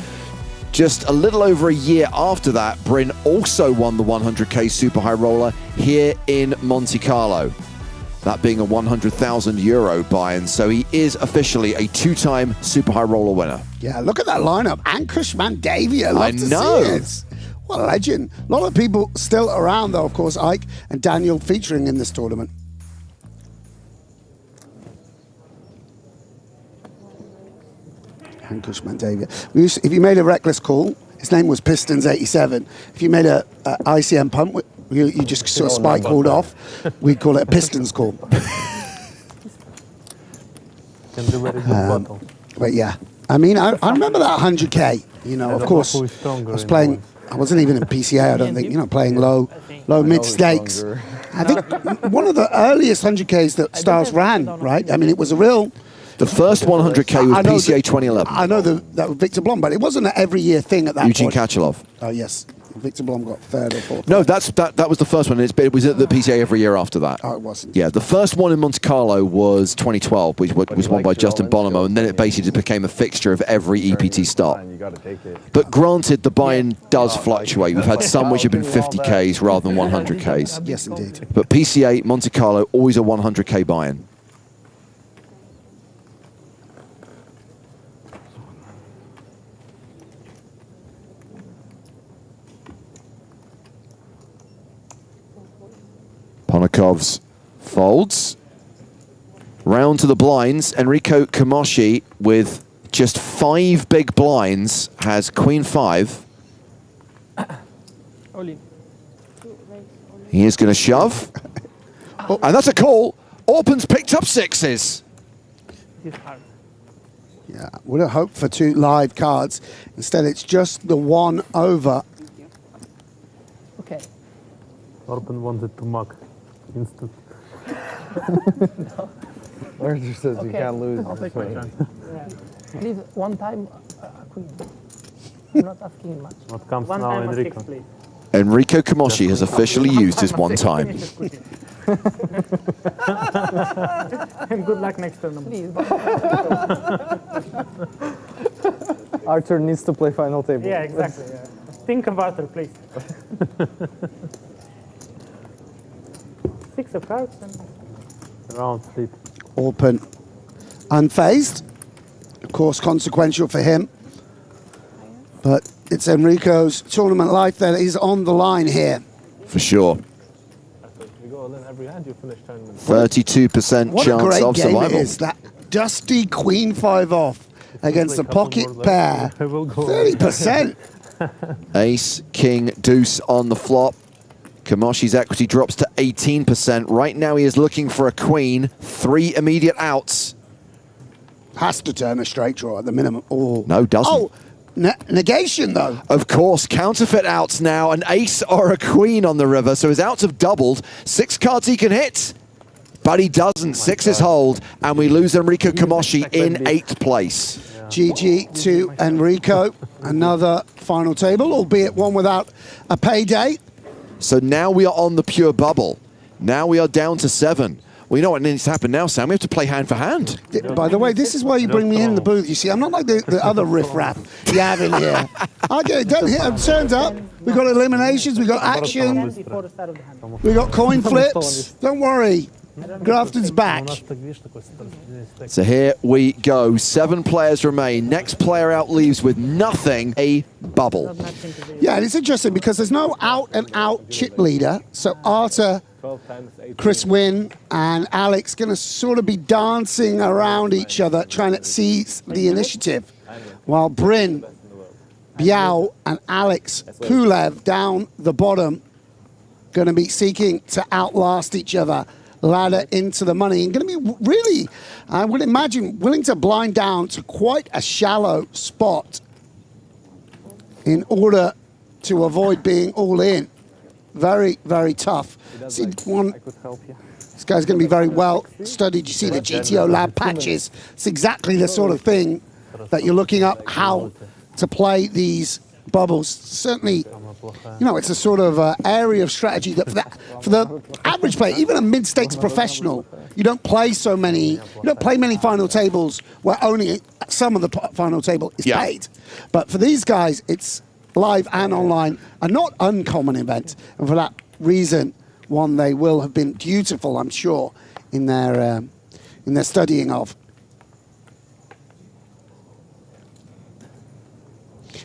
just a little over a year after that, Bryn also won the 100K Super High Roller here in Monte Carlo. That being a €100,000 buy-in, so he is officially a 2-time Super High Roller winner. Yeah, look at that lineup. Ankush Mandavia. Love I to know. see it. What a legend. A lot of people still around, though, of course, Ike and Daniel featuring in this tournament. Ankush Mandavia. If you made a reckless call, his name was Pistons 87. If you made a ICM pump, you just sort of spike called off, we'd call it a Pistons call. But yeah, I mean, I remember that 100K. You know, of course, I was playing. I wasn't even in PCA. I don't think. You know, playing low mid stakes. I think one of the earliest 100Ks that Stars ran. Right. I mean, it was a real. The first 100K was PCA 2011. I know that was Victor Blom, but it wasn't an every year thing at that Eugene point. Kachalov. Oh yes, Victor Blom got third or fourth. No, that was the first one. It was at the PCA every year after that. Oh, it wasn't. Yeah, the first one in Monte Carlo was 2012, which was won by Justin Bonomo, and then it basically became a fixture of every EPT start. You gotta take it. But granted, the buy-in does fluctuate. We've had some which have been 50Ks rather than 100Ks. Yes, indeed. But PCA, Monte Carlo, always a 100K buy-in. Ponakov's folds. Round to the blinds. Enrico Kamoshi with just 5 big blinds has queen 5. He is going to shove. And that's a call. Orpan's picked up 6s. Yeah, would have hoped for 2 live cards. Instead, it's just the 1 over. Okay. Orpan wanted to mock instant. Arthur says you Okay. can't lose. I'll take my chance. Please, one time, queen. I'm not asking much. What comes One now, time at 6, Enrico? please. Enrico Kamoshi has officially used his 1 time. And good luck next tournament. Please. Arthur needs to play final table. Yeah, exactly. Yeah. Think of Arthur, please. 6 of cards. And Round sleep. Orpan unfazed. Of course, consequential for him. But it's Enrico's tournament life that is on the line here. For sure. You go all in every hand, you finish tournament. 32% What a chance great of game survival. it is. That dusty queen 5 off against a pocket pair. 30%. Ace, king, deuce on the flop. Kamoshi's equity drops to 18%. Right now he is looking for a queen. 3 immediate outs. Has to turn a straight draw at the minimum. Oh. No, doesn't. Oh, negation though. Of course, counterfeit outs now. An ace or a queen on the river, so his outs have doubled. 6 cards he can hit, but he doesn't. 6s hold, and we lose Enrico Kamoshi in 8th place. GG to Enrico. Another final table, albeit one without a payday. So now we are on the pure bubble. Now we are down to 7. Well, you know what needs to happen now, Sam? We have to play hand for hand. By the way, this is why you bring me in the booth. You see, I'm not like the other riffraff you have in here. I get it done here. Turns up. We got eliminations. We got action. We got coin flips. Don't worry. Grafton's back. So here we go. 7 players remain. Next player out leaves with nothing. A bubble. Yeah, and it's interesting because there's no out-and-out chip leader. So Arthur, Chris Wynn, and Alex going to sort of be dancing around each other, trying to seize the initiative. While Bryn, Biao, and Alex Kulev down the bottom going to be seeking to outlast each other. Ladder into the money and going to be really, I would imagine, willing to blind down to quite a shallow spot in order to avoid being all in. Very, very tough. See, this guy's going to be very well studied. You see the GTO lab patches. It's exactly the sort of thing that you're looking up how to play these bubbles. Certainly, you know, it's a sort of area of strategy that for the average player, even a mid-stakes professional, you don't play many final tables where only some of the final table is paid. But for these guys, it's live and online, a not uncommon event, and for that reason, one they will have been dutiful, I'm sure, in their studying of.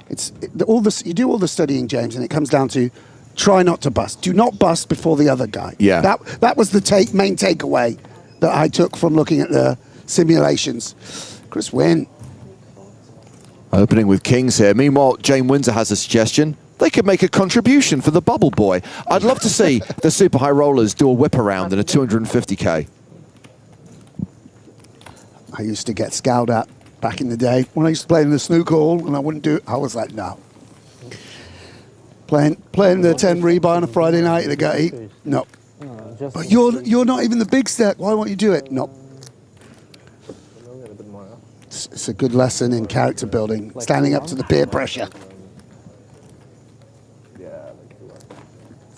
You do all the studying, James, and it comes down to try not to bust. Do not bust before the other guy. Yeah. That was the main takeaway that I took from looking at the simulations. Chris Wynn. Opening with kings here. Meanwhile, Jane Windsor has a suggestion. They could make a contribution for the bubble boy. I'd love to see the super high rollers do a whip around in a 250K. I used to get scowled at back in the day when I used to play in the snooker hall, and I wouldn't do it. I was like, no. Playing the 10 rebuy on a Friday night at the gate. No. But you're not even the big stack. Why won't you do it? No. It's a good lesson in character building, standing up to the peer pressure.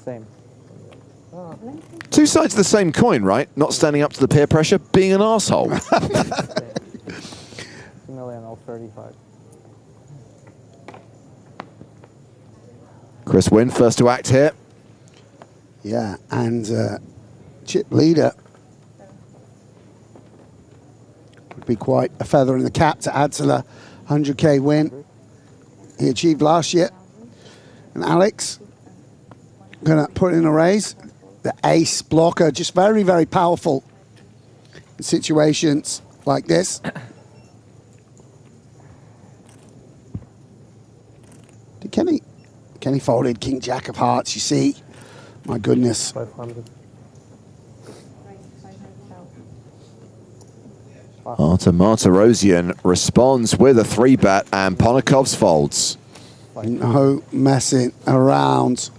Same. Two sides of the same coin, right? Not standing up to the peer pressure, being an arsehole. 2,035,000. Chris Wynn, first to act here. Yeah, and chip leader would be quite a feather in the cap to add to the 100K win he achieved last year. And Alex gonna put in a raise. The ace blocker, just very, very powerful in situations like this. Did Kenny folded King Jack of Hearts, you see. My goodness. 500. Martirosian responds with a 3-bet and Ponakov's folds. No messing around.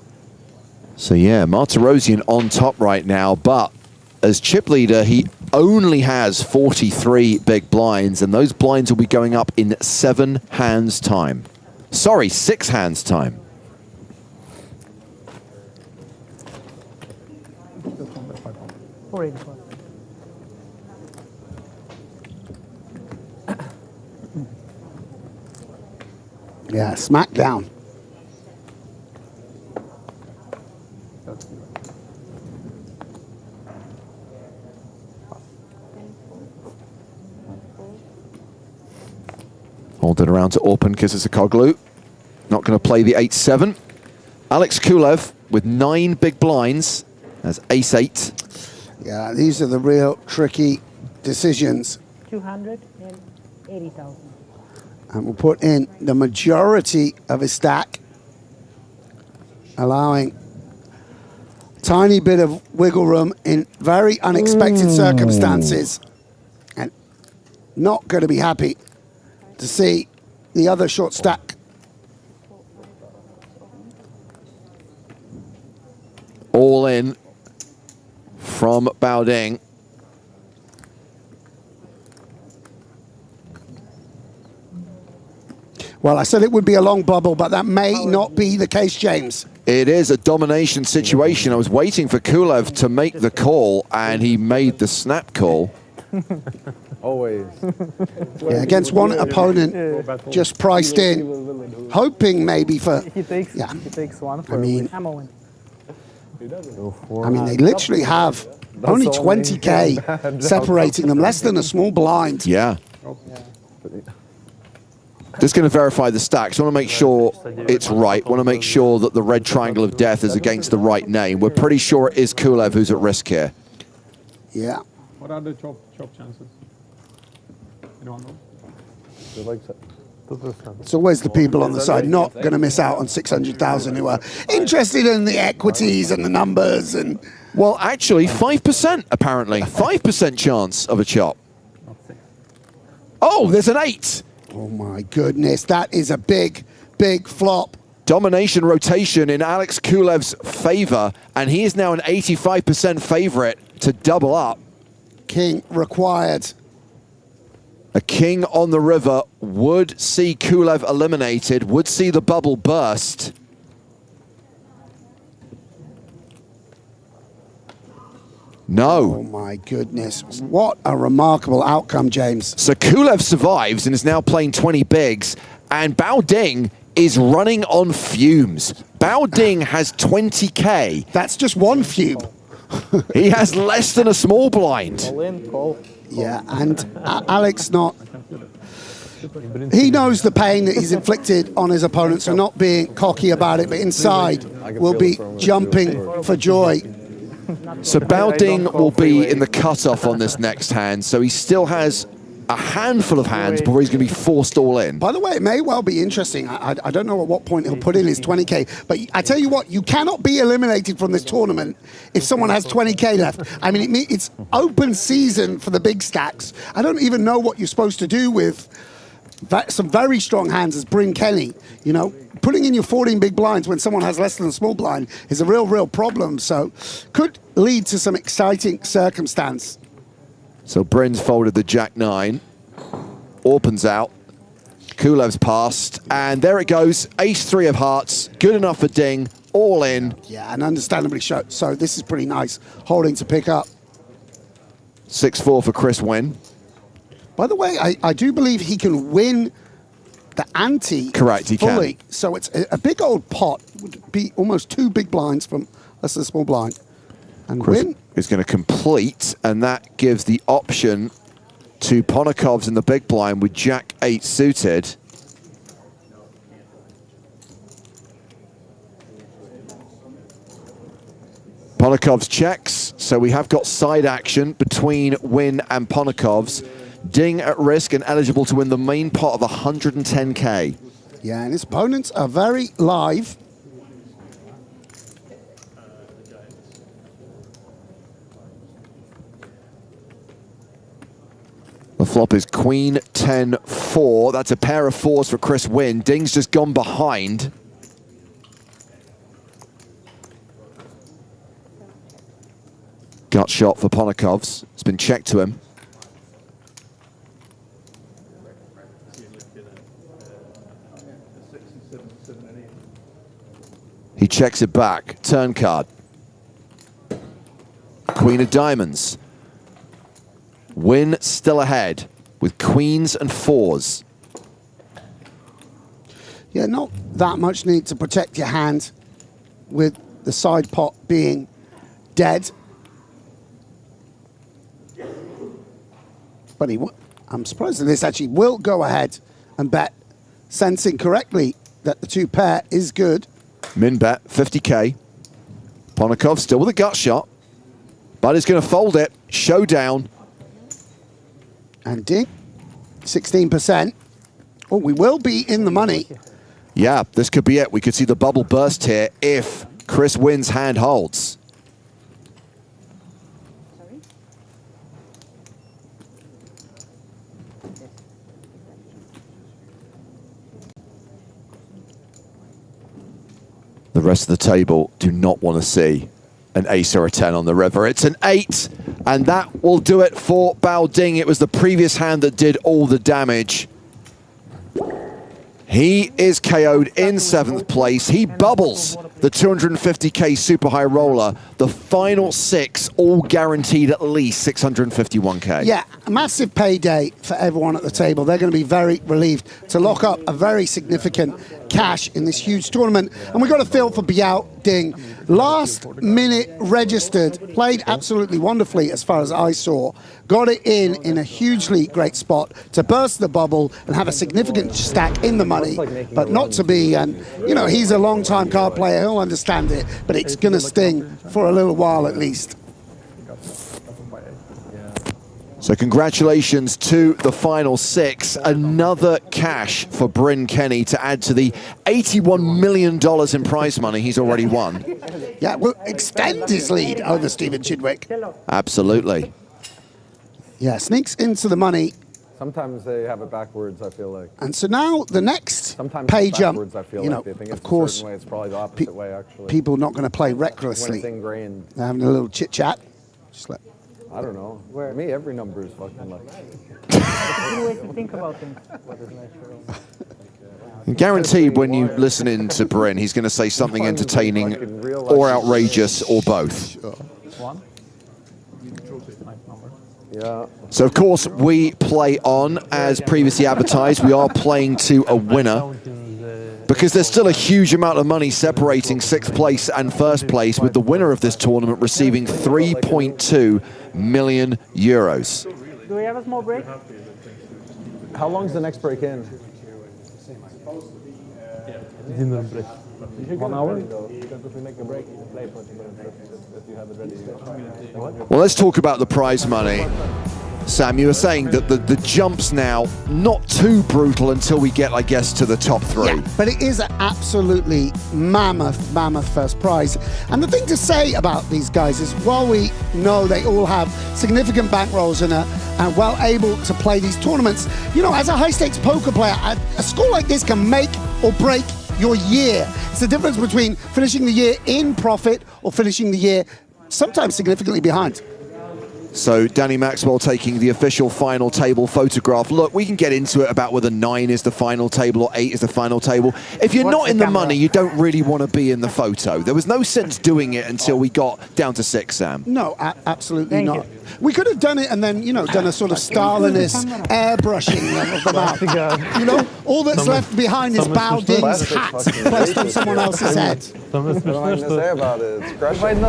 So yeah, Martirosian on top right now, but as chip leader, he only has 43 big blinds, and those blinds will be going up in 7 hands time. Sorry, 6 hands time. Yeah, smackdown. Hold it around to open Kisisakoglu. Not going to play the 8-7. Alex Kulev with 9 big blinds as ace-8. Yeah, these are the real tricky decisions. 280,000. And we'll put in the majority of his stack, allowing a tiny bit of wiggle room in very unexpected circumstances. And not going to be happy to see the other short stack. All in from Baoding. Well, I said it would be a long bubble, but that may not be the case, James. It is a domination situation. I was waiting for Kulev to make the call, and he made the snap call. Always. Yeah, against one opponent, just priced in, hoping maybe for. He takes one for I mean, I mean, they literally have only 20K separating them, less than a small blind. Yeah. Just going to verify the stacks. I want to make sure it's right. Want to make sure that the red triangle of death is against the right name. We're pretty sure it is Kulev who's at risk here. Yeah. What are the chop chances? Anyone know? It's always the people on the side not going to miss out on 600,000 who are interested in the equities and the numbers. And well, actually, 5% apparently. 5% chance of a chop. Oh, there's an 8. Oh my goodness, that is a big, big flop. Domination rotation in Alex Kulev's favor, and he is now an 85% favorite to double up. King required. A king on the river would see Kulev eliminated, would see the bubble burst. No. Oh my goodness. What a remarkable outcome, James. So Kulev survives and is now playing 20 bigs, and Baoding is running on fumes. Baoding has 20K. That's just one fume. He has less than a small blind. Yeah, and Alex not. He knows the pain that he's inflicted on his opponent, so not being cocky about it, but inside will be jumping for joy. So Baoding will be in the cutoff on this next hand, so he still has a handful of hands before he's going to be forced all in. By the way, it may well be interesting. I don't know at what point he'll put in his 20K, but I tell you what, you cannot be eliminated from this tournament if someone has 20K left. I mean, it's open season for the big stacks. I don't even know what you're supposed to do with some very strong hands as Bryn Kenny. You know, putting in your 14 big blinds when someone has less than a small blind is a real problem. So could lead to some exciting circumstance. So Bryn's folded the Jack-9. Orpan's out. Kulev's passed. And there it goes. Ace-3 of hearts. Good enough for Ding. all in. Yeah, and understandably so. This is pretty nice holding to pick up. 6-4 for Chris Wynn. By the way, I do believe he can win the ante. Correct, he fully. can. So it's a big old pot. Would be almost 2 big blinds from less than a small blind. And Chris Wynn is going to complete, and that gives the option to Ponokov's in the big blind with Jack 8 suited. Ponokov's checks, so we have got side action between Wynn and Ponokov's. Ding at risk and eligible to win the main pot of 110K. Yeah, and his opponents are very live. The flop is Queen 10-4. That's a pair of 4s for Chris Wynn. Ding's just gone behind. Gut shot for Ponokov's. It's been checked to him. He checks it back. Turn card. Queen of diamonds. Wynn still ahead with queens and 4s. Yeah, not that much need to protect your hand with the side pot being dead. But I'm surprised that this actually will go ahead and bet, sensing correctly that the 2 pair is good. Min bet, 50K. Ponokov still with a gut shot, but he's going to fold it. Showdown. And Ding, 16%. Oh, we will be in the money. Yeah, this could be it. We could see the bubble burst here if Chris Wynn's hand holds. The rest of the table do not want to see an ace or a 10 on the river. It's an 8, and that will do it for Bao Ding. It was the previous hand that did all the damage. He is KO'd in 7th place. He bubbles the 250K Super High Roller. The final 6 all guaranteed at least 651K. Yeah, a massive payday for everyone at the table. They're going to be very relieved to lock up a very significant cash in this huge tournament. And we got a feel for Bao Ding. Last minute registered, played absolutely wonderfully as far as I saw. Got it in a hugely great spot to burst the bubble and have a significant stack in the money, but not to be, and you know, he's a long-time card player, he'll understand it, but it's going to sting for a little while at least. So congratulations to the final 6. Another cash for Bryn Kenny to add to the $81 million in prize money he's already won. Yeah, we'll extend his lead over Stephen Chidwick. Absolutely. Yeah, sneaks into the money. Sometimes they have it backwards, I feel like. And so now the next Sometimes pay it's jump, backwards, I feel you like know, they think of it's course, a certain way. It's probably the opposite way, actually. people not going to play When recklessly. it's ingrained. They're having a little chit-chat. Just like, I don't know. For me, every number is fucking like... It's a good way to think about things. What is natural. Guaranteed when you listen in to Bryn, he's going to say something entertaining or outrageous or both. Yeah. So of course we play on as previously advertised. We are playing to a winner because there's still a huge amount of money separating 6th place and 1st place, with the winner of this tournament receiving 3.2 million euros. Do we have a small break? How long's the next break in? Dinner break. 1 hour? Because if we make a break, you can play Portuguese if you have it ready. Well, let's talk about the prize money. Sam, you were saying that the jumps now, not too brutal until we get, I guess, to the top 3. yeah, but it is an absolutely mammoth first prize. And the thing to say about these guys is, while we know they all have significant bankrolls and are well able to play these tournaments, you know, as a high-stakes poker player, a score like this can make or break your year. It's the difference between finishing the year in profit or finishing the year sometimes significantly behind. So Danny Maxwell taking the official final table photograph. Look, we can get into it about whether 9 is the final table or 8 is the final table. If you're not in the money, you don't really want to be in the photo. There was no sense doing it until we got down to 6, Sam. No, absolutely not. We could have done it and then, you know, done a sort of Stalinist airbrushing of the map. You know, all that's left behind is Bao Ding's hat placed on someone else's head. What am I going to say about it? It's crushing.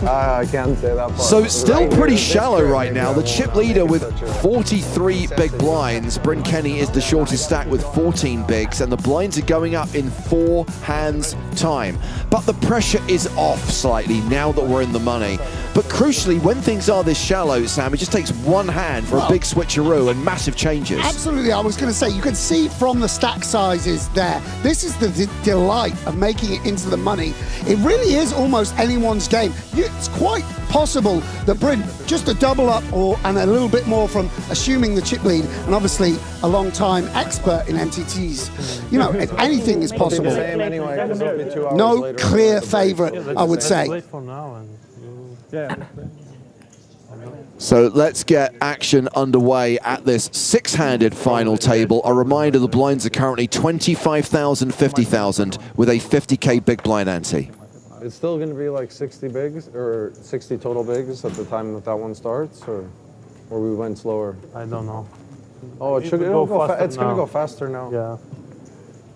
I can't say that part. So still pretty shallow right now. The chip leader with 43 big blinds. Bryn Kenny is the shortest stack with 14 bigs, and the blinds are going up in 4 hands time. But the pressure is off slightly now that we're in the money. But crucially, when things are this shallow, Sam, it just takes one hand for a big switcheroo and massive changes. Absolutely. I was going to say, you can see from the stack sizes there, this is the delight of making it into the money. It really is almost anyone's game. It's quite possible that Bryn, just a double up and a little bit more from assuming the chip lead, and obviously a long-time expert in MTTs, you know, anything is possible. No clear favorite, I would say. So let's get action underway at this 6-handed final table. A reminder, the blinds are currently 25,000, 50,000 with a 50K big blind ante. It's still going to be like 60 bigs or 60 total bigs at the time that one starts, or we went slower? I don't know. Oh, it's going to go faster now. Yeah.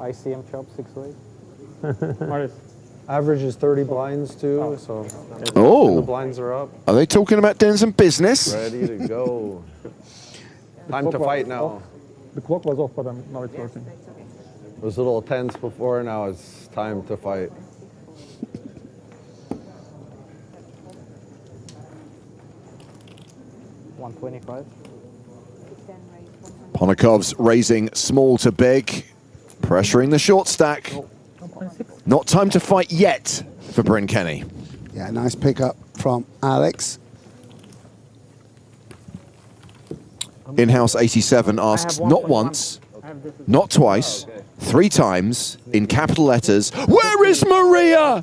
ICM chop 6-8. Average is 30 blinds too, so the blinds are up. Are they talking about doing some business? Ready to go. Time to fight now. The clock was off, but now it's working. It was a little tense before, now it's time to fight. $125. Ponakov's raising small to big, pressuring the short stack. Not time to fight yet for Bryn Kenny. Yeah, nice pickup from Alex. In-house 87 asks, not once, not twice, 3 times, in capital letters, where is Maria?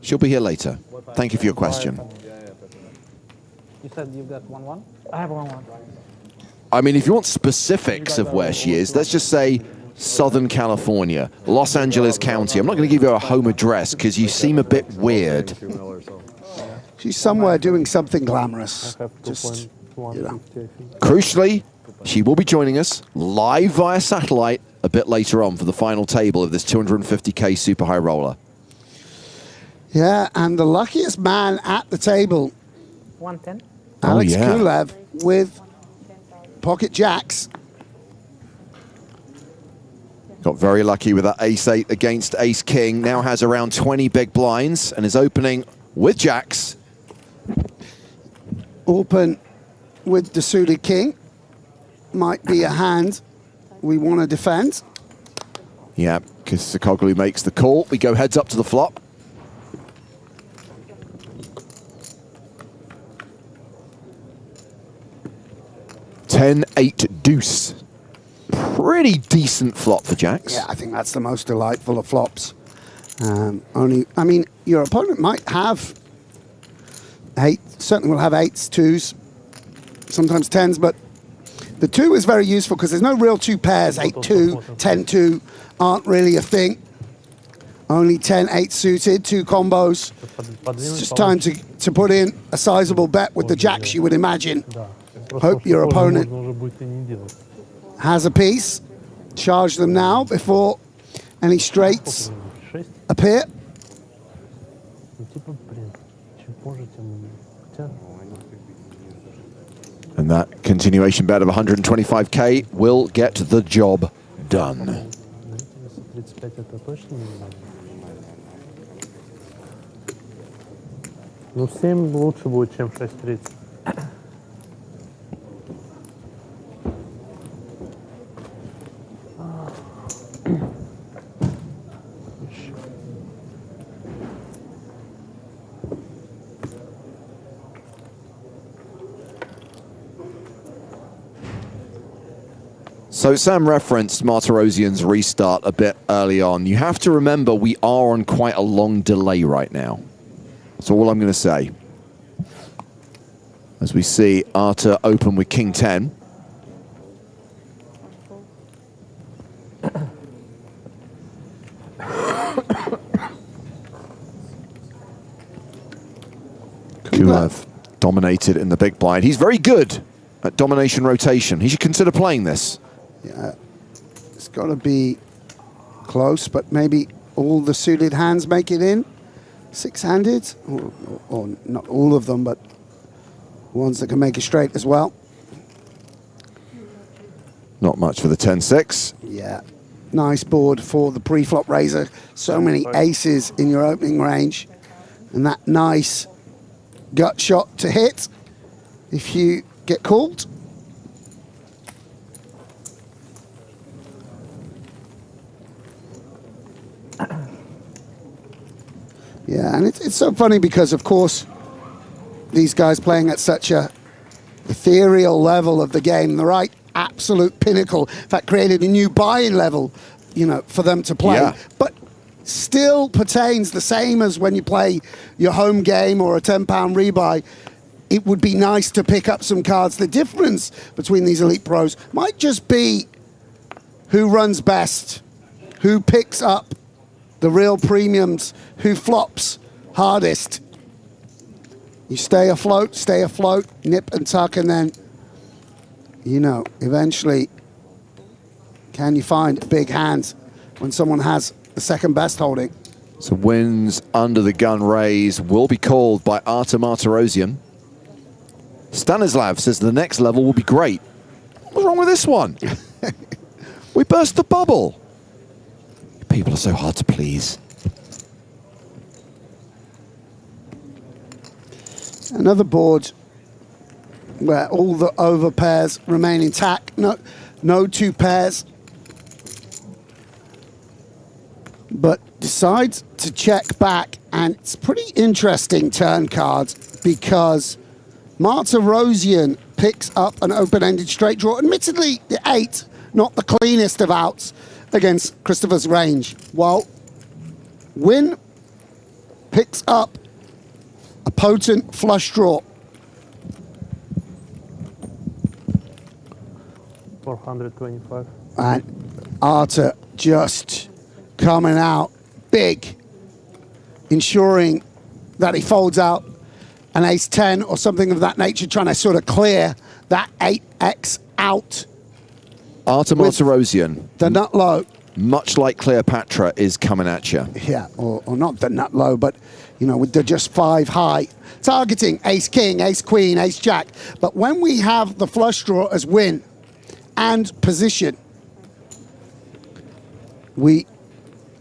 She'll be here later. Thank you for your question. You said you've got 1-1? I have 1-1. I mean, if you want specifics of where she is, let's just say Southern California, Los Angeles County. I'm not going to give you a home address because you seem a bit weird. She's somewhere doing something glamorous. Just, you know. Crucially, she will be joining us live via satellite a bit later on for the final table of this 250K super high roller. Yeah, and the luckiest man at the table, 110. Alex Kulev with pocket jacks. Got very lucky with that ace-8 against ace-king. Now has around 20 big blinds and is opening with jacks. Open with the suited king. Might be a hand we want to defend. Yeah, because Sakoglu makes the call. We go heads up to the flop. $10-8 deuce. Pretty decent flop for jacks. Yeah, I think that's the most delightful of flops. I mean, your opponent might have 8, certainly will have 8s, 2s, sometimes 10s, but the 2 is very useful because there's no real 2 pairs. 8-2, 10-2 aren't really a thing. Only 10-8 suited, 2 combos. It's just time to put in a sizable bet with the jacks, you would imagine. Hope your opponent has a piece. Charge them now before any straights appear. And that continuation bet of 125K will get the job done. Ну, 7 лучше будет, чем 6.30. So Sam referenced Martirosian's restart a bit early on. You have to remember we are on quite a long delay right now. That's all I'm going to say. As we see Arta open with King 10. Kulev dominated in the big blind. He's very good at domination rotation. He should consider playing this. Yeah, it's got to be close, but maybe all the suited hands make it in. Six-handed, or not all of them, but ones that can make it straight as well. Not much for the 10-6. Yeah, nice board for the pre-flop raiser. So many aces in your opening range, and that nice gut shot to hit if you get called. Yeah, and it's so funny because, of course, these guys playing at such a ethereal level of the game, the right absolute pinnacle, in fact, created a new buy-in level, you know, for them to play. Yeah. But still pertains the same as when you play your home game or a £10 rebuy. It would be nice to pick up some cards. The difference between these elite pros might just be who runs best, who picks up the real premiums, who flops hardest. You stay afloat, nip and tuck, and then, you know, eventually, can you find big hands when someone has the second best holding? So wins under the gun raise will be called by Arta Martirosyan. Stanislav says the next level will be great. What's wrong with this one? We burst the bubble. People are so hard to please. Another board where all the over pairs remain intact. No two pairs. But decides to check back, and it's pretty interesting turn cards because Martirosyan picks up an open-ended straight draw. Admittedly, the 8, not the cleanest of outs against Christopher's range. While Win picks up a potent flush draw. 425. And Arta just coming out big, ensuring that he folds out an ace-10 or something of that nature, trying to sort of clear that 8x out. Arta Martirosyan, the nut low, much like Cleopatra, is coming at you. Yeah, or not the nut low, but, you know, with the just 5 high, targeting ace-king, ace-queen, ace-jack. But when we have the flush draw as win and position, we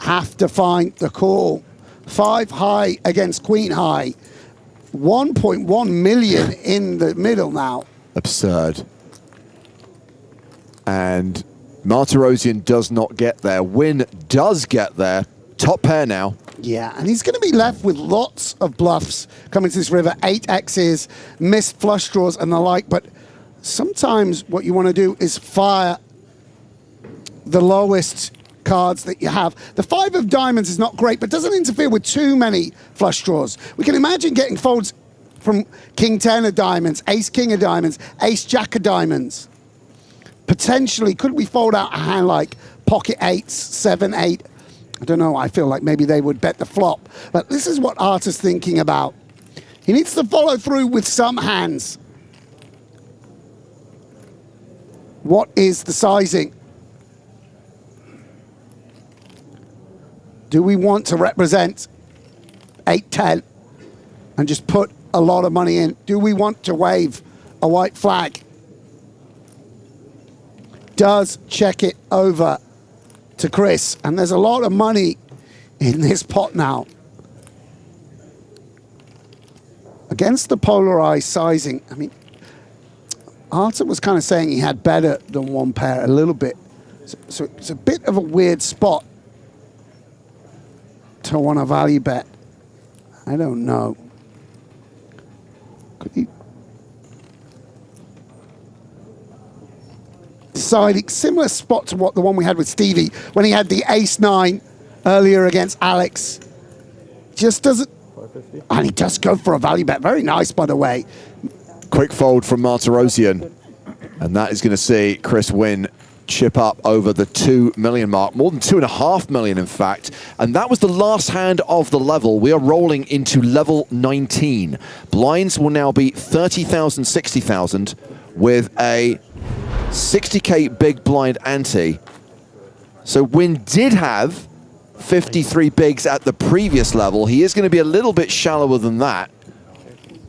have to find the call. 5 high against queen high. 1.1 million in the middle now. Absurd. And Martirosyan does not get there. Win does get there. Top pair now. Yeah, and he's going to be left with lots of bluffs coming to this river. 8x's, missed flush draws and the like. But sometimes what you want to do is fire the lowest cards that you have. The 5 of diamonds is not great, but doesn't interfere with too many flush draws. We can imagine getting folds from king 10 of diamonds, ace king of diamonds, ace jack of diamonds. Potentially, could we fold out a hand like pocket 8s, 7, 8? I don't know, I feel like maybe they would bet the flop. But this is what Arta's thinking about. He needs to follow through with some hands. What is the sizing? Do we want to represent 8-10 and just put a lot of money in? Do we want to wave a white flag? Does check it over to Chris, and there's a lot of money in this pot now. Against the polarized sizing, I mean, Arta was kind of saying he had better than one pair a little bit. So it's a bit of a weird spot to want to value bet. I don't know. Could he deciding similar spot to what the one we had with Stevie when he had the ace-9 earlier against Alex? Just doesn't, and he does go for a value bet. Very nice, by the way. Quick fold from Martirosyan. And that is going to see Chris Wynn chip up over the 2 million mark, more than 2.5 million in fact. And that was the last hand of the level. We are rolling into level 19. Blinds will now be 30,000, 60,000 with a 60K big blind ante. So Wynn did have 53 bigs at the previous level. He is going to be a little bit shallower than that.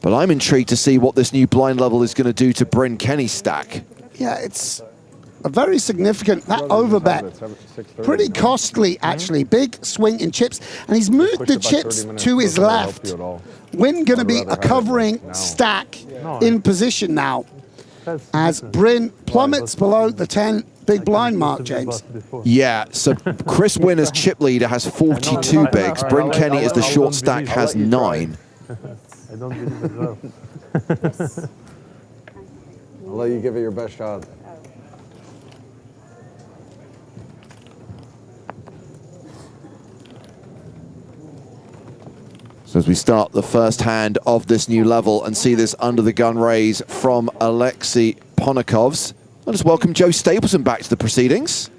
But I'm intrigued to see what this new blind level is going to do to Bryn Kenny's stack. Yeah, it's a very significant, that overbet, pretty costly actually. Big swing in chips, and he's moved the chips to his left. Wynn going to be a covering stack in position now as Bryn plummets below the 10 big blind mark, James. Yeah, so Chris Wynn as chip leader has 42 bigs. Bryn Kenny as the short stack has 9. I don't believe it well. I'll let you give it your best shot. So as we start the first hand of this new level and see this under the gun raise from Alexei Ponakovs, let us welcome Joe Stapleton back to the proceedings.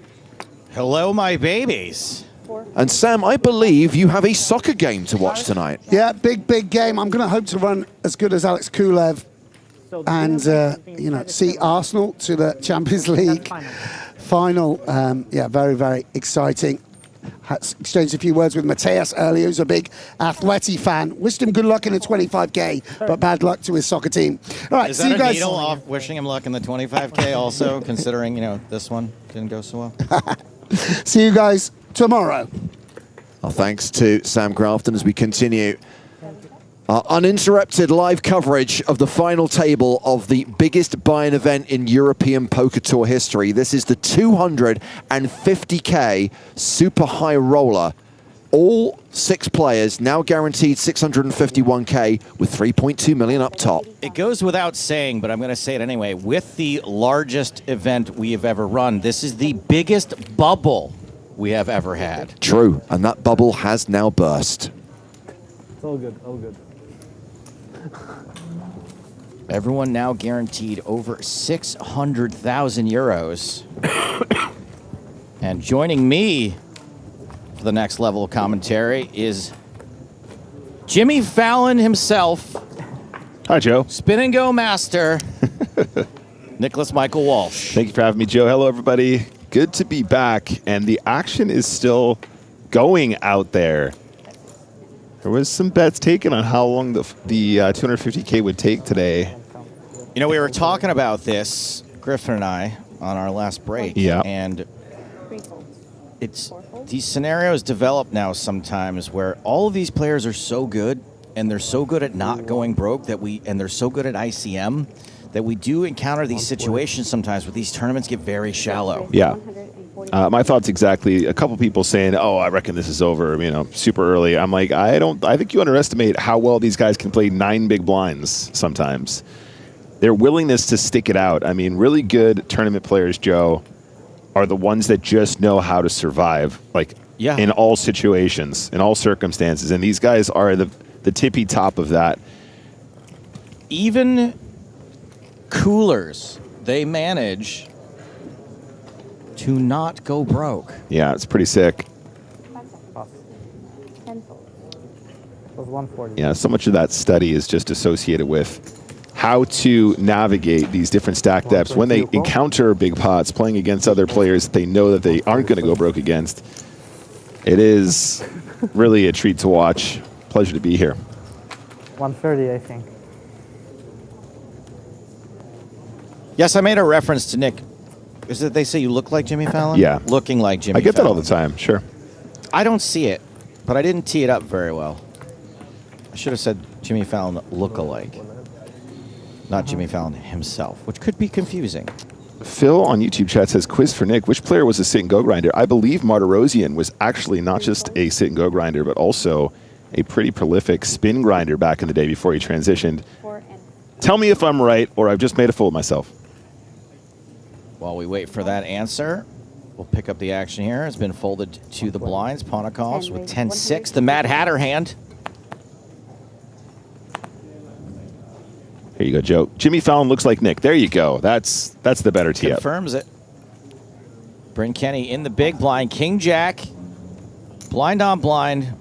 Hello, my babies. And Sam, I believe you have a soccer game to watch tonight. Yeah, big game. I'm going to hope to run as good as Alex Kulev and, you know, see Arsenal to the Champions League final. Yeah, very exciting. Exchanged a few words with Mateus earlier, who's a big Atleti fan. Wished him good luck in the 25K, but bad luck to his soccer team. All right, is see that you guys. A needle off wishing him luck in the 25K also, considering, you know, this one didn't go so well? See you guys tomorrow. Our thanks to Sam Grafton as we continue our uninterrupted live coverage of the final table of the biggest buy-in event in European Poker Tour history. This is the 250K Super High Roller. All 6 players now guaranteed 651K with 3.2 million up top. It goes without saying, but I'm going to say it anyway. With the largest event we have ever run, this is the biggest bubble we have ever had. True, and that bubble has now burst. It's all good, all good. Everyone now guaranteed over 600,000 euros. And joining me for the next level of commentary is Jimmy Fallon himself. Hi, Joe. Spin and go master, Nicholas Michael Walsh. Thank you for having me, Joe. Hello, everybody. Good to be back, and the action is still going out there. There was some bets taken on how long the 250K would take today. You know, we were talking about this, Griffin and I, on our last break. Yeah. And it's these scenarios develop now sometimes where all of these players are so good, and they're so good at not going broke and they're so good at ICM that we do encounter these situations sometimes where these tournaments get very shallow. Yeah. My thoughts exactly. A couple people saying, "Oh, I reckon this is over," you know, super early. I'm like, I think you underestimate how well these guys can play 9 big blinds sometimes. Their willingness to stick it out. I mean, really good tournament players, Joe, are the ones that just know how to survive, like in all situations, in all circumstances. And these guys are the tippy top of that. Even coolers, they manage to not go broke. Yeah, it's pretty sick. Yeah, so much of that study is just associated with how to navigate these different stack depths when they encounter big pots, playing against other players that they know that they aren't going to go broke against. It is really a treat to watch. Pleasure to be here. 130, I think. Yes, I made a reference to Nick. Is it they say you look like Jimmy Fallon? Yeah. Looking like Jimmy Fallon. I get that all the time, sure. I don't see it, but I didn't tee it up very well. I should have said Jimmy Fallon look-alike, not Jimmy Fallon himself, which could be confusing. Phil on YouTube chat says, quiz for Nick. Which player was a sit-and-go grinder? I believe Martirosyan was actually not just a sit-and-go grinder, but also a pretty prolific spin grinder back in the day before he transitioned. Tell me if I'm right or I've just made a fool of myself. While we wait for that answer, we'll pick up the action here. It's been folded to the blinds. Ponakovs with 10-6. The Mad Hatter hand. There you go, Joe. Jimmy Fallon looks like Nick. There you go. That's the better tee up. Confirms it. Bryn Kenny in the big blind. King Jack. Blind on blind.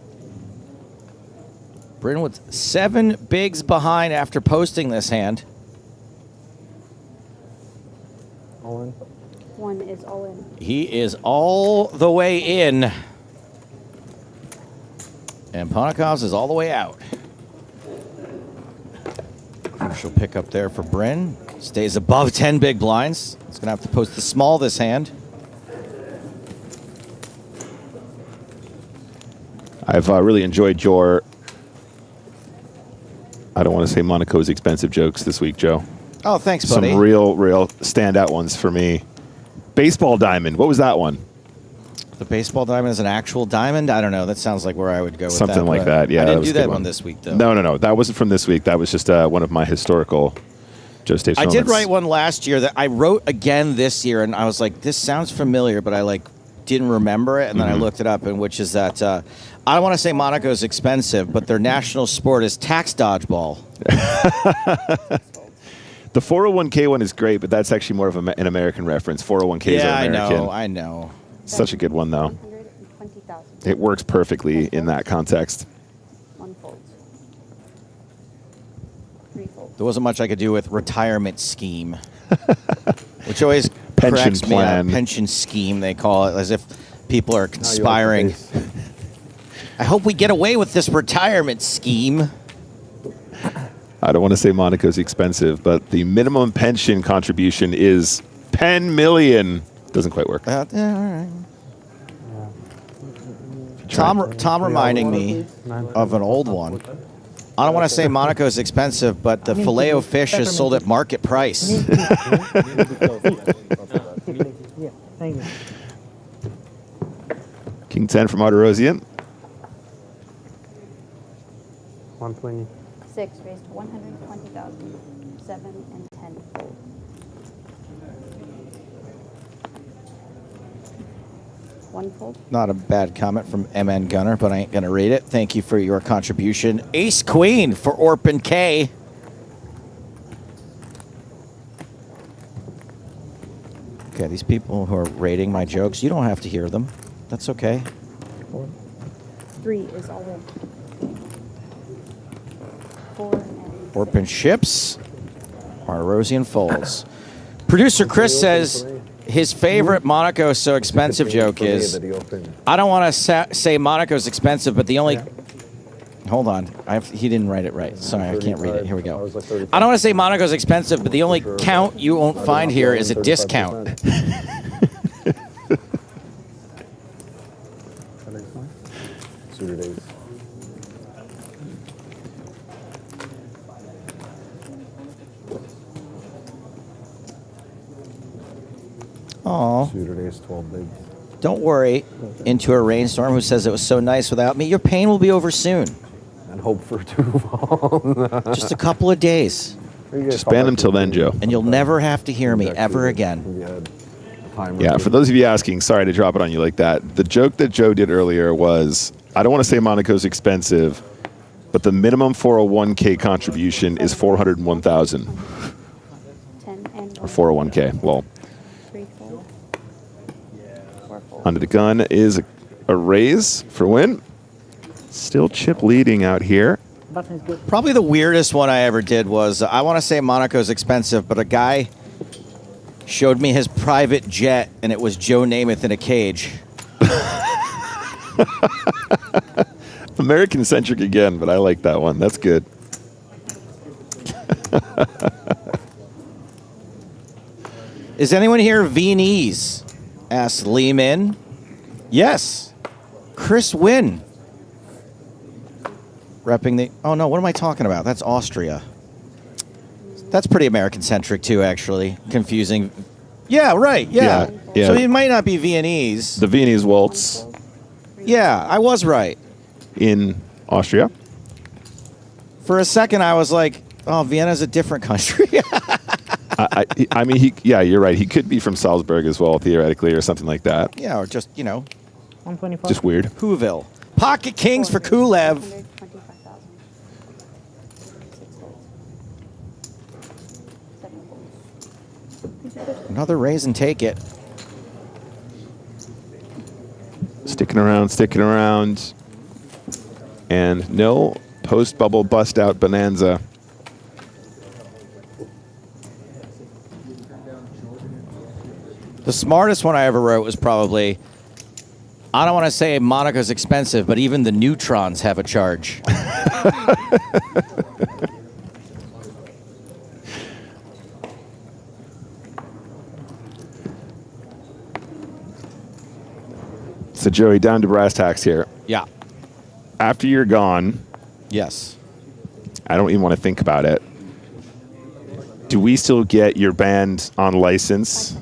Bryn with 7 bigs behind after posting this hand. All in. 1 is all in. He is all the way in. And Ponikov's is all the way out. Crucial pick up there for Bryn. Stays above 10 big blinds. He's going to have to post the small this hand. I've really enjoyed your, I don't want to say Monaco's expensive jokes this week, Joe. Oh, thanks, buddy. Some real standout ones for me. Baseball diamond. What was that one? The baseball diamond is an actual diamond? I don't know. That sounds like where I would go with Something that. like that, yeah. I didn't was do a good that one this week, though. No. That wasn't from this week. That was just one of my historical Joe Stapes I moments. did write one last year that I wrote again this year, and I was like, this sounds familiar, but I didn't remember it, and then I looked it up, and which is that I don't want to say Monaco's expensive, but their national sport is tax dodgeball. The 401k one is great, but that's actually more of an American reference. 401ks are American. I know. Such a good one, though. 120,000. It works perfectly in that context. 1 fold. 3 fold. There wasn't much I could do with retirement scheme, which always Pension cracks me up. plan. Pension scheme, they call it, as if people are conspiring. I hope we get away with this retirement scheme. I don't want to say Monaco's expensive, but the minimum pension contribution is 10 million. Doesn't quite work. All right. Tom reminding me of an old one. I don't want to say Monaco's expensive, but the Filet-O-Fish is sold at market price. Yeah, thank you. King 10 from Arderosian. 120. 6 raised to 120,000. 7 and 10 fold. One fold. Not a bad comment from MN Gunner, but I ain't going to read it. Thank you for your contribution. Ace Queen for Orpin K. Okay, these people who are rating my jokes, you don't have to hear them. That's okay. 3 is all in. 4 and Orpin ships. Arderosian folds. Producer Chris says his favorite Monaco so expensive joke is, I don't want to say Monaco's expensive, but the only... Hold on. He didn't write it right. Sorry, I can't read it. Here we go. I don't want to say Monaco's expensive, but the only count you won't find here is a discount. Suited ace. Aw. Suited ace, 12 bigs. Don't worry, Into a Rainstorm, who says it was so nice without me. Your pain will be over soon. And hope for too long. Just a couple of days. Just ban them till then, Joe. And you'll never have to hear me ever again. Yeah, for those of you asking, sorry to drop it on you like that. The joke that Joe did earlier was, I don't want to say Monaco's expensive, but the minimum 401k contribution is 401,000. 10 and Or 401k. Well, 3 fold. 4 fold. under the gun is a raise for win. Still chip leading out here. Button is good. Probably the weirdest one I ever did was, I want to say Monaco's expensive, but a guy showed me his private jet, and it was Joe Namath in a cage. American-centric again, but I like that one. That's good. Is anyone here Viennese? Asks Lee Min. Yes. Chris Wynn. Repping the... Oh, no, what am I talking about? That's Austria. That's pretty American-centric, too, actually. Confusing. Yeah, right, yeah. Yeah. So he might not be Viennese. The Viennese waltz Yeah, I was right. in Austria. For a second, I was like, oh, Vienna's a different country. I mean, you're right. He could be from Salzburg as well, theoretically, or something like that. Yeah, or just, 125. Just weird. Whoville. Pocket Kings for Kulev. 125,000. 6 folds. Another raise and take it. Sticking around. And no post-bubble bust-out bonanza. The smartest one I ever wrote was probably, I don't want to say Monaco's expensive, but even the neutrons have a charge. So, Joey, down to brass tacks here. Yeah. After you're gone, yes. I don't even want to think about it. Do we still get your band on license?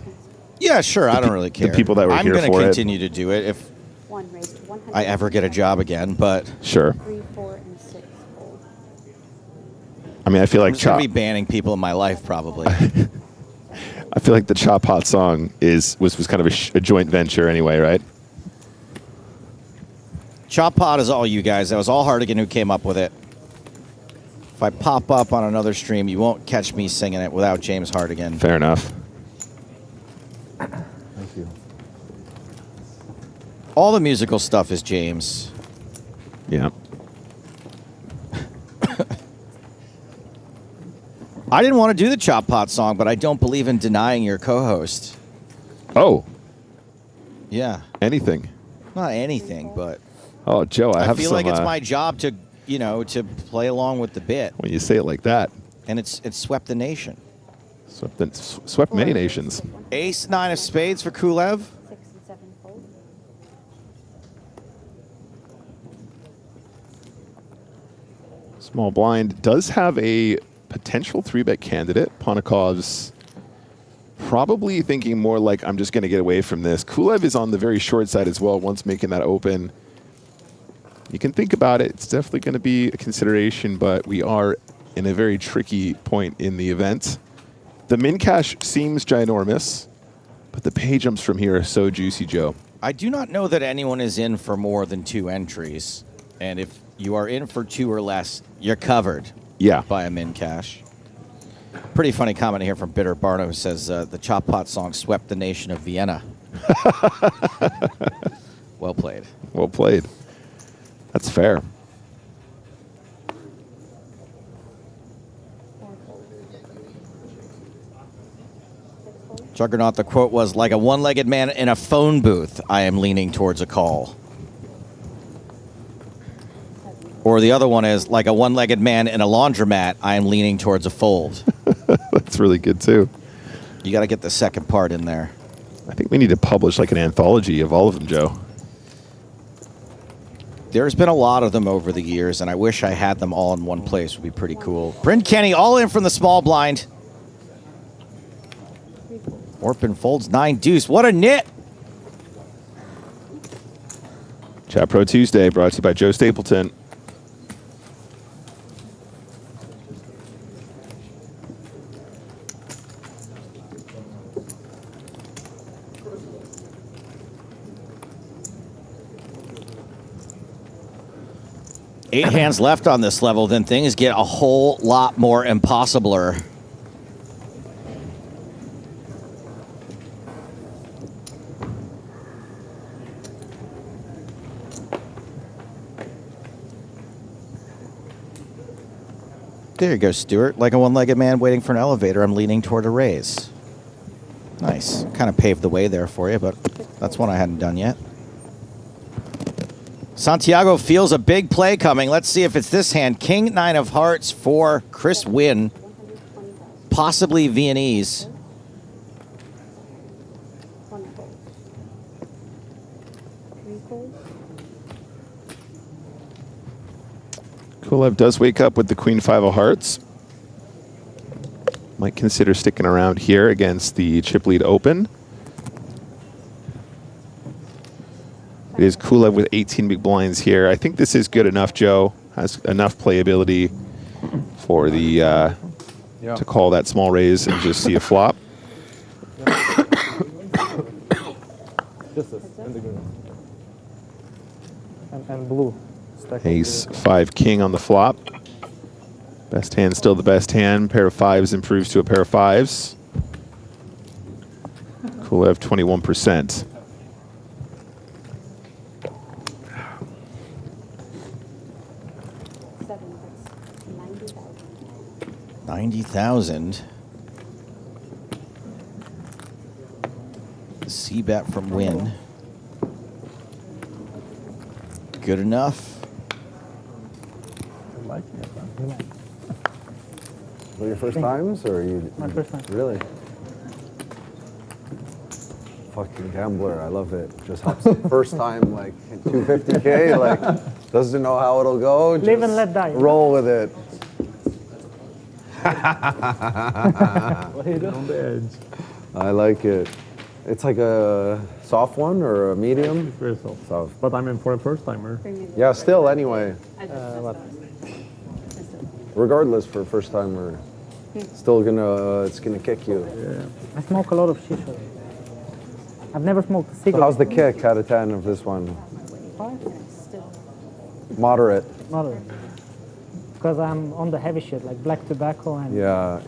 Yeah, sure. I don't really care. The people that were here for it. I'm going to continue to do it if I ever get a job again, but... Sure. I mean, I feel like I'm just going to be banning people in my life, probably. I feel like the Chop Hot song was kind of a joint venture anyway, right? Chop Hot is all you guys. That was all Hardigan who came up with it. If I pop up on another stream, you won't catch me singing it without James Hardigan. Fair enough. Thank you. All the musical stuff is James. Yeah. I didn't want to do the Chop Hot song, but I don't believe in denying your co-host. Oh. Yeah. Anything. Not anything, but... Oh, Joe, I feel like it's my job to, to play along with the bit. When you say it like that. And it's swept the nation. Swept many nations. Ace, 9 of spades for Kulev. 6 and 7 fold. Small blind does have a potential 3-bet candidate. Ponikov's probably thinking more like, I'm just going to get away from this. Kulev is on the very short side as well, once making that open. You can think about it. It's definitely going to be a consideration, but we are in a very tricky point in the event. The min cash seems ginormous, but the pay jumps from here are so juicy, Joe. I do not know that anyone is in for more than 2 entries. And if you are in for 2 or less, you're covered. Yeah. By a min cash. Pretty funny comment here from Bitter Barno who says the Chop Hot song swept the nation of Vienna. Well played. Well played. That's fair. Juggernaut, the quote was, like a one-legged man in a phone booth, I am leaning towards a call. Or the other one is, like a one-legged man in a laundromat, I am leaning towards a fold. That's really good, too. You got to get the second part in there. I think we need to publish like an anthology of all of them, Joe. There's been a lot of them over the years, and I wish I had them all in one place. Would be pretty cool. Bryn Kenny all in from the small blind. Orpin folds 9 deuce. What a nit! Chat Pro Tuesday brought to you by Joe Stapleton. Eight hands left on this level, then things get a whole lot more impossibler. There you go, Stuart. Like a one-legged man waiting for an elevator, I'm leaning toward a raise. Nice. Kind of paved the way there for you, but that's one I hadn't done yet. Santiago feels a big play coming. Let's see if it's this hand. King 9 of hearts for Chris Wynn. Possibly Viennese. Kulev does wake up with the Queen 5 of hearts. Might consider sticking around here against the chip lead open. It is Kulev with 18 big blinds here. I think this is good enough, Joe. Has enough playability for the to call that small raise and just see a flop. Just this, and the green. And blue. Ace 5 king on the flop. Best hand still the best hand. Pair of 5s improves to a pair of 5s. Kulev 21%. $90,000. C-bet from Win. Good enough. Were your first times, or you? My first time. Really? Fucking gambler, I love it. Just helps the first time, like 250K, like doesn't know how it'll go. Live just and let die. Roll with it. What are you doing? On the edge. I like it. It's like a soft one or a medium? It's very soft. Soft. But I mean, for a first timer. Yeah, still anyway. What? Regardless, for a first timer, still gonna it's gonna kick you. Yeah. I smoke a lot of shisha. I've never smoked a So cigarette. how's the kick out of 10 of this one? Moderate. Moderate. Because I'm on the heavy shit, like black tobacco and... Yeah.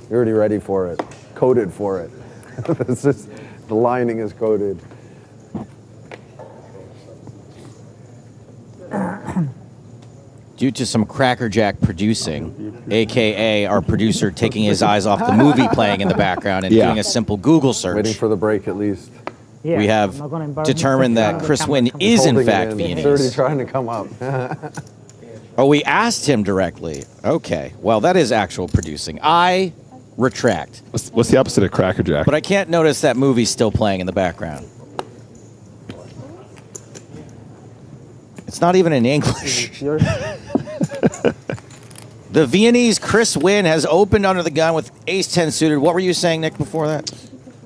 You're already ready for it. Coded for it. This is, the lining is coded. Due to some crackerjack producing, aka our producer taking his eyes off the movie playing in the background and doing a simple Google search. Waiting for the break at least. Yeah, we have determined that Chris Wynn is in fact He's Viennese. already trying to come up. Oh, we asked him directly. Okay, well that is actual producing. I retract. What's the opposite of crackerjack? But I can't notice that movie still playing in the background. It's not even in English. The Viennese Chris Wynn has opened under the gun with ace-10 suited. What were you saying, Nick, before that?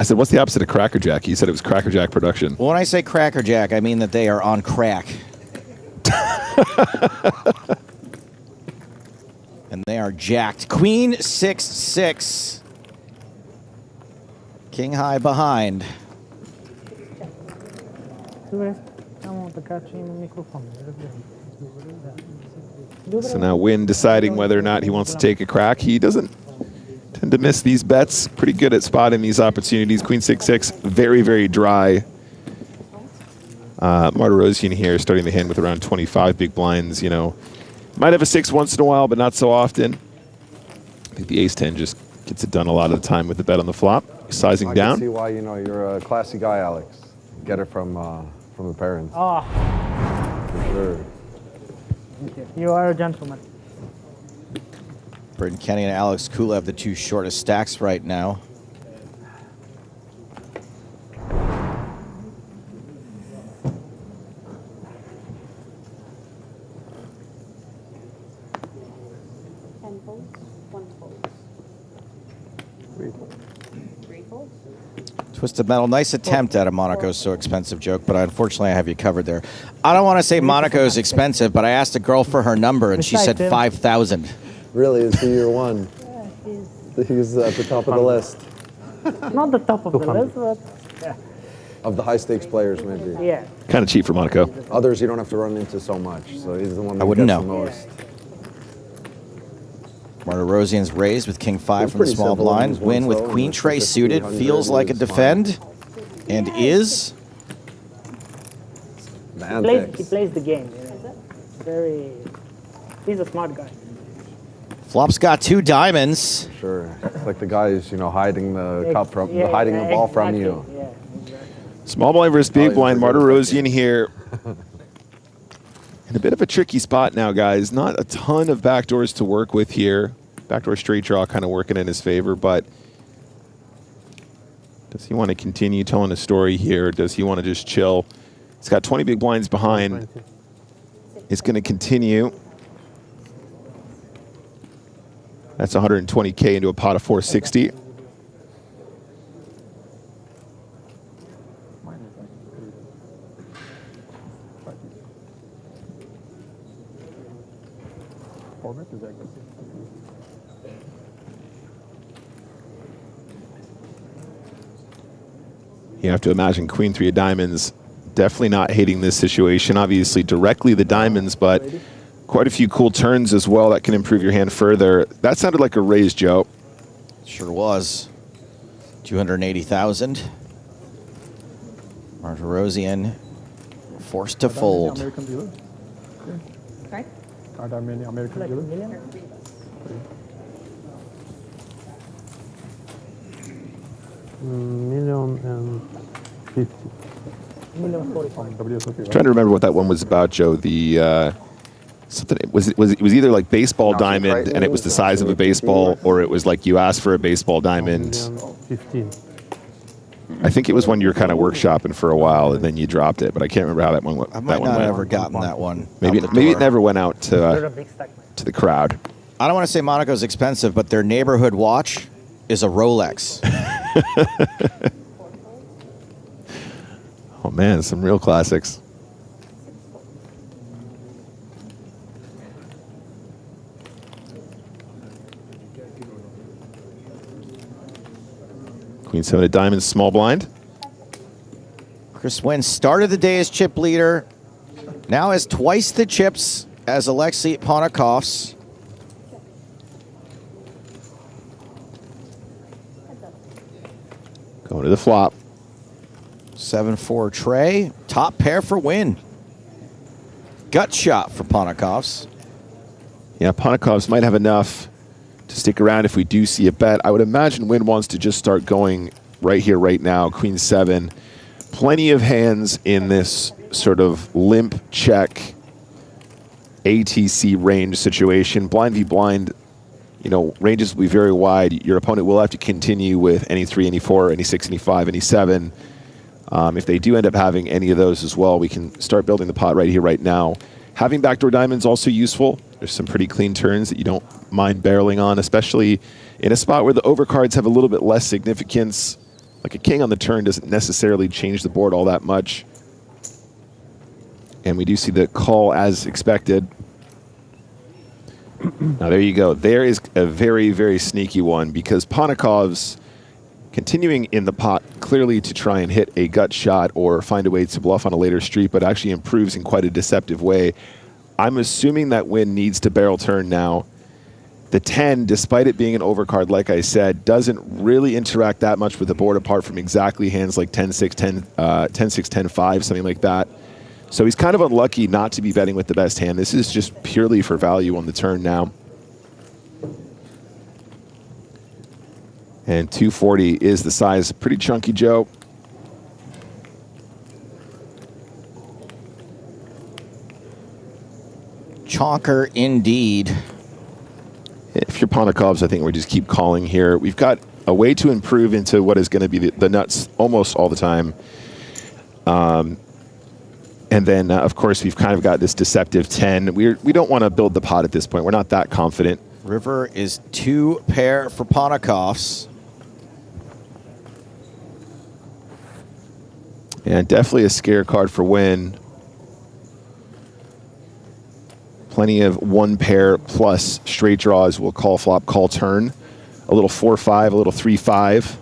I said, what's the opposite of crackerjack? You said it was crackerjack production. Well, when I say crackerjack, I mean that they are on crack. And they are jacked. Queen 6-6. King high behind. So now Wynn deciding whether or not he wants to take a crack. He doesn't tend to miss these bets. Pretty good at spotting these opportunities. Queen 6-6, very, very dry. Martirosian here starting the hand with around 25 big blinds. You know, might have a 6 once in a while, but not so often. I think the ace-10 just gets it done a lot of the time with the bet on the flop. Sizing down. I can see why, you know, you're a classy guy, Alex. Get it from the parents. Oh. For sure. You are a gentleman. Britton Kenny and Alex Kulev, the two shortest stacks right now. Twisted Metal, nice attempt at a Monaco's so expensive joke, but unfortunately I have you covered there. I don't want to say Monaco's expensive, but I asked a girl for her number and she said 5,000. Really, is he your one? He's at the top of the list. Not the top of the list, but yeah. Of the high stakes players, maybe. Yeah. Kind of cheap for Monaco. Others you don't have to run into so much, so he's the one that I wouldn't gets know. the most. Martirosian's raised with king 5 from the small blind. Win with queen tray suited. Feels like a defend. And is. He plays the game. Very. He's a smart guy. Flop's got 2 diamonds. Sure. It's like the guy who's, you know, hiding the cup from, hiding the ball from you. Yeah. Small blind versus big blind. Martirosian here. In a bit of a tricky spot now, guys. Not a ton of backdoors to work with here. Backdoor straight draw kind of working in his favor, but does he want to continue telling a story here? Or does he want to just chill? He's got 20 big blinds behind. It's going to continue. That's 120K into a pot of 460. You have to imagine Queen 3 of diamonds definitely not hating this situation. Obviously directly the diamonds, but quite a few cool turns as well that can improve your hand further. That sounded like a raise, Joe. Sure was. 280,000. Martirosian forced to fold. American dealer. Sorry? Are there many American Like a dealers? million? $1,050,000. I'm trying to remember what that one was about, Joe. The something it was either like baseball diamond and it was the size of a baseball, or it was like you asked for a baseball diamond. 15. I think it was one you were kind of workshopping for a while and then you dropped it, but I can't remember how that one went. I might not have ever gotten that one. Maybe it never went out to the crowd. I don't want to say Monaco's expensive, but their neighborhood watch is a Rolex. Oh man, some real classics. Queen 7 of diamonds, small blind. Chris Wynn started the day as chip leader. Now has twice the chips as Alexei Ponakov's. Going to the flop. 7-4 Trey. Top pair for Wynn. Gut shot for Ponakov's. Yeah, Ponakov's might have enough to stick around if we do see a bet. I would imagine Wynn wants to just start going right here, right now. Queen 7. Plenty of hands in this sort of limp check ATC range situation. Blind v blind, you know, ranges will be very wide. Your opponent will have to continue with any 3, any 4, any 6, any 5, any 7. If they do end up having any of those as well, we can start building the pot right here, right now. Having backdoor diamonds also useful. There's some pretty clean turns that you don't mind barreling on, especially in a spot where the overcards have a little bit less significance. Like a king on the turn doesn't necessarily change the board all that much. And we do see the call as expected. Now there you go. There is a very, very sneaky one because Ponakov's continuing in the pot clearly to try and hit a gut shot or find a way to bluff on a later street, but actually improves in quite a deceptive way. I'm assuming that Wynn needs to barrel turn now. The 10, despite it being an overcard, like I said, doesn't really interact that much with the board apart from exactly hands like 10-6, 10-6, 10-5, something like that. So he's kind of unlucky not to be betting with the best hand. This is just purely for value on the turn now. And 240 is the size. Pretty chunky, Joe. Chonker indeed. If you're Ponakov's, I think we just keep calling here. We've got a way to improve into what is going to be the nuts almost all the time. And then, of course, we've kind of got this deceptive 10. We don't want to build the pot at this point. We're not that confident. River is 2 pair for Ponakov's. And definitely a scare card for Wynn. Plenty of 1 pair plus straight draws will call flop, call turn. A little 4-5, a little 3-5.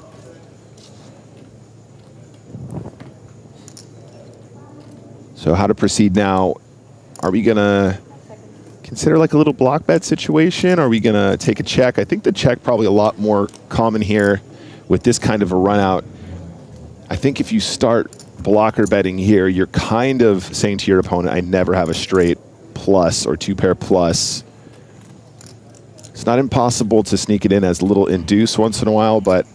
So how to proceed now? Are we going to consider like a little block bet situation? Are we going to take a check? I think the check probably a lot more common here with this kind of a run out. I think if you start blocker betting here, you're kind of saying to your opponent, I never have a straight plus or 2 pair plus. It's not impossible to sneak it in as a little induce once in a while, but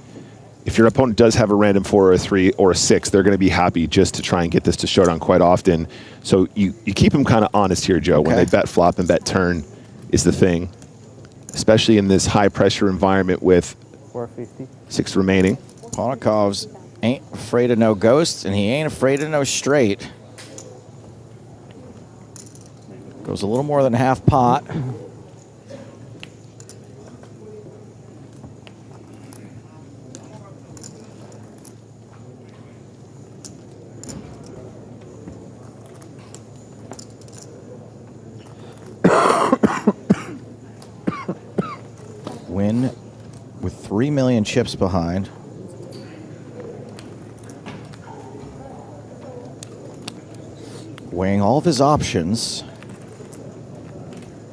if your opponent does have a random 4 or a 3 or a 6, they're going to be happy just to try and get this to showdown quite often. So you keep them kind of honest here, Joe. Okay. When they bet flop and bet turn is the thing, especially in this high pressure environment with 450. 6 remaining. Ponakov's ain't afraid of no ghosts, and he ain't afraid of no straight. Goes a little more than half pot. Win with 3 million chips behind. Weighing all of his options.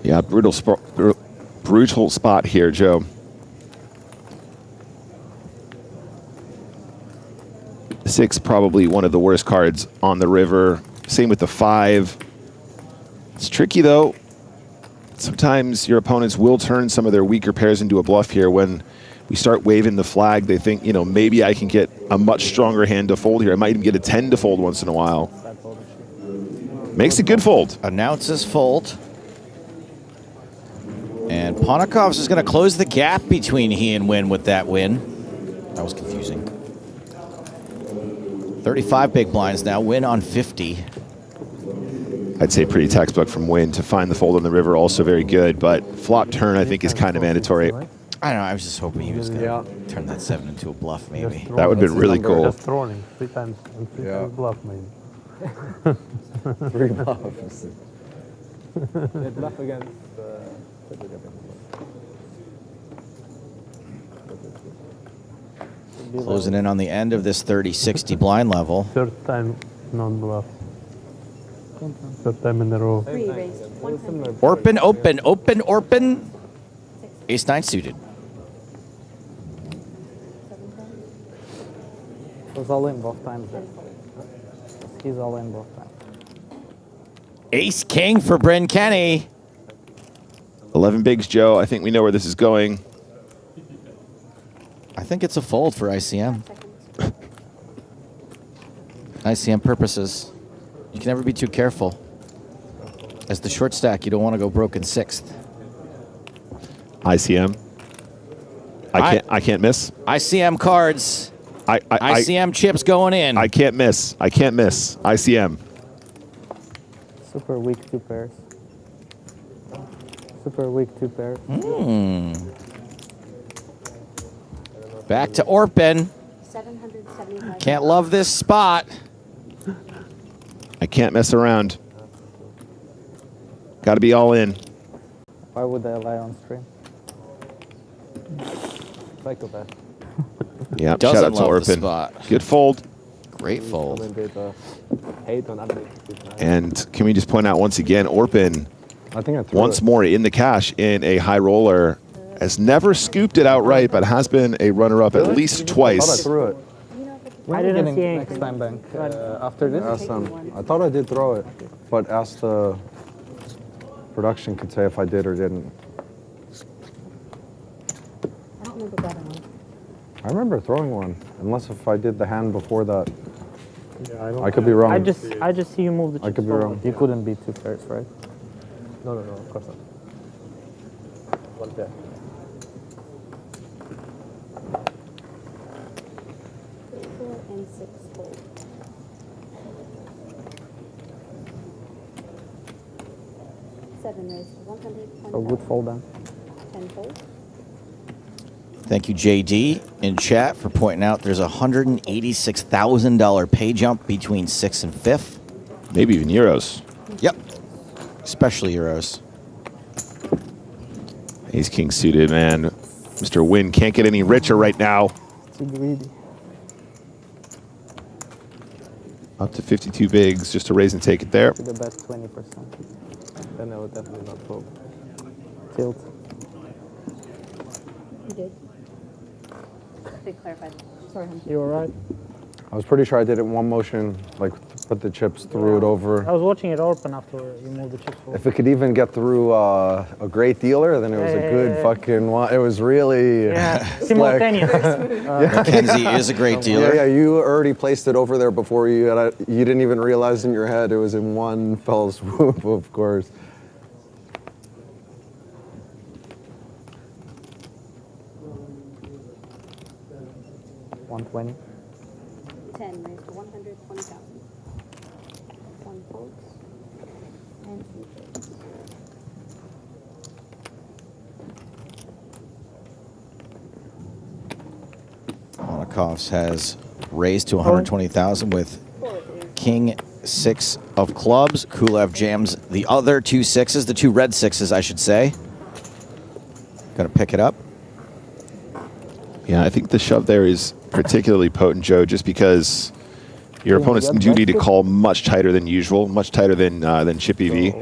Yeah, brutal spot here, Joe. 6 probably one of the worst cards on the river. Same with the 5. It's tricky though. Sometimes your opponents will turn some of their weaker pairs into a bluff here. When we start waving the flag, they think, you know, maybe I can get a much stronger hand to fold here. I might even get a 10 to fold once in a while. Makes a good fold. Announces fold. And Pontikov's is going to close the gap between he and Win with that win. That was confusing. 35 big blinds now. Win on 50. I'd say pretty textbook from Win to find the fold on the river. Also very good, but flop turn I think is kind of mandatory. I don't know. I was just hoping he was going to turn that 7 into a bluff, maybe. That would have been really cool. Just trolling 3 times and 3 times bluff, maybe. 3 bluffs. They bluff against Closing in on the end of this 30-60 blind level. 3rd time non-bluff. 3rd time in a row. Orpin, open, open, Orpin. Ace-9 suited. It was all in both times. He's all in both times. Ace-King for Bryn Kenny. 11 bigs, Joe. I think we know where this is going. I think it's a fold for ICM. ICM purposes. You can never be too careful. As the short stack, you don't want to go broken 6th. ICM. I can't miss. ICM cards. ICM chips going in. I can't miss. I can't miss. ICM. Super weak 2 pairs. Super weak 2 pairs. Back to Orpin. Can't love this spot. I can't mess around. Got to be all in. Why would I lie on stream? Psychopath. Yeah, Doesn't shout out to love the Orpin. spot. Good fold. Great fold. And can we just point out once again, Orpin, I think I threw once it. more in the cash in a high roller, has never scooped it outright, but has been a runner-up at least I thought I twice. threw it. I didn't see anything. Next time bank after this. Ask them. I thought I did throw it, but ask the production could say if I did or didn't. I don't remember grabbing one. I remember throwing one, unless if I did the hand before that. Yeah, I could be wrong. I just see you move the chips I could be forward. wrong. You couldn't be 2 pairs, right? No, of course not. 1 pair. And 6 fold. 7 raised to 100. So good fold then. 10 fold. Thank you, JD, in chat for pointing out there's a $186,000 pay jump between 6th and 5th. Maybe even euros. Yep. Especially euros. Ace-King suited, man. Mr. Win can't get any richer right now. Too greedy. Up to 52 bigs just to raise and take it there. To the bet 20%. Then I would definitely not fold. Tilt. You did. They clarified. Sorry, hon. You all right? I was pretty sure I did it in one motion, like put the chips through it over. I was watching it open after you moved the chips forward. If it could even get through a great dealer, then it was a good fucking one. It was really simultaneous. Mackenzie is a great dealer. Yeah, you already placed it over there before you didn't even realize in your head it was in one fell swoop, of course. $120. 10 raised to 120,000. 1 fold. And 3 folds. Malakovs has raised to 120,000 with King 6 of clubs. Kulev jams the other 2 6s, the 2 red 6s, I should say. Gonna pick it up. Yeah, I think the shove there is particularly potent, Joe, just because your opponents do need to call much tighter than usual, much tighter than chip EV.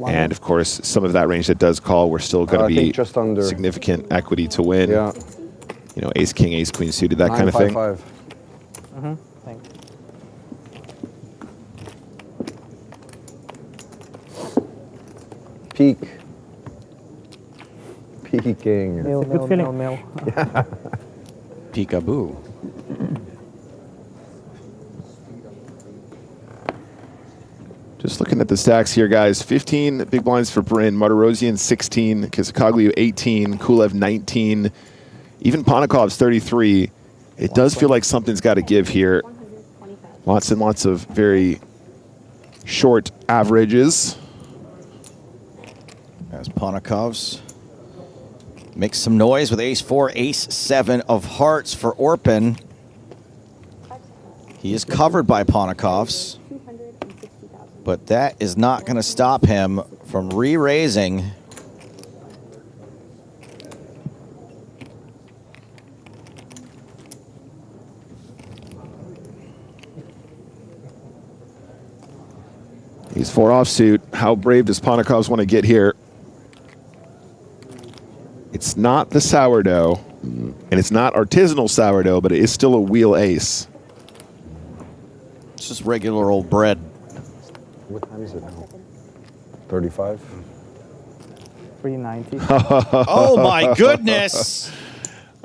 And of course, some of that range that does call, we're still going to be just under significant equity to win. Yeah. You know, ace, king, ace, queen suited, that kind of thing. 955. Thanks. Peeking. It's a good feeling. Yeah. Peekaboo. Just looking at the stacks here, guys. 15 big blinds for Bryn, Martirosian 16, Kazakaglio 18, Kulev 19, even Ponikov's 33. It does feel like something's got to give here. Lots and lots of very short averages. As Ponikov's makes some noise with ace-4, ace-7 of hearts for Orpin. He is covered by Ponikov's, but that is not going to stop him from re-raising. He's 4 offsuit. How brave does Ponikov's want to get here? It's not the sourdough, and it's not artisanal sourdough, but it is still a wheel ace. It's just regular old bread. What time is it now? 35? 390. Oh my goodness!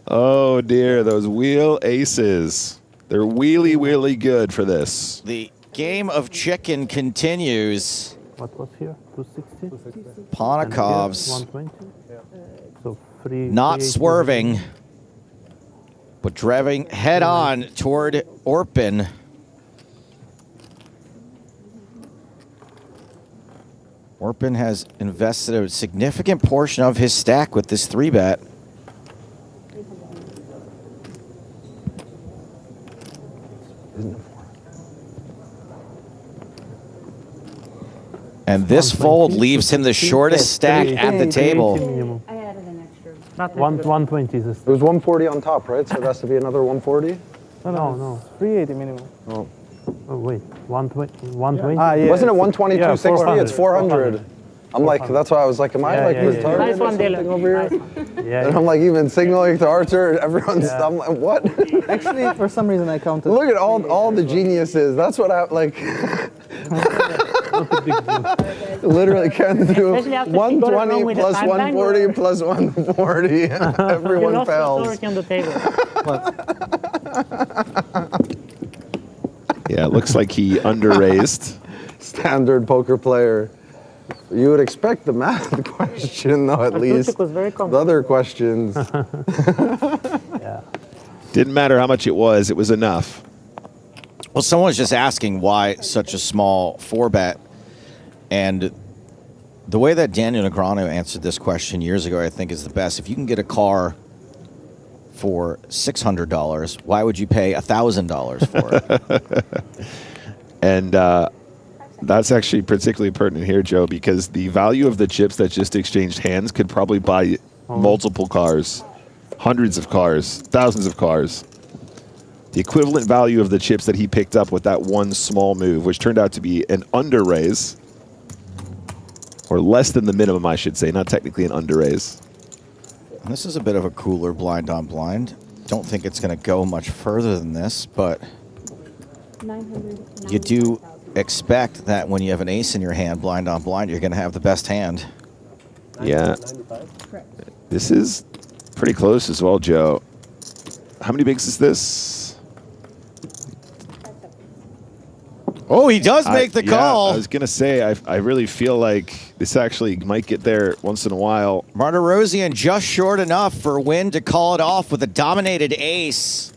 Oh dear, those wheel aces. They're really good for this. The game of chicken continues. What was here? 260? Ponikov's 120? So not swerving, but driving head on toward Orpin. Orpin has invested a significant portion of his stack with this 3-bet. And this fold leaves him the shortest stack at the table. I added an extra. 120 is this. It was 140 on top, right? So it has to be another 140? No. 380 minimum. Oh. Oh, wait. 120? Ah, yeah. Wasn't it 120, Yeah, 260? It's 400. I'm like, that's why I was like, am I like retarded Nice or one, something Dylan. over here? Nice one. Yeah. And I'm like even signaling to Arthur, everyone's, I'm like, what? Actually, for some reason I counted. Look at all the geniuses. That's what I, like, literally can do Especially after she got it 120 wrong with the plus time 140 bang. plus 140. You Everyone lost fails. authority on the table. Yeah, it looks like he under-raised. Standard poker player. You would expect the math question, though, at least. Was very The other questions. Didn't matter how much it was enough. Well, someone's just asking why such a small 4-bet. And the way that Daniel Negreanu answered this question years ago, I think, is the best. If you can get a car for $600, why would you pay $1,000 for it? And that's actually particularly pertinent here, Joe, because the value of the chips that just exchanged hands could probably buy multiple cars, hundreds of cars, thousands of cars. The equivalent value of the chips that he picked up with that one small move, which turned out to be an under-raise, or less than the minimum, I should say, not technically an under-raise. And this is a bit of a cooler blind on blind. Don't think it's going to go much further than this, but you do expect that when you have an ace in your hand, blind on blind, you're going to have the best hand. Yeah. This is pretty close as well, Joe. How many bigs is this? Oh, he does make the call. I was going to say, I really feel like this actually might get there once in a while. Martirosian just short enough for Wynn to call it off with a dominated ace.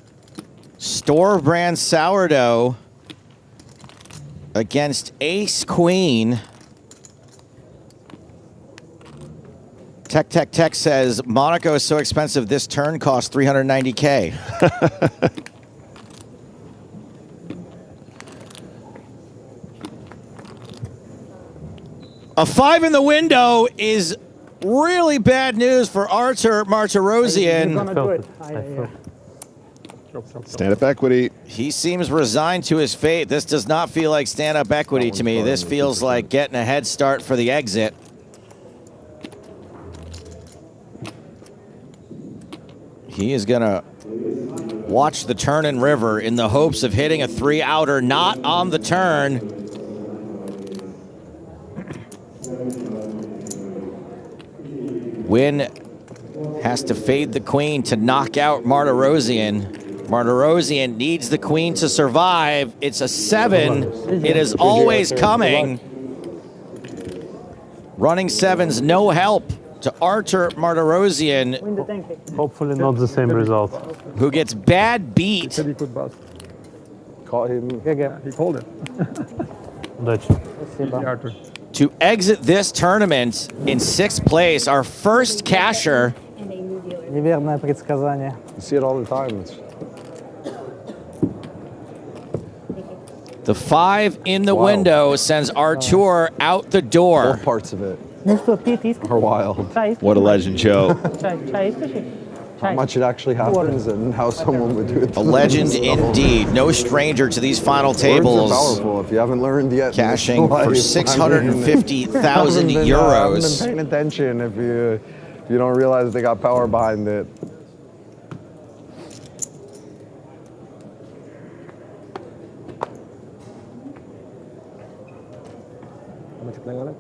Store brand sourdough against ace queen. Tech says Monaco is so expensive this turn costs $390K. A 5 in the window is really bad news for Artur Martirosian. Stand-up equity. He seems resigned to his fate. This does not feel like stand-up equity to me. This feels like getting a head start for the exit. He is going to watch the turn and river in the hopes of hitting a 3-outer, not on the turn. Wynn has to fade the queen to knock out Martirosian. Martirosian needs the queen to survive. It's a 7. It is always coming. Running 7's no help to Artur Martirosian. Hopefully not the same result. Who gets bad beat. He could bust. Caught him. Yeah, he called it. To exit this tournament in 6th place, our first casher. Неверное предсказание. You see it all the time. The 5 in the window sends Artur out the door. Both parts of it Nešto piti are wild. What a legend, Joe. Čaj ispiti? How much it actually happens and how someone would do it. A legend indeed. No stranger to these final tables. Words are powerful if you haven't learned yet. Cashing for 650,000 euros. euros. I haven't been paying attention if you don't realize they got power behind it. How much you playing on it?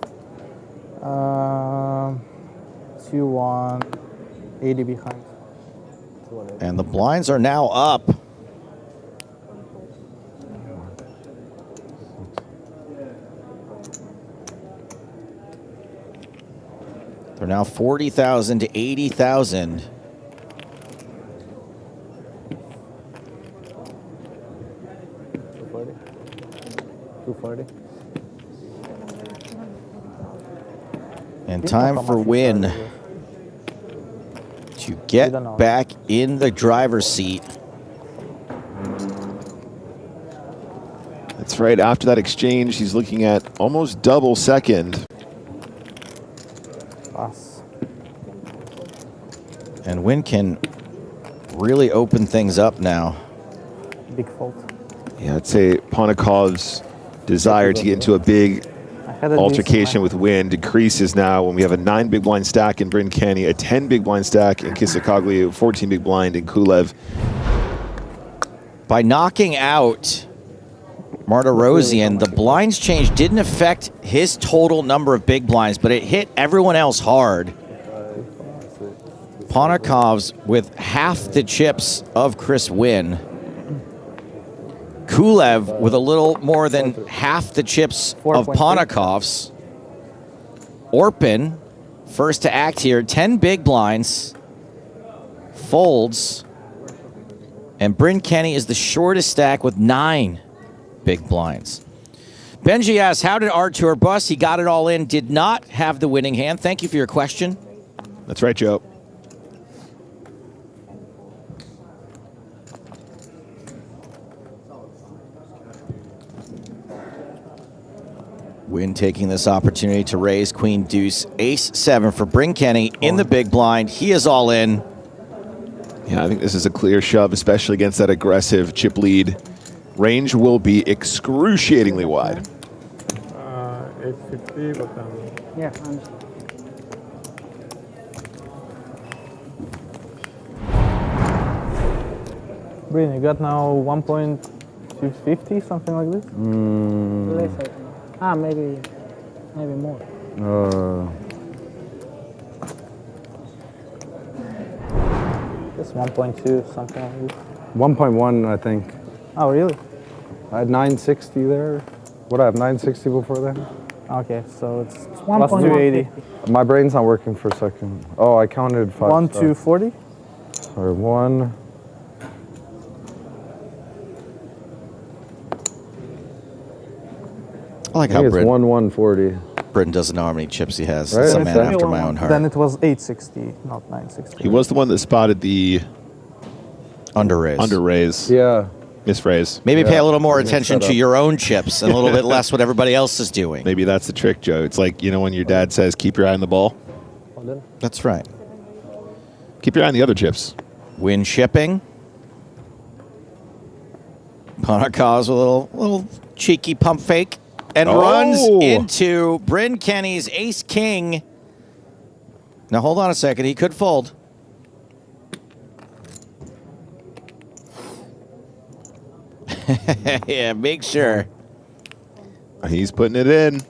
2-1, 80 behind. And the blinds are now up. They're now 40,000 to 80,000. $240. And time for Wynn to get back in the driver's seat. That's right. After that exchange, he's looking at almost double second. Pass. And Wynn can really open things up now. Big fault. Yeah, I'd say Pontikov's desire to get into a big altercation with Wynn decreases now when we have a 9 big blind stack in Bryn Kenny, a 10 big blind stack in Kisakoglu, 14 big blind in Kulev. By knocking out Martirosian, the blinds change didn't affect his total number of big blinds, but it hit everyone else hard. Pontikov's with half the chips of Chris Wynn. Kulev with a little more than half the chips of Pontikov's. Orpin, first to act here, 10 big blinds, folds, and Bryn Kenny is the shortest stack with 9 big blinds. Benji asks, how did Artur bust? He got it all in, did not have the winning hand. Thank you for your question. That's right, Joe. Wynn taking this opportunity to raise Queen Deuce, Ace 7 for Bryn Kenny in the big blind. He is all in. Yeah, I think this is a clear shove, especially against that aggressive chip lead. Range will be excruciatingly wide. 850, but Yeah, Bryn, you got now 1.250, something like this? Less, I think. Maybe more. Just 1.2, something like this. 1.1, I think. Oh, really? I had 960 there. What, I have 960 before that? Okay, so it's plus 280. My brain's not working for a second. Oh, I counted 5. 1,240? Or 1. I like I how think it's Bryn 1,140. doesn't know how many chips he has. Right? It's a man after my own heart. Then it was 860, not 960. He was the one that spotted the underraise. Underraise. Yeah. Misphrase. Maybe pay a little more attention to your own chips and a little bit less what everybody else is doing. Maybe that's the trick, Joe. It's like, when your dad says, keep your eye on the ball. That's right. Keep your eye on the other chips. Win shipping. Pontikov's with a little cheeky pump fake and runs into Bryn Kenny's ace king. Now hold on a second, he could fold. Yeah, make sure. He's putting it in.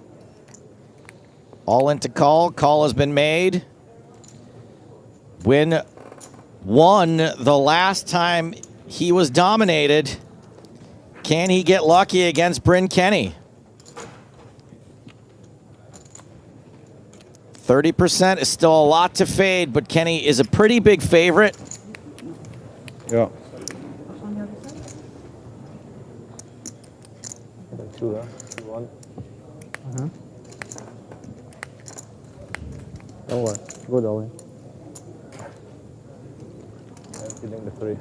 All into call. Call has been made. Win won the last time he was dominated. Can he get lucky against Bryn Kenny? 30% is still a lot to fade, but Kenny is a pretty big favorite. Yeah. Two there. 2-1. Don't worry. Good, Ollie. I'm feeling the 3.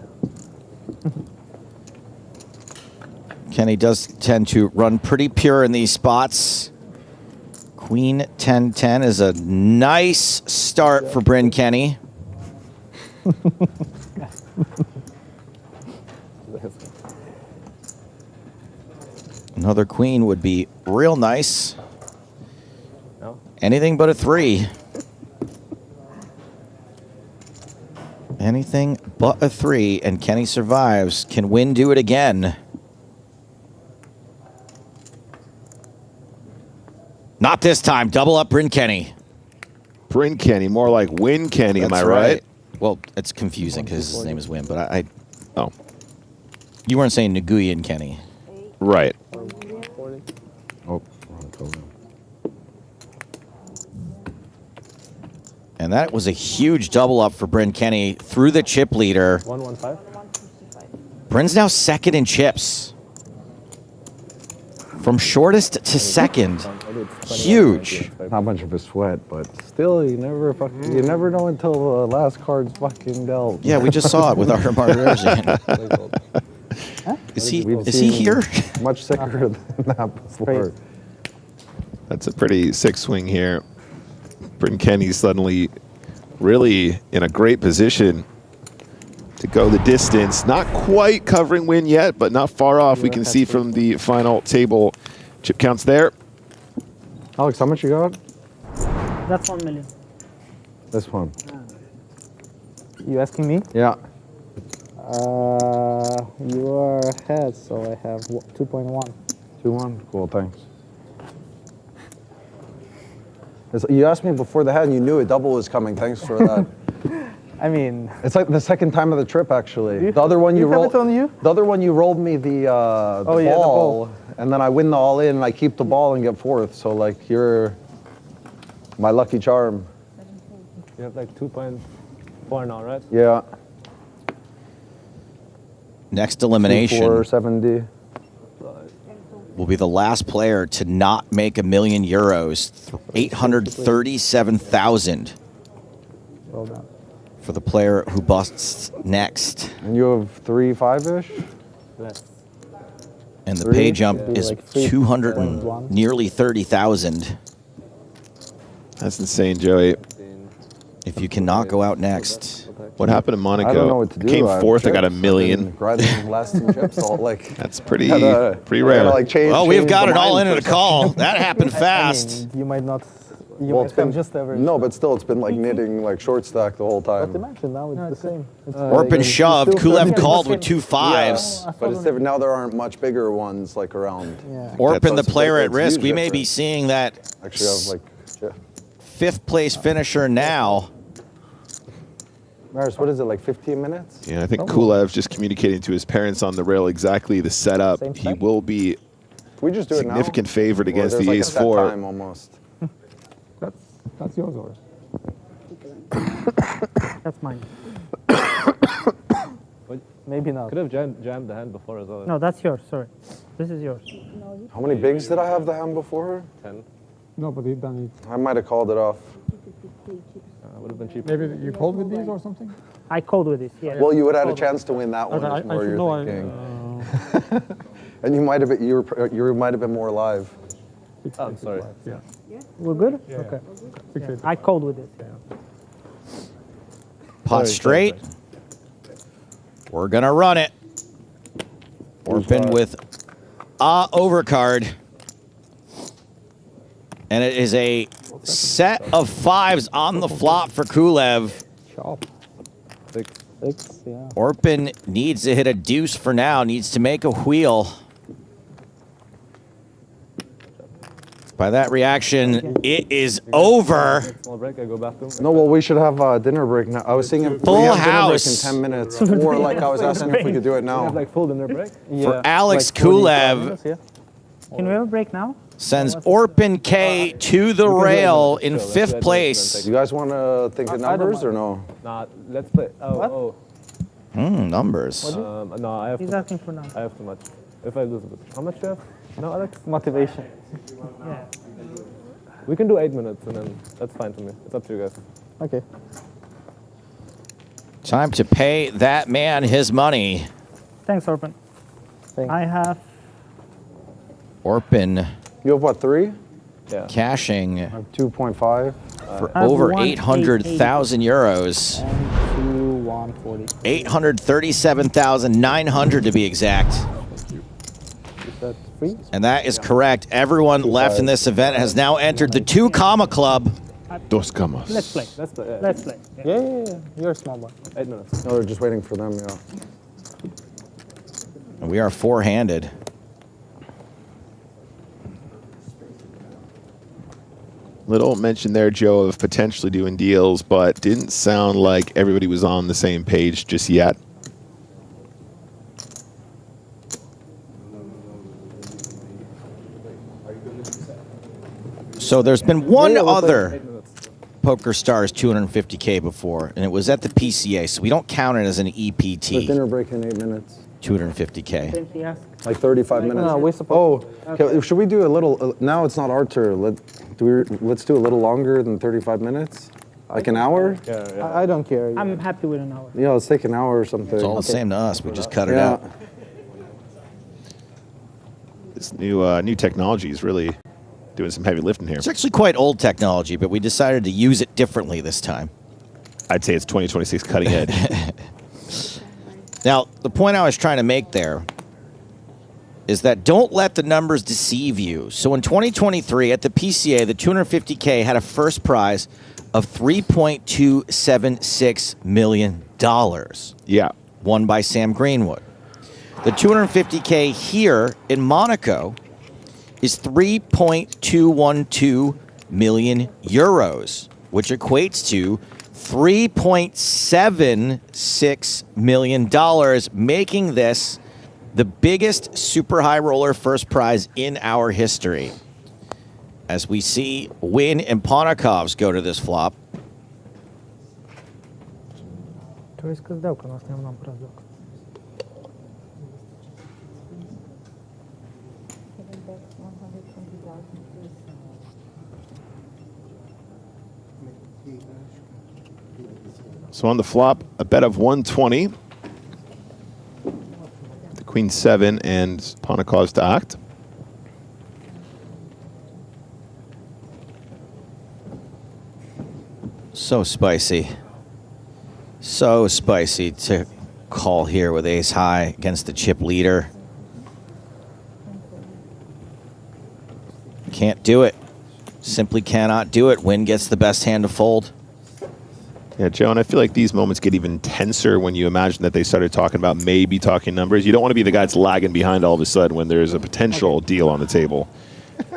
Kenny does tend to run pretty pure in these spots. Queen 10-10 is a nice start for Bryn Kenny. Another queen would be real nice. No. Anything but a 3. Anything but a 3, and Kenny survives. Can Win do it again? Not this time. Double up Bryn Kenny. Bryn Kenny, more like Win Kenny, am I right? Well, it's confusing because his name is Win, but Oh. You weren't saying Nguyen Kenny. Right. Oh, wrong color. And that was a huge double up for Bryn Kenny through the chip leader. 115. Bryn's now second in chips. From shortest to second. Huge. Not much of a sweat, but still, you never know until the last card's fucking dealt. Yeah, we just saw it with our Martin. Is he here? Much sicker than that before. That's a pretty sick swing here. Bryn Kenny suddenly really in a great position to go the distance. Not quite covering Win yet, but not far off. We can see from the final table chip counts there. Alex, how much you got? That's 1 million. This one. You asking me? Yeah. You are ahead, so I have 2.1. 2-1? Cool, thanks. You asked me before the hand, and you knew a double was coming. Thanks for that. I mean, it's like the second time of the trip, actually. The other one you rolled. The other one you rolled me the ball, and then I win the all in, and I keep the ball and get fourth. So like you're my lucky charm. You have like 2.4 now, right? Yeah. Next elimination 470 will be the last player to not make €1 million. 837,000 well done. for the player who busts next. And you have 3-5-ish? Less. And the pay jump is like 200 and nearly 30,000. That's insane, Joey. If you cannot go out next. What happened in Monaco? I don't know what to do. I came fourth. I got $1 million. Grinding last two chips, all like that's pretty rare. Well, we've got it all in at a call. That happened fast. I mean, you might not. You might have just average. No, but still, it's been like knitting like short stack the whole time. But imagine now it's the same. Orpin shoved. Kulev called with 2 5s. Yeah, but it's different. Now there aren't much bigger ones like around. Yeah. Orpin, the player at risk. We may be seeing that actually have like 5th place finisher now. Maris, what is it, like 15 minutes? Yeah, I think Kulev's just communicating to his parents on the rail exactly the setup. He will be we just do significant it now? favorite against the like ace-4. Time almost. That's yours, or? That's mine. Maybe not. Could have jammed the hand before as well. No, that's yours. Sorry. This is yours. How many bigs did I have the hand before? 10. No, but you've done it. I might have called it off. Would have been cheaper. Maybe you called with these or something? I called with this, yeah. Well, you would have had a chance to win that one, Okay, is more you're know thinking. And you might have been, you might have been more alive. Oh, I'm sorry. Yeah. We're good? Yeah. Okay. Fix it. I called with this. Pot straight. We're going to run it. Orpin with overcard. And it is a set of 5s on the flop for Kulev. Sharp. 6, yeah. Orpin needs to hit a deuce for now, needs to make a wheel. By that reaction, it is over. Small break, I go bathroom. No, well, we should have a dinner break now. I was saying if Full we have house. dinner break in 10 minutes, or like I was asking if we could do it We have now. like full dinner break. For Alex Kulev, Can we have a break now? sends Orpin K to the rail in 5th place. You guys want to think of numbers or no? Nah, let's play. Oh, Numbers. no, I have He's asking for now. I have too much. If I lose a bit. How much do you have? No, Alex? Motivation. Yeah. We can do 8 minutes and then that's fine for me. It's up to you guys. Okay. Time to pay that man his money. Thanks, Orpin. Thanks. I have Orpin You have what, 3? Yeah. cashing 2.5. for I have over 1,880. 800,000 euros. And 2, 140. 837,900 to be exact. Is that free? And that is correct. Everyone left in this event has now entered the 2 Comma Club. Dos camas. Let's play. Let's play. Let's play. Yeah. You're a small one. 8 minutes. No, we're just waiting for them, yeah. And we are 4-handed. Little mention there, Joe, of potentially doing deals, but didn't sound like everybody was on the same page just yet. So there's been one other PokerStars 250K before, and it was at the PCA, so we don't count it as an The EPT dinner break in 8 minutes. 250K. Didn't he ask? Like 35 minutes. No, we're supposed okay, should we do a little, now it's not our turn. Let's do a little longer than 35 minutes? Like an hour? I don't care. I'm happy with an hour. Yeah, let's take an hour or something. It's all the same to us. We just cut it Yeah. out. This new technology is really doing some heavy lifting here. It's actually quite old technology, but we decided to use it differently this time. I'd say it's 2026 cutting edge. Now, the point I was trying to make there is that don't let the numbers deceive you. So in 2023 at the PCA, the 250K had a first prize of $3.276 million. Yeah. Won by Sam Greenwood. The 250K here in Monaco is 3.212 million euros, which equates to $3.76 million, making this the biggest super high roller first prize in our history. As we see Win and Ponakovs go to this flop. So on the flop, a bet of 120. The Queen 7 and Ponakovs to act. So spicy. So spicy to call here with ace high against the chip leader. Can't do it. Simply cannot do it. Win gets the best hand to fold. Yeah, Joe, and I feel like these moments get even tenser when you imagine that they started talking about maybe talking numbers. You don't want to be the guy that's lagging behind all of a sudden when there's a potential deal on the table.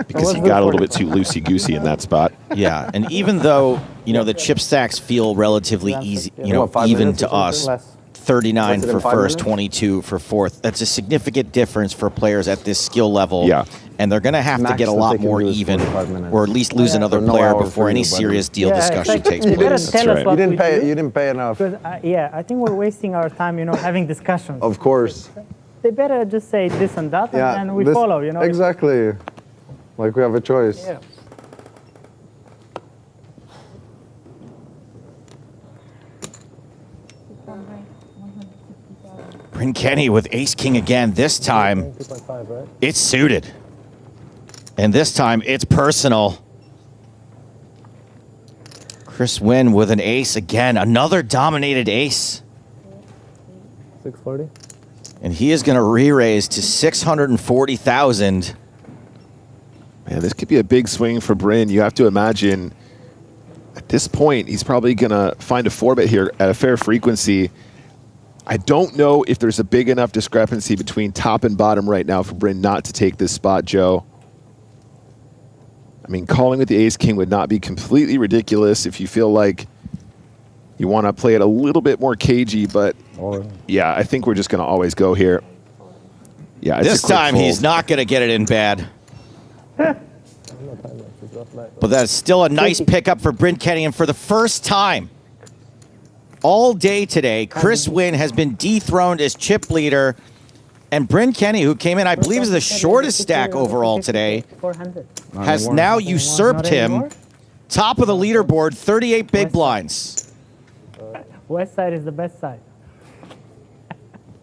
Because he got a little bit too loosey-goosey in that spot. Yeah, and even though, you know, the chip stacks feel relatively easy, you know, even to us, 39 for first, 22 for fourth, that's a significant difference for players at this skill level. Yeah. And they're going to have to get a lot more even, or at least lose another player before any serious deal discussion takes place. That's right. You didn't pay enough. Because, yeah, I think we're wasting our time, you know, having discussions. Of course. They better just say this and that, and we follow, you know. Exactly. Like we have a choice. Yeah. Bryn Kenny with ace king again. This time, it's suited. And this time, it's personal. Chris Wynn with an ace again. Another dominated ace. 640. And he is going to re-raise to 640,000. Man, this could be a big swing for Bryn. You have to imagine at this point, he's probably going to find a 4-bet here at a fair frequency. I don't know if there's a big enough discrepancy between top and bottom right now for Bryn not to take this spot, Joe. I mean, calling with the ace-king would not be completely ridiculous if you feel like you want to play it a little bit more cagey, but yeah, I think we're just going to always go here. Yeah, it's this time he's not going to get it in bad. But that's still a nice pickup for Bryn Kenny, and for the first time all day today, Chris Wynn has been dethroned as chip leader, and Bryn Kenny, who came in, I believe, is the shortest stack overall today, has now usurped him. Top of the leaderboard, 38 big blinds. West side is the best side.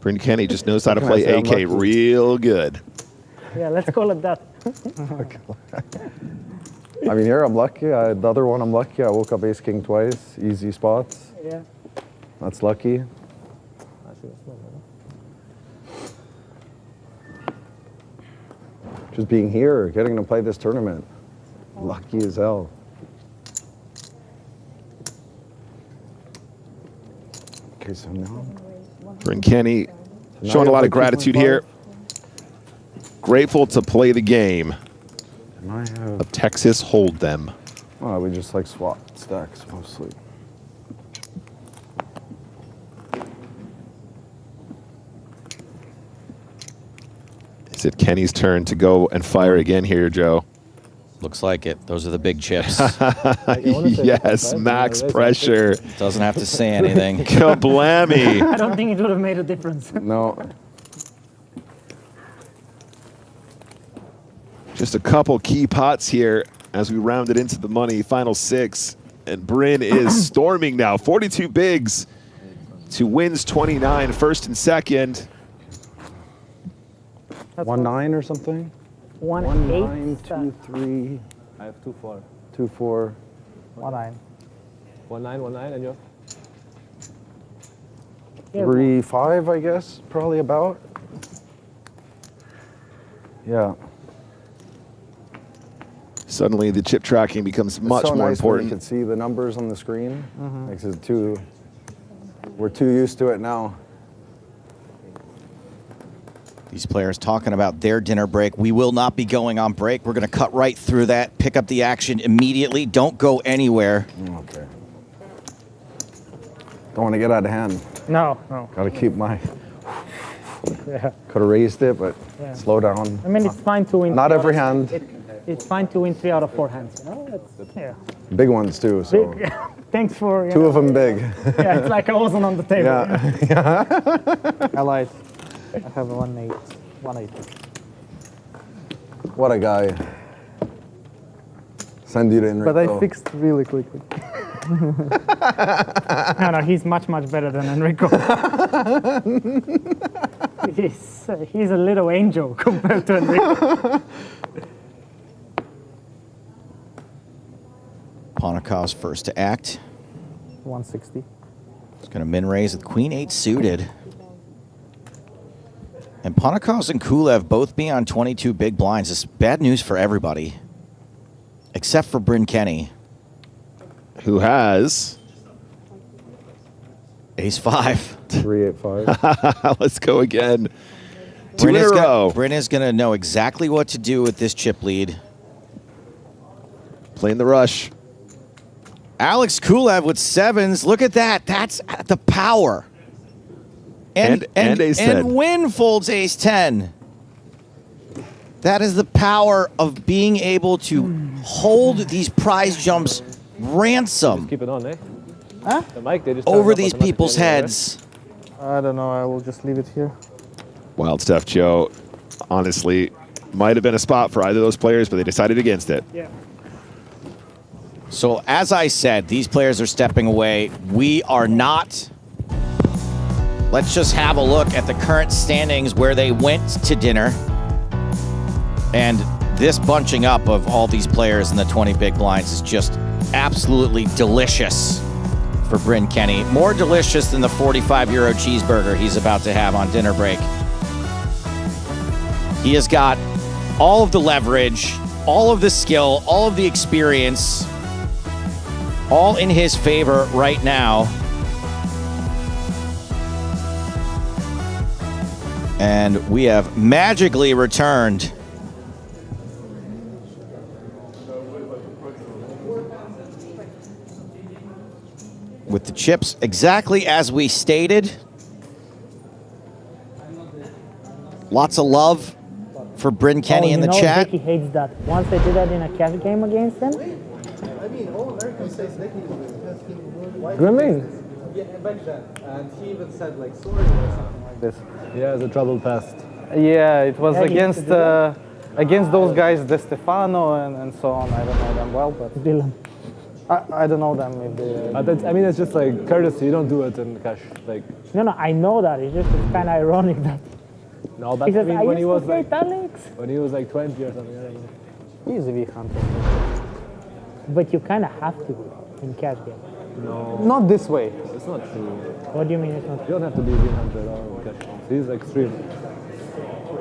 Bryn Kenny just knows how to play AK real good. Yeah, let's call it that. I mean, here I'm lucky. The other one I'm lucky. I woke up ace-king twice. Easy spots. Yeah. That's lucky. Just being here, getting to play this tournament. Lucky as hell. Okay, so now Bryn Kenny showing a lot of gratitude here. Grateful to play the game of Texas Hold'em. Oh, we just like swap stacks mostly. Is it Kenny's turn to go and fire again here, Joe? Looks like it. Those are the big chips. Yes, max pressure. Doesn't have to say anything. Kablammy. I don't think it would have made a difference. No. Just a couple key pots here as we round it into the money. Final 6. And Bryn is storming now. 42 bigs to wins 29, first and second. 1-9 or something? 1-8. 1-9, 2-3. I have 2-4. 2-4. 1-9. 1-9, and you? 3-5, I guess, probably about. Yeah. Suddenly the chip tracking becomes much so more nice important. When you can see the numbers on the screen. Makes it we're too used to it now. These players talking about their dinner break. We will not be going on break. We're going to cut right through that, pick up the action immediately. Don't go anywhere. Okay. Don't want to get out of hand. No, no. Got to keep my... Yeah. Could have raised it, but Yeah. slow down. I mean, it's fine to win. Not every hand. It's fine to win 3 out of 4 hands. You know, yeah. Big ones too. So Big. Thanks for. 2 of them big. Yeah, it's like I wasn't on the table. Yeah. I lied. I have a 1-8. 1-8. What a guy. Send you to Enrico. But I fixed really quickly. No, he's much, much better than Enrico. He's a little angel compared to Enrico. Ponika's first to act. 160. He's going to min raise with Queen 8 suited. And Ponika's and Kulev both being on 22 big blinds. It's bad news for everybody, except for Bryn Kenny, who has Ace-5. 3-8-5. Let's go again. 2 in a row. Bryn is going to know exactly what to do with this chip lead. Playing the rush. Alex Kulev with 7s. Look at that. That's the power. And Ace-10. Wynn folds Ace-10. That is the power of being able to hold these prize jumps ransom Keep it on, eh? Huh? The mic, they just over these people's heads. I don't know. I will just leave it here. Wild stuff, Joe. Honestly, might have been a spot for either of those players, but they decided against it. Yeah. So as I said, these players are stepping away. We are not. Let's just have a look at the current standings where they went to dinner. And this bunching up of all these players in the 20 big blinds is just absolutely delicious for Bryn Kenny. More delicious than the 45-euro cheeseburger he's about to have on dinner break. He has got all of the leverage, all of the skill, all of the experience, all in his favor right now. And we have magically returned. With the chips exactly as we stated. Lots of love for Bryn Kenny in the chat. Vicky hates that. Once I did that in a cash game against him. I mean, all Americans say Nicky was Grooming? Yeah, back then. And he even said, like, sorry or something like this. Yeah, the trouble past. Yeah, it was Yeah, he used to against those guys, De Stefano and so on. I don't know them well, but Dylan. I don't know them if they. I mean, it's just like courtesy. You don't do it in cash. Like. No, I know that. It's kind of ironic that. No, but Because I mean, I when he used was to play like Alex. when he was like 20 or something, I don't know. He's a V hunter. But you kind of have to in cash game. No. Not this way. It's not true. What do you mean it's not You true? don't have to be V hunter at all in cash. He's extreme.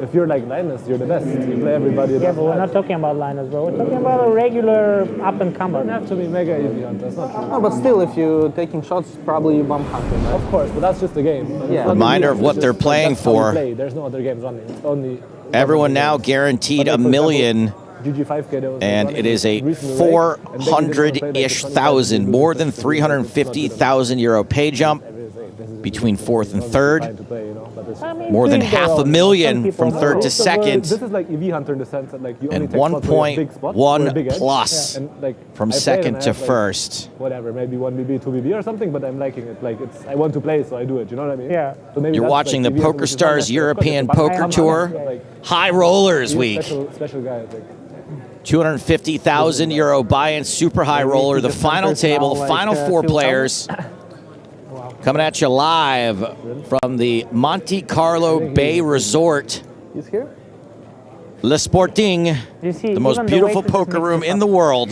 If you're like Linus, you're the best. You play everybody. Yeah, but we're not talking about Linus, bro. We're talking about a regular up and comer. You don't have to be mega EV hunter. That's not true. No, but still, if you're taking shots, probably you bump hunting. Right? Of course, but that's just a game. Yeah. Reminder of what they're playing for. There's no other games running. It's only Everyone now guaranteed $1 million. GG5K, And it is a 400-ish thousand, more than 350,000 euro pay jump between fourth and third. More than $500,000 from third to second. This is like EV hunter in the sense that like you only And take spots where you have big spots, or a 1.1 big edge. plus And, like, from I played second and I to have, like, first. Whatever, maybe 1BB, 2BB or something, but I'm liking it. Like it's, I want to play, so I do it. You know what I mean? Yeah. So maybe You're that's, watching like, the EV hunter, which is not PokerStars necessarily- European but Poker I'm Tour like, High Rollers he's a Week. Special guy, I think. 250,000 euro buy-in super high roller. The final table, the final four players. Coming at you live from the Monte-Carlo Bay Resort. He's here? Le Sporting, the most beautiful poker room in the world.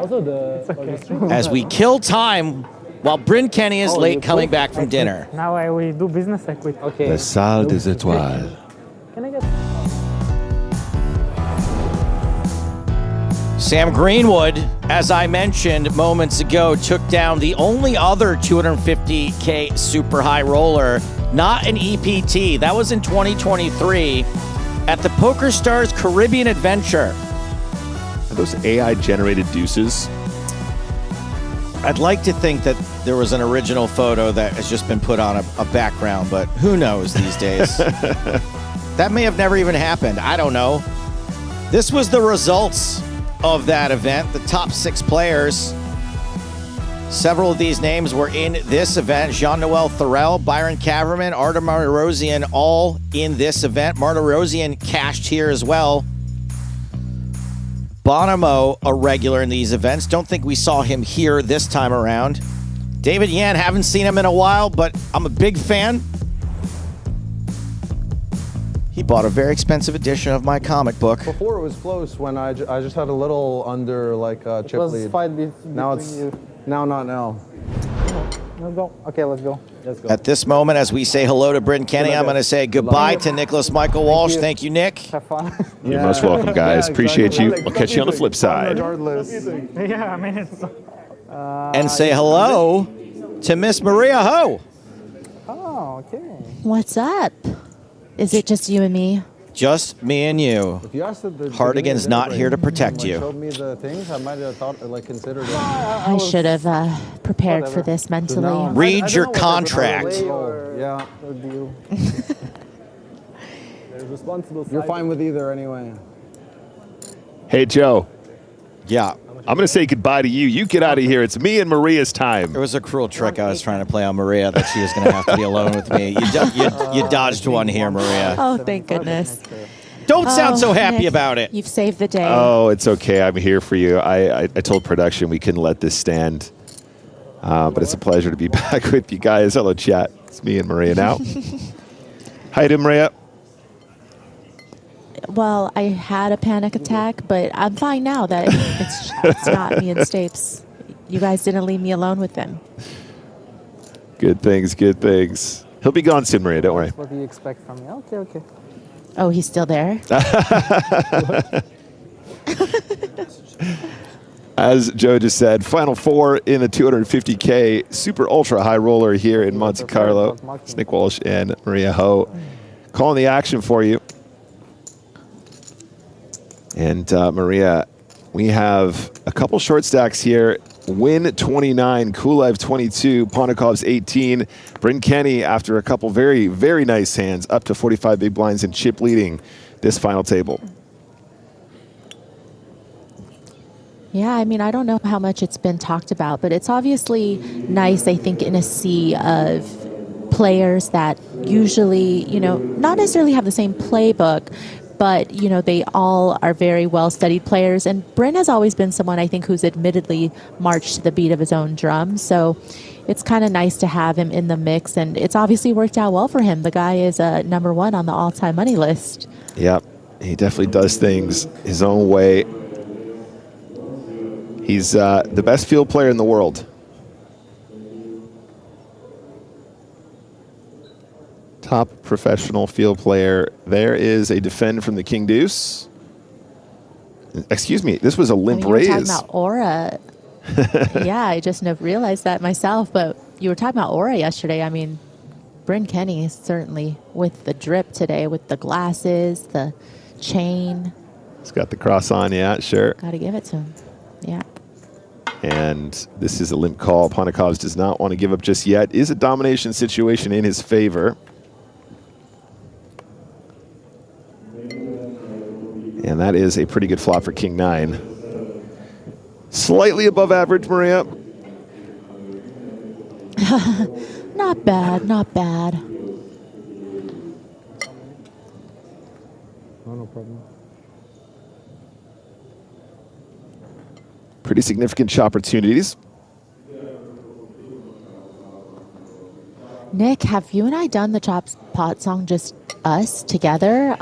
Also the As we kill time while Bryn Kenny is late coming back from dinner. Now we do business, I quit. Okay. La Salle des Étoiles. Can I get... Sam Greenwood, as I mentioned moments ago, took down the only other 250K super high roller, not an EPT. That was in 2023 at the PokerStars Caribbean Adventure. Are those AI-generated deuces? I'd like to think that there was an original photo that has just been put on a background, but who knows these days? That may have never even happened. I don't know. This was the results of that event, the top 6 players. Several of these names were in this event. Jean-Noel Thorel, Byron Kaverman, Artem Martirosyan, all in this event. Martirosyan cashed here as well. Bonomo, a regular in these events. Don't think we saw him here this time around. David Yan, haven't seen him in a while, but I'm a big fan. He bought a very expensive edition of my comic book. Before it was close when I just had a little under like chip It was lead. fight Now between it's you. now not now. Let's go. Okay, let's go. Let's go. At this moment, as we say hello to Bryn Kenny, I'm going to say goodbye to Nicholas Michael Walsh. Thank you, Nick. Have fun. You're most welcome, guys. Yeah, Appreciate exactly. you. I'll catch you on the flip side. Regardless. Yeah, I mean, it's... And say hello to Miss Maria Ho. Oh, okay. What's up? Is it just you and me? Just me and you. If you asked at the Hardigan's beginning not of the here to break, protect like, you. Showed me the things. I might have thought, like, considered it. I should have prepared for this mentally. now- Read I your don't know what contract. they're gonna yeah, Or deal. There's responsible. you're fine with either anyway. Hey, Joe. Yeah. I'm going to say goodbye to you. You get out of here. It's me and Maria's time. It was a cruel trick I was trying to play on Maria that she was going to have to be alone with me. You dodged one here, Maria. Oh, thank goodness. Don't sound so Oh, happy Nick, about it. You've saved the day. Oh, it's okay. I'm here for you. I told production we couldn't let this stand. But it's a pleasure to be back with you guys. Hello, chat. It's me and Maria now. Hi to Maria. Well, I had a panic attack, but I'm fine now that it's not me and Stapes. You guys didn't leave me alone with them. Good things, good things. He'll be gone soon, Maria. Don't worry. What do you expect from me? Okay, okay. Oh, he's still there? As Joe just said, final 4 in the 250K super ultra high roller here in Monte Carlo. It's Nick Walsh and Maria Ho. calling the action for you. And Maria, we have a couple short stacks here. Win 29, Kulev 22, Pontikov's 18. Bryn Kenny, after a couple very, very nice hands, up to 45 big blinds and chip leading this final table. Yeah, I mean, I don't know how much it's been talked about, but it's obviously nice, I think, in a sea of players that usually, you know, not necessarily have the same playbook, but, you know, they all are very well-studied players. And Bryn has always been someone, I think, who's admittedly marched to the beat of his own drum. So it's kind of nice to have him in the mix. And it's obviously worked out well for him. The guy is #1 on the all-time money list. Yep, he definitely does things his own way. He's the best field player in the world. Top professional field player. There is a defend from the King Deuce. Excuse me, this was a limp You were raise. talking about aura. Yeah, I just realized that myself. But you were talking about aura yesterday. I mean, Bryn Kenny certainly with the drip today, with the glasses, the chain. He's got the cross on, yeah, sure. Got to give it to him. Yeah. And this is a limp call. Pontikovs does not want to give up just yet. Is a domination situation in his favor. And that is a pretty good flop for King 9. Slightly above average, Maria. Not bad, not bad. No problem. Pretty significant shot opportunities. Nick, have you and I done the Chop Pot song just us together?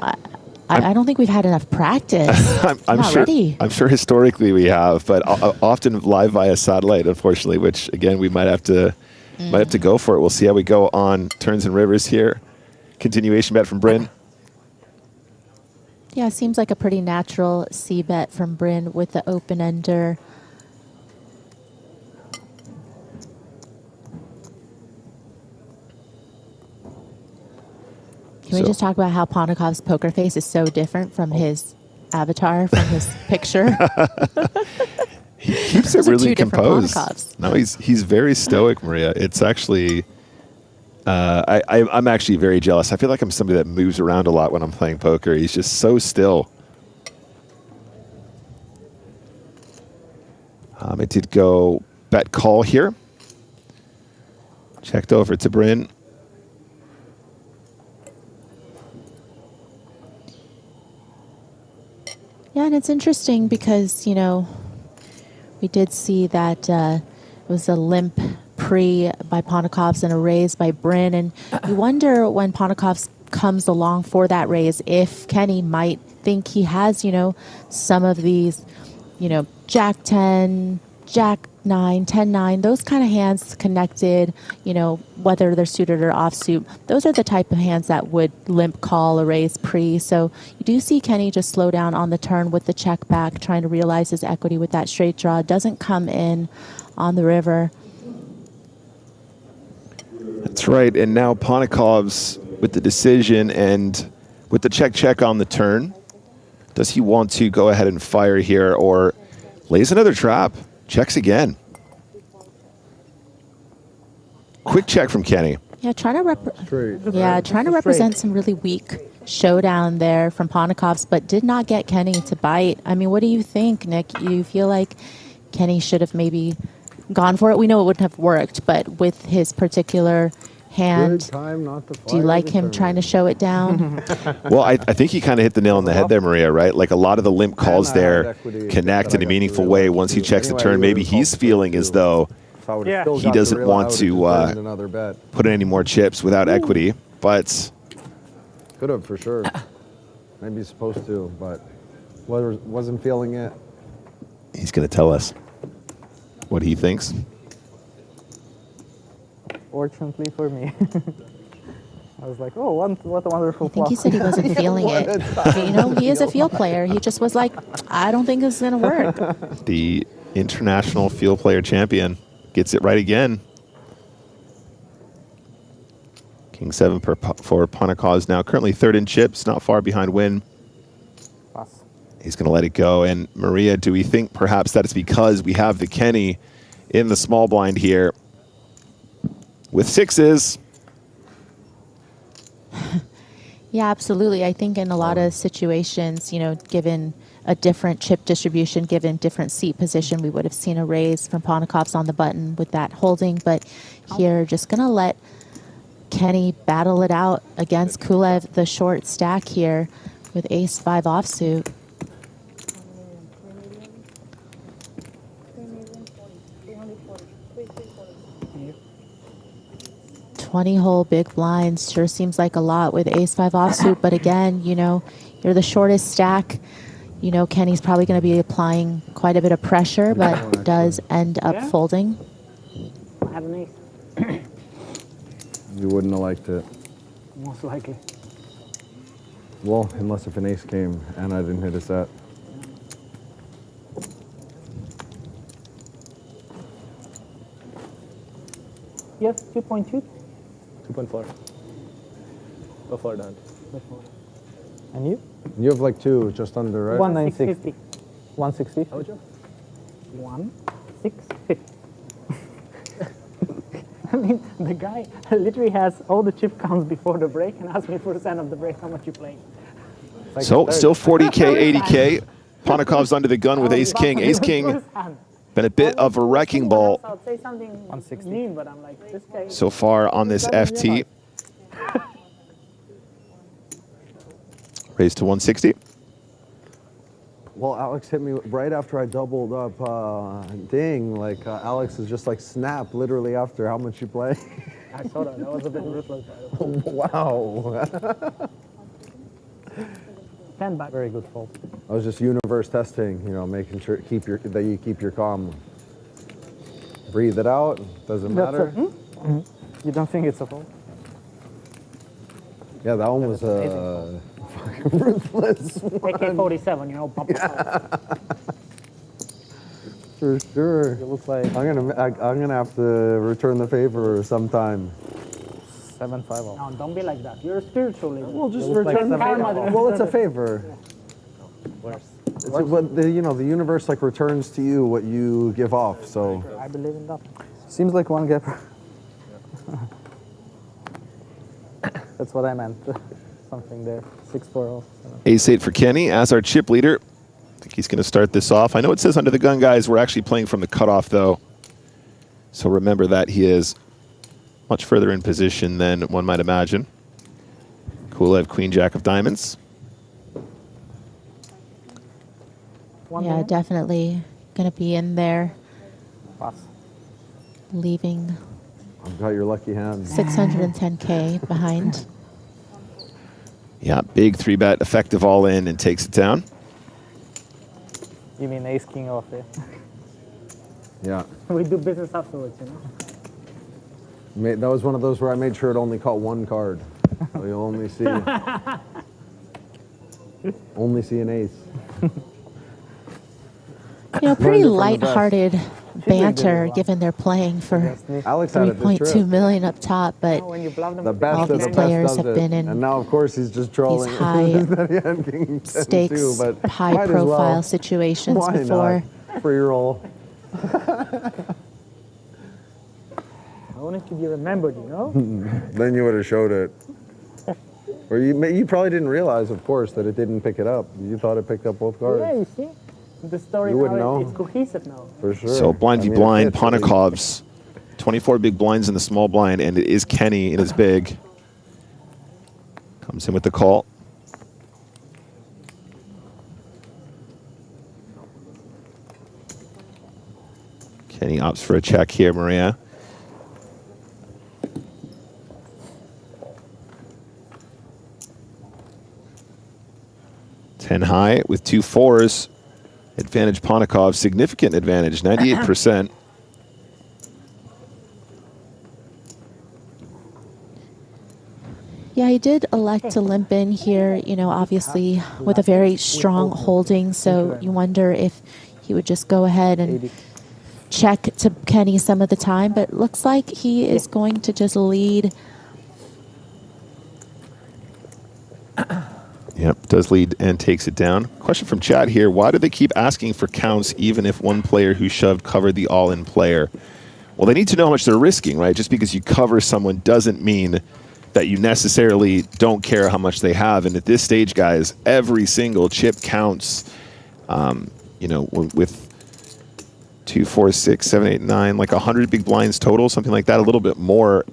I don't think we've had enough practice. I'm not sure. ready. I'm sure historically we have, but often live via satellite, unfortunately. Which again, we might have to go for it. We'll see how we go on turns and rivers here. Continuation bet from Bryn. Yeah, seems like a pretty natural C bet from Bryn with the open ender. Can we just talk about how Pontikov's poker face is so different from his avatar, from his picture? He keeps it really composed. No, he's very stoic, Maria. It's actually, I'm actually very jealous. I feel like I'm somebody that moves around a lot when I'm playing poker. He's just so still. It did go bet call here. Checked over to Bryn. Yeah, and it's interesting because, you know, we did see that it was a limp pre by Pontikovs and a raise by Bryn. And you wonder when Pontikovs comes along for that raise if Kenny might think he has, you know, some of these, you know, Jack 10, Jack 9, 10-9, those kind of hands connected, you know, whether they're suited or offsuit. Those are the type of hands that would limp call a raise pre. So you do see Kenny just slow down on the turn with the check back, trying to realize his equity with that straight draw. Doesn't come in on the river. That's right. And now Pontikovs with the decision and with the check on the turn. Does he want to go ahead and fire here or lays another trap? Checks again. Quick check from Kenny. Yeah, trying to represent some really weak showdown there from Pontikovs, but did not get Kenny to bite. I mean, what do you think, Nick? You feel like Kenny should have maybe gone for it? We know it wouldn't have worked, but with his particular hand, do you like him trying to show it down? Well, I think he kind of hit the nail on the head there, Maria, right? Like a lot of the limp calls there connect in a meaningful way once he checks the turn. Maybe he's feeling as though he doesn't want to put in any more chips without equity, but could have for sure. Maybe he's supposed to, but wasn't feeling it. He's going to tell us what he thinks. Fortunately for me. I was like, oh, what a wonderful I think he said he wasn't feeling it. You know, he is a field player. He just was like, I don't think this is going to work. The international field player champion gets it right again. King 7 for Ponakov now currently third in chips, not far behind Win. He's going to let it go. And Maria, do we think perhaps that it's because we have the Kenny in the small blind here with sixes? Yeah, absolutely. I think in a lot of situations, you know, given a different chip distribution, given different seat position, we would have seen a raise from Ponakov's on the button with that holding. But here, just going to let Kenny battle it out against Kulev, the short stack here with ace-5 offsuit. 20-hole big blinds sure seems like a lot with ace-5 offsuit, but again, you know, you're the shortest stack. You know, Kenny's probably going to be applying quite a bit of pressure, but does end up folding. I have an ace. You wouldn't have liked it. Most likely. Well, unless if an ace came and I didn't hit a set. Yes, 2.2. 2.4. Before that. And you? You have like two, just under, right? 196. 160. How much? 1,650. I mean, the guy literally has all the chip counts before the break and asked me for the end of the break how much you playing. Like so still 40K, 80K. Ponakov's under the gun with ace-king. Ace-king been a bit of a wrecking ball I'll say something mean, but I'm like, this guy. so far on this FT. Raised to 160. Well, Alex hit me right after I doubled up ding. Like, Alex is just like, snap, literally after how much you play. I saw that. That was a bit ruthless. Wow. 10 back. Very good fold. I was just universe testing, you know, making sure that you keep your calm. Breathe it out. Doesn't matter. You don't think it's a fold? Yeah, that one was fucking ruthless. AK-47, you know. Pop, For sure. It looks like I'm gonna have to return the favor sometime. 7-5. No, don't be like that. You're a spiritual leader. Well, just return the favor. Well, it's a favor. Worse. It's what the universe like returns to you what you give off. So I believe in that. Seems like one gapper. That's what I meant. Something there. 6-4. Ace-8 for Kenny as our chip leader. I think he's going to start this off. I know it says under the gun, guys. We're actually playing from the cutoff, though. So remember that he is much further in position than one might imagine. Kulev, Queen, Jack of Diamonds. Yeah, definitely going to be in there. Leaving I've got your lucky hand. 610K behind. Yeah, big 3-bet, effective all in, and takes it down. You mean ace king off there? Yeah. We do business afterwards, you know. That was one of those where I made sure it only caught one card. So you'll only see an ace. You know, pretty light-hearted banter given they're playing for $3.2 million up top, but all these players have been in and now of course he's just trolling these high stakes, high-profile situations before. Free roll. I wanted to be remembered, you know? Then you would have showed it. Or you probably didn't realize, of course, that it didn't pick it up. You thought it picked up both cards. Yeah, you see? The story You wouldn't now know. is cohesive now. For sure. So blind v I mean, blind, it fits, I mean. Ponakov's 24 big blinds in the small blind, and it is Kenny in his big. Comes in with the call. Kenny opts for a check here, Maria. Ten high with 2 4s. Advantage Ponakov, significant advantage, 98%. Yeah, he did elect to limp in here, you know, obviously with a very strong holding, so you wonder if he would just go ahead and check to Kenny some of the time, but looks like he is going to just lead Yep, does lead and takes it down. Question from chat here. Why do they keep asking for counts even if one player who shoved covered the all-in player? Well, they need to know how much they're risking, right? Just because you cover someone doesn't mean that you necessarily don't care how much they have. And at this stage, guys, every single chip counts. You know, with 2, 4, 6, 7, 8, 9, like 100 big blinds total, something like that, a little bit more.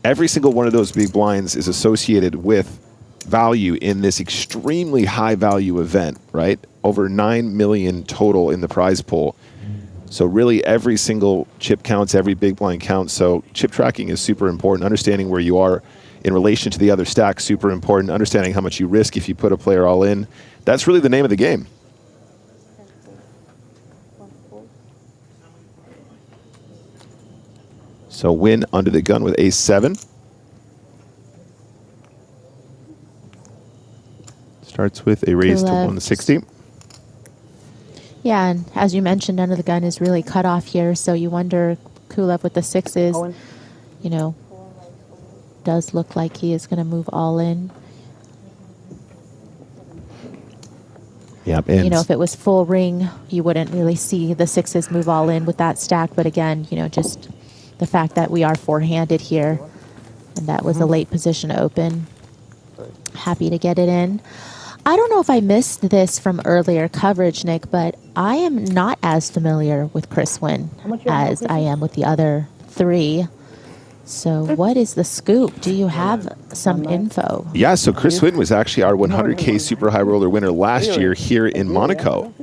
Every single one of those big blinds is associated with value in this extremely high value event, right? Over 9 million total in the prize pool. So really every single chip counts, every big blind counts. So chip tracking is super important. Understanding where you are in relation to the other stack, super important. Understanding how much you risk if you put a player all in. That's really the name of the game. So win under the gun with ace-7. Starts with a raise to 160. Yeah, and as you mentioned, under the gun is really cut off here. So you wonder, Kulev with the 6s, you know, does look like he is going to move all in. Yep, You know, if it was full ring, you wouldn't really see the 6s move all in with that stack. But again, you know, just the fact that we are four-handed here, and that was a late position to open. Happy to get it in. I don't know if I missed this from earlier coverage, Nick, but I am not as familiar with Chris Wynn as I am with the other three. So what is the scoop? Do you have some info? Yeah, so Chris Wynn was actually our 100K Super High Roller winner last year here in Monaco.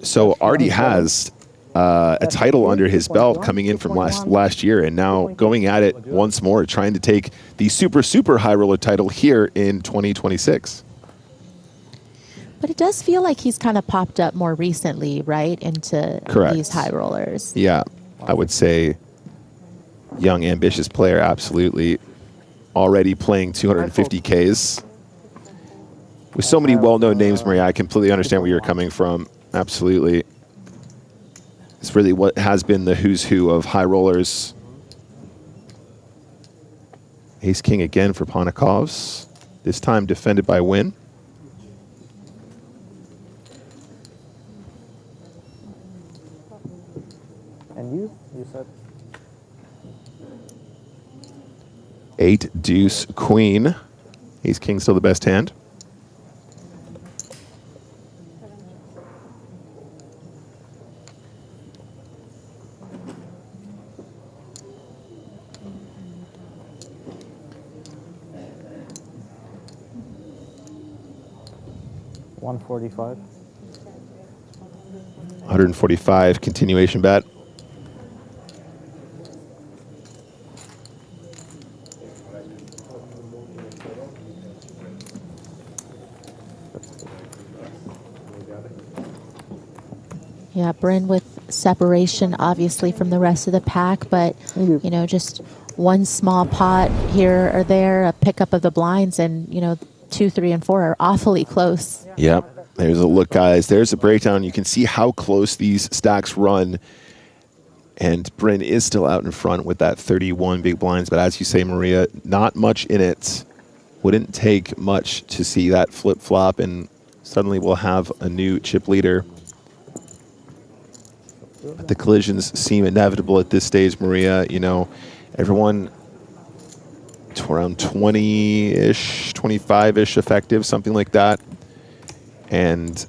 So already has a title under his belt coming in from last year, and now going at it once more, trying to take the super high roller title here in 2026. But it does feel like he's kind of popped up more recently, right, into these high rollers. Yeah, I would say young, ambitious player, absolutely. Already playing 250Ks. With so many well-known names, Maria, I completely understand where you're coming from. Absolutely. It's really what has been the who's who of high rollers. Ace-King again for Ponikovs. This time defended by Wynn. And you said? 8, deuce, queen. Ace-King still the best hand. $145. 145 continuation bet. Yeah, Bryn with separation, obviously, from the rest of the pack, but, you know, just one small pot here or there, a pickup of the blinds, and, you know, 2, 3, and 4 are awfully close. Yep. There's a look, guys. There's a breakdown. You can see how close these stacks run. And Bryn is still out in front with that 31 big blinds. But as you say, Maria, not much in it. Wouldn't take much to see that flip-flop, and suddenly we'll have a new chip leader. But the collisions seem inevitable at this stage, Maria. You know, everyone around 20-ish, 25-ish effective, something like that. And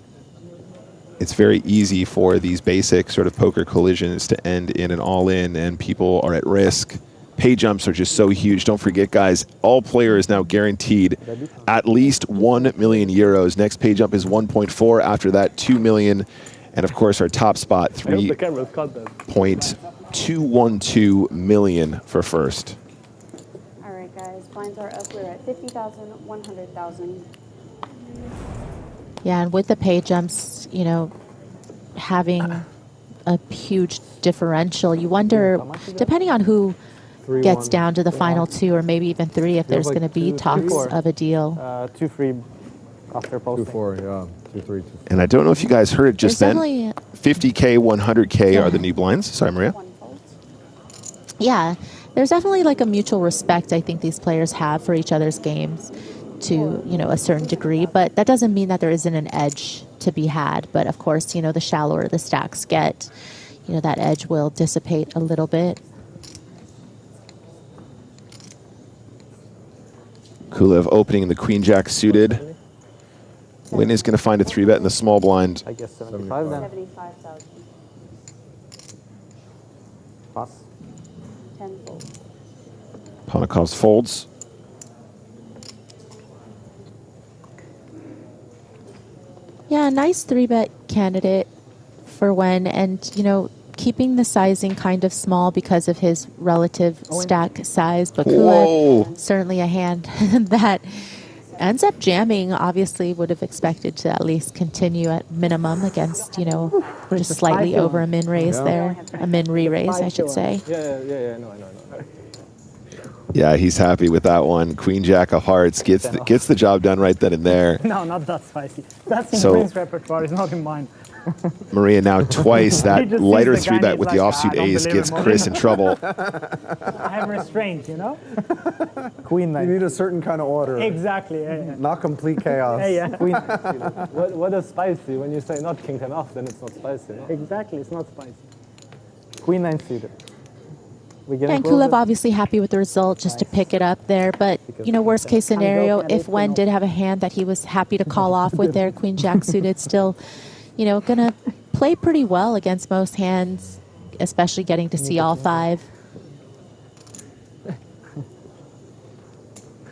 it's very easy for these basic sort of poker collisions to end in an all-in, and people are at risk. Pay jumps are just so huge. Don't forget, guys, all players now guaranteed at least 1 million euros. Next pay jump is 1.4. After that, 2 million. And of course, our top spot, 3.212 million for first. All right, guys, blinds are up. We're at 50,000, 100,000. Yeah, and with the pay jumps, you know, having a huge differential, you wonder, depending on who gets down to the final 2 or maybe even 3, if there's going to be talks of a deal. 2 free after posting. 2-4, yeah. 2-3, 2-4. And I don't know if you guys heard it just then. 50K, 100K are the new blinds. Sorry, Maria. Yeah, there's definitely like a mutual respect I think these players have for each other's games. to, you know, a certain degree, but that doesn't mean that there isn't an edge to be had. But of course, you know, the shallower the stacks get, you know, that edge will dissipate a little bit. Kulev opening the queen jack suited. Wynn is going to find a 3-bet in the small blind. I guess 75 then. 75,000. Pass. 10 folds. Ponokov's folds. Yeah, a nice 3-bet candidate for Wen, and you know, keeping the sizing kind of small because of his relative stack size. But Kulev, certainly a hand that ends up jamming. Obviously, would have expected to at least continue at minimum against, you know, just slightly over a min raise there, a min re-raise, I should say. Yeah, no. Yeah, he's happy with that one. Queen jack of hearts gets the job done right then and there. No, not that spicy. That's in So- Prince's repertoire, it's not in mine. Maria now twice that He just lighter sees the guy 3-bet and with he's the like, offsuit "I don't ace believe gets him." Chris in trouble. I have restraint, you know? Queen You nine. need a certain kind of order. Exactly. Yeah. Not complete chaos. Yeah. Queen. What is spicy? When you say not king 10 off, then it's not spicy. No? Exactly, it's not spicy. Queen 9 suited. We getting And closer? Kulev obviously happy with the result, just to pick it up there. But, you know, worst case scenario, if Wen did have a hand that he was happy to call off with there, Queen Jack suited, still, you know, gonna play pretty well against most hands, especially getting to see all 5.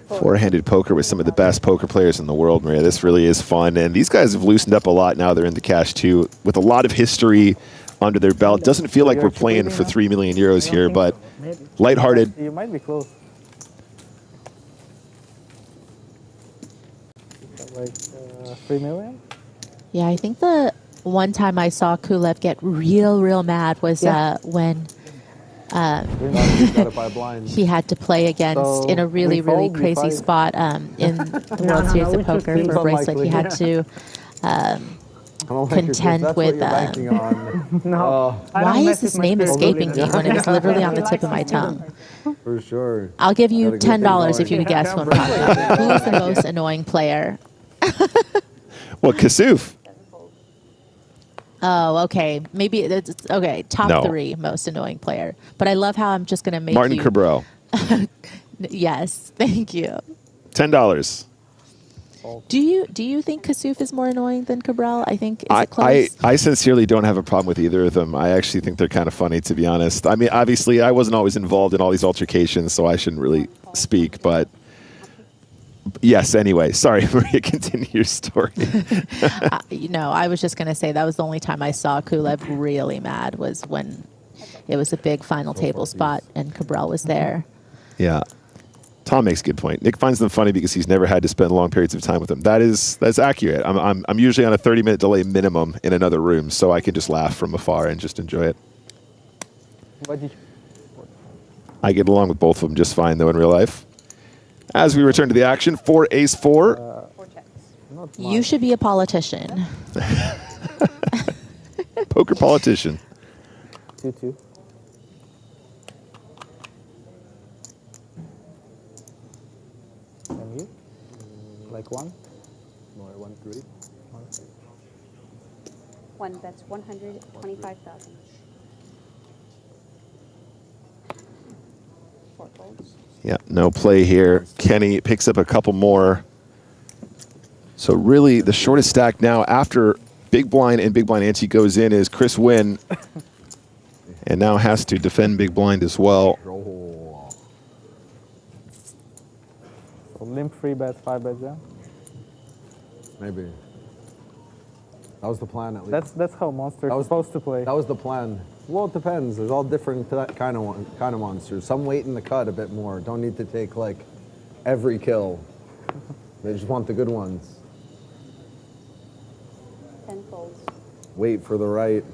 Four-handed poker with some of the best poker players in the world, Maria. This really is fun. And these guys have loosened up a lot now. They're in the cash, too, with a lot of history under their belt. Doesn't feel like we're playing for 3 million euros here, but lighthearted. You might be close. Like 3 million? Yeah, I think the one time I saw Kulev get real mad was when he had to play against in a really crazy spot in the World Series of Poker for a bracelet. He had to contend with. Why is his name escaping me when it was literally on the tip of my tongue? For sure. I'll give you $10 if you can guess who I'm talking about. Who is the most annoying player? Well, Kasuf. Oh, okay. Maybe it's okay. Top No. 3 most annoying player. But I love how I'm just going to make Martin you. Cabral. Yes, thank you. $10. Do you think Kasuf is more annoying than Cabral? I think is it close? I sincerely don't have a problem with either of them. I actually think they're kind of funny, to be honest. I mean, obviously, I wasn't always involved in all these altercations, so I shouldn't really speak. But yes, anyway, sorry, Maria, continue your story. You know, I was just going to say that was the only time I saw Kulev really mad was when it was a big final table spot and Cabral was there. Yeah. Tom makes a good point. Nick finds them funny because he's never had to spend long periods of time with them. That's accurate. I'm usually on a 30-minute delay minimum in another room, so I can just laugh from afar and just enjoy it. I get along with both of them just fine, though, in real life. As we return to the action, 4 ace 4. You should be a politician. Poker politician. 2-2. And you? Like 1? No, I went 3. 1 bets 125,000. 4 folds. Yeah, no play here. Kenny picks up a couple more. So really, the shortest stack now after big blind and big blind ante goes in is Chris Wynn. And now has to defend big blind as well. So limp 3 bets, 5 bets, yeah? Maybe. That was the plan, at least. That's how monsters are supposed to play. That was the plan. Well, it depends. There's all different kind of monsters. Some wait in the cut a bit more. Don't need to take like every kill. They just want the good ones. 10 folds. Wait for the right.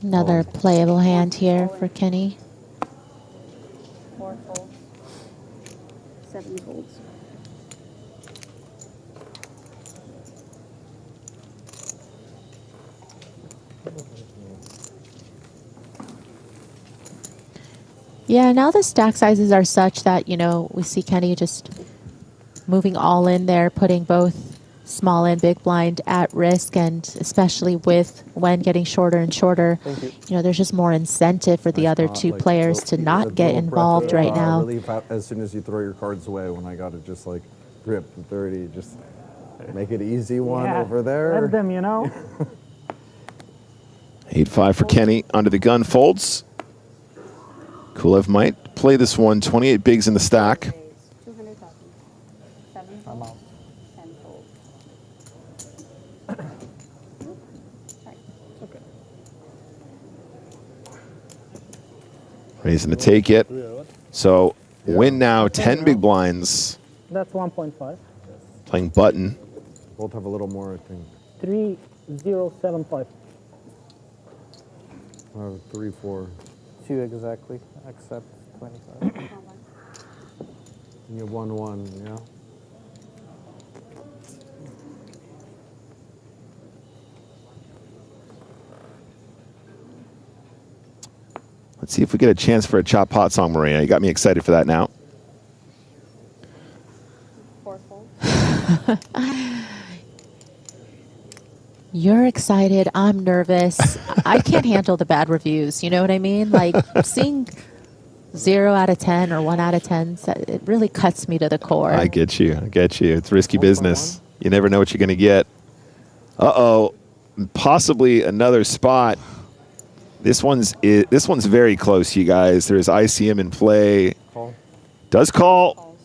Another playable hand here for Kenny. 4 folds. 7 folds. Yeah, now the stack sizes are such that, we see Kenny just moving all in there, putting both small and big blind at risk, and especially with when getting shorter and shorter, there's just more incentive for the other two players to not get involved right now. Relief as soon as you throw your cards away when I got to just like grip the 30, just make it easy one over there. Let them, 8-5 for Kenny. Under the gun folds. Kulev might play this one. 28 bigs in the stack. 200,000. 7 I'm out. 10 fold. Sorry. Okay. Raising to take it. So win now, 10 big blinds. That's 1.5. Playing button. Both have a little more, I think. 3075. 3, 4. 2 exactly, except 25. You have 1, 1, yeah. Let's see if we get a chance for a chop pot song, Maria. You got me excited for that now. 4 fold. You're excited. I'm nervous. I can't handle the bad reviews. You know what I mean? Like seeing 0 out of 10 or 1 out of 10, it really cuts me to the core. I get you. I get you. It's risky business. You never know what you're going to get. Uh-oh. Possibly another spot. This one's very close, you guys. There's ICM in play. Call. Does call.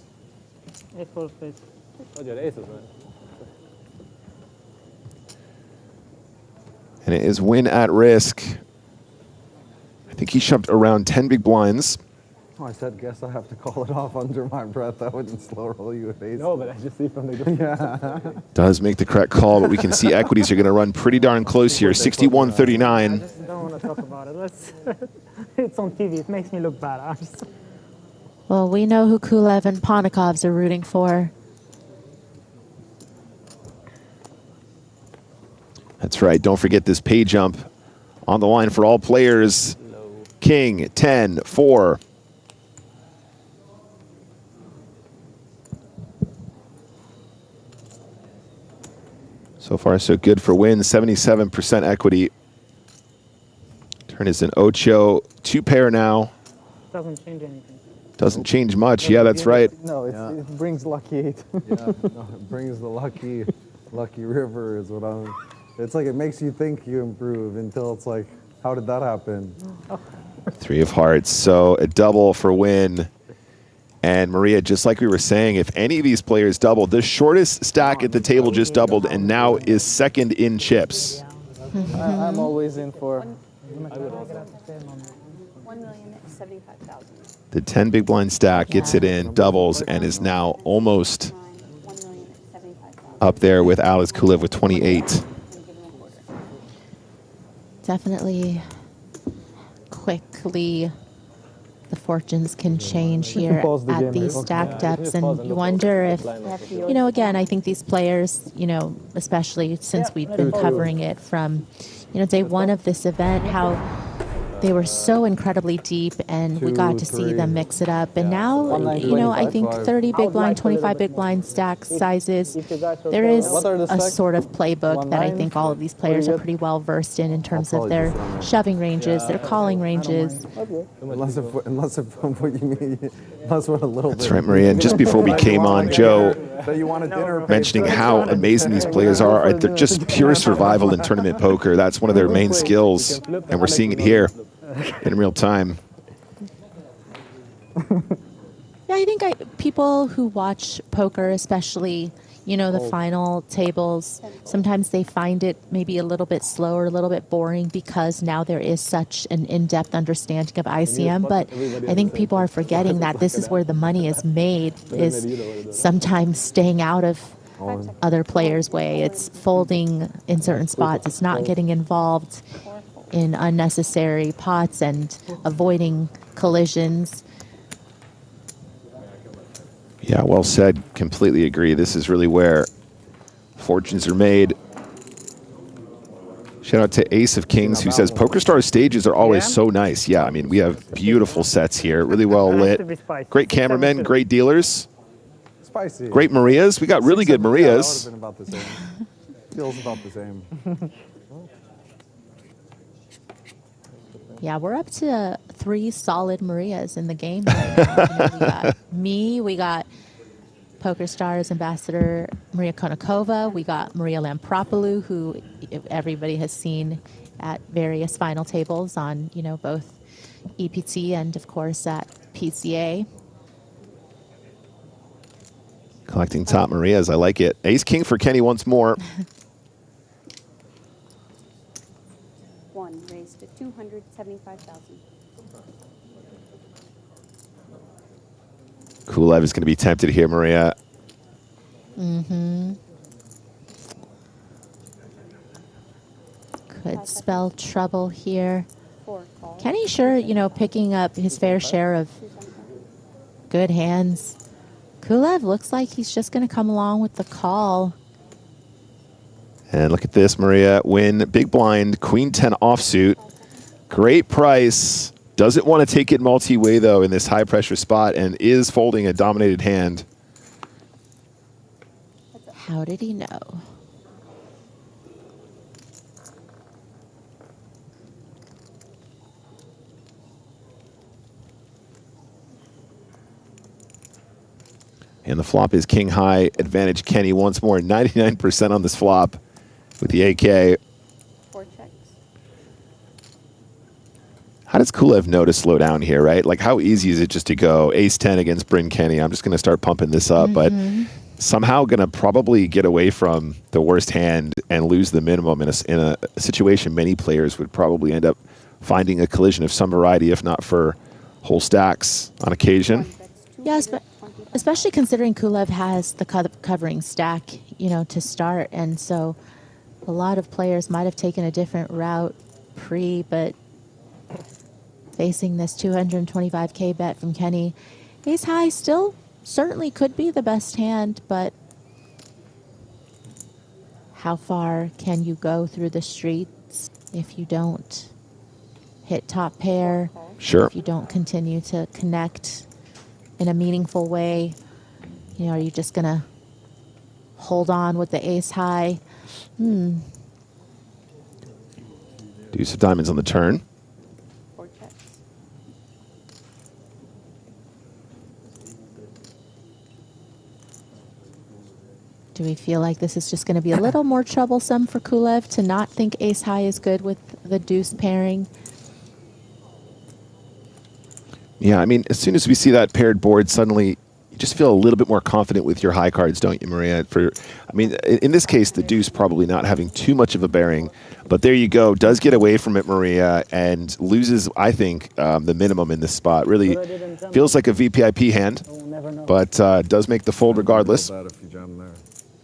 Eight fold, please. Oh, you had aces, man. And it is win at risk. I think he shoved around 10 big blinds. Oh, I said, guess I have to call it off under my breath. I wouldn't slow roll you with ace. No, but I just see from the yeah. Does make the correct call, but we can see equities are going to run pretty darn close here. 61-39. I just don't want to talk about it. It's on TV. It makes me look bad. Well, we know who Kulev and Ponikovs are rooting for. That's right. Don't forget this pay jump on the line for all players. King, 10, 4. So far, so good for win. 77% equity. Turn is an ocho. 2 pair now. Doesn't change anything. Doesn't change much. Yeah, that's right. No, it brings lucky 8. Yeah, no, it brings the lucky river is what I'm... It's like it makes you think you improve until it's like, how did that happen? 3 of hearts. So a double for win. And Maria, just like we were saying, if any of these players double, the shortest stack at the table just doubled and now is second in chips. I'm always in for... 1,075,000. The 10 big blind stack gets it in, doubles, and is now almost up there with Alex Kulev with 28. Definitely quickly the fortunes can change here at these stack depths, and you wonder if, again, I think these players, especially since we've been covering it from, day one of this event, how they were so incredibly deep, and we got to see them mix it up. And now, I think 30 big blind, 25 big blind stack sizes, there is a sort of playbook that I think all of these players are pretty well versed in terms of their shoving ranges, their calling ranges. Unless what you mean, unless what a little bit. That's right, Maria. And just before we came on, Joe mentioning how amazing these players are. They're just pure survival in tournament poker. That's one of their main skills, and we're seeing it here in real time. Yeah, I think people who watch poker, especially, the final tables, sometimes they find it maybe a little bit slower, a little bit boring because now there is such an in-depth understanding of ICM. But I think people are forgetting that this is where the money is made, is sometimes staying out of other players' way. It's folding in certain spots. It's not getting involved in unnecessary pots and avoiding collisions. Yeah, well said. Completely agree. This is really where fortunes are made. Shout out to Ace of Kings, who says PokerStars stages are always so nice. Yeah, I mean, we have beautiful sets here, really well lit. Great cameramen, great dealers. Spicy. Great Marias. We got really good Marias. Yeah, that would have been about the same. Feels about the same. Yeah, we're up to 3 solid Marias in the game right now. You know, we got me, we got PokerStars ambassador Maria Konnikova, we got Maria Lampropoulou, who everybody has seen at various final tables on, you know, both EPT and, of course, at PCA. Collecting top Marias. I like it. Ace King for Kenny once more. One raised to 275,000. Kulev is going to be tempted here, Maria. Mm-hmm. Could spell trouble here. Kenny sure, you know, picking up his fair share of good hands. Kulev looks like he's just going to come along with the call. And look at this, Maria. Win big blind, Queen 10 offsuit. Great price. Doesn't want to take it multi-way, though, in this high-pressure spot, and is folding a dominated hand. How did he know? And the flop is king high. Advantage Kenny once more. 99% on this flop with the AK. 4 checks. How does Kulev know to slow down here, right? Like, how easy is it just to go ace 10 against Bryn Kenny? I'm just going to start pumping this up, but somehow going to probably get away from the worst hand and lose the minimum in a situation many players would probably end up finding a collision of some variety, if not for whole stacks on occasion. Yes, but especially considering Kulev has the covering stack, you know, to start. And so a lot of players might have taken a different route but facing this 225K bet from Kenny, ace high still certainly could be the best hand, but how far can you go through the streets if you don't hit top pair? Sure. If you don't continue to connect in a meaningful way, you know, are you just going to hold on with the ace high? Deuce of diamonds on the turn. 4 checks. Do we feel like this is just going to be a little more troublesome for Kulev to not think ace high is good with the deuce pairing? Yeah, I mean, as soon as we see that paired board, suddenly you just feel a little bit more confident with your high cards, don't you, Maria? I mean, in this case, the deuce probably not having too much of a bearing, but there you go. Does get away from it, Maria, and loses, I think, the minimum in this spot. Really feels like a VPIP hand, but does make the fold regardless. If you jam there.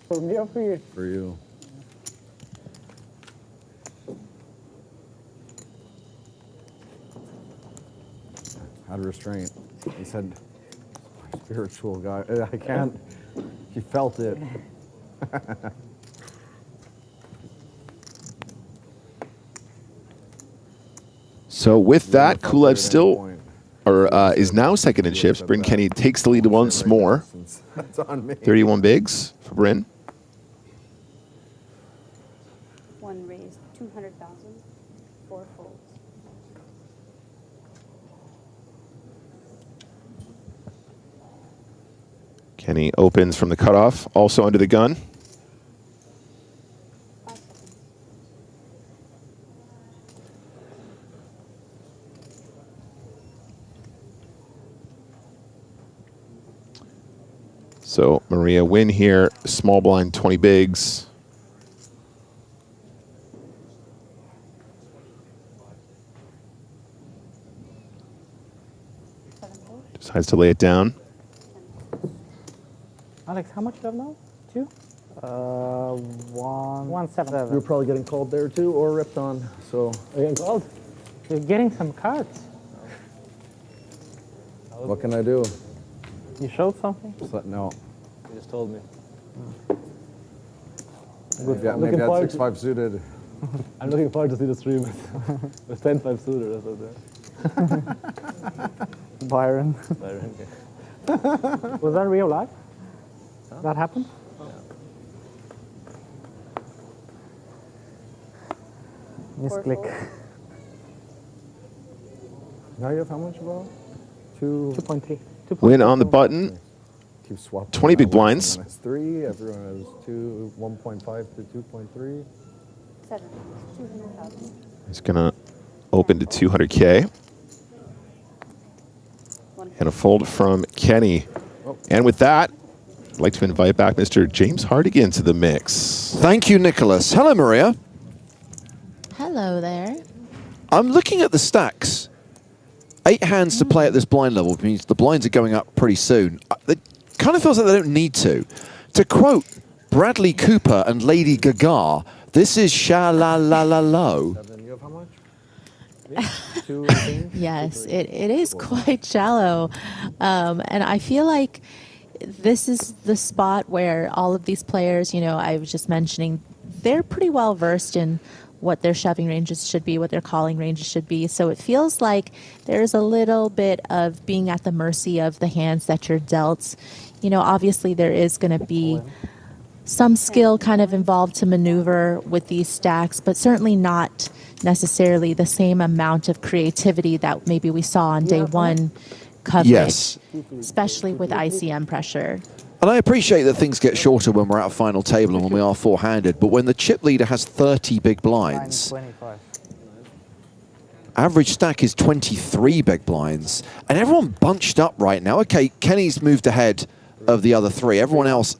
For me or for you? For you. Had restraint. He said, spiritual guy. I can't. He felt it. So with that, Kulev still is now second in chips. Bryn Kenny takes the lead once more. 31 bigs for Bryn. One raised 200,000. 4 folds. Kenny opens from the cutoff, also under the gun. So Maria win here, small blind 20 bigs. Decides to lay it down. Alex, how much do you have now? 2? 1-7. You're probably getting called there too, or ripped on. So You're getting called? You're getting some cards. what can I do? You showed something? No. You just told me. Maybe I had 6-5 suited. I'm looking forward to see the stream with 10-5 suited or something. Byron. Byron, Was that real life? That happened? Misclick. Now you have how much, bro? 2.3. Win on the button. Keep swapping. 20 big blinds. Everyone has 3. Everyone has 1.5 to 2.3. 7. 200,000. He's going to open to 200K. And a fold from Kenny. And with that, I'd like to invite back Mr. James Hardigan to the mix. Thank you, Nicholas. Hello, Maria. Hello there. I'm looking at the stacks. 8 hands to play at this blind level means the blinds are going up pretty soon. It kind of feels like they don't need to. To quote Bradley Cooper and Lady Gaga, this is sha-la-la-la-low. You have how much? Yes, it is quite shallow. And I feel like this is the spot where all of these players, you know, I was just mentioning, they're pretty well versed in what their shoving ranges should be, what their calling ranges should be. So it feels like there's a little bit of being at the mercy of the hands that you're dealt. You know, obviously there is going to be some skill kind of involved to maneuver with these stacks, but certainly not necessarily the same amount of creativity that maybe we saw on day one coverage, Yes. especially with ICM pressure. And I appreciate that things get shorter when we're at a final table and when we are four-handed, but when the chip leader has 30 big blinds, average stack is 23 big blinds, and everyone bunched up right now. Okay, Kenny's moved ahead of the other 3. Everyone else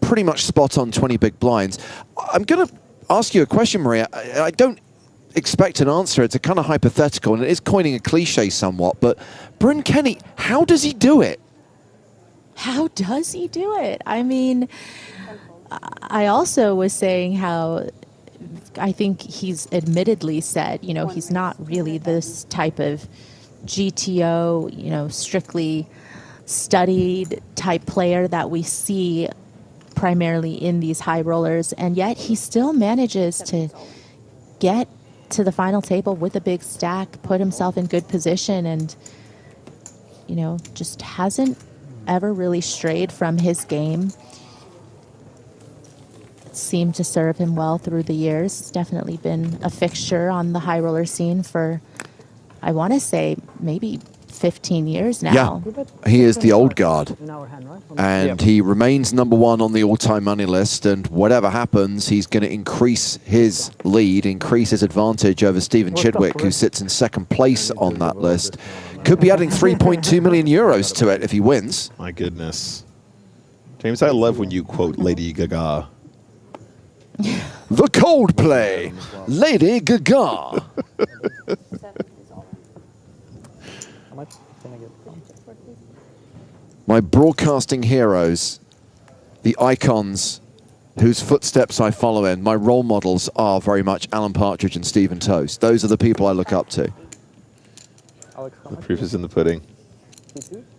pretty much spot on 20 big blinds. I'm going to ask you a question, Maria. I don't expect an answer. It's a kind of hypothetical, and it is coining a cliche somewhat, but Bryn Kenny, how does he do it? How does he do it? I mean, I also was saying how I think he's admittedly said, you know, he's not really this type of GTO, you know, strictly studied type player that we see primarily in these high rollers, and yet he still manages to get to the final table with a big stack, put himself in good position, and, you know, just hasn't ever really strayed from his game. It seemed to serve him well through the years. It's definitely been a fixture on the high roller scene for, I want to say, maybe 15 years now. Yeah, he is the old guard, and he remains #1 on the all-time money list, and whatever happens, he's going to increase his lead, increase his advantage over Stephen Chidwick, who sits in second place on that list. Could be adding 3.2 million euros to it if he wins. My goodness. James, I love when you quote Lady Gaga. The Coldplay, Lady Gaga. My broadcasting heroes, the icons whose footsteps I follow in, my role models are very much Alan Partridge and Stephen Toast. Those are the people I look up to. The proof is in the pudding.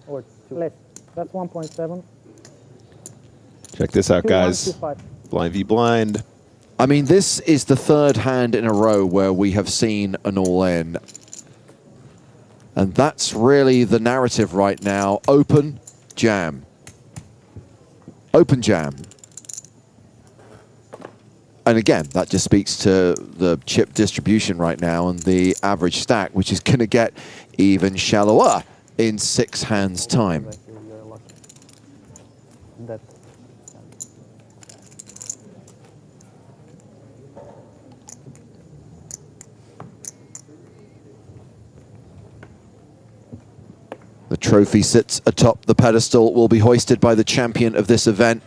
Or less. That's 1.7. Check this out, guys. Blind v blind. I mean, this is the 3rd hand in a row where we have seen an all-in. And that's really the narrative right now. Open, jam. Open, jam. And again, that just speaks to the chip distribution right now and the average stack, which is going to get even shallower in 6 hands' time. The trophy sits atop the pedestal, will be hoisted by the champion of this event.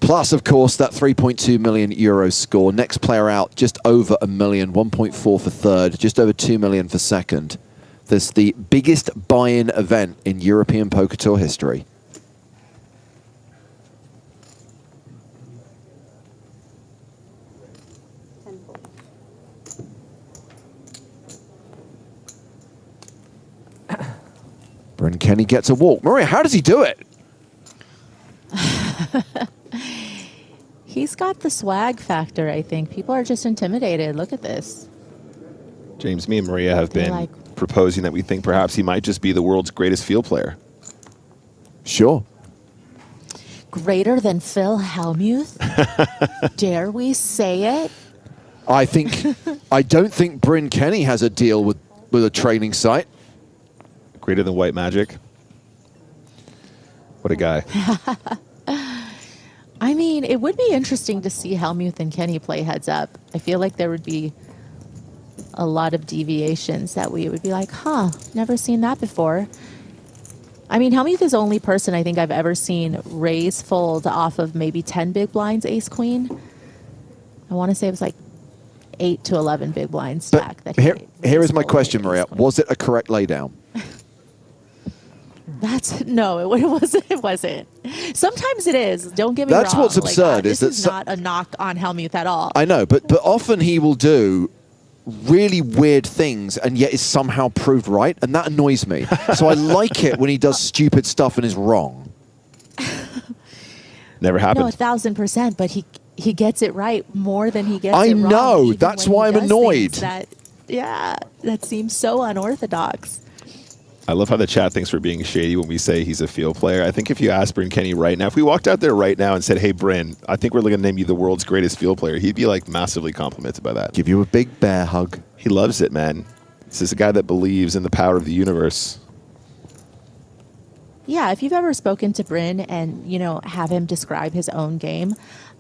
Plus, of course, that 3.2 million euro score. Next player out, just over a million, 1.4 for third, just over 2 million for second. This is the biggest buy-in event in European Poker Tour history. Bryn Kenny gets a walk. Maria, how does he do it? He's got the swag factor, I think. People are just intimidated. Look at this. James, me and Maria have They're been like- proposing that we think perhaps he might just be the world's greatest field player. Sure. Greater than Phil Hellmuth? Dare we say it? I don't think Bryn Kenny has a deal with a training site. Greater than White Magic. What a guy. I mean, it would be interesting to see Hellmuth and Kenny play heads up. I feel like there would be a lot of deviations that we would be like, huh, never seen that before. I mean, Hellmuth is the only person I think I've ever seen raise fold off of maybe 10 big blinds ace queen. I want to say it was like 8 to 11 big blind stack. But here is my question, Maria. Was it a correct laydown? No, it wasn't. It wasn't. Sometimes it is. Don't get me wrong. That's what's absurd. This is not a knock on Hellmuth at all. I know, but often he will do really weird things and yet is somehow proved right, and that annoys me. So I like it when he does stupid stuff and is wrong. Never happened. No, 1,000%. But he gets it right more than he gets I it wrong. know. That's why I'm annoyed. That seems so unorthodox. I love how the chat thinks we're being shady when we say he's a field player. I think if you ask Bryn Kenny right now, if we walked out there right now and said, hey, Bryn, I think we're going to name you the world's greatest field player, he'd be like massively complimented by that. Give you a big bear hug. He loves it, man. This is a guy that believes in the power of the universe. Yeah, if you've ever spoken to Bryn and, have him describe his own game,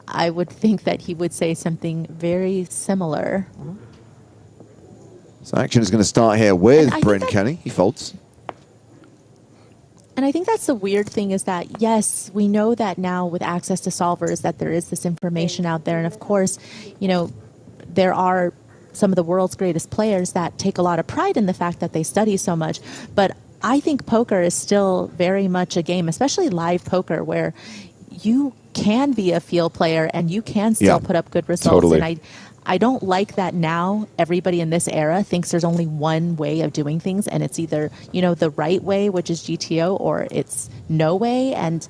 I would think that he would say something very similar. So action is going to start here with Bryn Kenny. He folds. And I think that's the weird thing is that, yes, we know that now with access to solvers that there is this information out there. And of course, there are some of the world's greatest players that take a lot of pride in the fact that they study so much. But I think poker is still very much a game, especially live poker, where you can be a field player and you can still put up good results. Totally. And I don't like that now everybody in this era thinks there's only one way of doing things, and it's either, the right way, which is GTO, or it's no way. And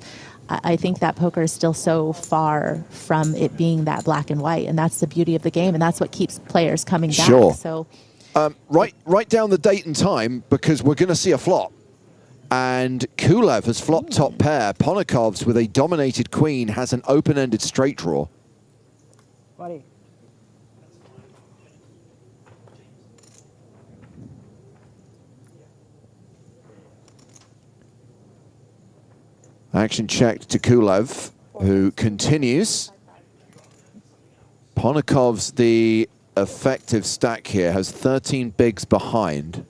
I think that poker is still so far from it being that black and white, and that's the beauty of the game, and that's what keeps players coming back. Sure. So, write down the date and time because we're going to see a flop. And Kulev has flopped top pair. Ponokov's with a dominated queen has an open-ended straight draw. Buddy. Action checked to Kulev, who continues. Ponokov's the effective stack here, has 13 bigs behind.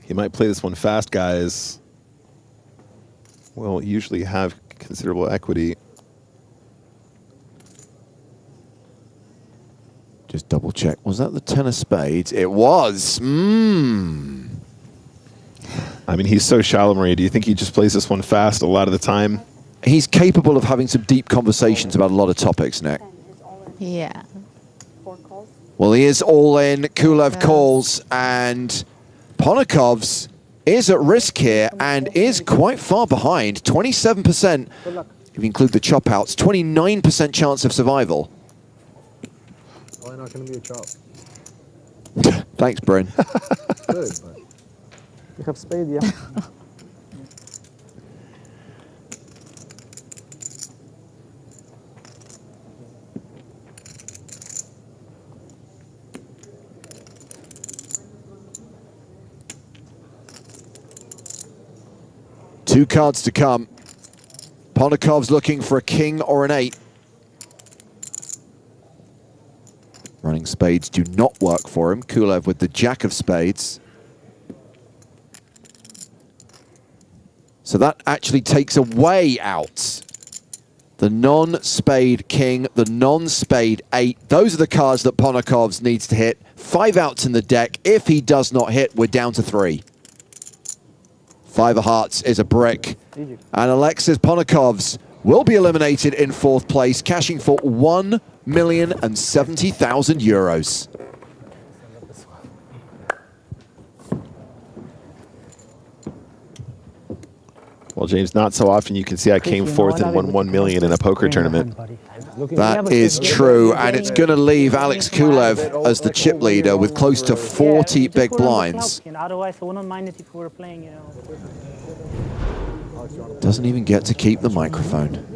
He might play this one fast, guys. Will usually have considerable equity. Just double check. Was that the 10 of spades? It was. I mean, he's so shallow, Maria. Do you think he just plays this one fast a lot of the time? He's capable of having some deep conversations about a lot of topics, Nick. yeah. Well, he is all in. Kulev calls, and Ponokov's is at risk here and is quite far behind. 27%, if you include the chop outs, 29% chance of survival. Probably not going to be a chop. Thanks, Bryn. Good, but you have spade, yeah. Two cards to come. Ponokov's looking for a king or an 8. Running spades do not work for him. Kulev with the jack of spades. So that actually takes away out the non-spade king, the non-spade 8. Those are the cards that Ponokov's needs to hit. 5 outs in the deck. If he does not hit, we're down to 3. 5 of hearts is a brick. And Alexis Ponokov's will be eliminated in 4th place, cashing for €1,070,000. Well, James, not so often you can see I came 4th and won $1 million in a poker tournament. That is true, and it's going to leave Alex Kulev as the chip leader with close to 40 big blinds. Otherwise, I wouldn't mind it if we were playing, you know. Doesn't even get to keep the microphone. And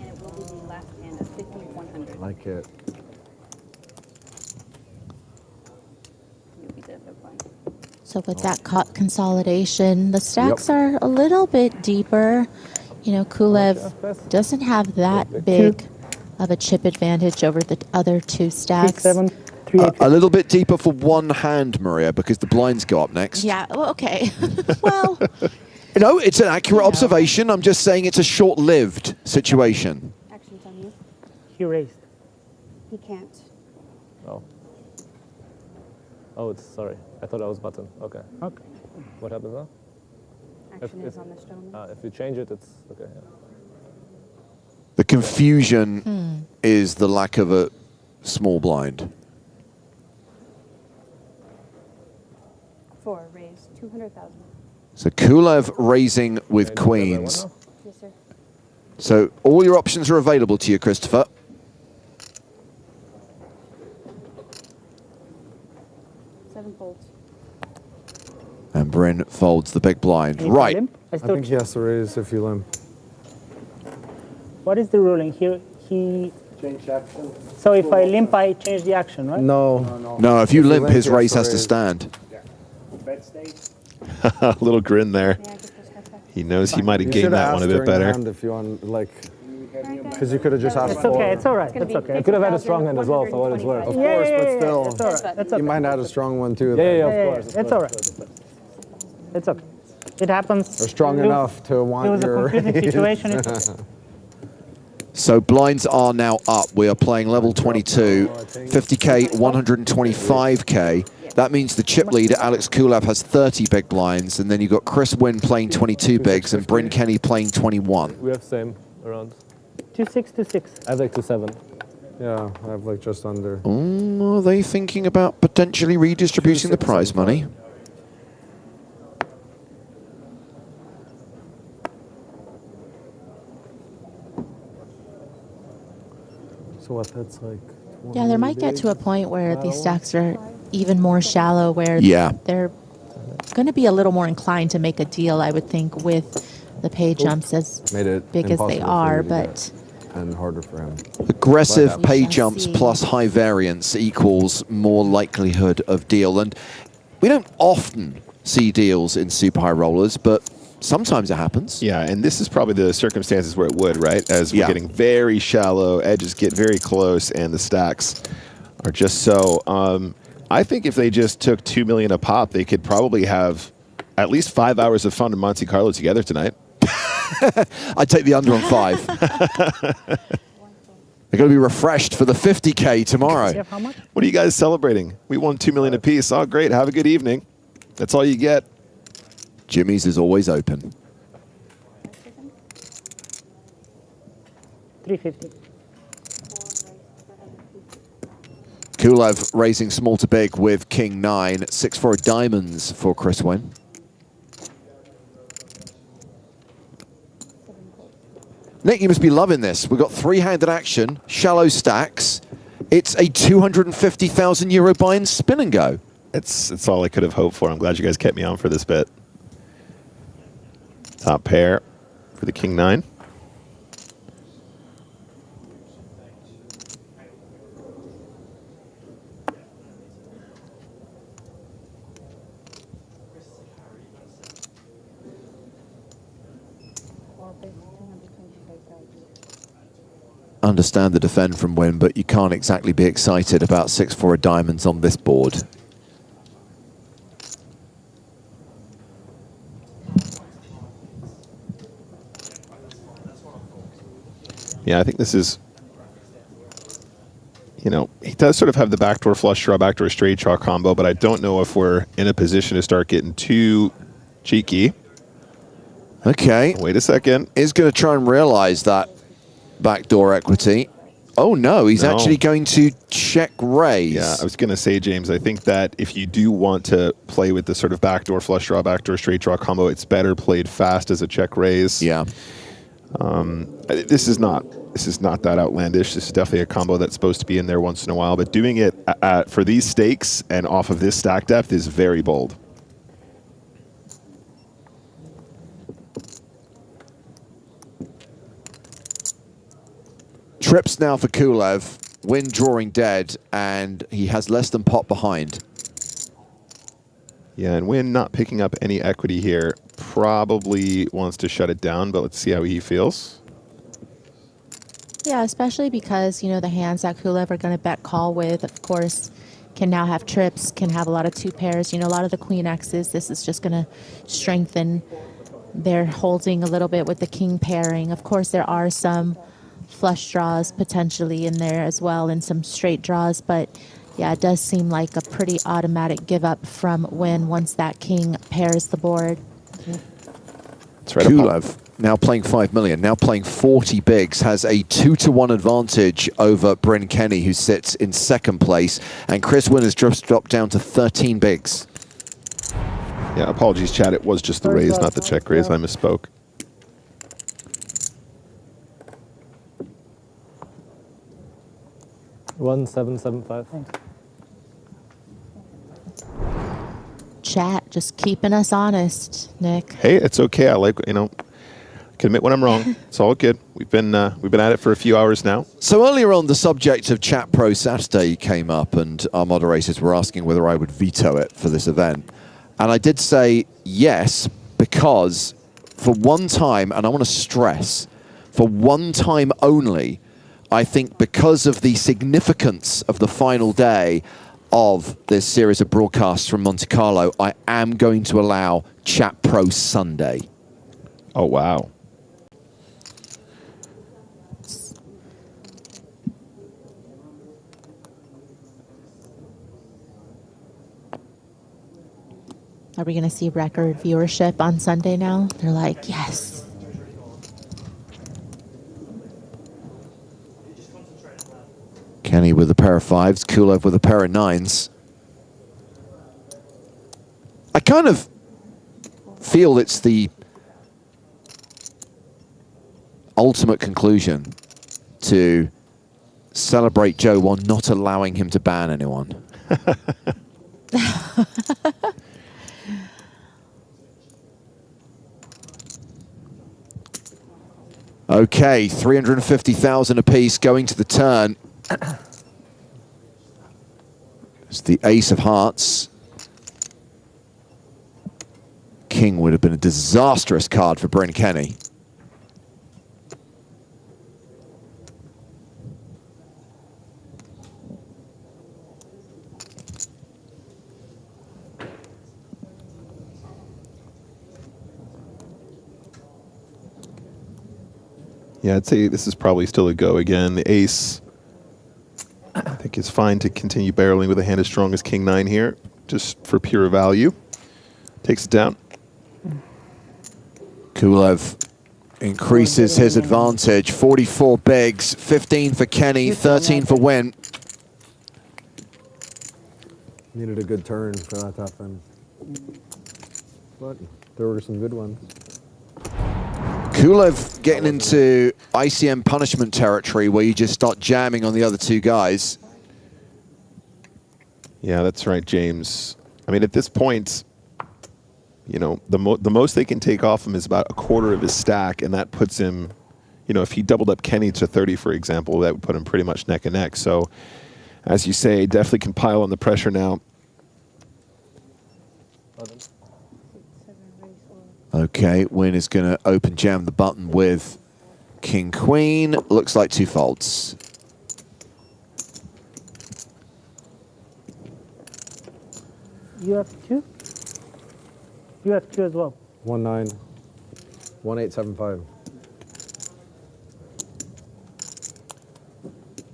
it will be the last hand of 50-100. I like it. You'll be the big blind. So with that consolidation, the stacks are a little bit deeper. You know, Kulev doesn't have that big of a chip advantage over the other two stacks. 7, 3, 8. A little bit deeper for one hand, Maria, because the blinds go up next. Yeah, well, okay. Well, No, it's an accurate observation. I'm just saying it's a short-lived situation. Actions on you. He raised. He can't. Oh. Oh, it's sorry. I thought I was button. Okay. Okay. What happens now? Action is on this gentleman. If you change it, it's okay. Yeah. The confusion is the lack of a small blind. 4, raise 200,000. So Kulev raising with queens. Yes, sir. So all your options are available to you, Christopher. Folds. And Bryn folds the big blind. Right. I think he has to raise if you limp. What is the ruling here? He change action. So if I limp, I change the action, right? No. No, if you limp, his raise has to stand. A little grin there. He knows he might have gained that one a bit better. If you want, like, because you could have just asked It's okay, it's all right. It's okay. You could have had a strong hand as well, for what it's worth. Of course, but still, It's all right. It's okay. you might have had a strong one too. Yeah, of course. It's all right. It's okay. It happens. They're strong enough to want It was a your confusing situation. So blinds are now up. We are playing level 22, 50K, 125K. That means the chip leader, Alex Kulev, has 30 big blinds, and then you've got Chris Wynn playing 22 bigs and Bryn Kenny playing 21. We have same around. 2-6, 2-6. I have like 2-7. Yeah, I have like just under. Are they thinking about potentially redistributing the prize money? So what, that's like... yeah, there might get to a point where these stacks are even more shallow, where they're going to be a little more inclined to make a deal, I would think, with the pay jumps as big as they are, but... And harder for him. Aggressive pay jumps plus high variance equals more likelihood of deal. And we don't often see deals in super high rollers, but sometimes it happens. Yeah, and this is probably the circumstances where it would, right? As we're getting very shallow, edges get very close, and the stacks are just so... I think if they just took $2 million a pop, they could probably have at least 5 hours of fun in Monte Carlo together tonight. I'd take the under on 5. They're going to be refreshed for the 50K tomorrow. What are you guys celebrating? We won $2 million apiece. Oh, great. Have a good evening. That's all you get. Jimmy's is always open. 350. Kulev raising small to big with King 9. 6-4 diamonds for Chris Wynn. Nick, you must be loving this. We've got three-handed action, shallow stacks. It's a 250,000 euro buy and spin and go. It's all I could have hoped for. I'm glad you guys kept me on for this bit. Top pair for the King 9. Understand the defend from Wynn, but you can't exactly be excited about 6-4 diamonds on this board. Yeah, I think this is, you know, he does sort of have the backdoor flush draw, backdoor straight draw combo, but I don't know if we're in a position to start getting too cheeky. Okay. Wait a second. Is going to try and realize that backdoor equity. Oh no, he's actually going to check raise. Yeah, I was going to say, James, I think that if you do want to play with the sort of backdoor flush draw, backdoor straight draw combo, it's better played fast as a check raise. Yeah. This is not that outlandish. This is definitely a combo that's supposed to be in there once in a while, but doing it for these stakes and off of this stack depth is very bold. Trips now for Kulev, win drawing dead, and he has less than pot behind. Yeah, and Win not picking up any equity here, probably wants to shut it down, but let's see how he feels. Yeah, especially because, you know, the hands that Kulev are going to bet call with, of course, can now have trips, can have a lot of two pairs. You know, a lot of the queen X's, this is just going to strengthen their holding a little bit with the king pairing. Of course, there are some flush draws potentially in there as well and some straight draws, but yeah, it does seem like a pretty automatic give up from Win once that king pairs the board. Kulev now playing 5 million, now playing 40 bigs, has a 2-to-1 advantage over Bryn Kenny, who sits in second place, and Chris Win has just dropped down to 13 bigs. Yeah, apologies, chat. It was just the raise, not the check raise. I misspoke. $1,775. Chat, just keeping us honest, Nick. Hey, it's okay. I like, you know, I can admit when I'm wrong. It's all good. We've been at it for a few hours now. So earlier on, the subject of Chat Pro Saturday came up, and our moderators were asking whether I would veto it for this event. And I did say yes, because for one time, and I want to stress, for one time only, I think because of the significance of the final day of this series of broadcasts from Monte Carlo, I am going to allow Chat Pro Sunday. Oh, wow. Are we going to see record viewership on Sunday now? They're like, yes. Kenny with a pair of fives, Kulev with a pair of nines. I kind of feel it's the ultimate conclusion to celebrate Joe while not allowing him to ban anyone. Okay, 350,000 apiece going to the turn. It's the ace of hearts. King would have been a disastrous card for Bryn Kenny. Yeah, I'd say this is probably still a go again. The ace, I think, is fine to continue barreling with a hand as strong as King 9 here, just for pure value. Takes it down. Kulev increases his advantage. 44 bigs, 15 for Kenny, 13 for Win. Needed a good turn for that to happen. But there were some good ones. Kulev getting into ICM punishment territory where you just start jamming on the other two guys. Yeah, that's right, James. I mean, at this point, you know, the most they can take off him is about a quarter of his stack, and that puts him, you know, if he doubled up Kenny to 30, for example, that would put him pretty much neck and neck. So, as you say, definitely can pile on the pressure now. Okay, Win is going to open jam the button with King Queen. Looks like two folds. You have two? You have two as well. 1-9, 1-8-7-5.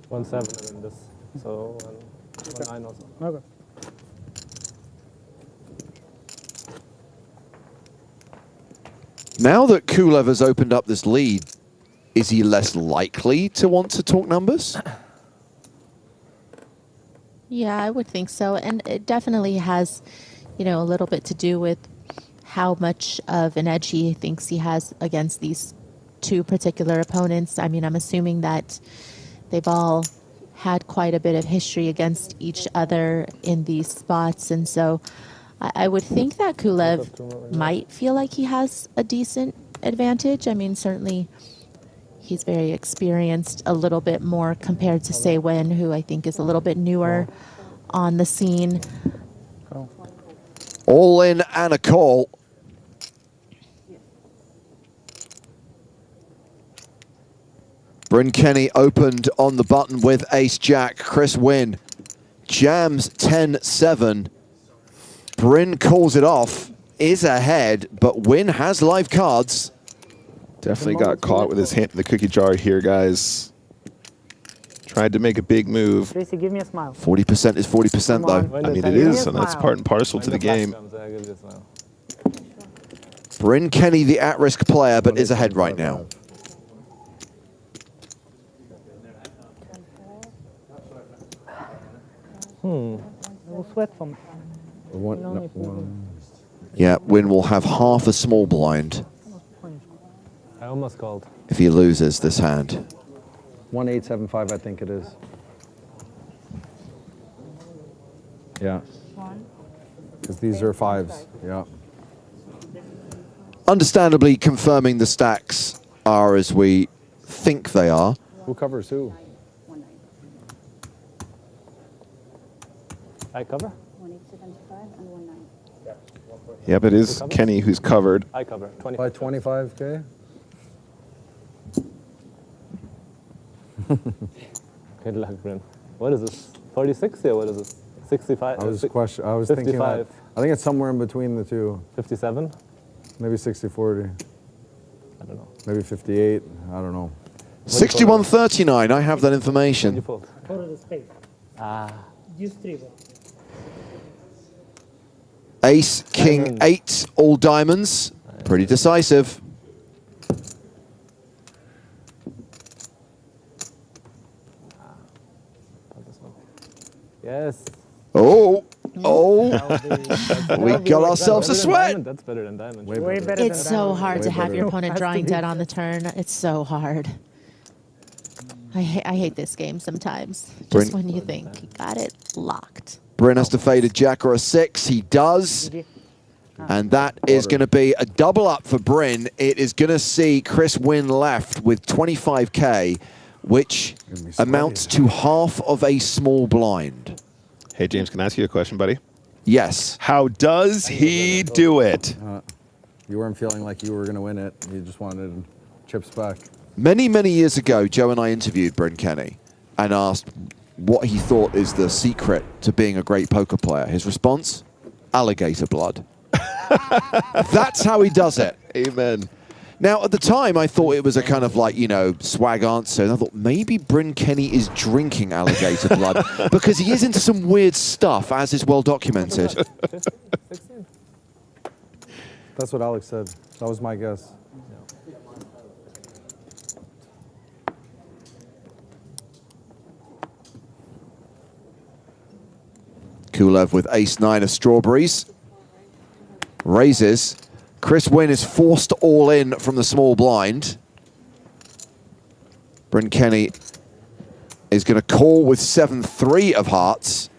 1-7 in this. So 1-9 also. Okay. Now that Kulev has opened up this lead, is he less likely to want to talk numbers? Yeah, I would think so. And it definitely has, you know, a little bit to do with how much of an edge he thinks he has against these two particular opponents. I mean, I'm assuming that they've all had quite a bit of history against each other in these spots. And so I would think that Kulev might feel like he has a decent advantage. I mean, certainly he's very experienced, a little bit more compared to Sei Wen, who I think is a little bit newer on the scene. All in and a call. Bryn Kenny opened on the button with ace-jack. Chris Wynn jams 10-7. Bryn calls it off, is ahead, but Wynn has live cards. Definitely got caught with his hand in the cookie jar here, guys. Tried to make a big move. Tracy, give me a smile. 40% is 40% though. I mean, it is, and that's part and parcel to the game. Bryn Kenny, the at-risk player, but is ahead right now. No sweat from. Yeah, Wynn will have half a small blind I almost called. if he loses this hand. 1875, I think it is. Yeah. Because these are fives. Yeah. Understandably, confirming the stacks are as we think they are. Who covers who? I cover? 1875 and 19. Yep, it is Kenny who's covered. I cover. 25. By 25K? Good luck, Bryn. What is this? 46? Yeah, what is this? 65? I was thinking that, I think it's somewhere in between the two. 57? Maybe 60-40. I don't know. Maybe 58. I don't know. 61-39, I have that information. Fold the spade. Use 3. Ace, king, 8, all diamonds. Pretty decisive. Yes. Oh, we got ourselves a sweat. That's better than diamond. Way better It's so hard to have your opponent drawing dead on the turn. It's so hard. I hate this game sometimes. Just when you think you got it locked. Bryn has to fade a jack or a 6. He does. And that is going to be a double up for Bryn. It is going to see Chris Wynn left with 25K, which amounts to half of a small blind. Hey, James, can I ask you a question, buddy? Yes. How does he do it? You weren't feeling like you were going to win it. You just wanted chips back. Many, many years ago, Joe and I interviewed Bryn Kenny and asked what he thought is the secret to being a great poker player. His response? Alligator blood. That's how he does it. Amen. Now, at the time, I thought it was a kind of like, you know, swag answer. And I thought maybe Bryn Kenny is drinking alligator blood because he is into some weird stuff, as is well documented. That's what Alex said. That was my guess. Kulev with ace-9 of strawberries. Raises. Chris Wynn is forced all in from the small blind. Bryn Kenny is going to call with 7-3 of hearts.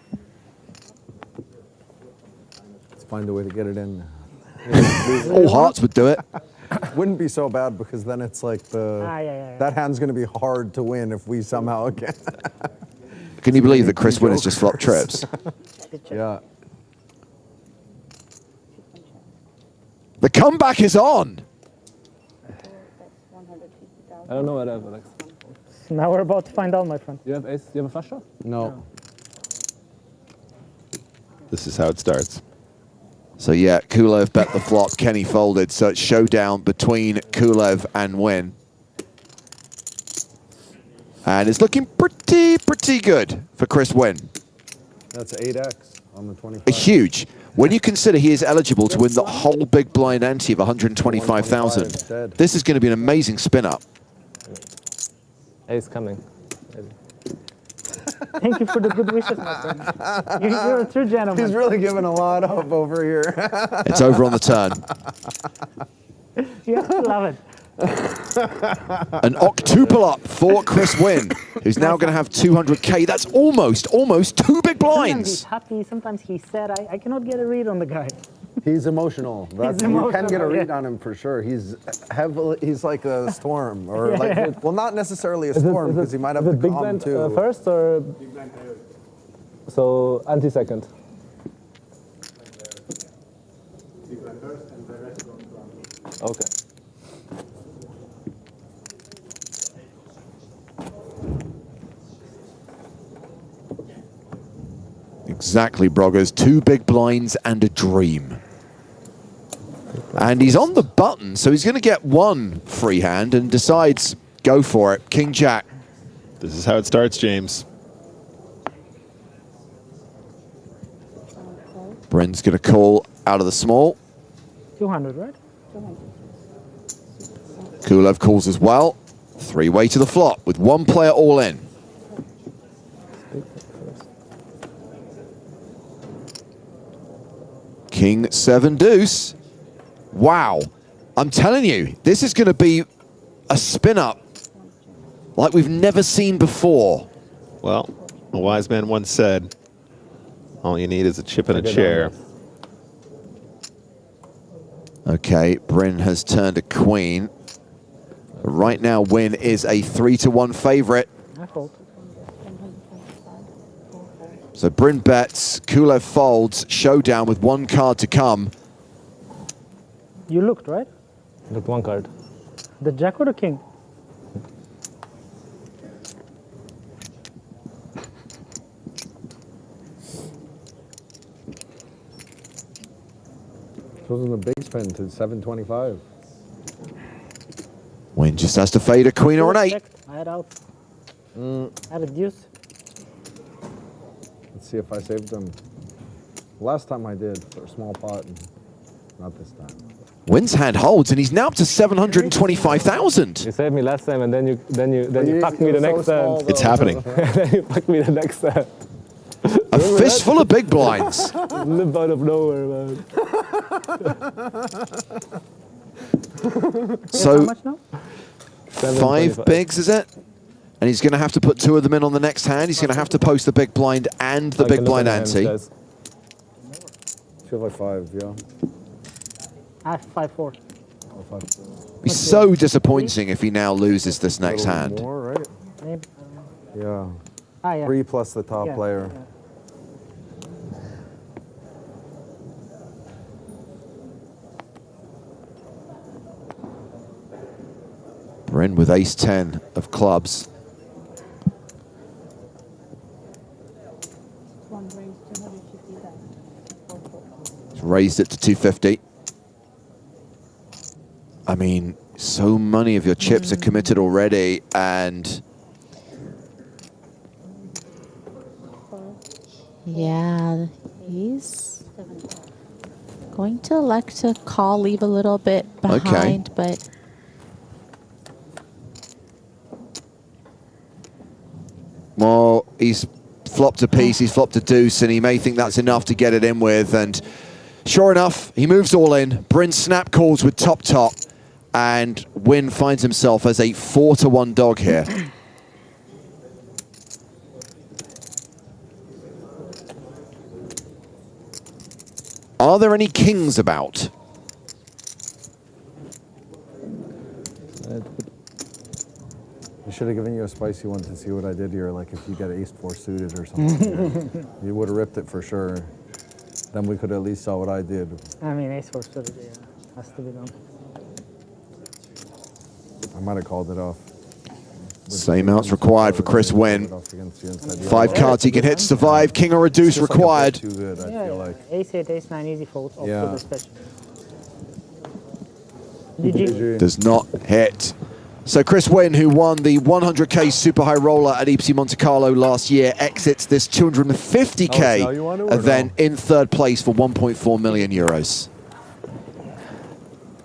Let's find a way to get it in. All hearts would do it. Wouldn't be so bad because then it's like that hand's going to be hard to win if we somehow get. Can you believe that Chris Wynn has just flopped trips? Yeah. The comeback is on. I don't know what I have, Alex. Now we're about to find out, my friend. You have ace? Do you have a flush draw? No. This is how it starts. So yeah, Kulev bet the flop, Kenny folded. So it's showdown between Kulev and Wynn. And it's looking pretty good for Chris Wynn. That's 8x on the 25. Huge. When you consider he is eligible to win the whole big blind ante of 125,000, this is going to be an amazing spin-up. Ace coming. Thank you for the good wishes, my friend. You're a true gentleman. He's really giving a lot up over here. It's over on the turn. You have to love it. An octuple up for Chris Wynn, who's now going to have 200K. That's almost 2 big Sometimes he's blinds. happy, sometimes he's sad. I cannot get a read on the guy. He's emotional. You can get a read on him for sure. He's like a storm, or like, well, not necessarily a storm because he might have to big calm blind too. first or big blind so anti-second. Okay. Exactly, Broggers. 2 big blinds and a dream. And he's on the button, so he's going to get 1 free hand and decides, go for it. King Jack. This is how it starts, James. Bryn's going to call out of the small. 200, right? Kulev calls as well. 3-way to the flop with 1 player all in. King 7 deuce. Wow. I'm telling you, this is going to be a spin up like we've never seen before. Well, a wise man once said, all you need is a chip and a chair. Okay, Bryn has turned a queen. Right now, Wynn is a 3-1 favorite. I fold. So Bryn bets, Kulev folds, showdown with 1 card to come. You looked, right? Look, 1 card. The Jack or the King? This wasn't a big spin to 725. Wynn just has to fade a queen or an 8. I had out. I had a deuce. Let's see if I saved them. Last time I did for a small pot, not this time. Wynn's hand holds, and he's now up to 725,000. You saved me last time, and then you fucked me the next time. It's happening. Then you fucked me the next time. A fistful of big blinds. Live out of nowhere, man. So, How much now? 5 bigs, is it? And he's going to have to put 2 of them in on the next hand. He's going to have to post the big blind and the big blind ante. Feel like 5, yeah. I have 5-4. Be so disappointing if he now loses this next hand. More, right? Maybe. Yeah. Yeah. 3 plus the top player. Yeah. Bryn with ace-10 of clubs. He's raised it to 250. I mean, so many of your chips are committed already, and yeah, he's going to elect to call, leave a little bit behind, but well, he's flopped a piece, he's flopped a deuce, and he may think that's enough to get it in with. And sure enough, he moves all in. Bryn snap calls with top, and Wynn finds himself as a 4-1 dog here. Are there any kings about? I should have given you a spicy one to see what I did here, like if you get ace-4 suited or something. You would have ripped it for sure. Then we could at least saw what I did. I mean, ace-4 suited, yeah. Has to be done. I might have called it off. Same outs required for Chris Wynn. 5 cards he can hit to survive. King or a deuce required. Too good, I feel like. Ace-8, ace-9, easy fold. Yeah. Also the special. GG. Does not hit. So Chris Wynn, who won the 100K Super High Roller at EPT Monte-Carlo last year, exits this 250K event in 3rd place for 1.4 million euros.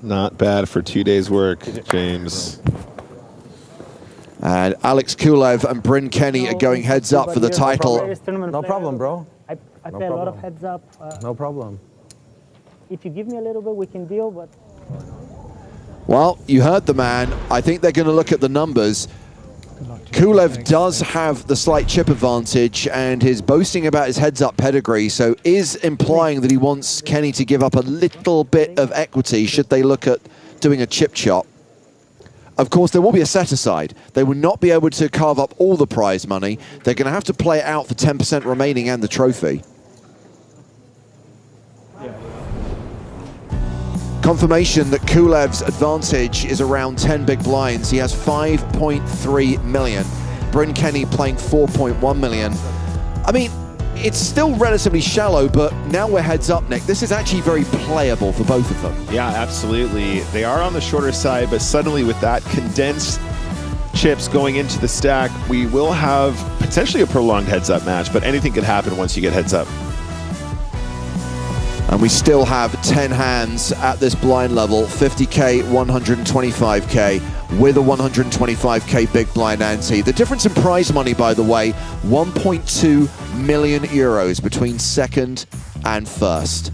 Not bad for 2 days' work, James. And Alex Kulev and Bryn Kenny are going heads up for the title. No problem, bro. I play a lot of heads up. No problem. If you give me a little bit, we can deal, but... Well, you heard the man. I think they're going to look at the numbers. Kulev does have the slight chip advantage and is boasting about his heads-up pedigree, so is implying that he wants Kenny to give up a little bit of equity should they look at doing a chip chop. Of course, there will be a set-aside. They will not be able to carve up all the prize money. They're going to have to play it out for 10% remaining and the trophy. Confirmation that Kulev's advantage is around 10 big blinds. He has 5.3 million. Bryn Kenny playing 4.1 million. I mean, it's still relatively shallow, but now we're heads up, Nick. This is actually very playable for both of them. Yeah, absolutely. They are on the shorter side, but suddenly with that condensed chips going into the stack, we will have potentially a prolonged heads-up match, but anything could happen once you get heads up. And we still have 10 hands at this blind level, 50K, 125K, with a 125K big blind ante. The difference in prize money, by the way, 1.2 million euros between second and first.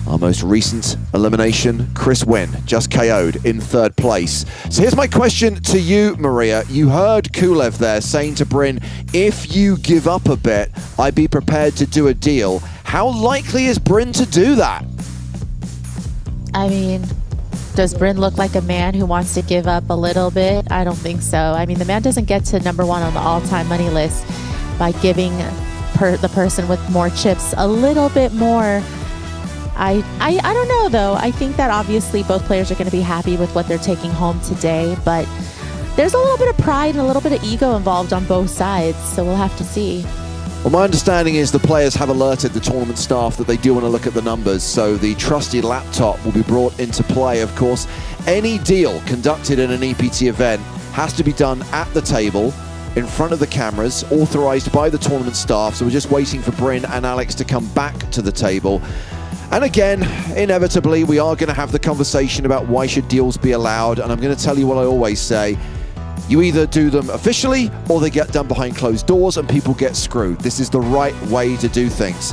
Our most recent elimination, Chris Wynn, just KO'd in third place. So here's my question to you, Maria. You heard Kulev there saying to Bryn, if you give up a bit, I'd be prepared to do a deal. How likely is Bryn to do that? I mean, does Bryn look like a man who wants to give up a little bit? I don't think so. I mean, the man doesn't get to #1 on the all-time money list by giving the person with more chips a little bit more. I don't know, though. I think that obviously both players are going to be happy with what they're taking home today, but there's a little bit of pride and a little bit of ego involved on both sides, so we'll have to see. Well, my understanding is the players have alerted the tournament staff that they do want to look at the numbers, so the trusty laptop will be brought into play. Of course, any deal conducted in an EPT event has to be done at the table, in front of the cameras, authorized by the tournament staff, so we're just waiting for Bryn and Alex to come back to the table. And again, inevitably, we are going to have the conversation about why should deals be allowed, and I'm going to tell you what I always say. You either do them officially or they get done behind closed doors and people get screwed. This is the right way to do things.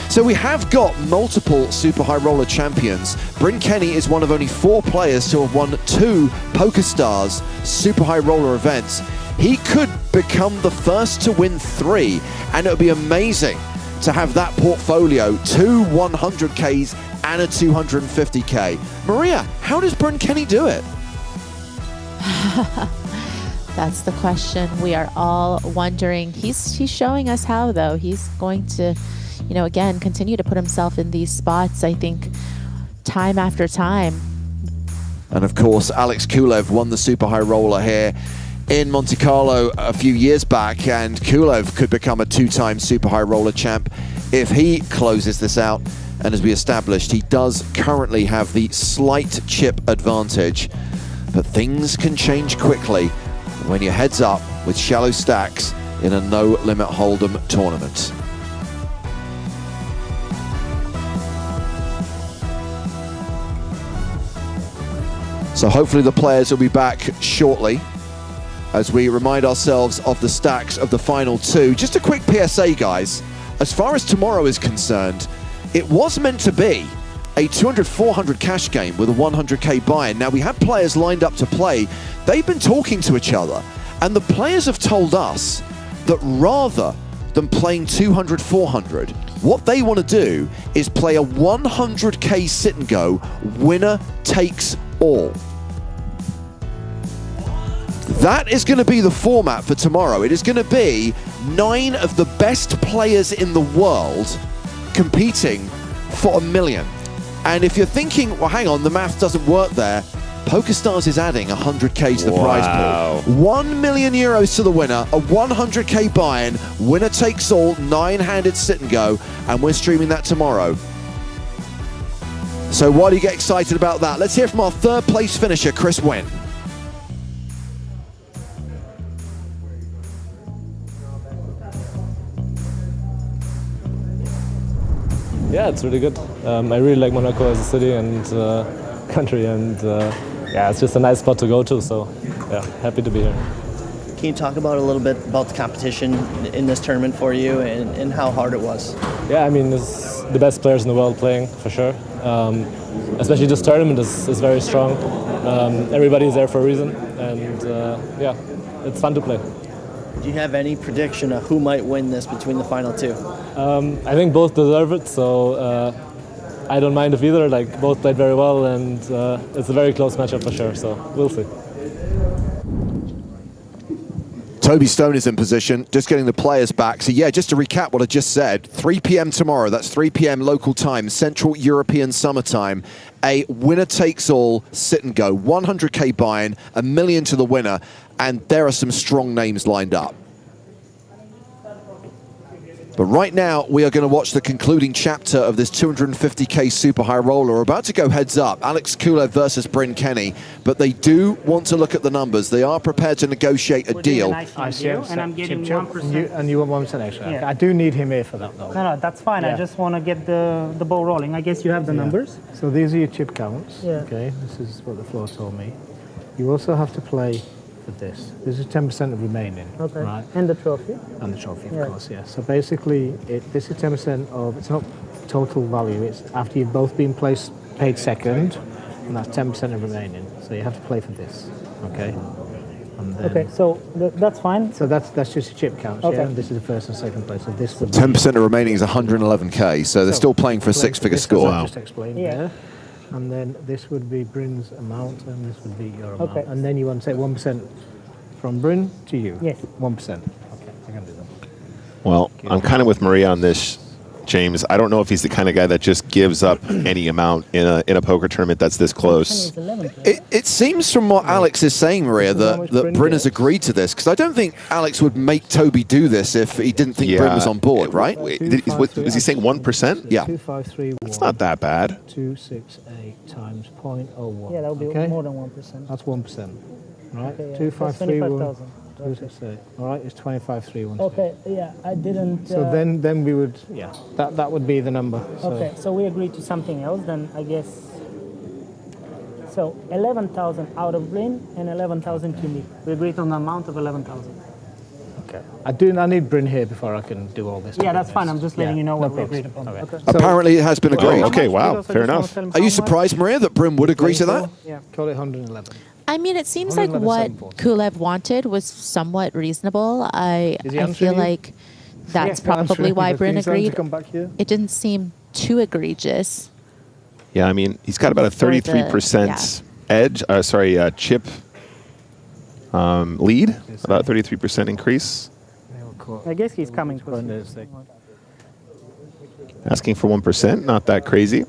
So we have got multiple Super High Roller champions. Bryn Kenny is one of only 4 players to have won 2 PokerStars Super High Roller events. He could become the first to win 3, and it would be amazing to have that portfolio, 2 100Ks and a 250K. Maria, how does Bryn Kenny do it? That's the question we are all wondering. He's showing us how, though. He's going to, you know, again, continue to put himself in these spots, I think, time after time. And of course, Alex Kulev won the Super High Roller here in Monte Carlo a few years back, and Kulev could become a 2-time Super High Roller champ if he closes this out. And as we established, he does currently have the slight chip advantage, but things can change quickly when you're heads up with shallow stacks in a no-limit hold'em tournament. So hopefully the players will be back shortly as we remind ourselves of the stacks of the final 2. Just a quick PSA, guys. As far as tomorrow is concerned, it was meant to be a 200-400 cash game with a 100K buy-in. Now, we had players lined up to play. They've been talking to each other, and the players have told us that rather than playing 200-400, what they want to do is play a 100K sit and go, winner takes all. That is going to be the format for tomorrow. It is going to be 9 of the best players in the world competing for $1 million. And if you're thinking, well, hang on, the math doesn't work there, PokerStars is adding 100K to the prize pool. 1 million euros to the winner, a 100K buy-in, winner takes all, 9-handed sit and go, and we're streaming that tomorrow. So why do you get excited about that? Let's hear from our 3rd place finisher, Chris Wynn. Yeah, it's really good. I really like Monaco as a city and country, and yeah, it's just a nice spot to go to. So yeah, happy to be here. Can you talk about a little bit about the competition in this tournament for you and how hard it was? Yeah, I mean, it's the best players in the world playing, for sure. Especially this tournament is very strong. Everybody is there for a reason, and yeah, it's fun to play. Do you have any prediction of who might win this between the final two? I think both deserve it, so I don't mind if either. Like, both played very well, and it's a very close matchup for sure, so we'll see. Toby Stone is in position, just getting the players back. So yeah, just to recap what I just said, 3 p.m. tomorrow, that's 3 p.m. local time, Central European summertime, a winner-takes-all sit-and-go, 100K buy-in, $1 million to the winner, and there are some strong names lined up. But right now, we are going to watch the concluding chapter of this 250K Super High Roller. We're about to go heads up, Alex Kulev versus Bryn Kenny, but they do want to look at the numbers. They are prepared to negotiate a deal. I see, and I'm getting 1%. And you want 1% extra. Yeah. I do need him here for that, though. No, that's fine. Yeah. I just want to get the ball rolling. I guess you have the numbers. So these are your chip counts. Yeah. Okay, this is what the floor told me. You also have to play for this. This is 10% of remaining. Okay. Right? And the trophy. And the trophy, of course, yeah. So basically, this is 10% of, it's not total value, it's after you've both been paid second, and that's 10% of remaining. So you have to play for this, okay? And then, Okay, so that's fine. So that's just your chip counts, Okay. yeah? And this is the first and second place. So this would 10% of remaining is 111K, so they're still playing for a six-figure score. I just explained there. And then this would be Bryn's amount, and this would be your amount. Okay. And then you want to take 1% from Bryn to you? Yes. 1%. Okay, I can do that. Well, I'm kind of with Maria on this, James. I don't know if he's the kind of guy that just gives up any amount in a poker tournament that's this close. It seems from what Alex is saying, Maria, that Bryn has agreed to this, because I don't think Alex would make Toby do this if he didn't think Bryn was on board, right? Wait, was he saying 1%? Yeah. 2531. That's not that bad. 268 times 0.01. Yeah, that would be okay? more than 1%. That's 1%. Right? Okay, yeah. 2531. 25,000. 268. All right, it's 2531. Okay, yeah, I didn't. So then we would, yeah, that would be the number. So. Okay, so we agreed to something else, then I guess. So 11,000 out of Bryn and 11,000 to me. We agreed on the amount of 11,000. Okay. I need Bryn here before I can do all this. Yeah, that's fine. I'm just letting you know what we agreed upon. Okay. Apparently it has been agreed. Okay, wow, fair enough. Are you surprised, Maria, that Bryn would agree to that? Yeah, call it 111. I mean, it seems like what Kulev wanted was somewhat reasonable. I feel answering you? like that's probably why Bryn agreed. It didn't seem too egregious. Yeah, I mean, he's got about a 33% chip lead, about 33% increase. I guess he's coming close. Asking for 1%, not that crazy.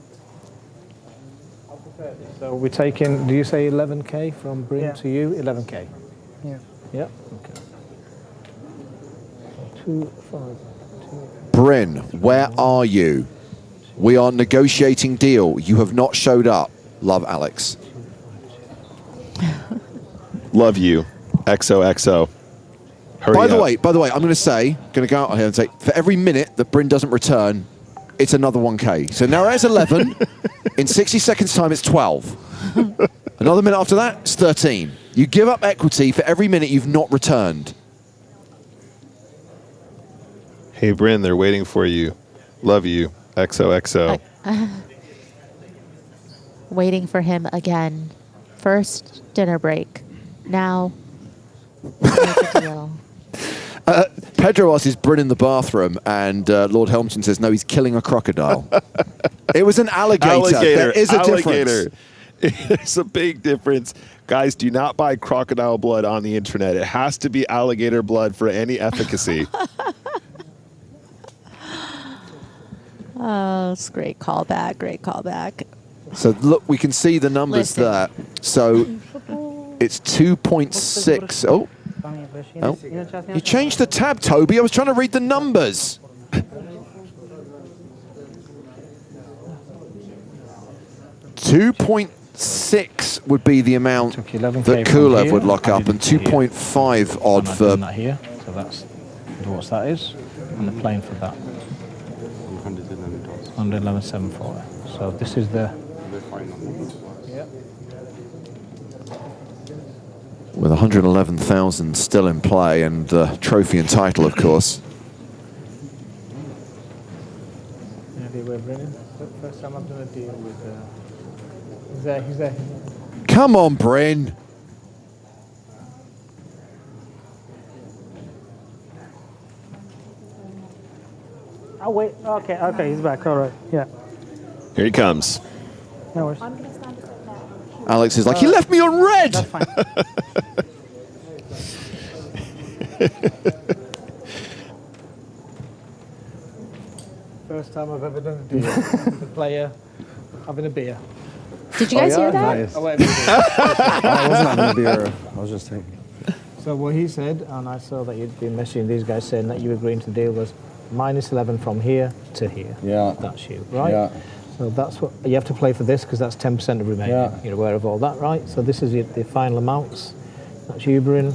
So we're taking, do you say 11K from Bryn to you? 11K? Yeah. Yeah, okay. 2, 5, 2. Bryn, where are you? We are negotiating deal. You have not showed up. Love, Alex. Love you. XOXO. Hurry By the up. way, I'm going to go out here and say, for every minute that Bryn doesn't return, it's another 1K. So now it's 11. In 60 seconds' time, it's 12. Another minute after that, it's 13. You give up equity for every minute you've not returned. Hey, Bryn, they're waiting for you. Love you. XOXO. Waiting for him again. First dinner break. Now, make a deal. Pedro asks, is Bryn in the bathroom? And Lord Helmston says, no, he's killing a crocodile. It was an alligator. There is a difference. There's a big difference. Guys, do not buy crocodile blood on the internet. It has to be alligator blood for any efficacy. Oh, it's great callback. Great callback. So look, we can see the numbers there. So it's 2.6. Oh, you changed the tab, Toby. I was trying to read the numbers. 2.6 would be the amount that Kulev would lock up, and 2.5 odd for. That here, so that's what that is, and the plane for that. 111,740. So this is the. With 111,000 still in play and trophy and title, of course. Happy with Brennan. First time I've done a deal with. He's there. Come on, Bryn. Oh wait. Okay, he's back. All right. Yeah. Here he comes. No worries. Alex is like, he left me on red. That's fine. First time I've ever done a deal with a player having a beer. Did you guys hear that? Nice. Oh, wait, I wasn't having a beer. I was just thinking. So what he said, and I saw that you'd been messaging these guys saying that you agreed to the deal was -11 from here to here. Yeah. That's you, right? Yeah. So that's what you have to play for this because that's 10% of remaining. Yeah. You're aware of all that, right? So this is the final amounts. That's you, Bryn.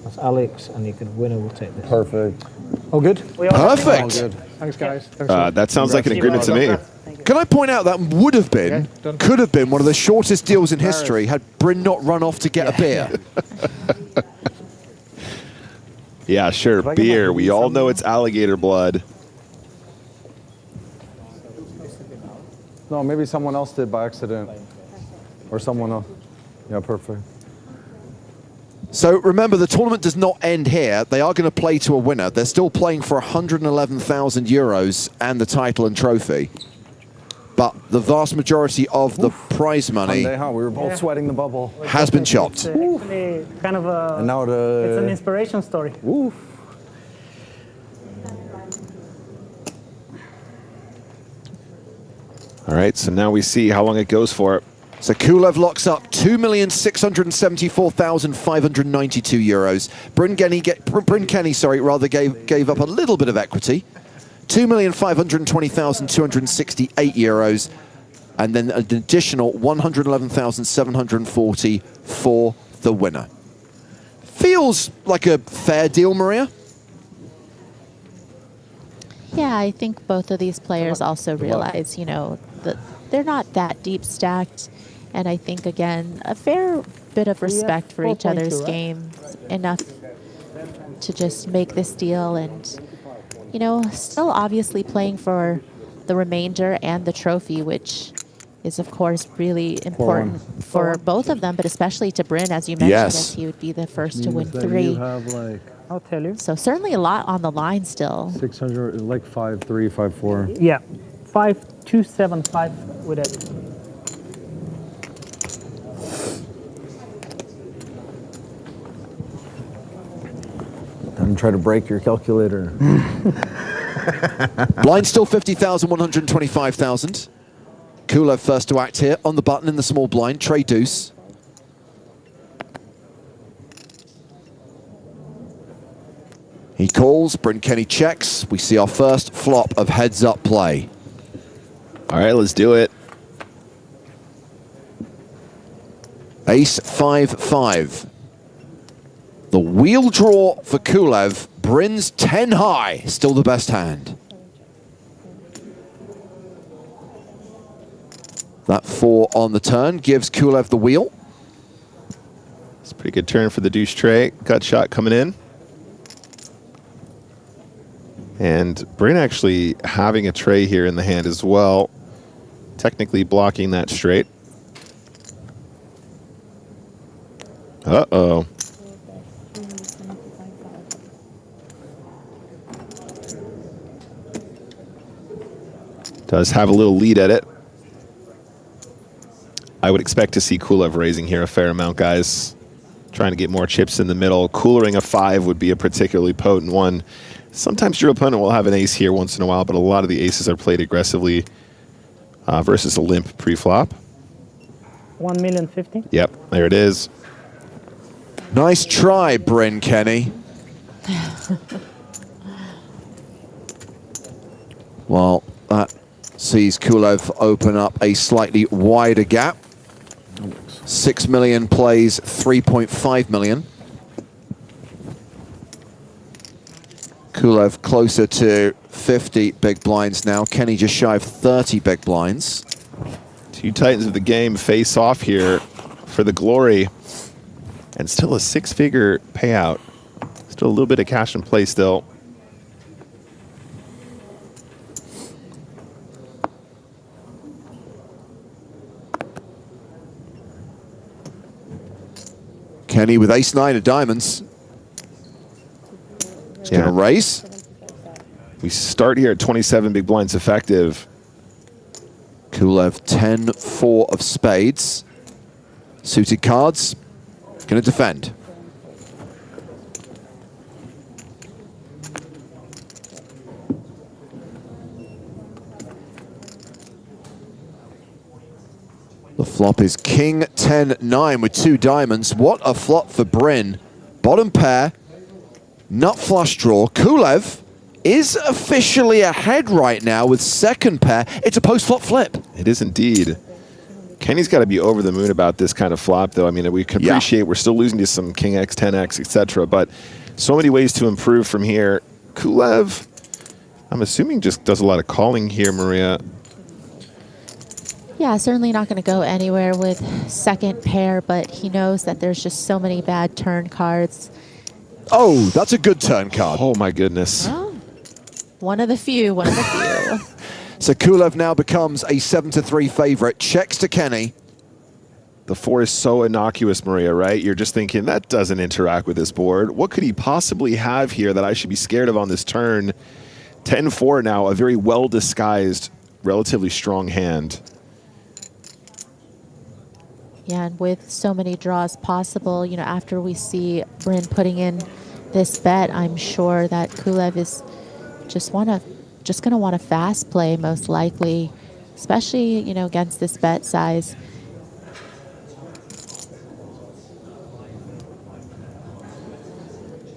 That's Alex, and you can winner will take this. Perfect. All good? Perfect. All good. Thanks, guys. That sounds like an agreement to me. Can I point out that would have been, could have been one of the shortest deals in history had Bryn not run off to get a beer. Yeah, sure, beer. We all know it's alligator blood. No, maybe someone else did by accident. Or someone else. Yeah, perfect. So remember, the tournament does not end here. They are going to play to a winner. They're still playing for 111,000 euros and the title and trophy. But the vast majority of the prize money One day, huh? We were both sweating the bubble. has been chopped. It's actually kind of a. And now It's an inspiration story. Oof. All right, so now we see how long it goes for. So Kulev locks up 2,674,592 euros. Bryn Kenny gave up a little bit of equity. 2,520,268 euros, and then an additional 111,740 for the winner. Feels like a fair deal, Maria. Yeah, I think both of these players also realize, that they're not that deep stacked. And I think, again, a fair bit of respect for each other's game, enough to just make this deal and, still obviously playing for the remainder and the trophy, which is, of course, really important for both of them, but especially to Bryn, as you mentioned, as he would be the first to win 3. You have I'll tell you. So certainly a lot on the line still. 600, like 5-3, 5-4. Yeah, 5-2-7-5 with it. I'm trying to break your calculator. Blind still 50,000, 125,000. Kulev first to act here on the button in the small blind, tray deuce. He calls, Bryn Kenny checks. We see our first flop of heads-up play. All right, let's do it. Ace 5-5. The wheel draw for Kulev. Bryn's 10 high, still the best hand. That 4 on the turn gives Kulev the wheel. It's a pretty good turn for the deuce tray. Gut shot coming in. And Bryn actually having a tray here in the hand as well. Technically blocking that straight. Uh-oh. Does have a little lead at it. I would expect to see Kulev raising here a fair amount, guys. Trying to get more chips in the middle. Coolering a 5 would be a particularly potent one. Sometimes your opponent will have an ace here once in a while, but a lot of the aces are played aggressively versus a limp pre-flop. 1,050,000. Yep, there it is. Nice try, Bryn Kenny. Well, that sees Kulev open up a slightly wider gap. 6 million plays 3.5 million. Kulev closer to 50 big blinds now. Kenny just shy of 30 big blinds. Two titans of the game face off here for the glory. And still a 6-figure payout. Still a little bit of cash in play still. Kenny with ace-9 of diamonds. He's going to raise. We start here at 27 big blinds effective. Kulev 10-4 of spades. Suited cards. Going to defend. The flop is King 10-9 with 2 diamonds. What a flop for Bryn. Bottom pair, nut flush draw. Kulev is officially ahead right now with second pair. It's a post-flop flip. It is indeed. Kenny's got to be over the moon about this kind of flop, though. I mean, we can appreciate we're still losing to some King X, 10X, etc. But so many ways to improve from here. Kulev, I'm assuming, just does a lot of calling here, Maria. Yeah, certainly not going to go anywhere with second pair, but he knows that there's just so many bad turn cards. Oh, that's a good turn card. Oh, my goodness. Well, one of the few, one of the few. So Kulev now becomes a 7-3 favorite. Checks to Kenny. The 4 is so innocuous, Maria, right? You're just thinking, that doesn't interact with this board. What could he possibly have here that I should be scared of on this turn? 10-4 now, a very well-disguised, relatively strong hand. Yeah, and with so many draws possible, you know, after we see Bryn putting in this bet, I'm sure that Kulev is just going to want a fast play, most likely, especially, you know, against this bet size.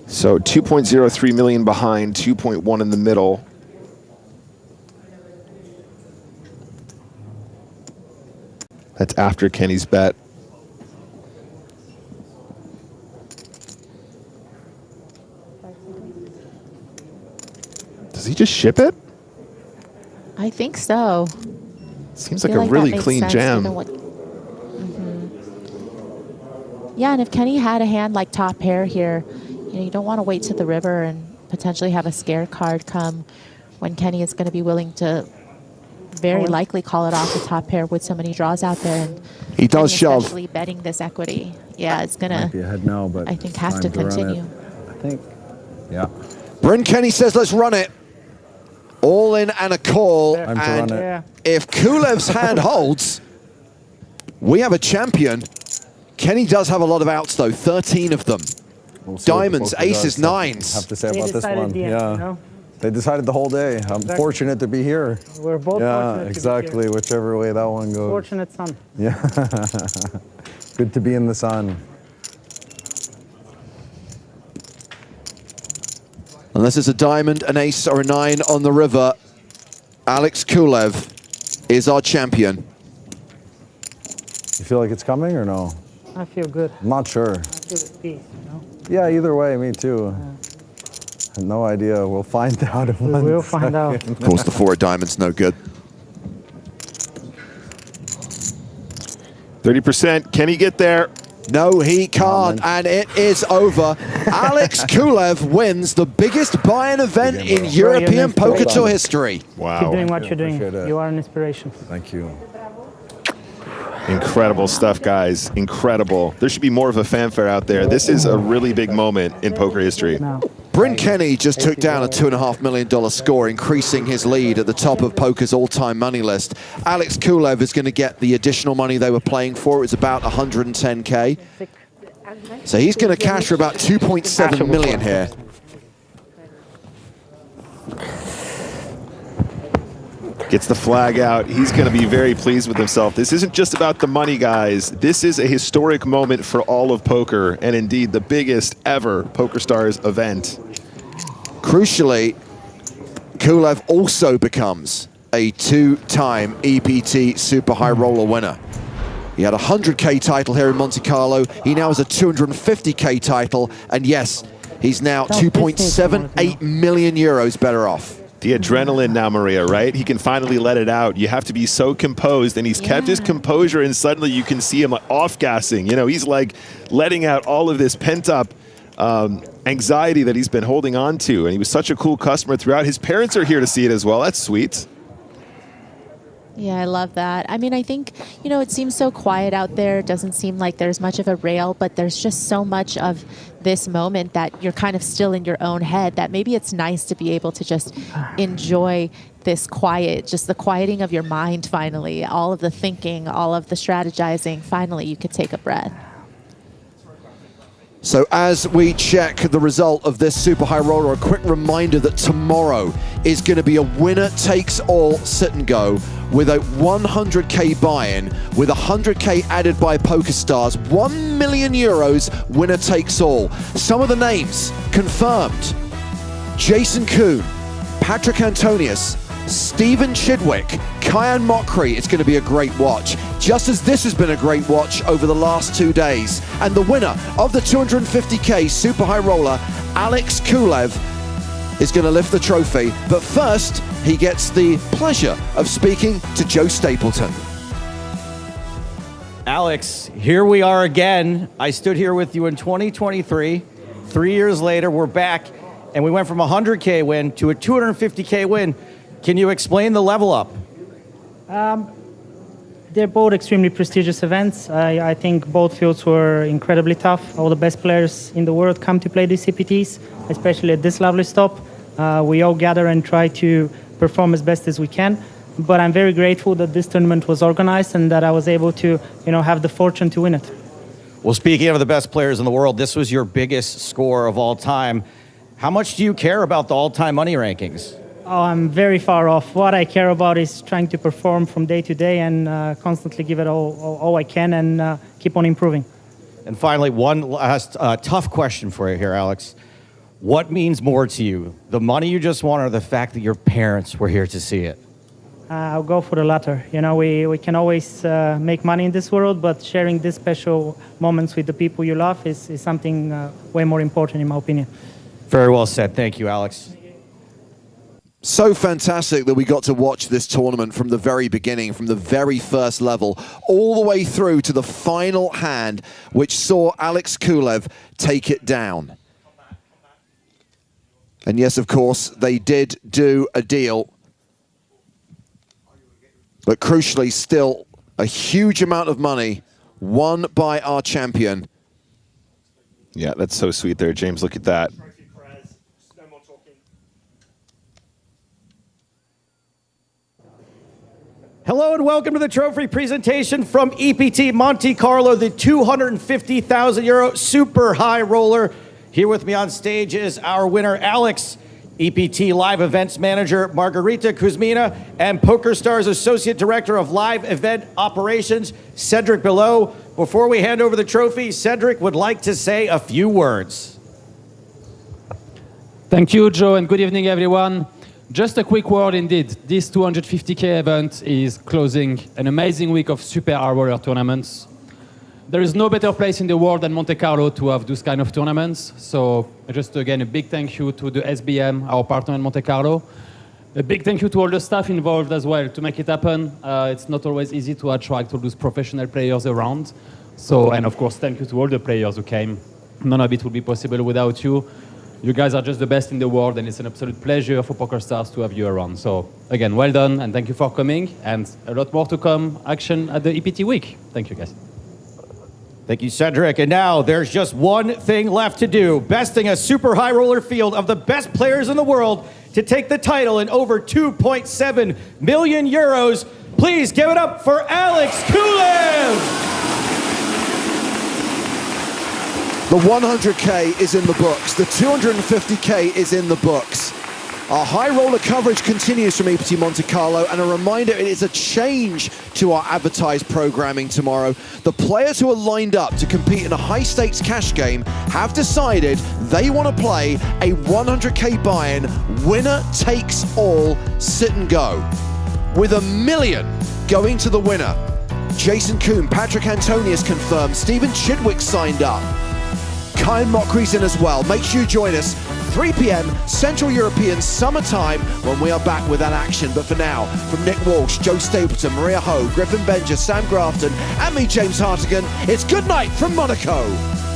So 2.03 million behind, 2.1 in the middle. That's after Kenny's bet. Does he just ship it? I think so. Seems like a really clean jam. Yeah, and if Kenny had a hand like top pair here, you know, you don't want to wait to the river and potentially have a scare card come when Kenny is going to be willing to very likely call it off the top pair with so many draws out there. And he does shove. Especially betting this equity. Yeah, it's going Might be ahead now, but I think, have to continue. I think, yeah. Bryn Kenny says, let's run it. All in and a call. Time to and run it. if Kulev's hand holds, we have a champion. Kenny does have a lot of outs, though, 13 of them. Diamonds, aces, nines. Have to say about this one. Yeah. They decided the whole day. I'm fortunate to be here. We're both fortunate exactly. to be here. Whichever way that one goes. Fortunate son. Yeah. Good to be in the sun. Unless it's a diamond, an ace, or a 9 on the river, Alex Kulev is our champion. You feel like it's coming or no? I feel good. I'm not sure. I feel at peace, you know? Yeah, either way, me too. No idea. We'll find out. We'll find out. Of course, the 4 of diamonds, no good. 30%. Can he get there? No, he can't, and it is over. Alex Kulev wins the biggest buy-in event in European Poker Tour history. Wow. Keep doing what you're doing. You are an inspiration. Thank you. Incredible stuff, guys. Incredible. There should be more of a fanfare out there. This is a really big moment in poker history. Bryn Kenny just took down a $2.5 million score, increasing his lead at the top of poker's all-time money list. Alex Kulev is going to get the additional money they were playing for. It was about 110K. So he's going to cash for about 2.7 million here. Gets the flag out. He's going to be very pleased with himself. This isn't just about the money, guys. This is a historic moment for all of poker, and indeed the biggest ever PokerStars event. Crucially, Kulev also becomes a 2-time EPT Super High Roller winner. He had a 100K title here in Monte Carlo. He now has a 250K title, and yes, he's now 2.78 million euros better off. The adrenaline now, Maria, right? He can finally let it out. You have to be so composed, and he's kept his composure, and suddenly you can see him off-gassing. You know, he's like letting out all of this pent-up anxiety that he's been holding on to, and he was such a cool customer throughout. His parents are here to see it as well. That's sweet. Yeah, I love that. I mean, I think, you know, it seems so quiet out there. It doesn't seem like there's much of a rail, but there's just so much of this moment that you're kind of still in your own head that maybe it's nice to be able to just enjoy this quiet, just the quieting of your mind finally, all of the thinking, all of the strategizing. Finally, you could take a breath. So as we check the result of this super high roller, a quick reminder that tomorrow is going to be a winner takes all sit and go with a 100k buy-in with 100k added by PokerStars, 1 million euros winner takes all. Some of the names confirmed: Jason Kuhn, Patrick Antonius, Stephen Chidwick, Kyan Mokri. It's going to be a great watch, just as this has been a great watch over the last 2 days. And the winner of the 250k super high roller, Alex Kulev, is going to lift the trophy. But first, he gets the pleasure of speaking to Joe Stapleton. Alex, here we are again. I stood here with you in 2023. 3 years later, we're back, and we went from a 100k win to a 250k win. Can you explain the level up? They're both extremely prestigious events. I think both fields were incredibly tough. All the best players in the world come to play these EPTs, especially at this lovely stop. We all gather and try to perform as best as we can. But I'm very grateful that this tournament was organized and that I was able to, have the fortune to win it. Well, speaking of the best players in the world, this was your biggest score of all time. How much do you care about the all-time money rankings? Oh, I'm very far off. What I care about is trying to perform from day to day and constantly give it all I can and keep on improving. And finally, one last tough question for you here, Alex. What means more to you, the money you just won or the fact that your parents were here to see it? I'll go for the latter. We can always make money in this world, but sharing these special moments with the people you love is something way more important in my opinion. Very well said. Thank you, Alex. So fantastic that we got to watch this tournament from the very beginning, from the very first level, all the way through to the final hand, which saw Alex Kulev take it down. And yes, of course, they did do a deal. But crucially, still a huge amount of money won by our champion. Yeah, that's so sweet there, James. Look at that. Hello and welcome to the trophy presentation from EPT Monte-Carlo, the 250,000 euro super high roller. Here with me on stage is our winner, Alex, EPT Live Events Manager, Margarita Kuzmina, and PokerStars Associate Director of Live Event Operations, Cedric Below. Before we hand over the trophy, Cedric would like to say a few words. Thank you, Joe, and good evening, everyone. Just a quick word indeed. This 250k event is closing an amazing week of super high roller tournaments. There is no better place in the world than Monte Carlo to have those kind of tournaments. So just again, a big thank you to the SBM, our partner in Monte Carlo. A big thank you to all the staff involved as well to make it happen. It's not always easy to attract all those professional players around. So, and of course, thank you to all the players who came. None of it would be possible without you. You guys are just the best in the world, and it's an absolute pleasure for PokerStars to have you around. So again, well done, and thank you for coming, and a lot more to come action at the EPT week. Thank you, guys. Thank you, Cedric. And now there's just one thing left to do, besting a super high roller field of the best players in the world to take the title in over 2.7 million euros. Please give it up for Alex Kulev! The 100k is in the books. The 250k is in the books. Our high roller coverage continues from EPT Monte-Carlo, and a reminder, it is a change to our advertised programming tomorrow. The players who are lined up to compete in a high-stakes cash game have decided they want to play a 100k buy-in, winner takes all, sit and go. With $1 million going to the winner. Jason Kuhn, Patrick Antonius confirmed, Stephen Chidwick signed up. Kyan Mokri's in as well. Make sure you join us 3 p.m. Central European summertime when we are back with that action. But for now, from Nick Walsh, Joe Stapleton, Maria Ho, Griffin Benja, Sam Grafton, and me, James Hartigan, it's good night from Monaco.